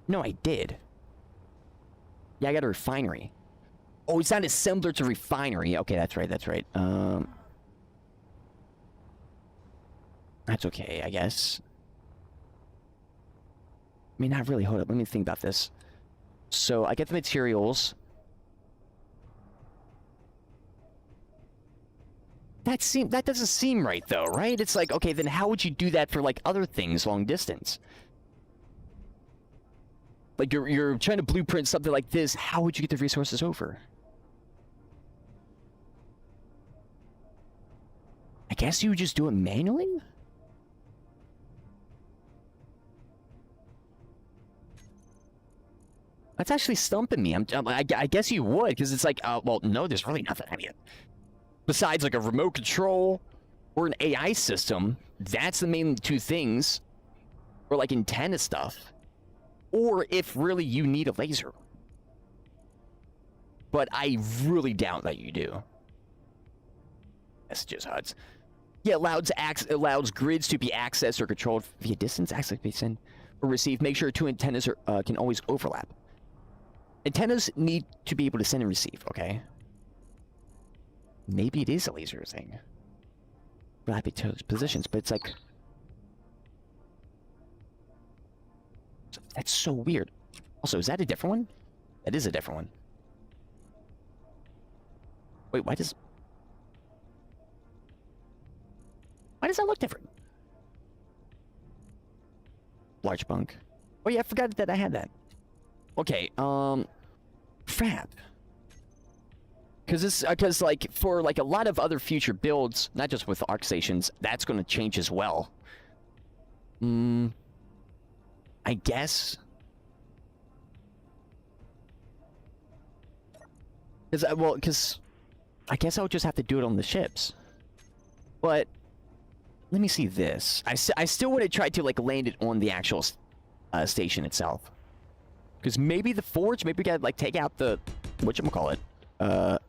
No, I did. Yeah, I got a refinery. Oh, it's not assembler to refinery. Okay, that's right, that's right. That's okay, I guess. I mean, not really. Hold up, let me think about this. So, I get the materials. That doesn't seem right, though, right? It's like, okay, then how would you do that for, like, other things long distance? Like, you're trying to blueprint something like this, how would you get the resources over? I guess you would just do it manually? That's actually stumping me. I guess you would, because it's like, well, no, there's really nothing. I mean, besides like a remote control or an AI system, that's the main two things. Or like antenna stuff. Or if really you need a laser. But I really doubt that you do. Messages, HUDs. Yeah, allows grids to be accessed or controlled via distance, access, send or receive. Make sure two antennas can always overlap. Antennas need to be able to send and receive, okay? Maybe it is a laser thing. Overlapping positions, but it's like... That's so weird. Also, is that a different one? That is a different one. Wait, why does that look different? Large bunk. Oh yeah, I forgot that I had that. Okay, crap. Because like for like a lot of other future builds, not just with arc stations, that's going to change as well. I guess. Because I guess I would just have to do it on the ships. But let me see this. I still would have tried to like land it on the actual station itself. Because maybe the forge, maybe we gotta like take out the whatchamacallit, the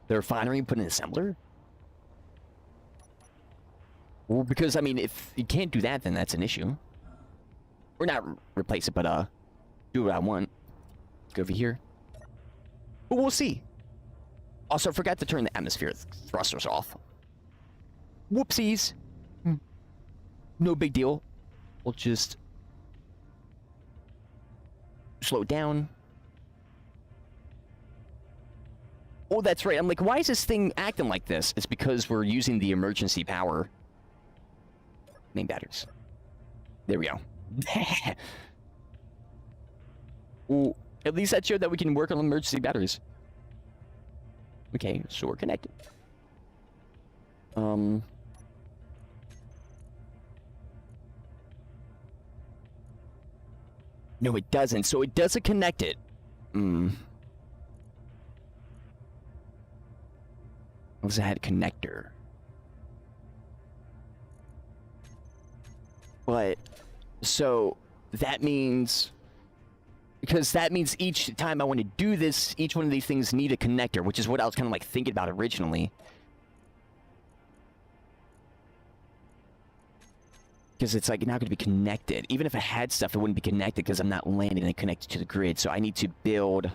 refinery and put an assembler. Well, because I mean, if you can't do that, then that's an issue. Or not replace it, but do what I want. Go over here. But we'll see. Also, I forgot to turn the atmosphere thrusters off. Whoopsies. No big deal. We'll just slow down. Oh, that's right. I'm like, why is this thing acting like this? It's because we're using the emergency power. Main batteries. There we go. Ooh, at least that showed that we can work on emergency batteries. Okay, so we're connected. No, it doesn't. So it doesn't connect it. Was it had a connector? But so that means, because that means each time I want to do this, each one of these things need a connector, which is what I was kind of like thinking about originally. Because it's like not going to be connected. Even if I had stuff, it wouldn't be connected because I'm not landing and connected to the grid. So I need to build.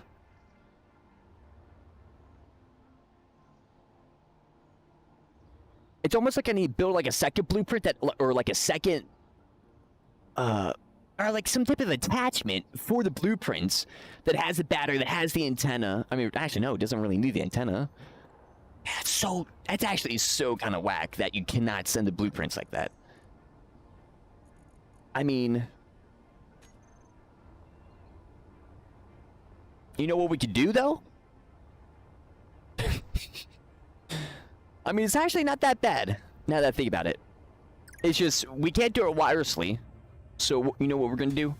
It's almost like I need to build like a second blueprint that, or like a second, or like some type of attachment for the blueprints that has the battery, that has the antenna. I mean, actually, no, it doesn't really need the antenna. That's actually so kind of whack that you cannot send the blueprints like that. I mean, you know what we could do, though? I mean, it's actually not that bad, now that I think about it. It's just, we can't do it wirelessly. So, you know what we're going to do?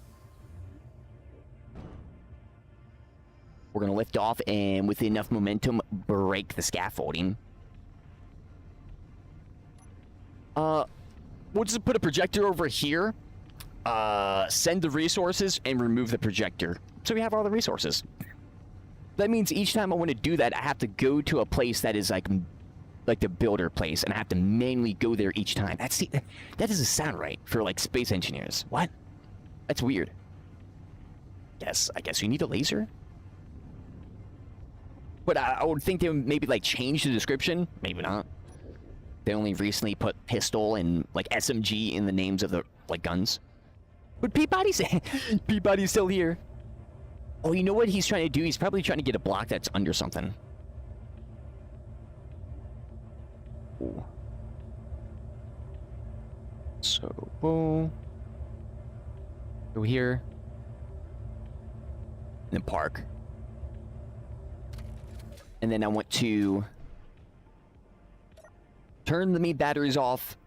We're going to lift off, and with enough momentum, break the scaffolding. We'll just put a projector over here. Send the resources and remove the projector. So we have all the resources. That means each time I want to do that, I have to go to a place that is like like the builder place, and I have to manually go there each time. That doesn't sound right for like space engineers. What? That's weird. Yes, I guess you need a laser. But I would think they would maybe like change the description. Maybe not. They only recently put pistol and like SMG in the names of the like guns. But Peabody's Peabody's still here. Oh, you know what he's trying to do? He's probably trying to get a block that's under something. Ooh. So, boom. Go here. And then park. And then I want to turn the main batteries off,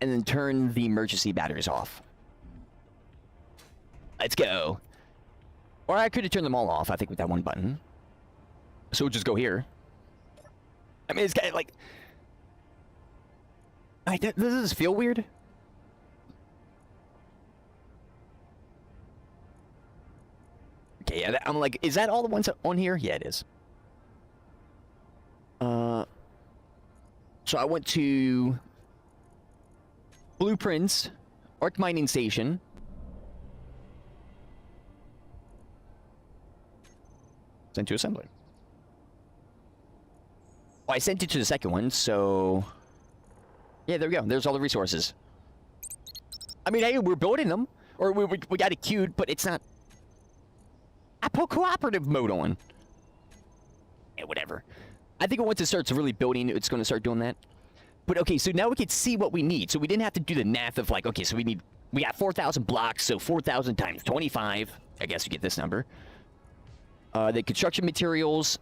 and then turn the emergency batteries off. Let's go. Or I could have turned them all off, I think, with that one button. So we'll just go here. I mean, it's kind of like... does this feel weird? Okay, yeah, I'm like, is that all the ones on here? Yeah, it is. So I went to Blueprints, Arc Mining Station. Sent to assembly. Oh, I sent it to the second one, so... Yeah, there we go. There's all the resources. I mean, hey, we're building them. Or we got it queued, but it's not... I put cooperative mode on. Yeah, whatever. I think once it starts really building, it's going to start doing that. But okay, so now we can see what we need. So we didn't have to do the math of like, okay, so we got 4,000 blocks, so 4,000 times 25. I guess you get this number. The construction materials.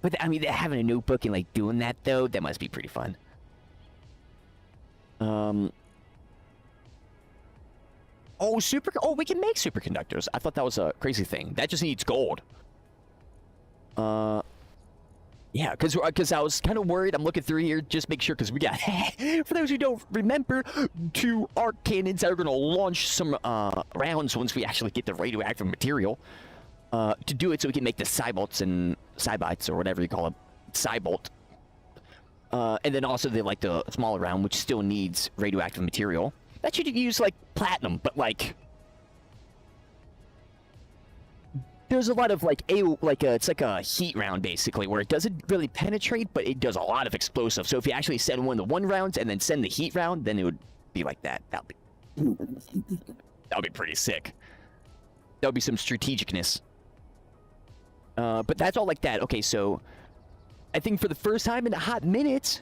But I mean, having a notebook and like doing that though, that must be pretty fun. Oh, we can make superconductors. I thought that was a crazy thing. That just needs gold. Yeah, because I was kind of worried. I'm looking through here, just make sure, because we got, for those who don't remember, 2 arc cannons that are going to launch some rounds once we actually get the radioactive material to do it, so we can make the Cybolts and Cybites, or whatever you call it, Cybolt. And then also the smaller round, which still needs radioactive material. That should use like platinum, but like there's a lot of like it's like a heat round basically, where it doesn't really penetrate, but it does a lot of explosive. So if you actually send one of the 1 rounds and then send the heat round, then it would be like that. That would be pretty sick. That would be some strategicness. But that's all like that. Okay, so I think for the first time in a hot minute,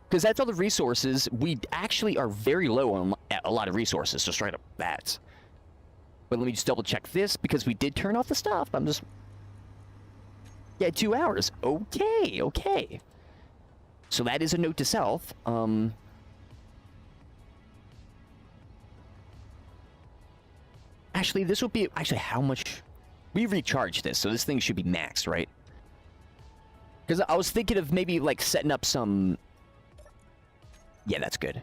because that's all the resources, we actually are very low on a lot of resources, so straight up that. But let me just double check this, because we did turn off the stuff. I'm just... Yeah, 2 hours. Okay, okay. So that is a note to self. Actually, this will be... Actually, how much... We recharged this, so this thing should be maxed, right? Because I was thinking of maybe, like, setting up some... Yeah, that's good.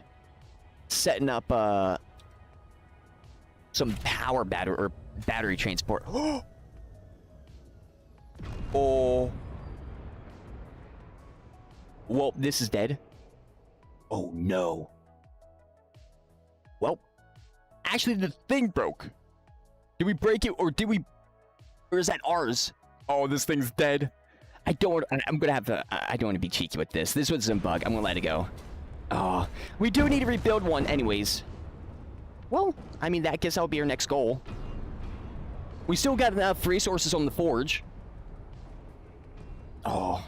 Setting up, some power battery, or battery transport. Oh. Well, this is dead. Oh, no. Well, actually, the thing broke. Did we break it, or did we... Or is that ours? Oh, this thing's dead. I'm gonna have to... I don't want to be cheeky with this. This one's a bug. I'm gonna let it go. Oh, we do need to rebuild one anyways. Well, I mean, I guess that'll be our next goal. We still got enough resources on the forge. Oh,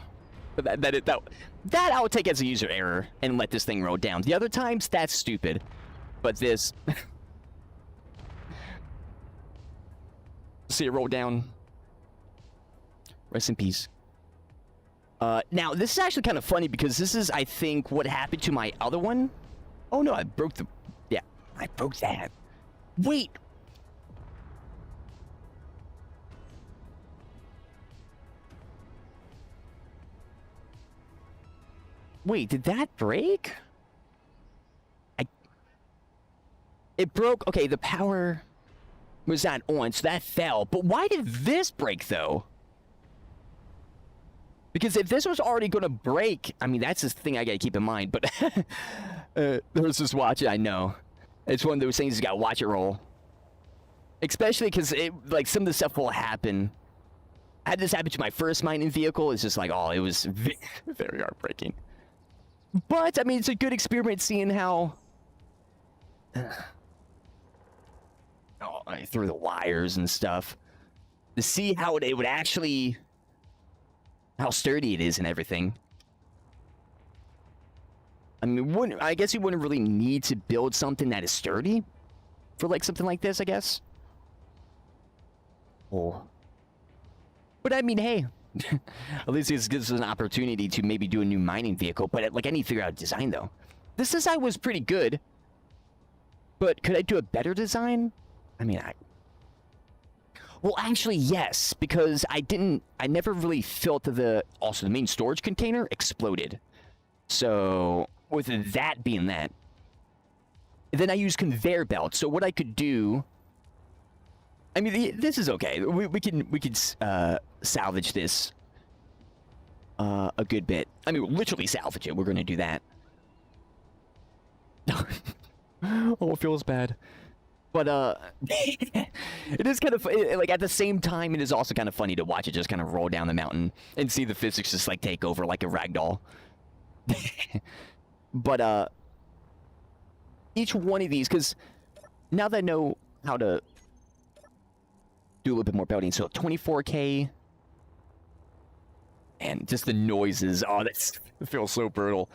but that I would take as a user error and let this thing roll down. The other times, that's stupid. But this... See it roll down. Rest in peace. Now, this is actually kind of funny because this is, I think, what happened to my other one. Oh, no, I broke the... Yeah, I broke that. Wait. Wait, did that break? It broke... Okay, the power was not on, so that fell. But why did this break, though? Because if this was already going to break, I mean, that's the thing I got to keep in mind. But let's just watch it. I know. It's one of those things you got to watch it roll. Especially because, like, some of the stuff will happen. I had this happen to my first mining vehicle. It's just like, oh, it was very heartbreaking. But, I mean, it's a good experiment seeing how... oh, I threw the wires and stuff. To see how it would actually... how sturdy it is and everything. I mean, I guess you wouldn't really need to build something that is sturdy for, like, something like this, I guess. Oh. But, I mean, hey. At least this gives us an opportunity to maybe do a new mining vehicle. But, like, I need to figure out design, though. This design was pretty good. But could I do a better design? I mean, well, actually, yes. Because I never really felt also, the main storage container exploded. So, with that being that. Then I use conveyor belts. So, what I could do... I mean, this is okay. We can salvage this a good bit. I mean, literally salvage it. We're going to do that. Oh, it feels bad. But, it is kind of, like, at the same time, it is also kind of funny to watch it just kind of roll down the mountain and see the physics just, like, take over like a ragdoll. But, each one of these, because now that I know how to do a little bit more building, so 24K, and just the noises, oh, that feels so brutal.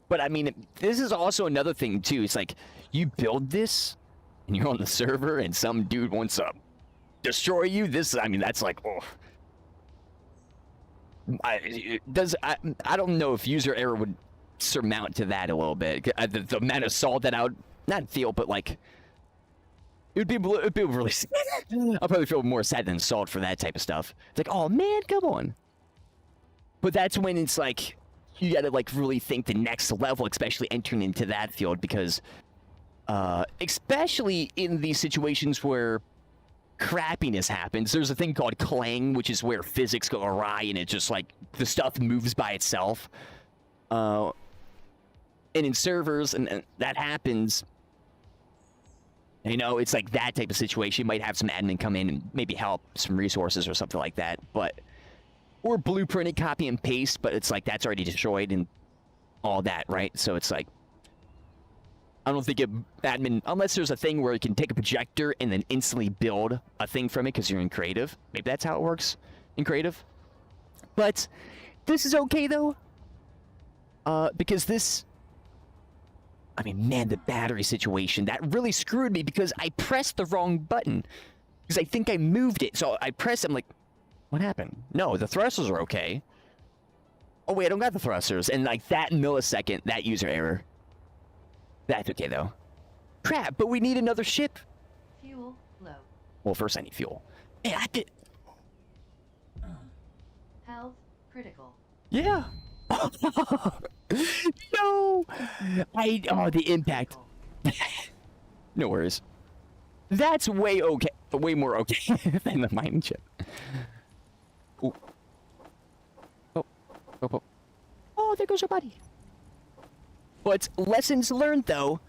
But I mean, this is also another thing too. It's like, you build this, and you're on the server, and some dude wants to destroy you. I mean, that's like, oh. I don't know if user error would surmount to that a little bit. The amount of salt that I would, not feel, but like, it'd be really I'll probably feel more sad than salt for that type of stuff. It's like, oh man, come on. But that's when it's like, you gotta like really think the next level, especially entering into that field, because especially in these situations where crappiness happens, there's a thing called clang, which is where physics go awry and it just like the stuff moves by itself. And in servers, and that happens. You know, it's like that type of situation. You might have some admin come in and maybe help some resources or something like that, but or blueprinted, copy and paste, but it's like that's already destroyed and all that, right? So it's like, I don't think admin, unless there's a thing where you can take a projector and then instantly build a thing from it because you're in creative. Maybe that's how it works in creative. But this is okay though, because this, I mean, man, the battery situation, that really screwed me because I pressed the wrong button. Because I think I moved it. So I pressed, I'm like, what happened? No, the thrusters are okay. Oh, wait, I don't got the thrusters. And like that millisecond, that user error. That's okay, though. Crap, but we need another ship. Fuel low. Well, first I need fuel. Man, I did... Health critical. Yeah. No! Oh, the impact. No worries. That's way okay. Way more okay than the mining chip. Ooh. Oh. Oh, oh. Oh, there goes your buddy. But lessons learned, though.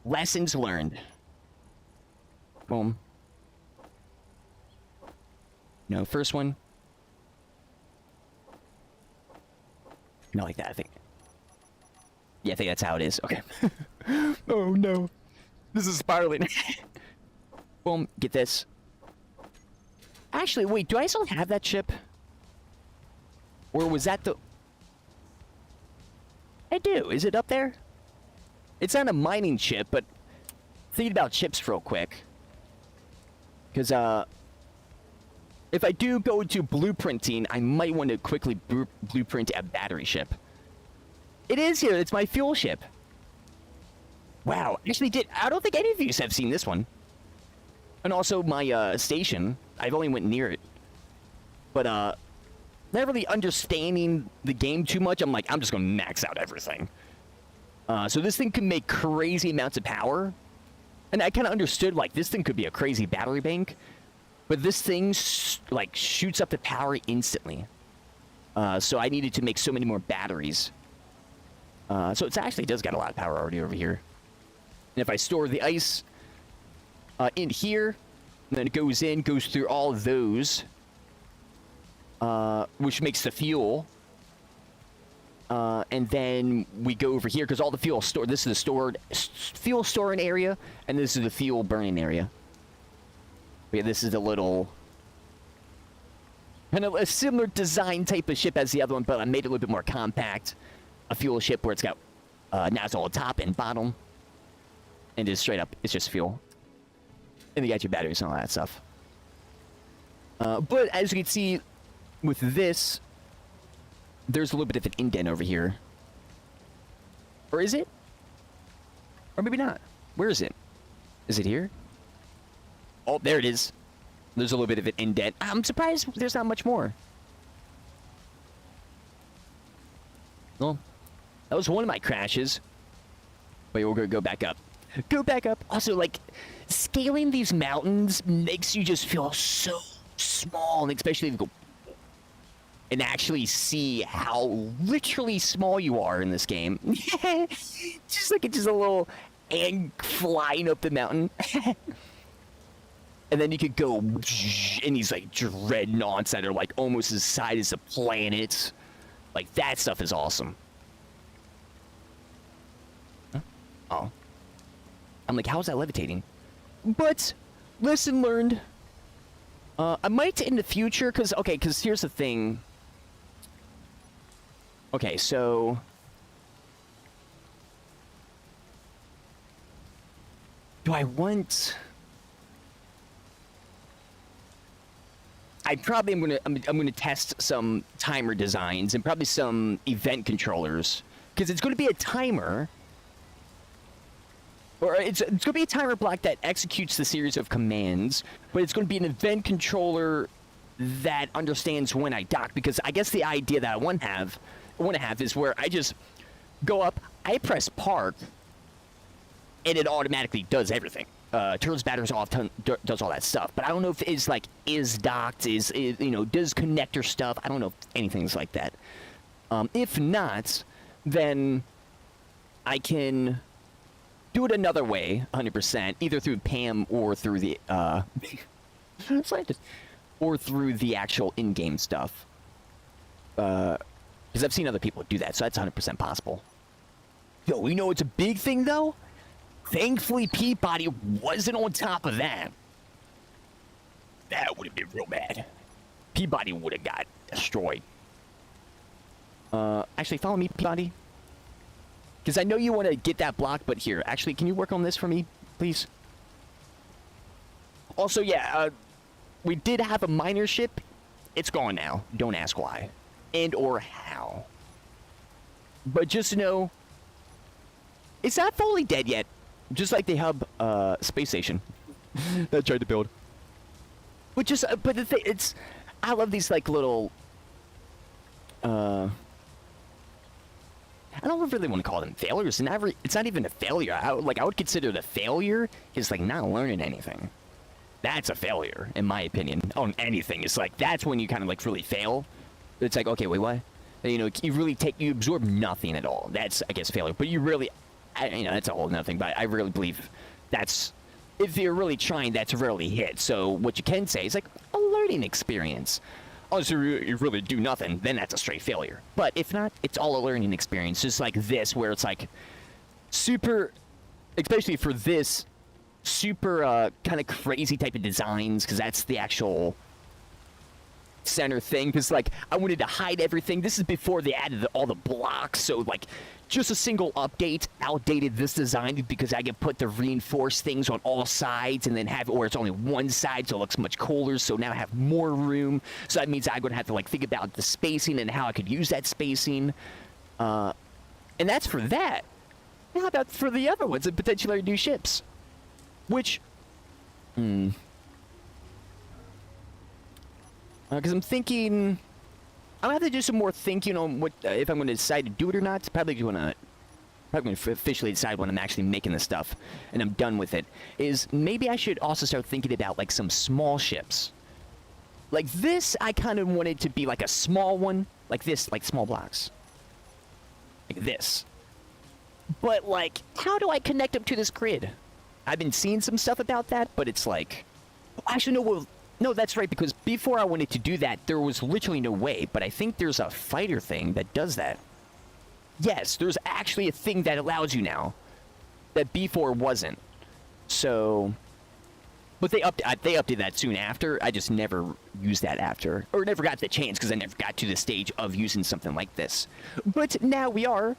Lessons learned. Boom. No, first one. Not like that, I think. Yeah, I think that's how it is. Okay. Oh, no. This is spiraling. Boom. Get this. Actually, wait. Do I still have that chip? Or was that the... I do. Is it up there? It's not a mining chip, but... Thinking about chips real quick. Because, if I do go to blueprinting, I might want to quickly blueprint a battery ship. It is here. It's my fuel ship. Wow. Actually did. I don't think any of you have seen this one. And also my station. I've only went near it. But not really understanding the game too much. I'm like, I'm just going to max out everything. So this thing can make crazy amounts of power. And I kind of understood, like, this thing could be a crazy battery bank. But this thing, like, shoots up the power instantly. So I needed to make so many more batteries. So it actually does got a lot of power already over here. And if I store the ice in here, then it goes through all of those, which makes the fuel. And then we go over here because all the fuel stored. This is the fuel storing area, and this is the fuel burning area. But yeah, this is a little kind of a similar design type of ship as the other one, but I made it a little bit more compact. A fuel ship where it's got nozzle on top and bottom, and just straight up, it's just fuel. And you got your batteries and all that stuff. But as you can see, with this, there's a little bit of an indent over here. Or is it? Or maybe not. Where is it? Is it here? Oh, there it is. There's a little bit of an indent. I'm surprised there's not much more. Well, that was one of my crashes. Wait, we're gonna go back up. Go back up. Also, like, scaling these mountains makes you just feel so small, and especially if you go and actually see how literally small you are in this game. Just like it's just a little ant flying up the mountain. And then you could go in these like dreadnoughts that are like almost as size as the planet. Like that stuff is awesome. Huh? Oh. I'm like, how's that levitating? But lesson learned. I might in the future, because here's the thing. Okay, so do I want? I probably I'm gonna test some timer designs and probably some event controllers, because it's going to be a timer, or it's going to be a timer block that executes the series of commands, but it's going to be an event controller that understands when I dock, because I guess the idea that I want to have is where I just go up, I press park, and it automatically does everything. Turns batteries off, does all that stuff. But I don't know if it's like is docked, is does connector stuff. I don't know if anything's like that. If not, then I can do it another way, 100%, either through PAM or through the or through the actual in-game stuff. Because I've seen other people do that, so that's 100% possible. Yo, you know it's a big thing though? Thankfully, Peabody wasn't on top of that. That would have been real bad. Peabody would have got destroyed. Actually, follow me, Peabody. Because I know you want to get that block, but here, actually, can you work on this for me, please? Also, yeah, we did have a miner ship. It's gone now. Don't ask why. And or how. But just know, it's not fully dead yet. Just like the hub space station that I tried to build. But the thing, I love these like little I don't really want to call them failures. It's not even a failure. I would consider the failure is like not learning anything. That's a failure, in my opinion, on anything. It's like that's when you kind of like really fail. It's like, okay, wait, what? And, you absorb nothing at all. That's, I guess, failure. But you really, that's a whole nother thing. But I really believe that's, if you're really trying, that's rarely hit. So what you can say is like a learning experience. Unless you really do nothing, then that's a straight failure. But if not, it's all a learning experience. Just like this, where it's like super, especially for this, super kind of crazy type of designs, because that's the actual center thing. Because like I wanted to hide everything. This is before they added all the blocks, so like just a single update outdated this design, because I can put the reinforced things on all sides and then have it where it's only one side, so it looks much cooler. So now I have more room, so that means I'm gonna have to like think about the spacing and how I could use that spacing, and that's for that. How about for the other ones and potentially new ships? Which, because I'm thinking, I'm gonna have to do some more thinking on what if I'm gonna decide to do it or not. Probably gonna officially decide when I'm actually making this stuff and I'm done with it. Is maybe I should also start thinking about like some small ships. Like this, I kind of wanted to be like a small one, Like this, like small blocks. Like this. But, like, how do I connect them to this grid? I've been seeing some stuff about that, but it's like... Actually, no, well, no, that's right, because before I wanted to do that, there was literally no way, but I think there's a fighter thing that does that. Yes, there's actually a thing that allows you now that before wasn't. So... But they updated that soon after. I just never used that after. Or never got the chance, because I never got to the stage of using something like this. But now we are,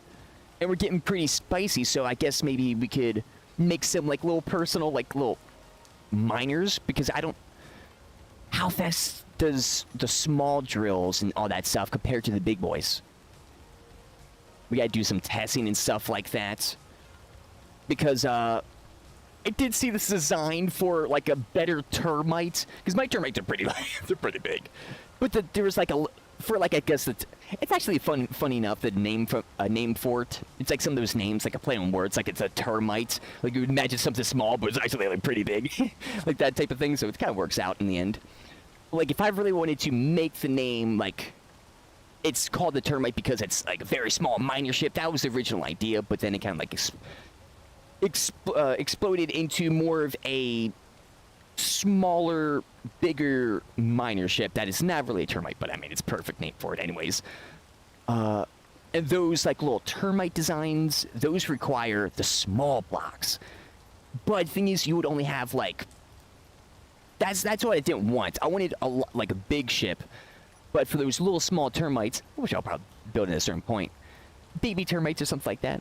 and we're getting pretty spicy, so I guess maybe we could make some, like, little personal, like, little miners, because I don't... How fast does the small drills and all that stuff compare to the big boys? We gotta do some testing and stuff like that. Because, I did see this design for, like, a better termite. Because my termites are pretty, they're pretty big. But there was, like, for, like, I guess it's actually funny enough, the name for it. It's like some of those names, like a play on words, like it's a termite. Like, you would imagine something small, but it's actually, like, pretty big. Like, that type of thing, so it kind of works out in the end. Like, if I really wanted to make the name, like, it's called the termite because it's, like, a very small miner ship. That was the original idea, but then it kind of, like, exploded into more of a smaller, bigger miner ship that is not really a termite, but I mean, it's a perfect name for it anyways. And those, like, little termite designs, those require the small blocks. But the thing is, you would only have, like... That's what I didn't want. I wanted, like, a big ship. But for those little small termites, which I'll probably build at a certain point, baby termites or something like that,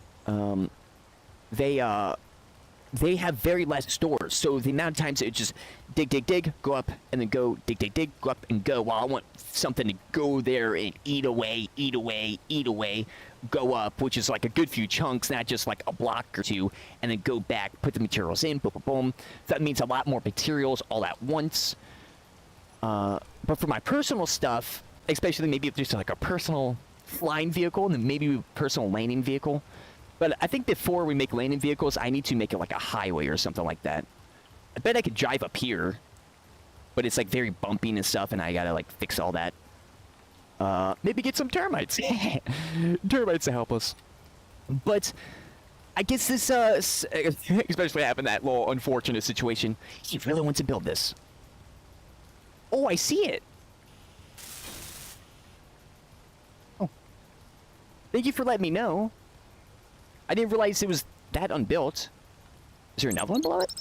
they have very less stores, so the amount of times it just dig, go up, and then go, dig, go up, and go. Well, I want something to go there and eat away, go up, which is like a good few chunks, not just like a block or two, and then go back, put the materials in, boom. That means a lot more materials all at once. But for my personal stuff, especially maybe if there's like a personal flying vehicle, and then maybe a personal landing vehicle. But I think before we make landing vehicles, I need to make it like a highway or something like that. I bet I could drive up here, but it's like very bumpy and stuff, and I gotta like fix all that. Maybe get some termites. Termites to help us. But I guess this, especially happened that little unfortunate situation. He really wants to build this. Oh, I see it. Oh. Thank you for letting me know. I didn't realize it was that unbuilt. Is there another one below it?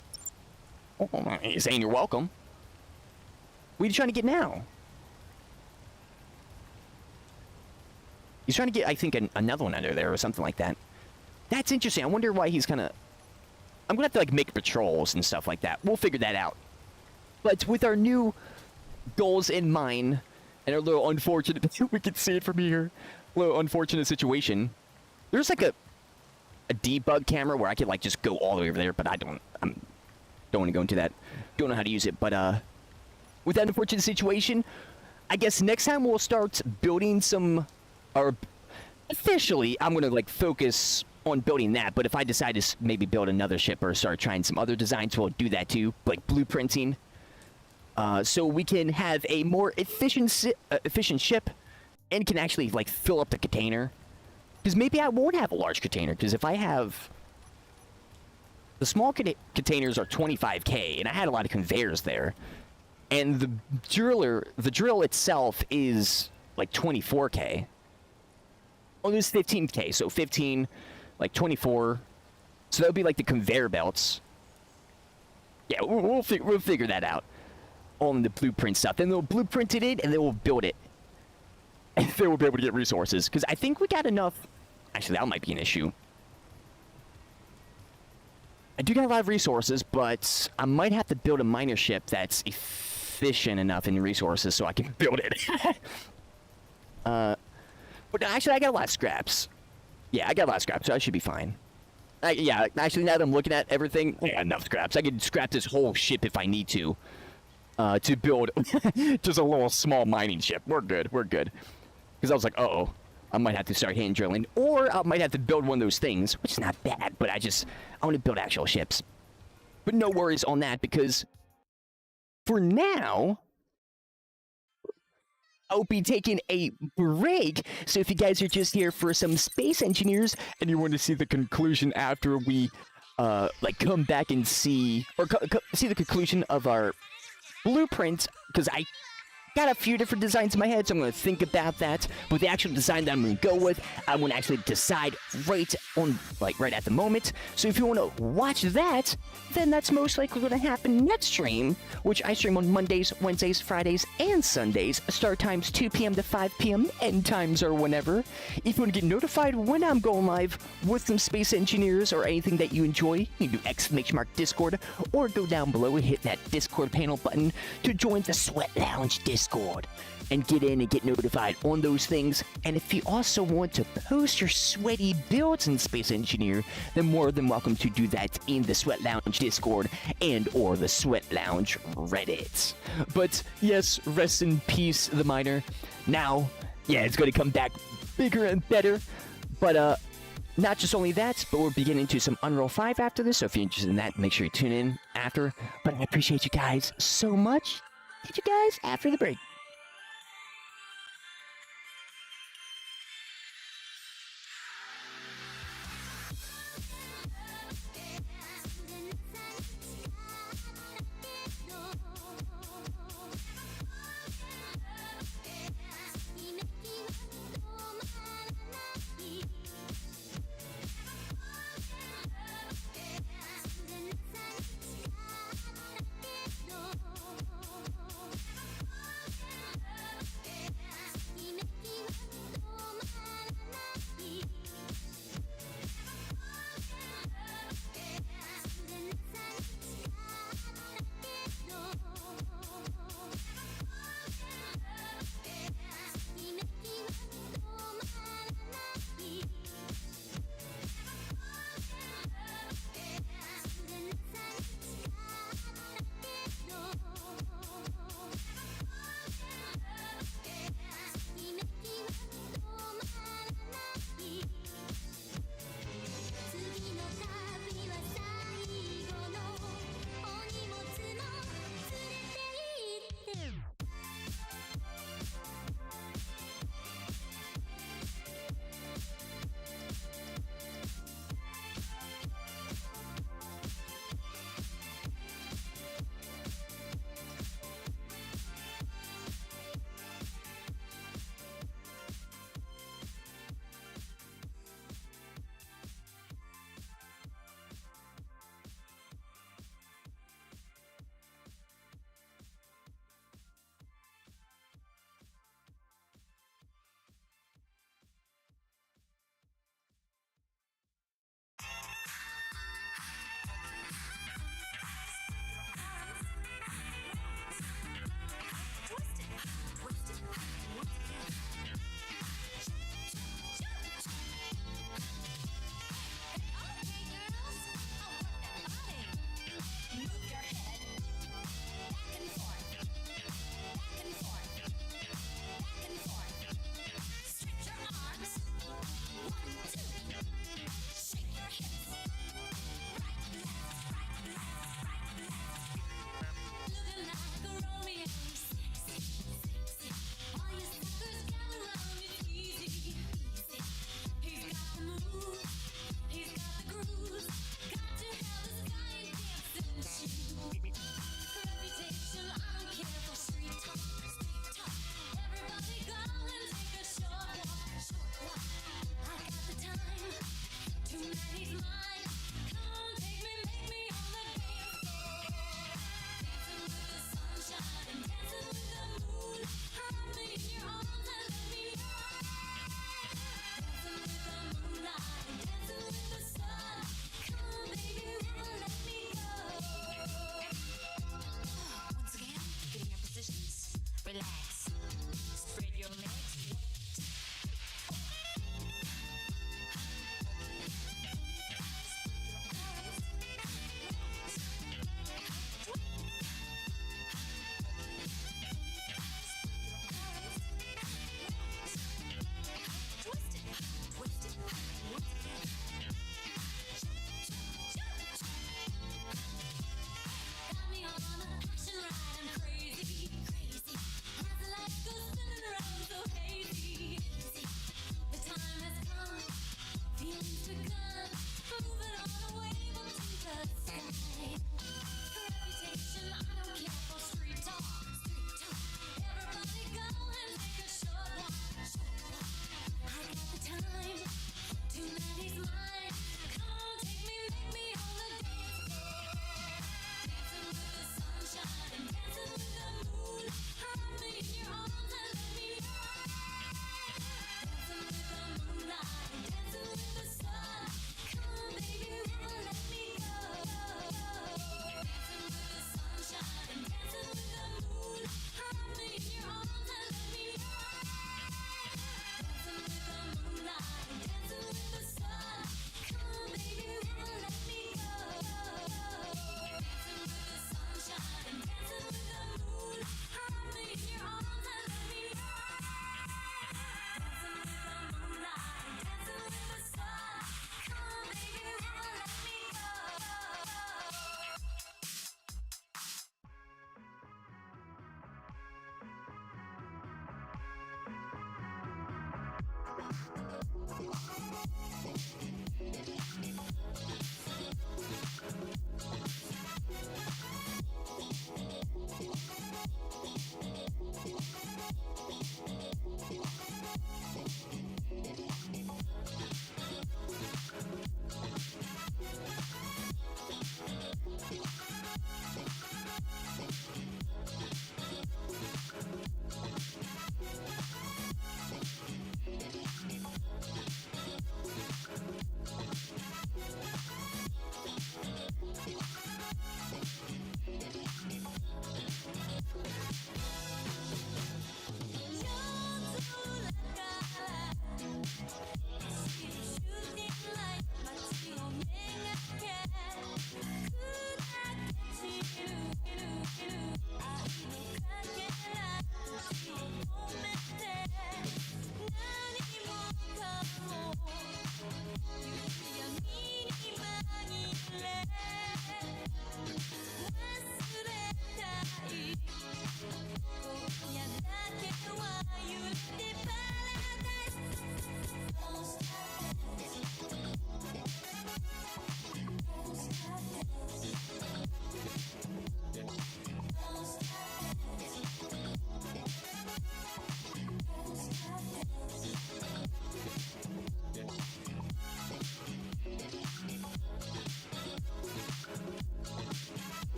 Oh, you're saying you're welcome. What are you trying to get now? He's trying to get, I think, another one under there or something like that. That's interesting. I wonder why he's kind of... I'm going to have to, like, make patrols and stuff like that. We'll figure that out. But with our new goals in mind, and our little unfortunate... we can see it from here. Little unfortunate situation. There's, like, a debug camera where I could, like, just go all the way over there, but I don't want to go into that. Don't know how to use it, but, with that unfortunate situation, I guess next time we'll start building some... Or officially, I'm going to, like, focus on building that, but if I decide to maybe build another ship or start trying some other designs, we'll do that too, like blueprinting. So we can have a more efficient ship and can actually, like, fill up the container. Because maybe I won't have a large container, because if I have... The small containers are 25k, and I had a lot of conveyors there. And the drill itself is, like, 24k. Oh, there's 15k, so 15, like 24. So that would be like the conveyor belts. Yeah, we'll figure that out on the blueprint stuff. Then they'll blueprint it in, and then we'll build it. And then we'll be able to get resources. Because I think we got enough... Actually, that might be an issue. I do got a lot of resources, but I might have to build a miner ship that's efficient enough in resources so I can build it. But actually, I got a lot of scraps. Yeah, I got a lot of scraps, so I should be fine. Yeah, actually, now that I'm looking at everything, I got enough scraps. I could scrap this whole ship if I need to build just a little small mining ship. We're good. Because I was like, uh-oh, I might have to start hand drilling. Or I might have to build one of those things, which is not bad, but I want to build actual ships. But no worries on that, because for now... I'll be taking a break. So if you guys are just here for some space engineers and you want to see the conclusion after we like come back and see or see the conclusion of our blueprint, because I got a few different designs in my head, so I'm going to think about that. But the actual design that I'm going to go with, I'm going to actually decide right at the moment. So if you want to watch that, then that's most likely going to happen next stream, which I stream on Mondays, Wednesdays, Fridays, and Sundays. Start times 2 p.m. to 5 p.m. End times are whenever. If you want to get notified when I'm going live with some space engineers or anything that you enjoy, you can do !Discord, or go down below and hit that Discord panel button to join the Sweat Lounge Discord and get in and get notified on those things. And if you also want to post your sweaty builds in Space Engineer, then more than welcome to do that in the Sweat Lounge Discord and or the Sweat Lounge Reddit. But yes, rest in peace, the miner. Now, yeah, it's going to come back bigger and better. But not just only that, but we're beginning to some Unreal 5 after this. So if you're interested in that, make sure you tune in after. But I appreciate you guys so much. See you guys after the break.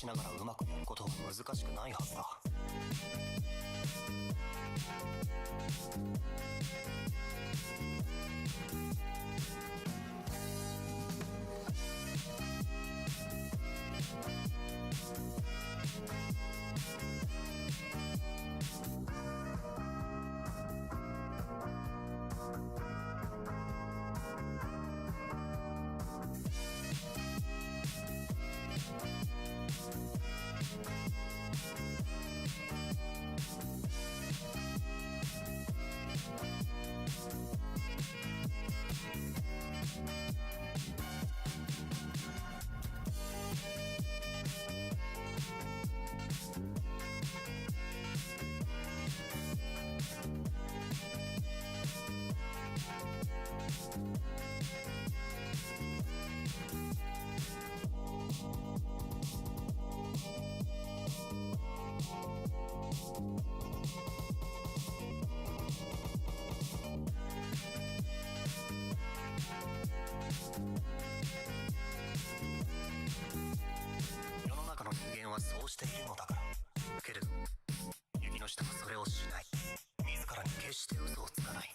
しながらうまくやることは難しくないはずだ。世の中の人間はそうしているのだから。けれど雪の下はそれをしない。自らに決して嘘をつかない。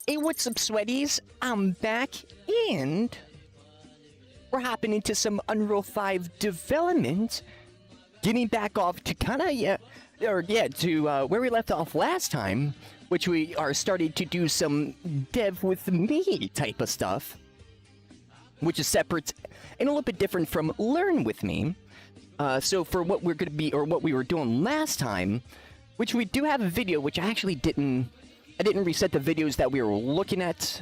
Hey, what's up, sweaties? I'm back, and we're hopping into some Unreal 5 development. Getting back off to where we left off last time, which we are starting to do some dev with me type of stuff, which is separate and a little bit different from learn with me. So for what we're going to be, or what we were doing last time, which we do have a video, which I actually didn't reset the videos that we were looking at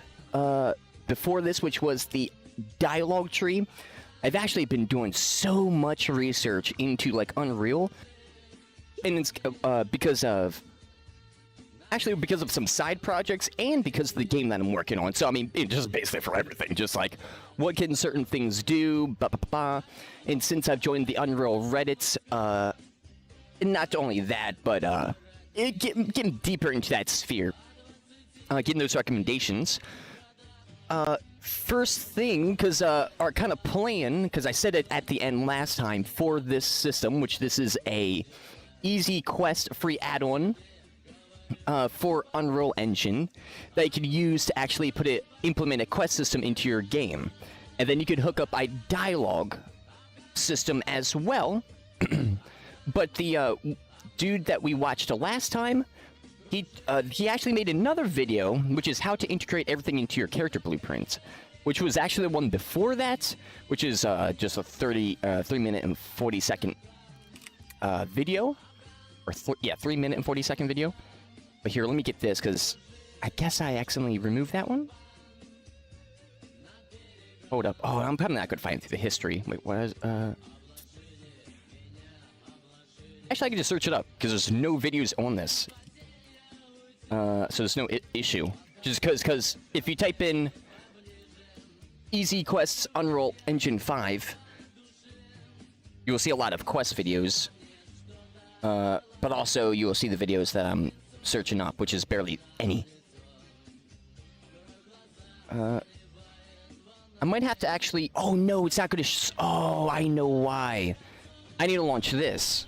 before this, which was the dialogue tree. I've actually been doing so much research into like Unreal, and it's because of some side projects and because of the game that I'm working on. So I mean, it just basically for everything, just like what can certain things do, and since I've joined the Unreal Reddits, and not only that, but getting deeper into that sphere, getting those recommendations. First thing, because our kind of plan, because I said it at the end last time for this system, which this is a easy quest free add-on for Unreal Engine that you can use to actually implement a quest system into your game, and then you could hook up a dialogue system as well. But the dude that we watched the last time, he actually made another video, which is how to integrate everything into your character blueprint, which was actually the one before that, which is just a 3 minute and 40 second video, or 3 minute and 40 second video. But here, let me get this, because I guess I accidentally removed that one. Hold up. Oh, I'm probably not going to find through the history. Wait, what is, Actually, I can just search it up, because there's no videos on this. So there's no issue. Just because if you type in Easy Quests Unreal Engine 5, you will see a lot of quest videos. But also, you will see the videos that I'm searching up, which is barely any. I might have to actually... Oh, no, it's not going to... Oh, I know why. I need to launch this.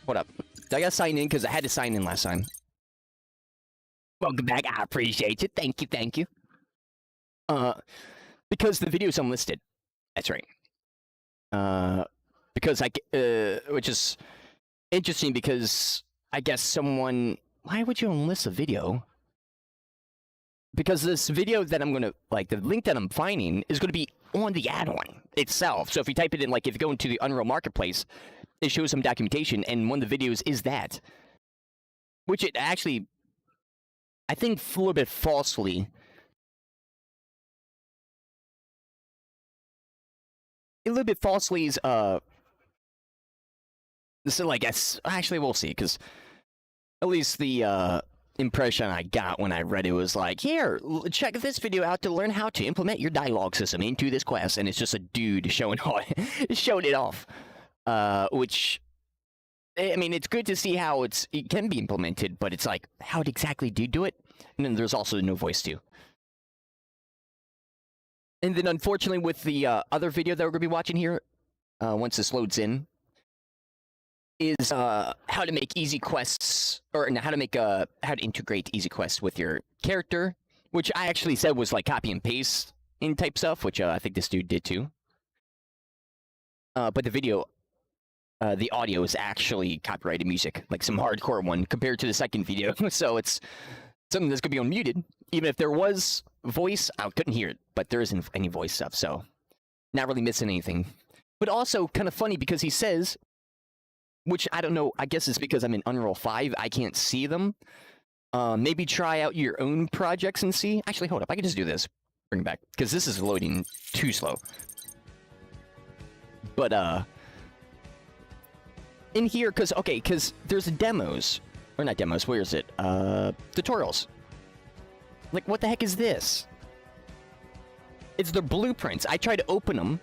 Hold up. I gotta sign in, because I had to sign in last time. Welcome back. I appreciate it. Thank you, thank you. Because the video's unlisted. That's right. Because which is interesting, because I guess someone... Why would you unlist a video? Because this video that I'm gonna... Like, the link that I'm finding is gonna be on the add-on itself. So if you type it in, like, if you go into the Unreal Marketplace, it shows some documentation, and one of the videos is that. Which it actually... I think a little bit falsely. A little bit falsely is, so like, actually, we'll see, because at least the, impression I got when I read it was like, here, check this video out to learn how to implement your dialogue system into this quest, and it's just a dude showing it off. Which... I mean, it's good to see how it can be implemented, but it's like, how exactly do you do it? And then there's also no voice too. And then, unfortunately, with the other video that we're going to be watching here, once this loads in, is how to make easy quests, or how to integrate easy quests with your character, which I actually said was like copy and paste in type stuff, which I think this dude did too. But the video... the audio is actually copyrighted music, like some hardcore one, compared to the second video. So it's something that's going to be unmuted. Even if there was voice, I couldn't hear it, but there isn't any voice stuff, so not really missing anything. But also kind of funny, because he says, which I don't know, I guess it's because I'm in Unreal 5, I can't see them. Maybe try out your own projects and see. Actually, hold up, I can just do this. Bring it back, because this is loading too slow. But, in here, because there's demos, or not demos, where is it? Tutorials. Like, what the heck is this? It's their blueprints. I tried to open them.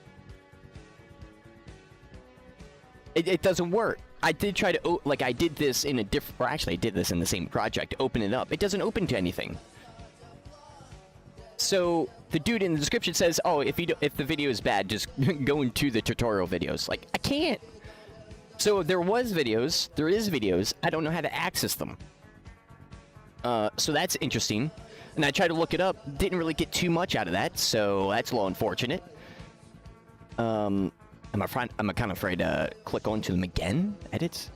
It doesn't work. I did try to, like, I did this in a different, or actually I did this in the same project, open it up. It doesn't open to anything. So, the dude in the description says, oh, if the video is bad, just go into the tutorial videos. Like, I can't. So there is videos, I don't know how to access them. So that's interesting. And I tried to look it up, didn't really get too much out of that, so that's a little unfortunate. I'm kind of afraid to click onto them again. Edits?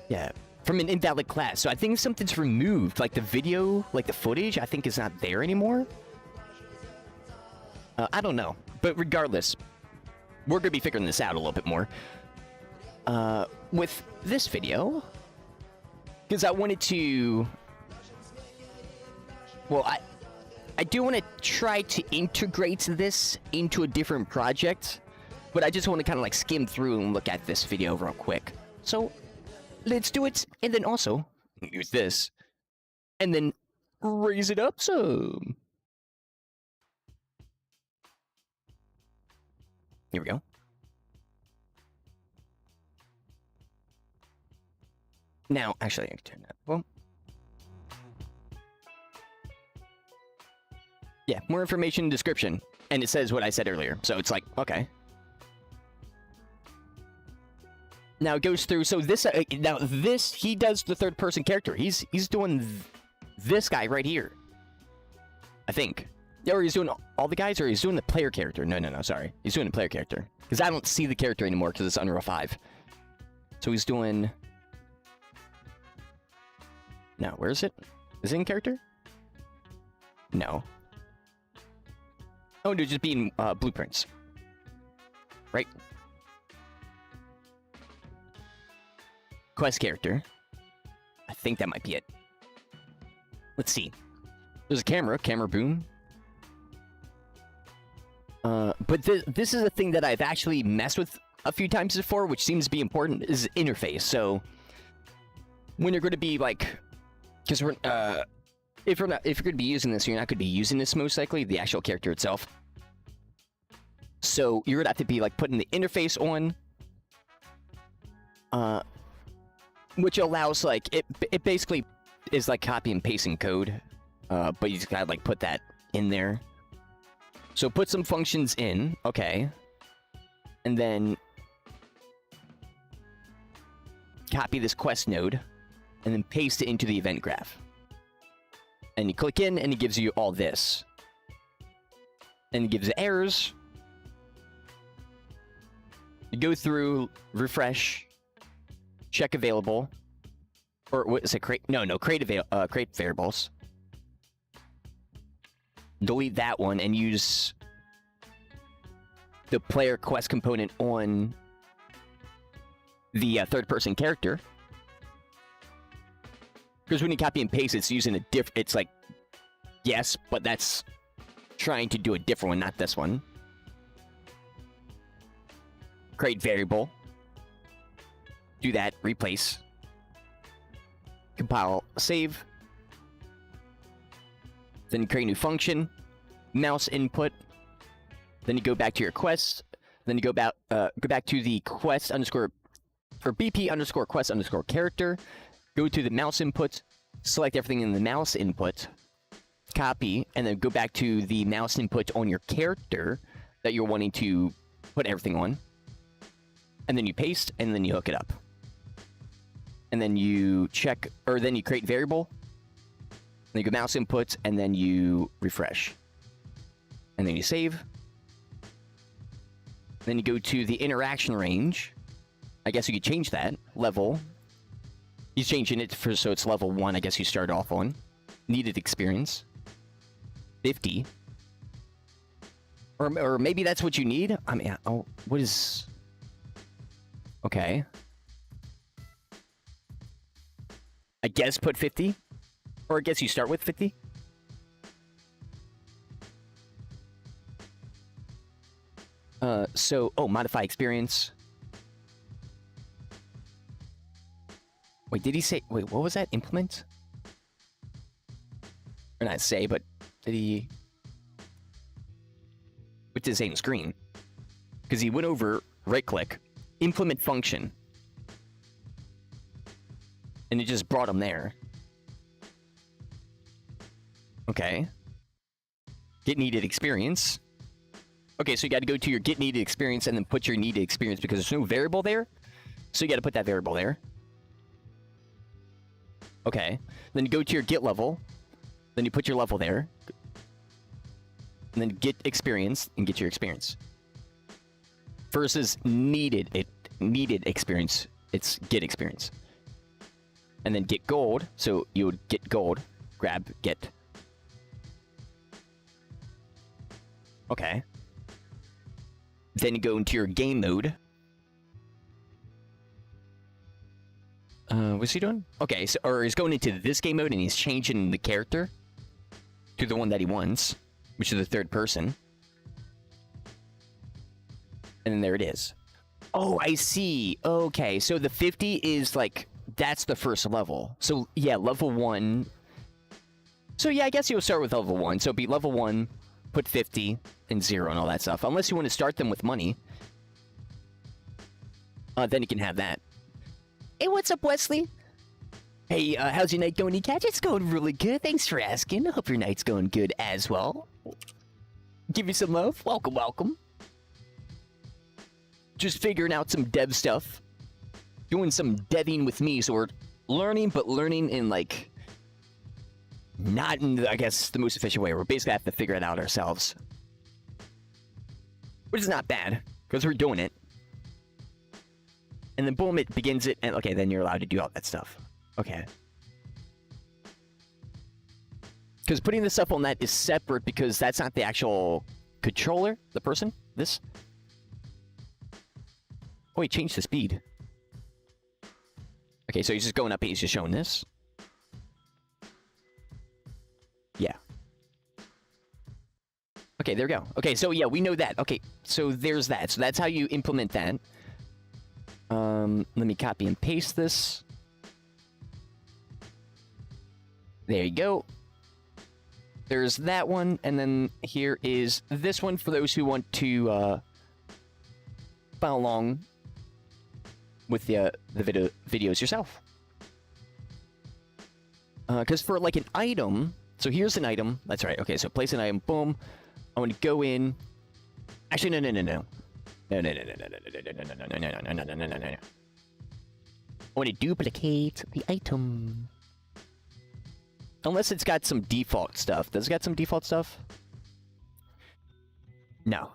Yeah. From an invalid class. So I think something's removed. Like the video, like the footage, I think is not there anymore. I don't know. But regardless, we're going to be figuring this out a little bit more. With this video. Because I wanted to... Well, I do want to try to integrate this into a different project. But I just want to kind of like skim through and look at this video real quick. So, let's do it. And then also, use this. And then raise it up some. Here we go. Now, actually, I can turn that. Well, yeah, more information in description. And it says what I said earlier. So it's like, okay. Now it goes through. So this, he does the third person character. He's doing this guy right here. I think. Or he's doing all the guys, or he's doing the player character. No, sorry. He's doing the player character. Because I don't see the character anymore because it's Unreal 5. So he's doing... No, where is it? Is it in character? No. Oh, they're just being blueprints. Right? Quest character. I think that might be it. Let's see. There's a camera boom. But this is a thing that I've actually messed with a few times before, which seems to be important, is interface. So when you're going to be like, because if you're going to be using this, you're not going to be using this most likely, the actual character itself. So you're going to have to be like putting the interface on, which allows like it basically is like copy and pasting code, but you just gotta like put that in there. So put some functions in, okay, and then copy this quest node, and then paste it into the event graph. And you click in, and it gives you all this, and it gives errors. You go through, refresh, check available, or what is it? Create variables. Delete that one and use the player quest component on the third-person character. Because when you copy and paste, it's using a it's like, yes, but that's trying to do a different one, not this one. Create variable. Do that, replace. Compile, save. Then you create a new function, mouse input. Then you go back to your quest. Then you go back to the quest underscore, or BP underscore quest underscore character. Go to the mouse input, select everything in the mouse input, copy, and then go back to the mouse input on your character that you're wanting to put everything on. And then you paste, and then you hook it up. And then you check, or then you create variable. Then you go mouse inputs, and then you refresh. And then you save. Then you go to the interaction range. I guess you could change that. Level. He's changing it so it's level 1, I guess you start off on. Needed experience. 50. Or maybe that's what you need? I mean, oh, what is... Okay. I guess put 50? Or I guess you start with 50? Modify experience. Wait, did he say... Wait, what was that? Implement? Or not say, but did he... What did it say in screen? Because he went over, right-click, implement function. And it just brought him there. Okay. Get needed experience. Okay, so you got to go to your get needed experience and then put your needed experience because there's no variable there. So you got to put that variable there. Okay. Then you go to your get level. Then you put your level there. And then get experience and get your experience. Versus needed experience. It's get experience. And then get gold. So you would get gold. Grab, get. Okay. Then you go into your game mode. What's he doing? Okay, so or he's going into this game mode and he's changing the character to the one that he wants, which is the third person. And then there it is. Oh, I see. Okay, so the 50 is like, that's the first level. So yeah, level 1. So yeah, I guess you'll start with level 1. So be level 1, put 50 and 0 and all that stuff. Unless you want to start them with money. Then you can have that. Hey, what's up, Wesley? Hey, how's your night going, iamekaj? It's going really good. Thanks for asking. I hope your night's going good as well. Give you some love. Welcome, welcome. Just figuring out some dev stuff. Doing some deving with me, so we're learning, but learning in, like, not in, I guess, the most efficient way. We're basically have to figure it out ourselves. Which is not bad, because we're doing it. And then boom, it begins it, and okay, then you're allowed to do all that stuff. Okay. Because putting the stuff on that is separate, because that's not the actual controller, the person, this. Oh, he changed the speed. Okay, so he's just going up and he's just showing this. Yeah. Okay, there we go. Okay, so yeah, we know that. Okay, so there's that. So that's how you implement that. Let me copy and paste this. There you go. There's that one, and then here is this one for those who want to follow along with the videos yourself. Because for like an item, so here's an item. That's right. Okay, so place an item. Boom. I want to go in. Actually, no. No. I want to duplicate the item. Unless it's got some default stuff. Does it got some default stuff? No.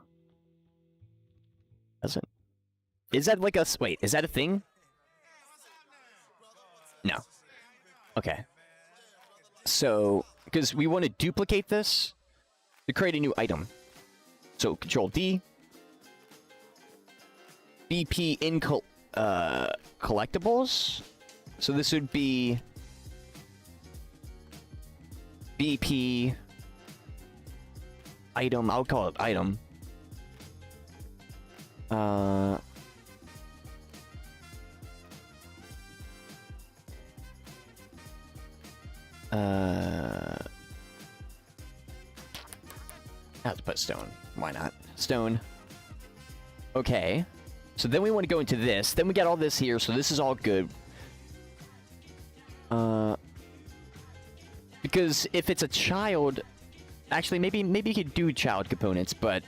Doesn't. Is that like a... Wait, is that a thing? No. Okay. So, because we want to duplicate this to create a new item. So, Control D. BP in collectibles. So this would be BP item. I'll call it item. I have to put stone. Why not? Stone. Okay. So then we want to go into this. Then we got all this here, so this is all good. Because if it's a child... Actually, maybe you could do child components, but...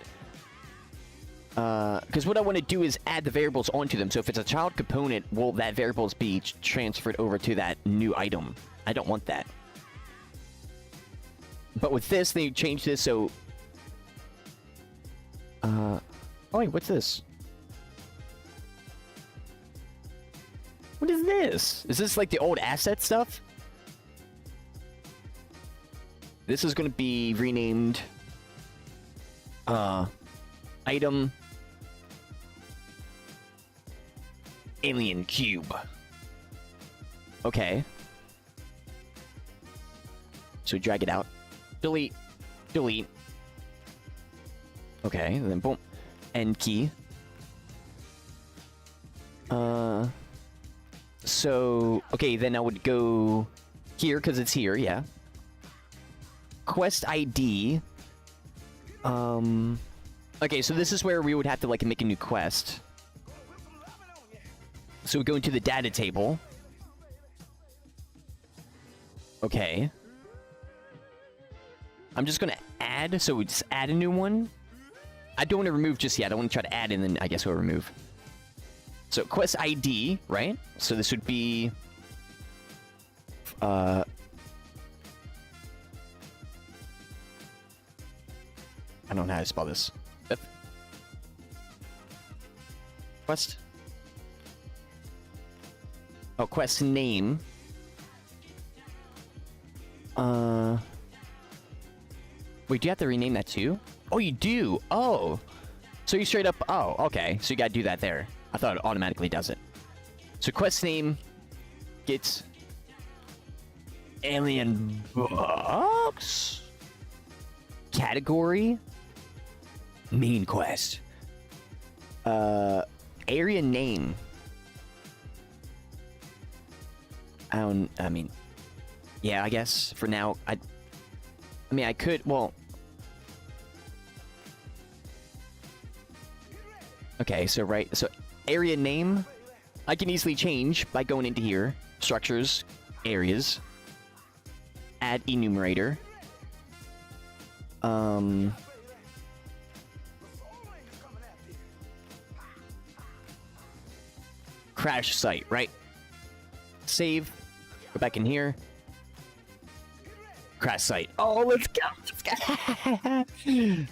Because what I want to do is add the variables onto them. So if it's a child component, will that variables be transferred over to that new item? I don't want that. But with this, they change this, so... Oh wait, what's this? What is this? Is this like the old asset stuff? This is going to be renamed item alien cube. Okay. So drag it out. Delete. Delete. Okay, and then boom. End key. So, okay, then I would go here, because it's here, yeah. Quest ID. Okay, so this is where we would have to, like, make a new quest. So we go into the data table. Okay. I'm just gonna add, so we just add a new one. I don't want to remove just yet. I want to try to add, and then I guess we'll remove. So quest ID, right? So this would be I don't know how to spell this. Quest. Oh, quest name. Wait, do you have to rename that too? Oh, you do. Oh, so you straight up. Oh, okay. So you gotta do that there. I thought it automatically does it. So quest name gets alien box. Category main quest. Area name. I mean, yeah, I guess for now, I mean, I could, well, okay, so area name, I can easily change by going into here, structures, areas, add enumerator, crash site, right? Save, go back in here, crash site. Oh, let's go,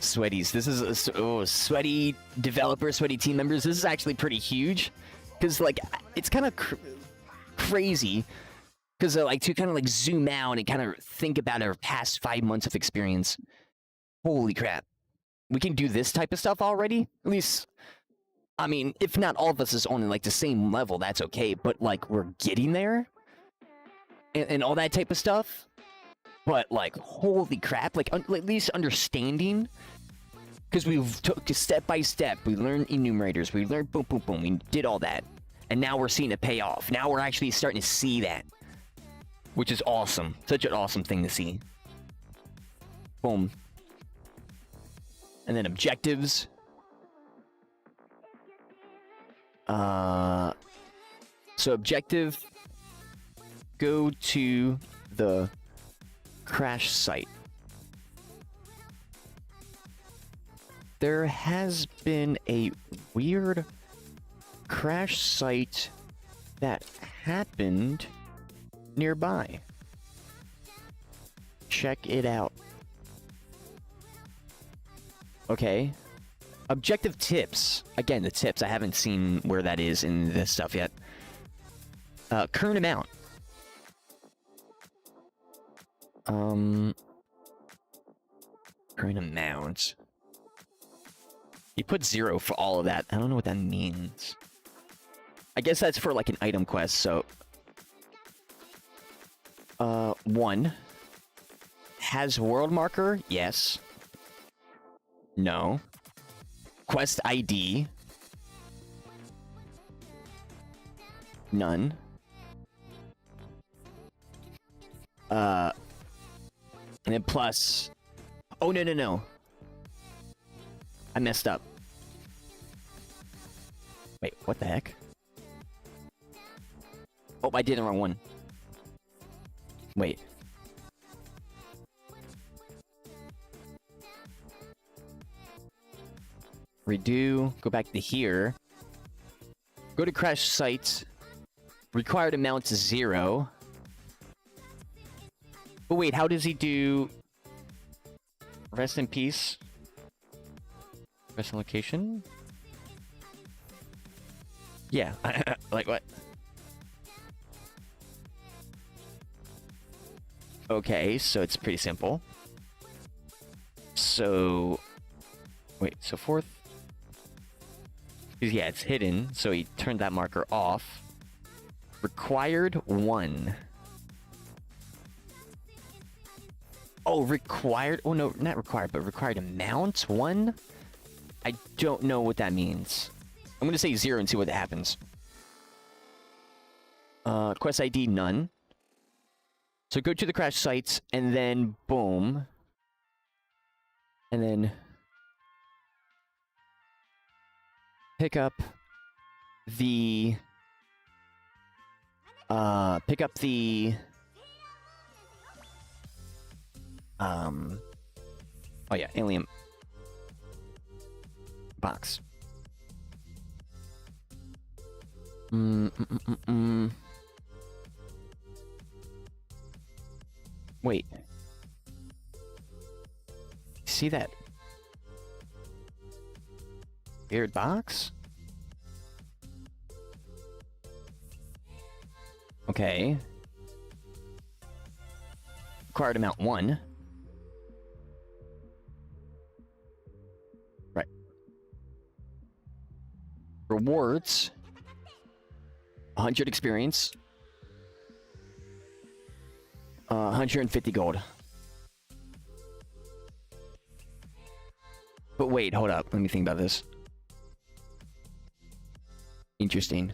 Sweaties, this is, sweaty developer, sweaty team members, this is actually pretty huge, because, like, it's kind of crazy, because, like, to kind of, like, zoom out and kind of think about our past 5 months of experience. Holy crap. We can do this type of stuff already? At least, I mean, if not all of us is on, like, the same level, that's okay, but, like, we're getting there? And all that type of stuff? But, like, holy crap, like, at least understanding, because we've took step by step, we learned enumerators, we learned boom, boom, boom, we did all that, and now we're seeing it pay off. Now we're actually starting to see that, which is awesome. Such an awesome thing to see. Boom. And then objectives. So objective, go to the crash site. There has been a weird crash site that happened nearby. Check it out. Okay. Objective tips. Again, the tips. I haven't seen where that is in this stuff yet. Current amount. Current amount. You put 0 for all of that. I don't know what that means. I guess that's for, like, an item quest, so... 1. Has world marker? Yes. No. Quest ID? None. And then plus... Oh, no. I messed up. Wait, what the heck? Oh, I did the wrong one. Wait. Redo, go back to here. Go to crash site. Required amount to 0. But wait, how does he do... Rest in peace? Rest in location? Yeah, like what? Okay, so it's pretty simple. So... Wait, so 4th? Yeah, it's hidden, so he turned that marker off. Required 1. Oh, required? Oh, no, not required, but required amount 1? I don't know what that means. I'm gonna say 0 and see what happens. Quest ID, none. So go to the crash sites, and then boom. And then... pick up the... Oh yeah, alien box. Wait. See that? Weird box? Okay. Required amount 1. Right. Rewards. 100 experience. 150 gold. But wait, hold up. Let me think about this. Interesting.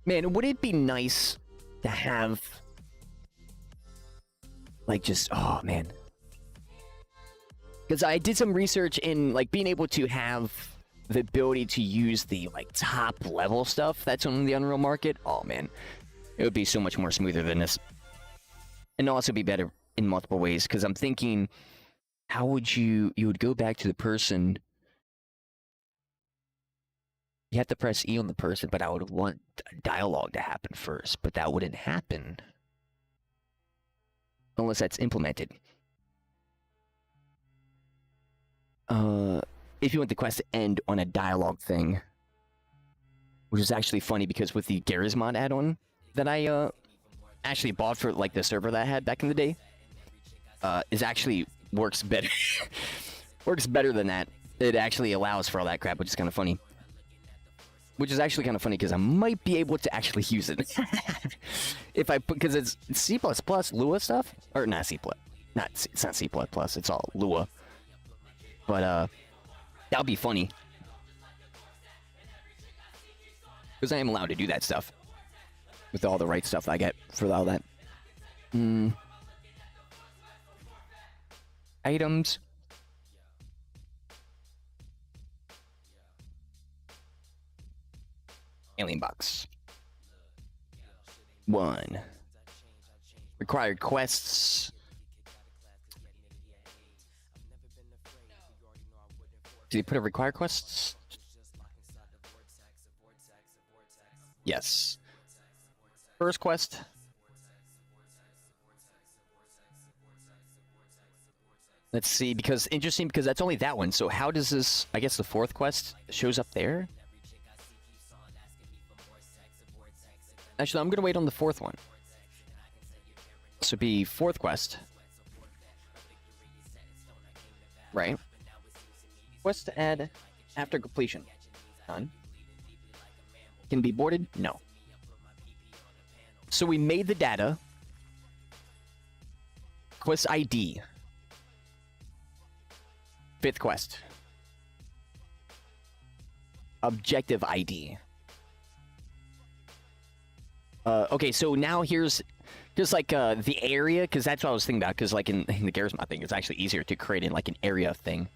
Man, would it be nice to have... like, just... oh, man. Because I did some research in, like, being able to have the ability to use the, like, top level stuff that's on the Unreal market. Oh, man. It would be so much more smoother than this. And also be better in multiple ways. Because I'm thinking, how would you... you would go back to the person... you have to press E on the person, but I would want dialogue to happen first. But that wouldn't happen. Unless that's implemented. If you want the quest to end on a dialogue thing. Which is actually funny because with the Garry's Mod add-on that I actually bought for like the server that I had back in the day. Is actually works better. Works better than that. It actually allows for all that crap, which is kind of funny. Which is actually kind of funny because I might be able to actually use it. If I put, because it's C++ Lua stuff, or not C++, it's not C++, it's all Lua. But that'll be funny. Because I am allowed to do that stuff. With all the right stuff I get for all that. Items. Alien box. 1. Required quests. Did he put a required quests? Yes. First quest. Let's see, because interesting, because that's only that one. So how does this, I guess the fourth quest shows up there? Actually, I'm going to wait on the fourth one. This would be fourth quest. Right. Quest to add after completion. Done. Can be boarded? No. So we made the data. Quest ID. Fifth quest. Objective ID. Okay, so now here's just like the area, because that's what I was thinking about, because like in the Garry's Mod thing, it's actually easier to create in like an area thing.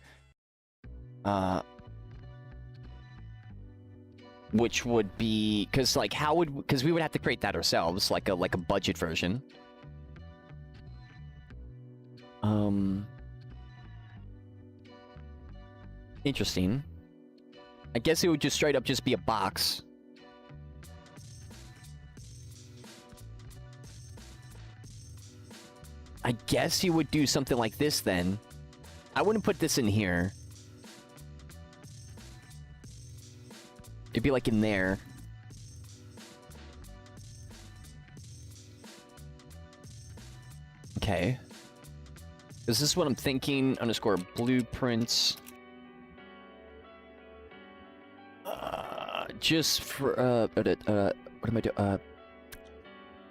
Which would be, because like how would, because we would have to create that ourselves, like a budget version. Interesting. I guess it would just straight up just be a box. I guess you would do something like this then. I wouldn't put this in here. It'd be like in there. Okay. Is this what I'm thinking? Underscore blueprints. Just for, what am I doing?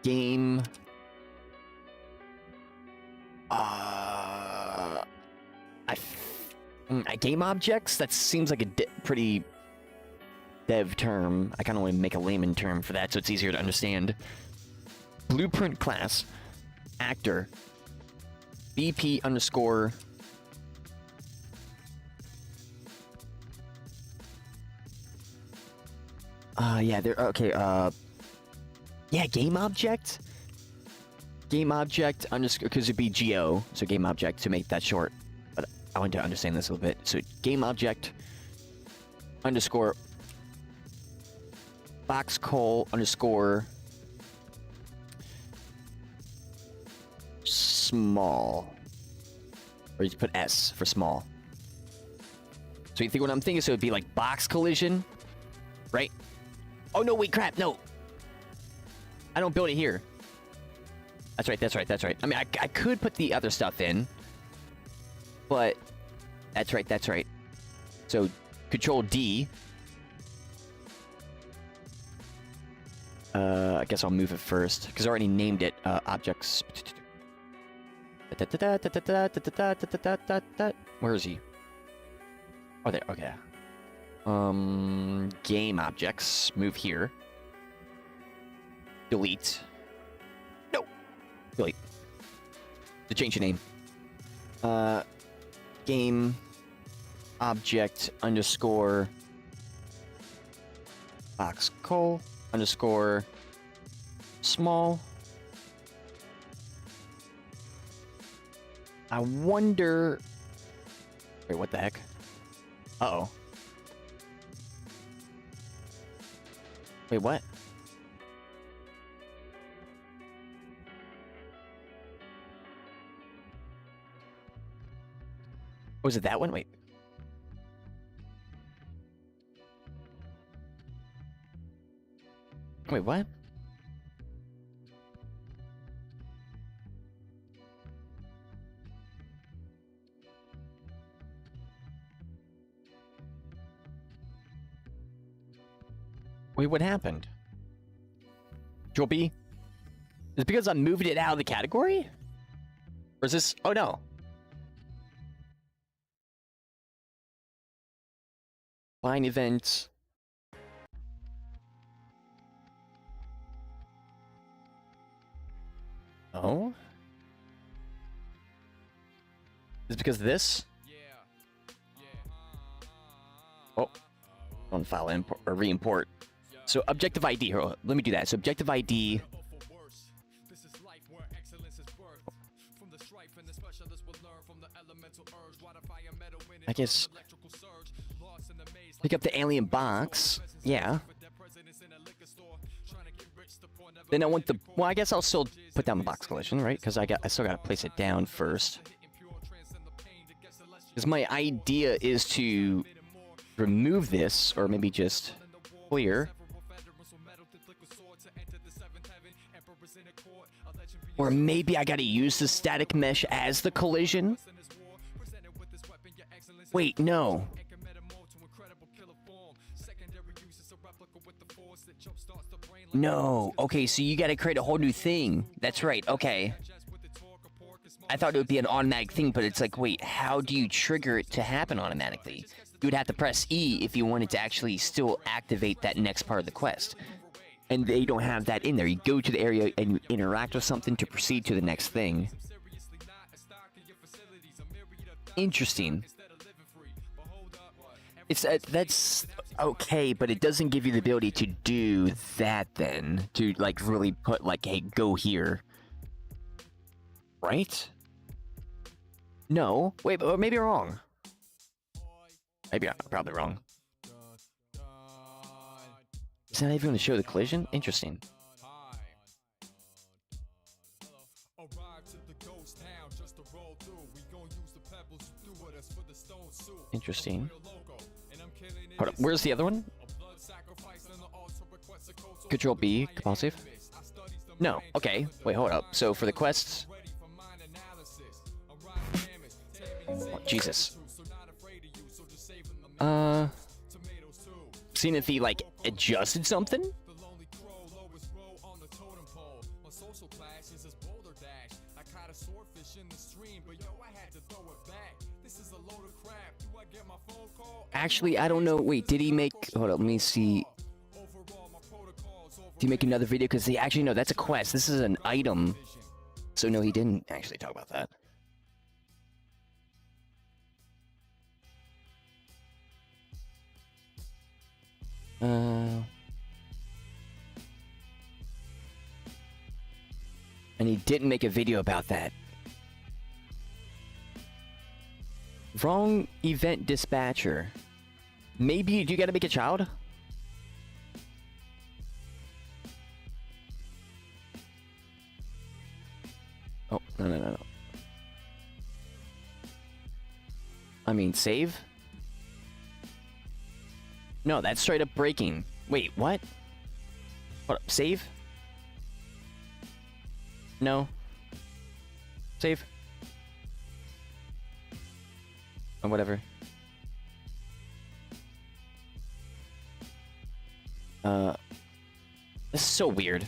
Game. Game objects? That seems like a pretty dev term. I kind of want to make a layman term for that so it's easier to understand. Blueprint class. Actor. BP underscore. Yeah, there, okay, yeah, game object? Game object underscore, because it'd be GO, so game object to make that short. But I want to understand this a little bit. So game object underscore box call underscore small. Or you put S for small. So you think what I'm thinking? So it'd be like box collision, right? Oh no! Wait, crap! No, I don't build it here. That's right. That's right. That's right. I mean, I could put the other stuff in, but that's right. That's right. So Control D. I guess I'll move it first because I already named it objects. Where is he? Oh, there. Okay. Game objects. Move here. Delete. No. Delete. To change the name. Game object underscore box col underscore small. I wonder. Wait, what the heck? Uh-oh. Wait, what? Was it that one? Wait. Wait, what? Wait, what happened? Control B? Is it because I'm moving it out of the category? Or is this... Oh, no. Find events. Oh? Is it because of this? Oh. On file import or re-import. So objective ID. Hold on, let me do that. So objective ID. I guess pick up the alien box. Yeah. Then I want the. Well, I guess I'll still put down the box collision, right? Because I still gotta place it down first. Because my idea is to remove this, or maybe just clear. Or maybe I gotta use the static mesh as the collision? Wait, no. No. Okay, so you gotta create a whole new thing. That's right, okay. I thought it would be an automatic thing, but it's like, wait, how do you trigger it to happen automatically? You would have to press E if you wanted to actually still activate that next part of the quest. And they don't have that in there. You go to the area and you interact with something to proceed to the next thing. Interesting. It's that's okay, but it doesn't give you the ability to do that then. To, like, really put, like, hey, go here. Right? No. Wait, or maybe I'm wrong. Maybe I'm probably wrong. Is that even going to show the collision? Interesting. Interesting. Hold up, where's the other one? Control B, compulsive? No, okay. Wait, hold up. So for the quests... Oh, Jesus. Seeing if he, like, adjusted something? Actually, I don't know. Wait, did he make... Hold up, let me see. Did he make another video? Because he actually... No, that's a quest. This is an item. So no, he didn't actually talk about that. And he didn't make a video about that. Wrong event dispatcher. Maybe you do gotta make a child? Oh, no. No, that's straight up breaking. Wait, what? What? Save? No. Save? Oh, whatever. This is so weird.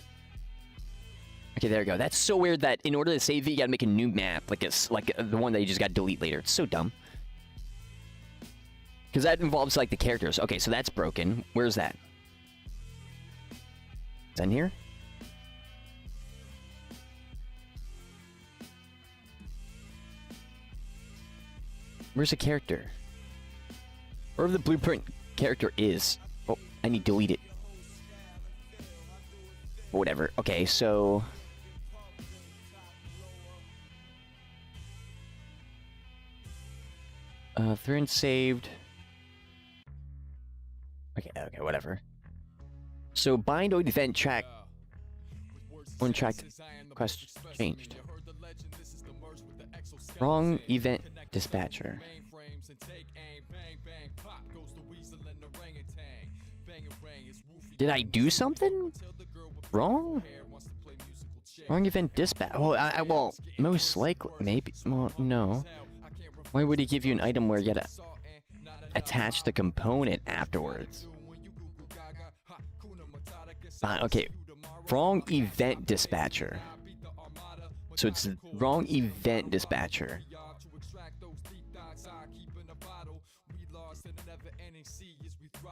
Okay, there we go. That's so weird that in order to save it, you gotta make a new map, like the one that you just gotta delete later. It's so dumb. Because that involves, like, the characters. Okay, so that's broken. Where's that? Is that in here? Where's the character? Wherever the blueprint character is. Oh, I need to delete it. Whatever. Okay, so... through and saved. Okay, whatever. So bind on event track. On track quest changed. Wrong event dispatcher. Did I do something wrong? Wrong event dispatch. Oh, well, most likely, maybe. Well, no. Why would he give you an item where you gotta attach the component afterwards? Okay, wrong event dispatcher. So it's wrong event dispatcher.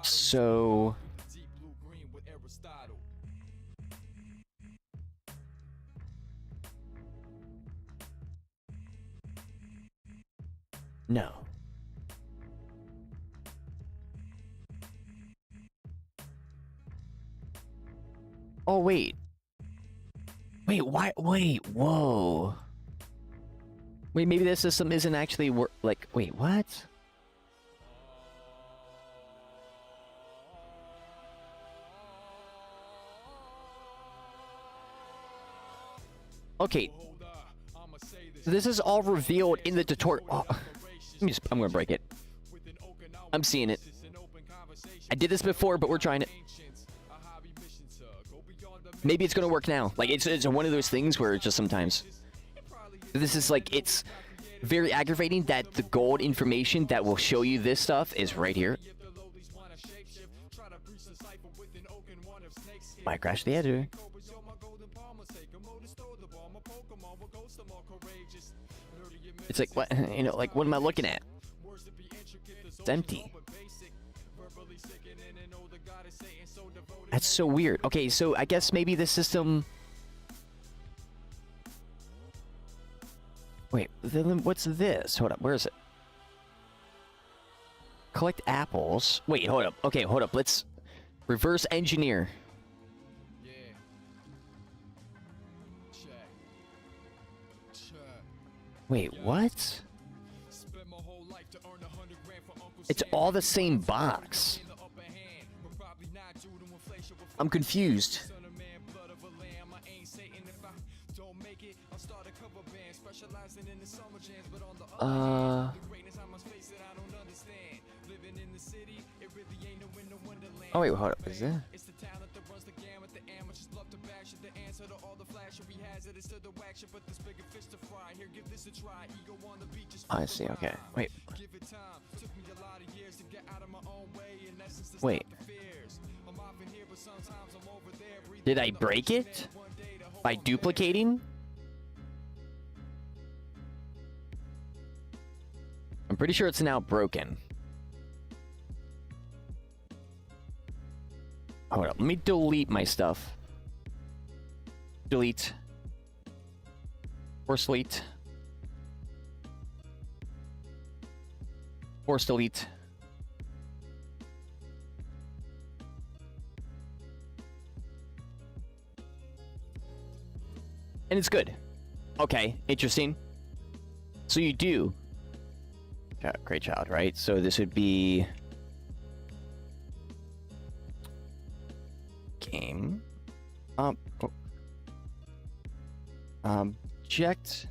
So... No. Oh, wait. Wait, why? Wait, whoa. Wait, maybe this system isn't actually like, wait, what? Okay. This is all revealed in the tutorial. Oh. I'm gonna break it. I'm seeing it. I did this before, but we're trying it. Maybe it's gonna work now. Like, it's one of those things where it's just sometimes. This is like, it's very aggravating that the gold information that will show you this stuff is right here. Might crash the editor. It's like, what, you know, like, what am I looking at? It's empty. That's so weird. Okay, so I guess maybe the system... Wait, then what's this? Hold up, where is it? Collect apples. Wait, hold up. Okay, hold up. Let's reverse engineer. Wait, what? It's all the same box. I'm confused. Oh wait, hold up. Is that? I see, okay. Wait. Wait. Did I break it? By duplicating? I'm pretty sure it's now broken. Hold up, let me delete my stuff. Delete. Force delete. Force delete. And it's good. Okay, interesting. So you do. Great child, right? So this would be... Game. Object.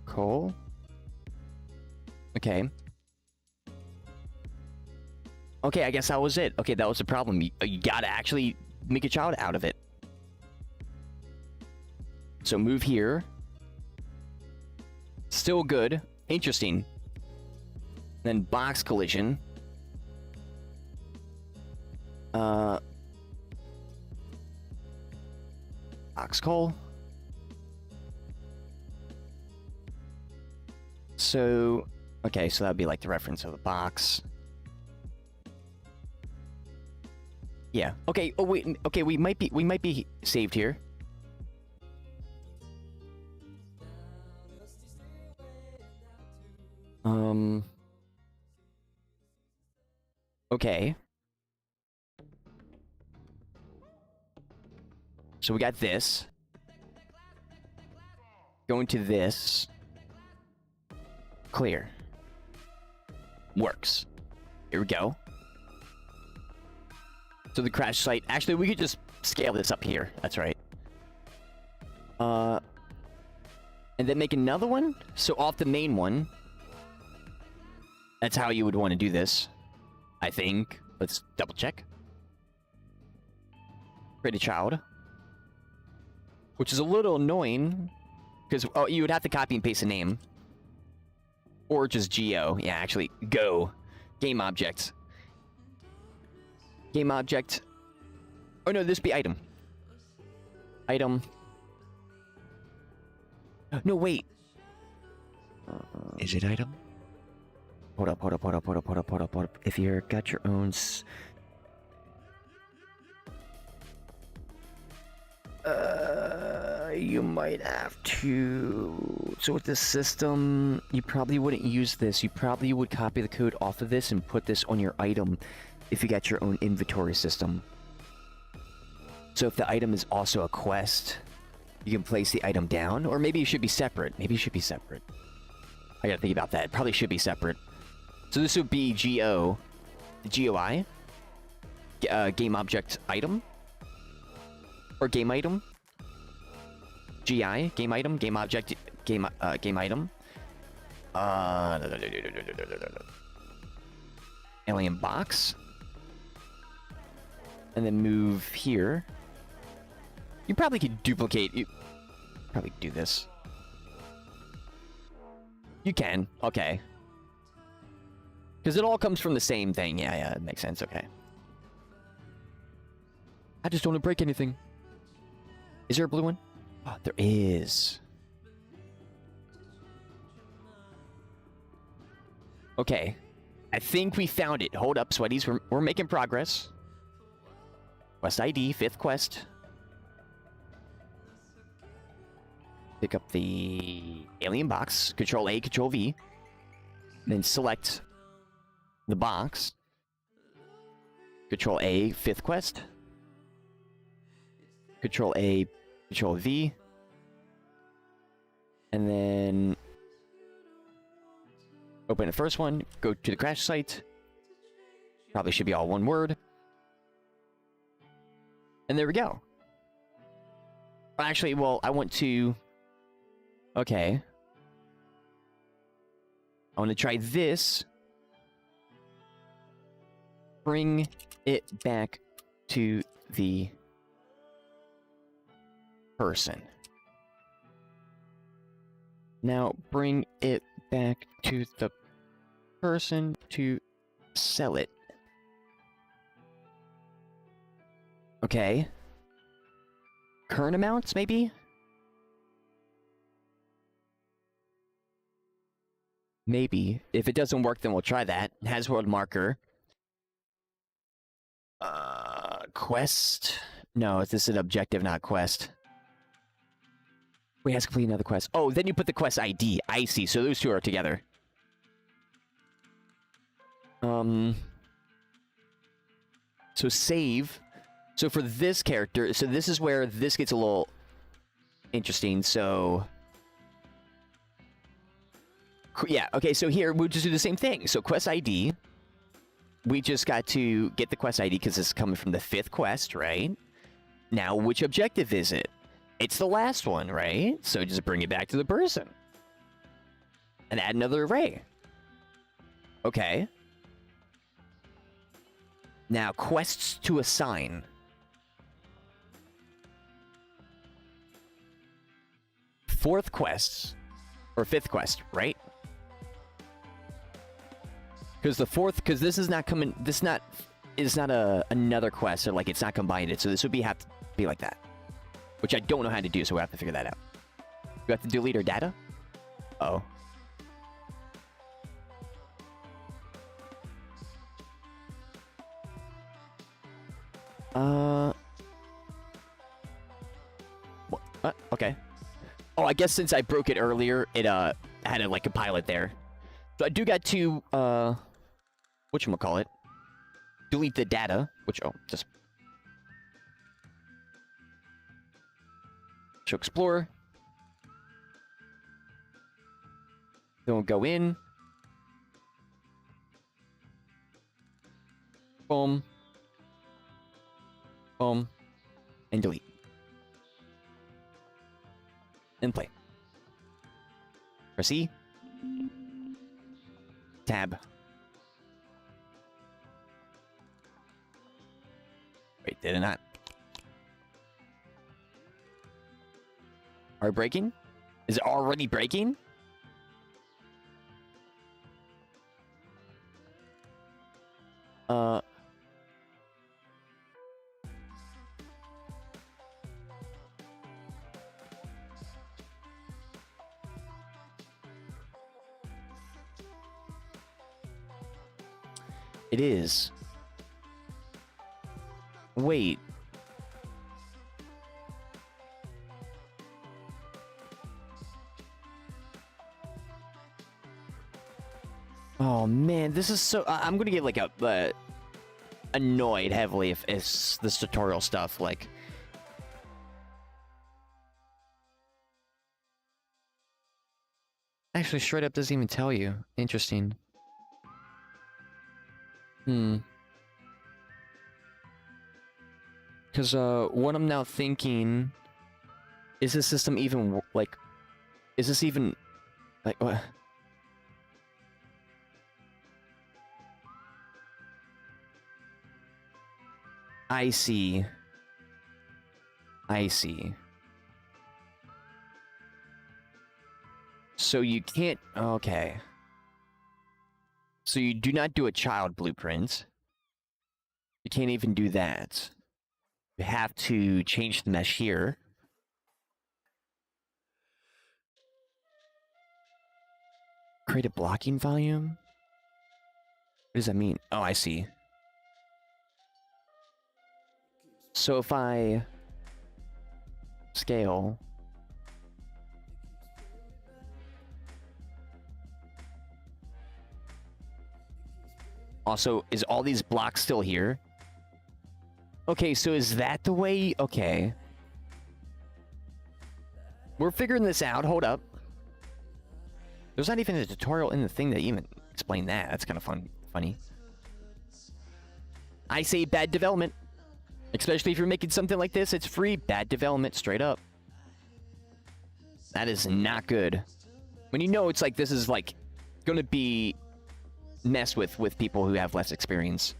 Coal. Okay. Okay, I guess that was it. Okay, that was the problem. You gotta actually make a child out of it. So move here. Still good. Interesting. Then box collision. Box call. So, okay, so that'd be like the reference of the box. Yeah. Okay. Oh wait. Okay, we might be saved here. Okay. So we got this. Going to this. Clear. Works. Here we go. So the crash site. Actually, we could just scale this up here. That's right. And then make another one. So off the main one. That's how you would want to do this. I think. Let's double check. Create a child. Which is a little annoying. Because you would have to copy and paste a name. Or just geo. Yeah, actually, go. Game object. Game object. Oh no, this be item. Item. No, wait. Is it item? Hold up. If you're got your own... you might have to... So with this system, you probably wouldn't use this. You probably would copy the code off of this and put this on your item if you got your own inventory system. So if the item is also a quest, you can place the item down, or maybe it should be separate. Maybe it should be separate. I gotta think about that. It probably should be separate. So this would be GO, GOI, game object item, or game item. GI, game item, game object, game item. Alien box. And then move here. You probably could duplicate. You probably do this. You can. Okay. Because it all comes from the same thing. Yeah, it makes sense. Okay. I just don't want to break anything. Is there a blue one? Oh, there is. Okay. I think we found it. Hold up, sweaties. We're making progress. Quest ID, 5th quest. Pick up the alien box. Control A, Control V. Then select the box. Control A, 5th quest. Control A, Control V. And then open the first one. Go to the crash site. Probably should be all one word. And there we go. Actually, well, I want to... Okay. I want to try this. Bring it back to the person. Now bring it back to the person to sell it. Okay. Current amounts, maybe? Maybe. If it doesn't work, then we'll try that. Has world marker. Quest? No, this is an objective, not quest. Wait, has to complete another quest. Oh, then you put the quest ID. I see. So those two are together. So save. So for this character, so this is where this gets a little interesting. So yeah, okay, so here we'll just do the same thing. So quest ID. We just got to get the quest ID because it's coming from the 5th quest, right? Now, which objective is it? It's the last one, right? So just bring it back to the person. And add another array. Okay. Now, quests to assign. Fourth quest, or fifth quest, right? Because the fourth, because this is not coming, this not is not another quest, or like it's not combined. So this would have to be like that, which I don't know how to do. So we have to figure that out. We have to delete our data. Oh. What? Okay. Oh, I guess since I broke it earlier, it had like a pilot there. So I do got to whatchamacallit, delete the data, which just show explorer. Then we'll go in. Boom. Boom. And delete. And play. Press E. Tab. Wait, did it not? Are we breaking? Is it already breaking? It is. Wait. Oh man, this is so. I'm gonna get like annoyed heavily if it's this tutorial stuff. Like, actually, straight up doesn't even tell you. Interesting. Because what I'm now thinking is this system even like, is this even like what? I see. I see. So you can't. Okay. So you do not do a child blueprint. You can't even do that. You have to change the mesh here. Create a blocking volume? What does that mean? Oh, I see. So if I scale... Also, is all these blocks still here? Okay, so is that the way? Okay. We're figuring this out. Hold up. There's not even a tutorial in the thing that even explain that. That's kind of funny. I say bad development. Especially if you're making something like this, it's free. Bad development, straight up. That is not good. When you know it's like, this is like gonna be mess with people who have less experience.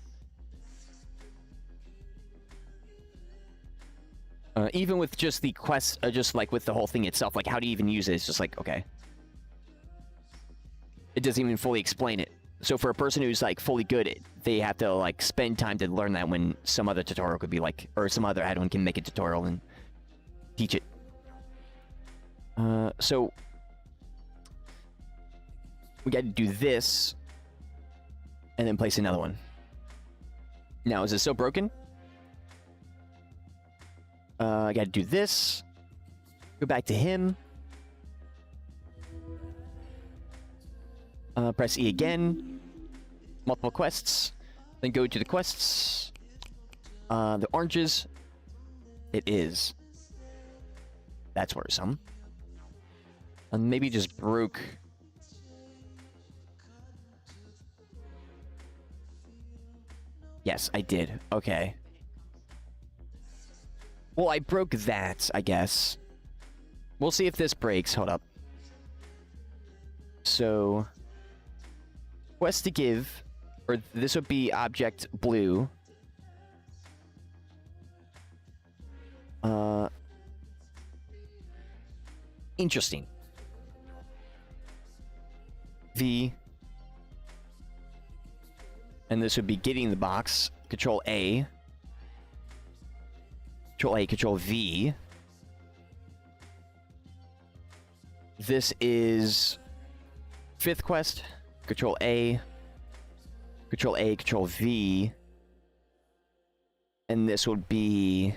Even with just the quest, just like with the whole thing itself, like how do you even use it? It's just like, okay. It doesn't even fully explain it. So for a person who's like fully good, they have to like spend time to learn that, when some other tutorial could be like, or some other add-on can make a tutorial and teach it. So we got to do this and then place another one. Now, is it still broken? I got to do this. Go back to him. Press E again. Multiple quests. Then go to the quests. The oranges. It is. That's worrisome. And maybe just broke. Yes, I did. Okay. Well, I broke that, I guess. We'll see if this breaks. Hold up. So, quest to give, or this would be object blue. Interesting. V. And this would be getting the box. Control A. Control A, Control V. This is 5th quest. Control A. Control A, Control V. And this would be...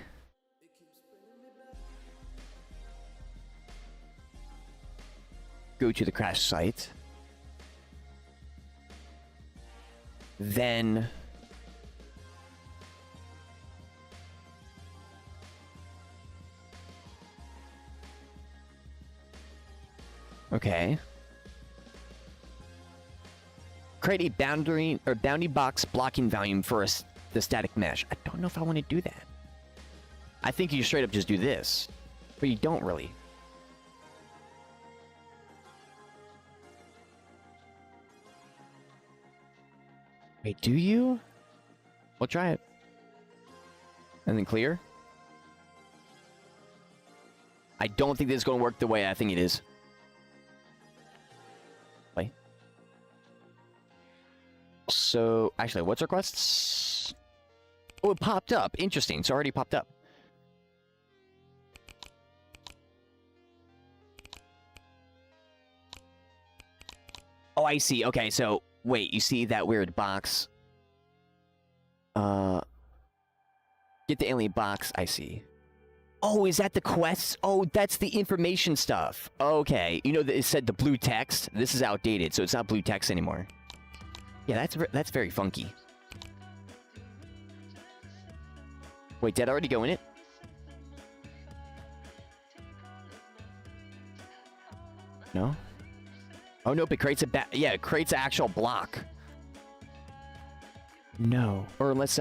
go to the crash site. Then... okay. Create a boundary box blocking volume for the static mesh. I don't know if I want to do that. I think you straight up just do this, but you don't really. Wait, do you? We'll try it. And then clear. I don't think this is going to work the way I think it is. Play. So, actually, what's requests? Oh, it popped up. Interesting. It's already popped up. Oh, I see. Okay, so, wait, you see that weird box? Get the alien box. I see. Oh, is that the quests? Oh, that's the information stuff. Okay. You know, it said the blue text. This is outdated, so it's not blue text anymore. Yeah, that's very funky. Wait, did I already go in it? No? Oh, nope, it creates yeah, it creates an actual block. No. Or unless,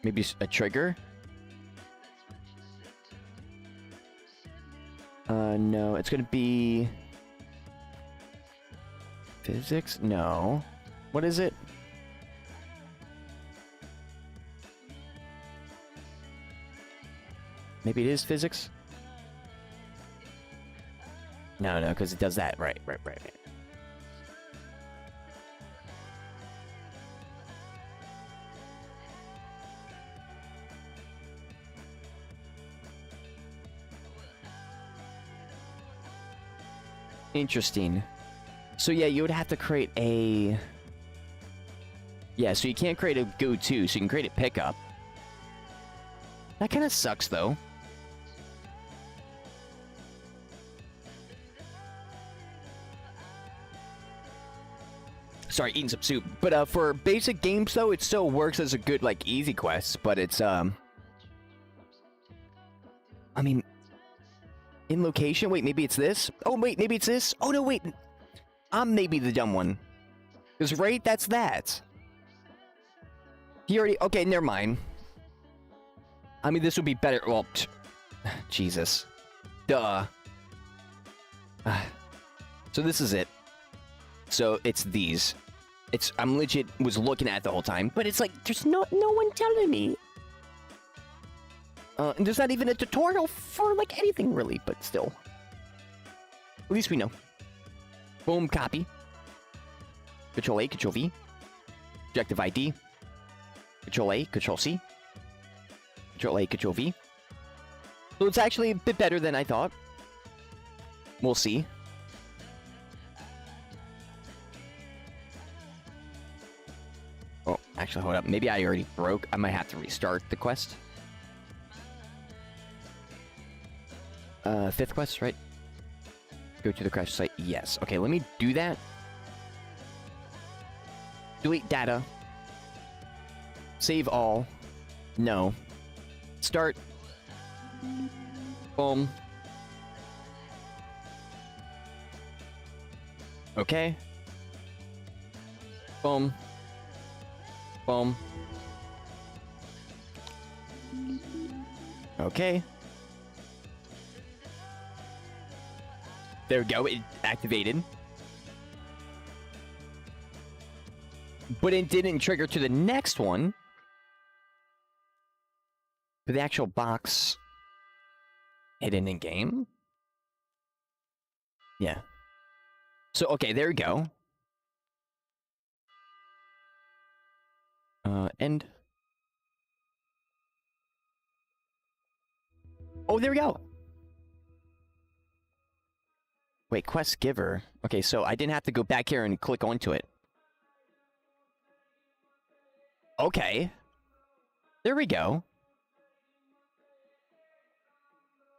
maybe a trigger? No, it's gonna be... physics? No. What is it? Maybe it is physics? No, because it does that. Right. Interesting. So yeah, you would have to create a... yeah, so you can't create a go-to, so you can create a pickup. That kind of sucks, though. Sorry, eating some soup. But for basic games, though, it still works as a good, like, easy quest. But it's, I mean... in location? Wait, maybe it's this? Oh, wait, maybe it's this? Oh, no, wait. I'm maybe the dumb one. Because, right, that's that. He already... okay, never mind. I mean, this would be better... well, Jesus. Duh. So this is it. So it's these. It's... I'm legit was looking at it the whole time. But it's like, there's no one telling me. And there's not even a tutorial for, like, anything, really, but still. At least we know. Boom, copy. Control A, Control V. Objective ID. Control A, Control C. Control A, Control V. So it's actually a bit better than I thought. We'll see. Oh, actually, hold up. Maybe I already broke. I might have to restart the quest. 5th quest, right? Go to the crash site. Yes. Okay, let me do that. Delete data. Save all. No. Start. Boom. Okay. Boom. Boom. Okay. There we go, it activated. But it didn't trigger to the next one. For the actual box hidden in game? Yeah. So, okay, there we go. End. Oh, there we go. Wait, quest giver. Okay, so I didn't have to go back here and click onto it. Okay. There we go.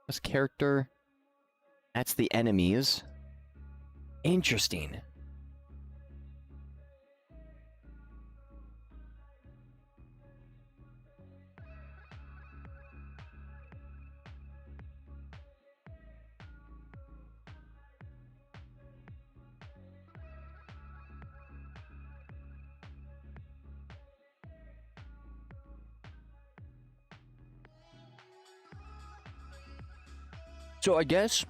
This character. That's the enemies. Interesting. So I guess,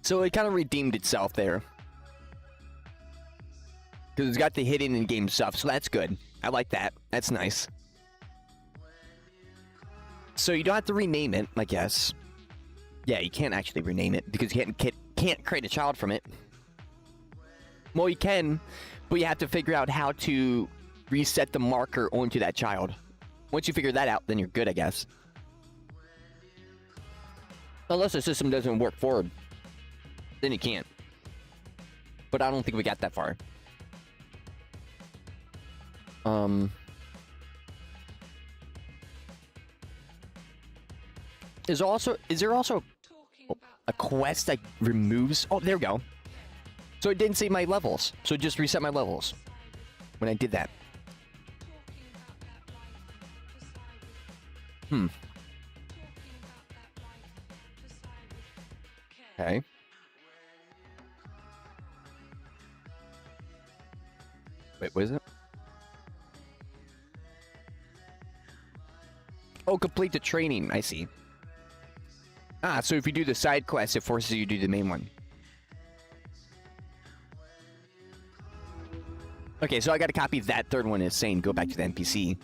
so it kind of redeemed itself there. Because it's got the hidden in-game stuff, so that's good. I like that. That's nice. So you don't have to rename it, I guess. Yeah, you can't actually rename it, because you can't create a child from it. Well, you can, but you have to figure out how to reset the marker onto that child. Once you figure that out, then you're good, I guess. Unless the system doesn't work forward. Then you can't. But I don't think we got that far. Is there also a quest that removes... Oh, there we go. So it didn't save my levels. So it just reset my levels when I did that. Okay. Wait, what is it? Oh, complete the training. I see. Ah, so if you do the side quest, it forces you to do the main one. Okay, so I gotta copy that third one. It's saying go back to the NPC.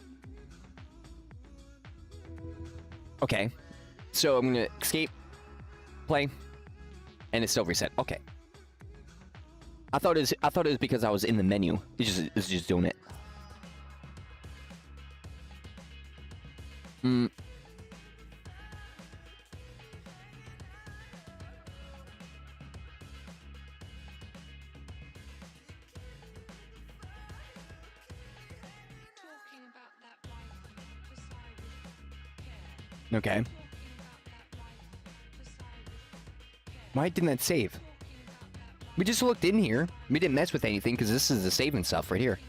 Okay, so I'm gonna escape, play, and it's still reset. Okay. I thought it was because I was in the menu. It's just doing it. Okay. Why didn't that save? We just looked in here. We didn't mess with anything because this is the saving stuff right here.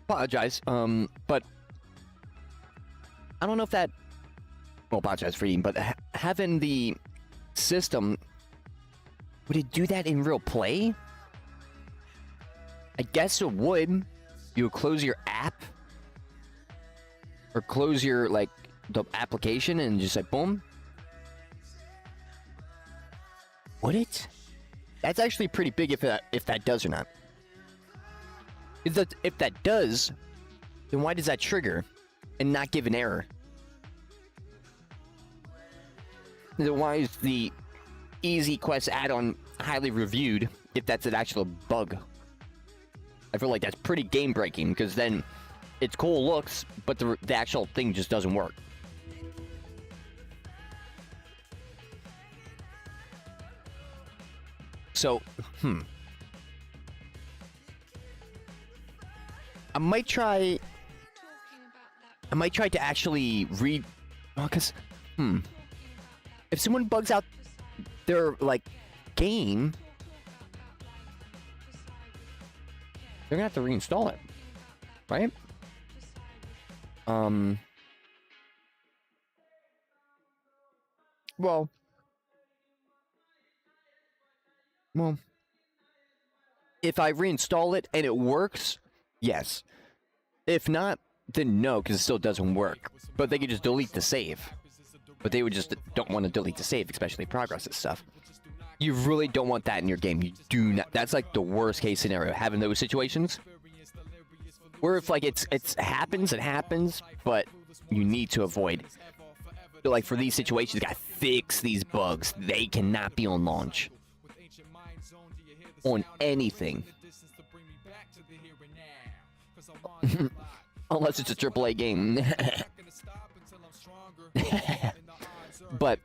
Apologize. But I don't know if that. Well, apologize for eating, but having the system. Would it do that in real play? I guess it would. You would close your app. Or close your, like, the application and just like, boom. Would it? That's actually pretty big if that does or not. If that does, then why does that trigger and not give an error? Then why is the Easy Quest add-on highly reviewed if that's an actual bug? I feel like that's pretty game-breaking because then it's cool looks, but the actual thing just doesn't work. So, I might try to actually read, because, if someone bugs out their, like, game, they're gonna have to reinstall it, right? Well, if I reinstall it and it works, yes. If not, then no, because it still doesn't work. But they can just delete the save. but they would just don't want to delete the save, especially progress and stuff. You really don't want that in your game. You do not. That's like the worst case scenario, having those situations where if like it happens, but you need to avoid. So like for these situations, you gotta fix these bugs. They cannot be on launch on anything. Unless it's a AAA game. But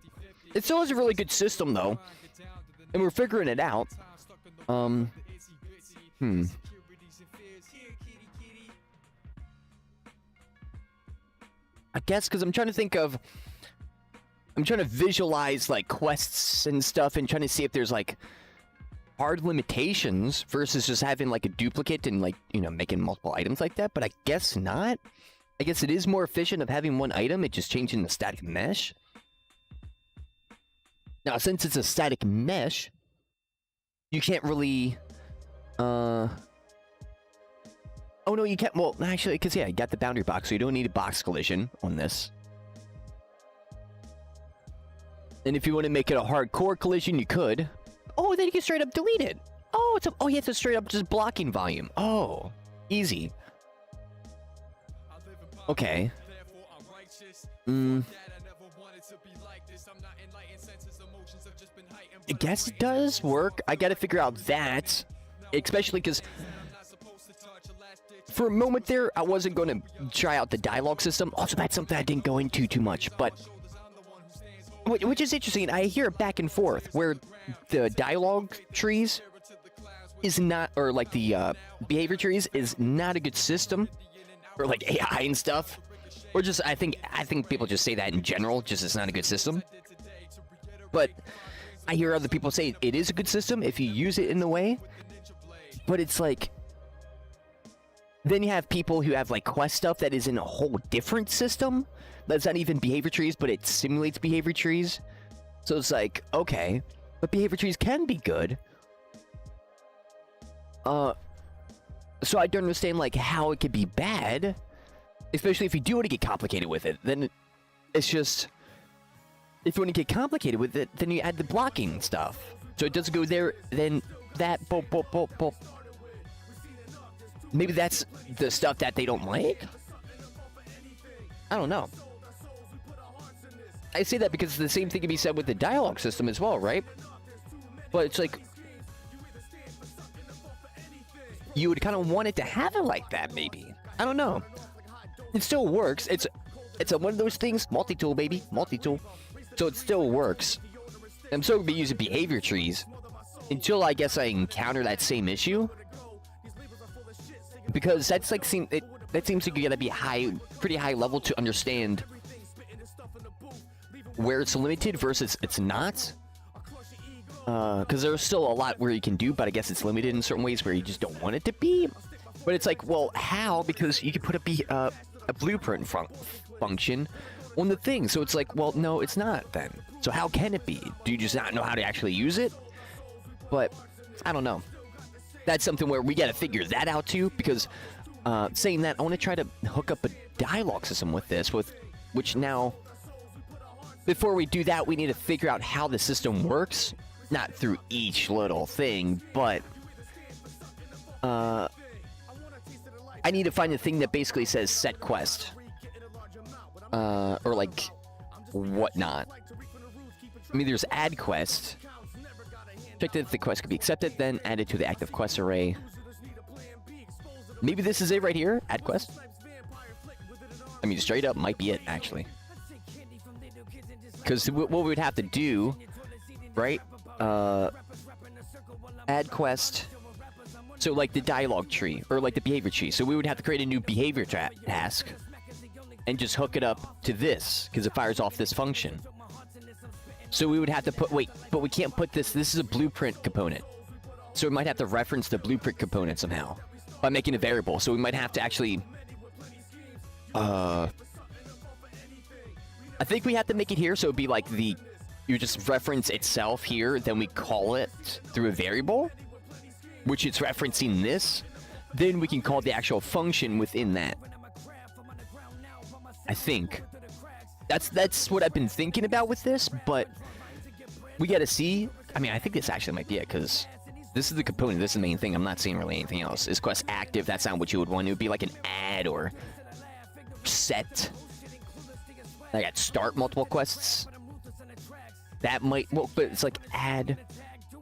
it still has a really good system though. And we're figuring it out. I guess because I'm trying to visualize like quests and stuff and trying to see if there's like hard limitations versus just having like a duplicate and like, you know, making multiple items like that. But I guess not. I guess it is more efficient of having one item, it just changing the static mesh. Now, since it's a static mesh, you can't really, oh no, you can't, well, actually, because yeah, you got the boundary box, so you don't need a box collision on this. And if you want to make it a hardcore collision, you could. Oh, then you can straight up delete it. Oh, yeah, it's a straight up just blocking volume. Oh, easy. Okay. I guess it does work. I gotta figure out that. Especially because for a moment there, I wasn't going to try out the dialogue system. Also, that's something I didn't go into too much. But which is interesting. I hear it back and forth where the dialogue trees is not, or like the behavior trees is not a good system. Or like AI and stuff. Or just, I think people just say that in general, just it's not a good system. But I hear other people say it is a good system if you use it in the way. But it's like, then you have people who have like quest stuff that is in a whole different system. That's not even behavior trees, but it simulates behavior trees. So it's like, okay, but behavior trees can be good. So I don't understand like how it could be bad, especially if you do want to get complicated with it. Then it's just, if you want to get complicated with it, then you add the blocking stuff. So it doesn't go there, then that, maybe that's the stuff that they don't like? I don't know. I say that because the same thing can be said with the dialogue system as well, right? But it's like, you would kind of want it to have it like that, maybe. I don't know. It still works. It's one of those things. Multi-tool, baby. Multi-tool. So it still works. I'm still going to be using behavior trees until I guess I encounter that same issue. Because that's like that seems like you gotta be pretty high level to understand where it's limited versus it's not. Because there's still a lot where you can do, but I guess it's limited in certain ways where you just don't want it to be. But it's like, well, how? Because you can put a blueprint function on the thing. So it's like, well, no, it's not then. So how can it be? Do you just not know how to actually use it? But I don't know. That's something where we got to figure that out too. Because saying that, I want to try to hook up a dialogue system with this, which now, before we do that, we need to figure out how the system works. Not through each little thing, but I need to find a thing that basically says set quest. Or like whatnot. I mean, there's add quest. Check if the quest could be accepted, then add it to the active quest array. Maybe this is it right here, add quest. I mean, straight up might be it, actually. Because what we would have to do, right? Add quest. So like the dialogue tree, or like the behavior tree. So we would have to create a new behavior task and just hook it up to this, because it fires off this function. So we would have to put, wait, but we can't put this is a blueprint component. So we might have to reference the blueprint component somehow by making a variable. So we might have to actually, I think we have to make it here. So it'd be like you just reference itself here, then we call it through a variable, which it's referencing this. Then we can call the actual function within that. I think. That's what I've been thinking about with this, but we gotta see. I mean, I think this actually might be it, because this is the component, this is the main thing. I'm not seeing really anything else. Is quest active? That's not what you would want. It would be like an ad or set. I got start multiple quests. That might, well, but it's like add.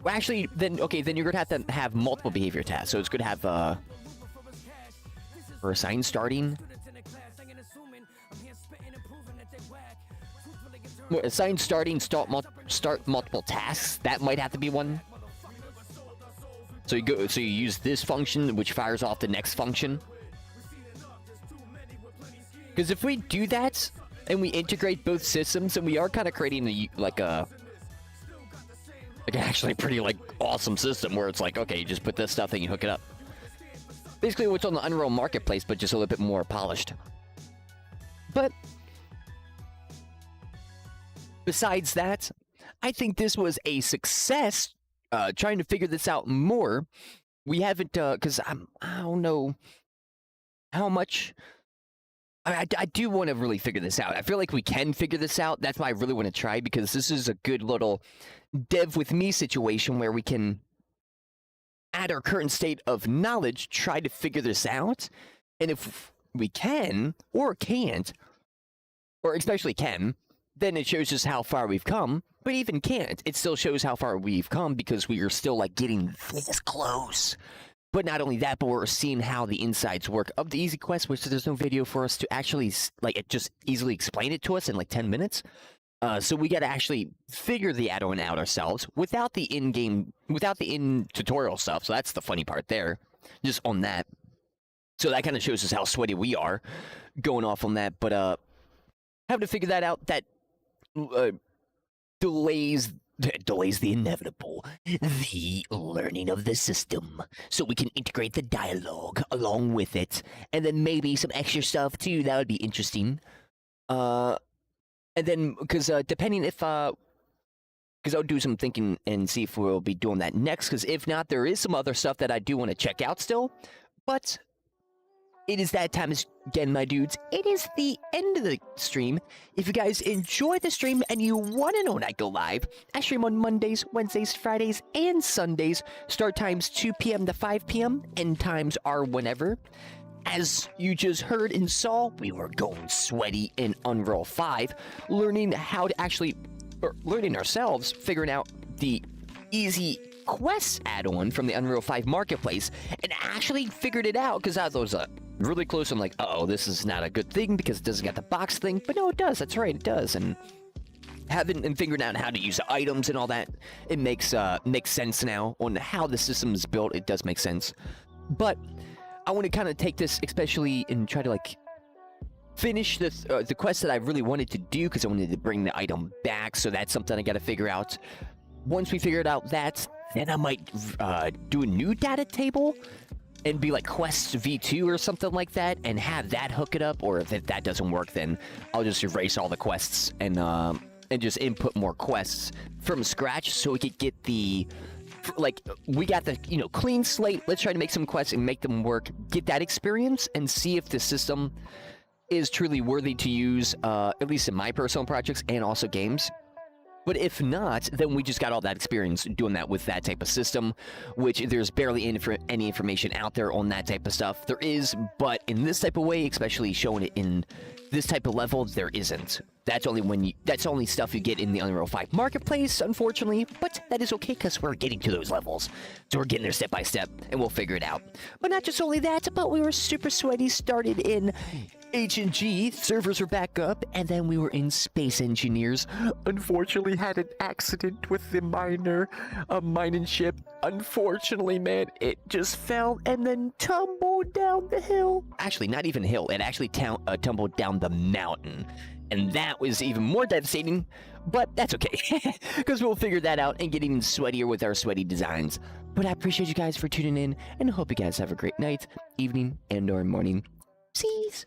Well, actually, then, okay, then you're gonna have to have multiple behavior tasks. So it's gonna have, for assign starting. Assign starting, start multiple tasks. That might have to be one. So you use this function, which fires off the next function. Because if we do that and we integrate both systems, then we are kind of creating like actually pretty like awesome system where it's like, okay, you just put this stuff and you hook it up. Basically, what's on the Unreal Marketplace, but just a little bit more polished. But besides that, I think this was a success. Trying to figure this out more. We haven't, because I don't know how much. I do want to really figure this out. I feel like we can figure this out. That's why I really want to try, because this is a good little dev with me situation where we can, at our current state of knowledge, try to figure this out. And if we can, or can't, or especially can, then it shows us how far we've come. But even can't, it still shows how far we've come, because we are still like getting this close. But not only that, but we're seeing how the insides work of the easy quest, which there's no video for us to actually like just easily explain it to us in like 10 minutes. So we got to actually figure the add-on out ourselves without the in-tutorial stuff. So that's the funny part there, just on that. So that kind of shows us how sweaty we are going off on that. But having to figure that out, that delays the inevitable, the learning of the system, so we can integrate the dialogue along with it, and then maybe some extra stuff too. That would be interesting. And then, because depending if, because I'll do some thinking and see if we'll be doing that next. Because if not, there is some other stuff that I do want to check out still, but it is that time again, my dudes. It is the end of the stream. If you guys enjoy the stream and you want to know when I go live, I stream on Mondays, Wednesdays, Fridays, and Sundays. Start times 2 p.m. to 5 p.m. End times are whenever. As you just heard and saw, we were going sweaty in Unreal 5, learning how to actually, or learning ourselves, figuring out the easy quests add-on from the Unreal 5 Marketplace, and actually figured it out, because I was really close. I'm like, uh-oh, this is not a good thing, because it doesn't got the box thing. But no, it does. That's right, it does. And having and figuring out how to use the items and all that, it makes sense now on how the system is built. It does make sense. But I want to kind of take this, especially, and try to like finish this the quest that I really wanted to do, because I wanted to bring the item back. So that's something I got to figure out. Once we figured out that, then I might do a new data table and be like quests v2 or something like that, and have that hook it up. Or if that doesn't work, then I'll just erase all the quests and just input more quests from scratch, so we could get the, like, we got the, you know, clean slate. Let's try to make some quests and make them work, get that experience, and see if the system is truly worthy to use, at least in my personal projects and also games. But if not, then we just got all that experience doing that with that type of system, which there's barely any information out there on that type of stuff. There is, but in this type of way, especially showing it in this type of level, there isn't. That's only stuff you get in the Unreal 5 Marketplace, unfortunately, but that is okay, because we're getting to those levels. So we're getting there step by step, and we'll figure it out. But not just only that, but we were super sweaty, started in H&G, servers were back up, and then we were in Space Engineers. Unfortunately, had an accident with the mining ship. Unfortunately, man, it just fell and then tumbled down the hill. Actually, not even hill, it actually tumbled down the mountain. And that was even more devastating, but that's okay, because we'll figure that out and get even sweatier with our sweaty designs. But I appreciate you guys for tuning in, and hope you guys have a great night, evening, and or morning. Sees.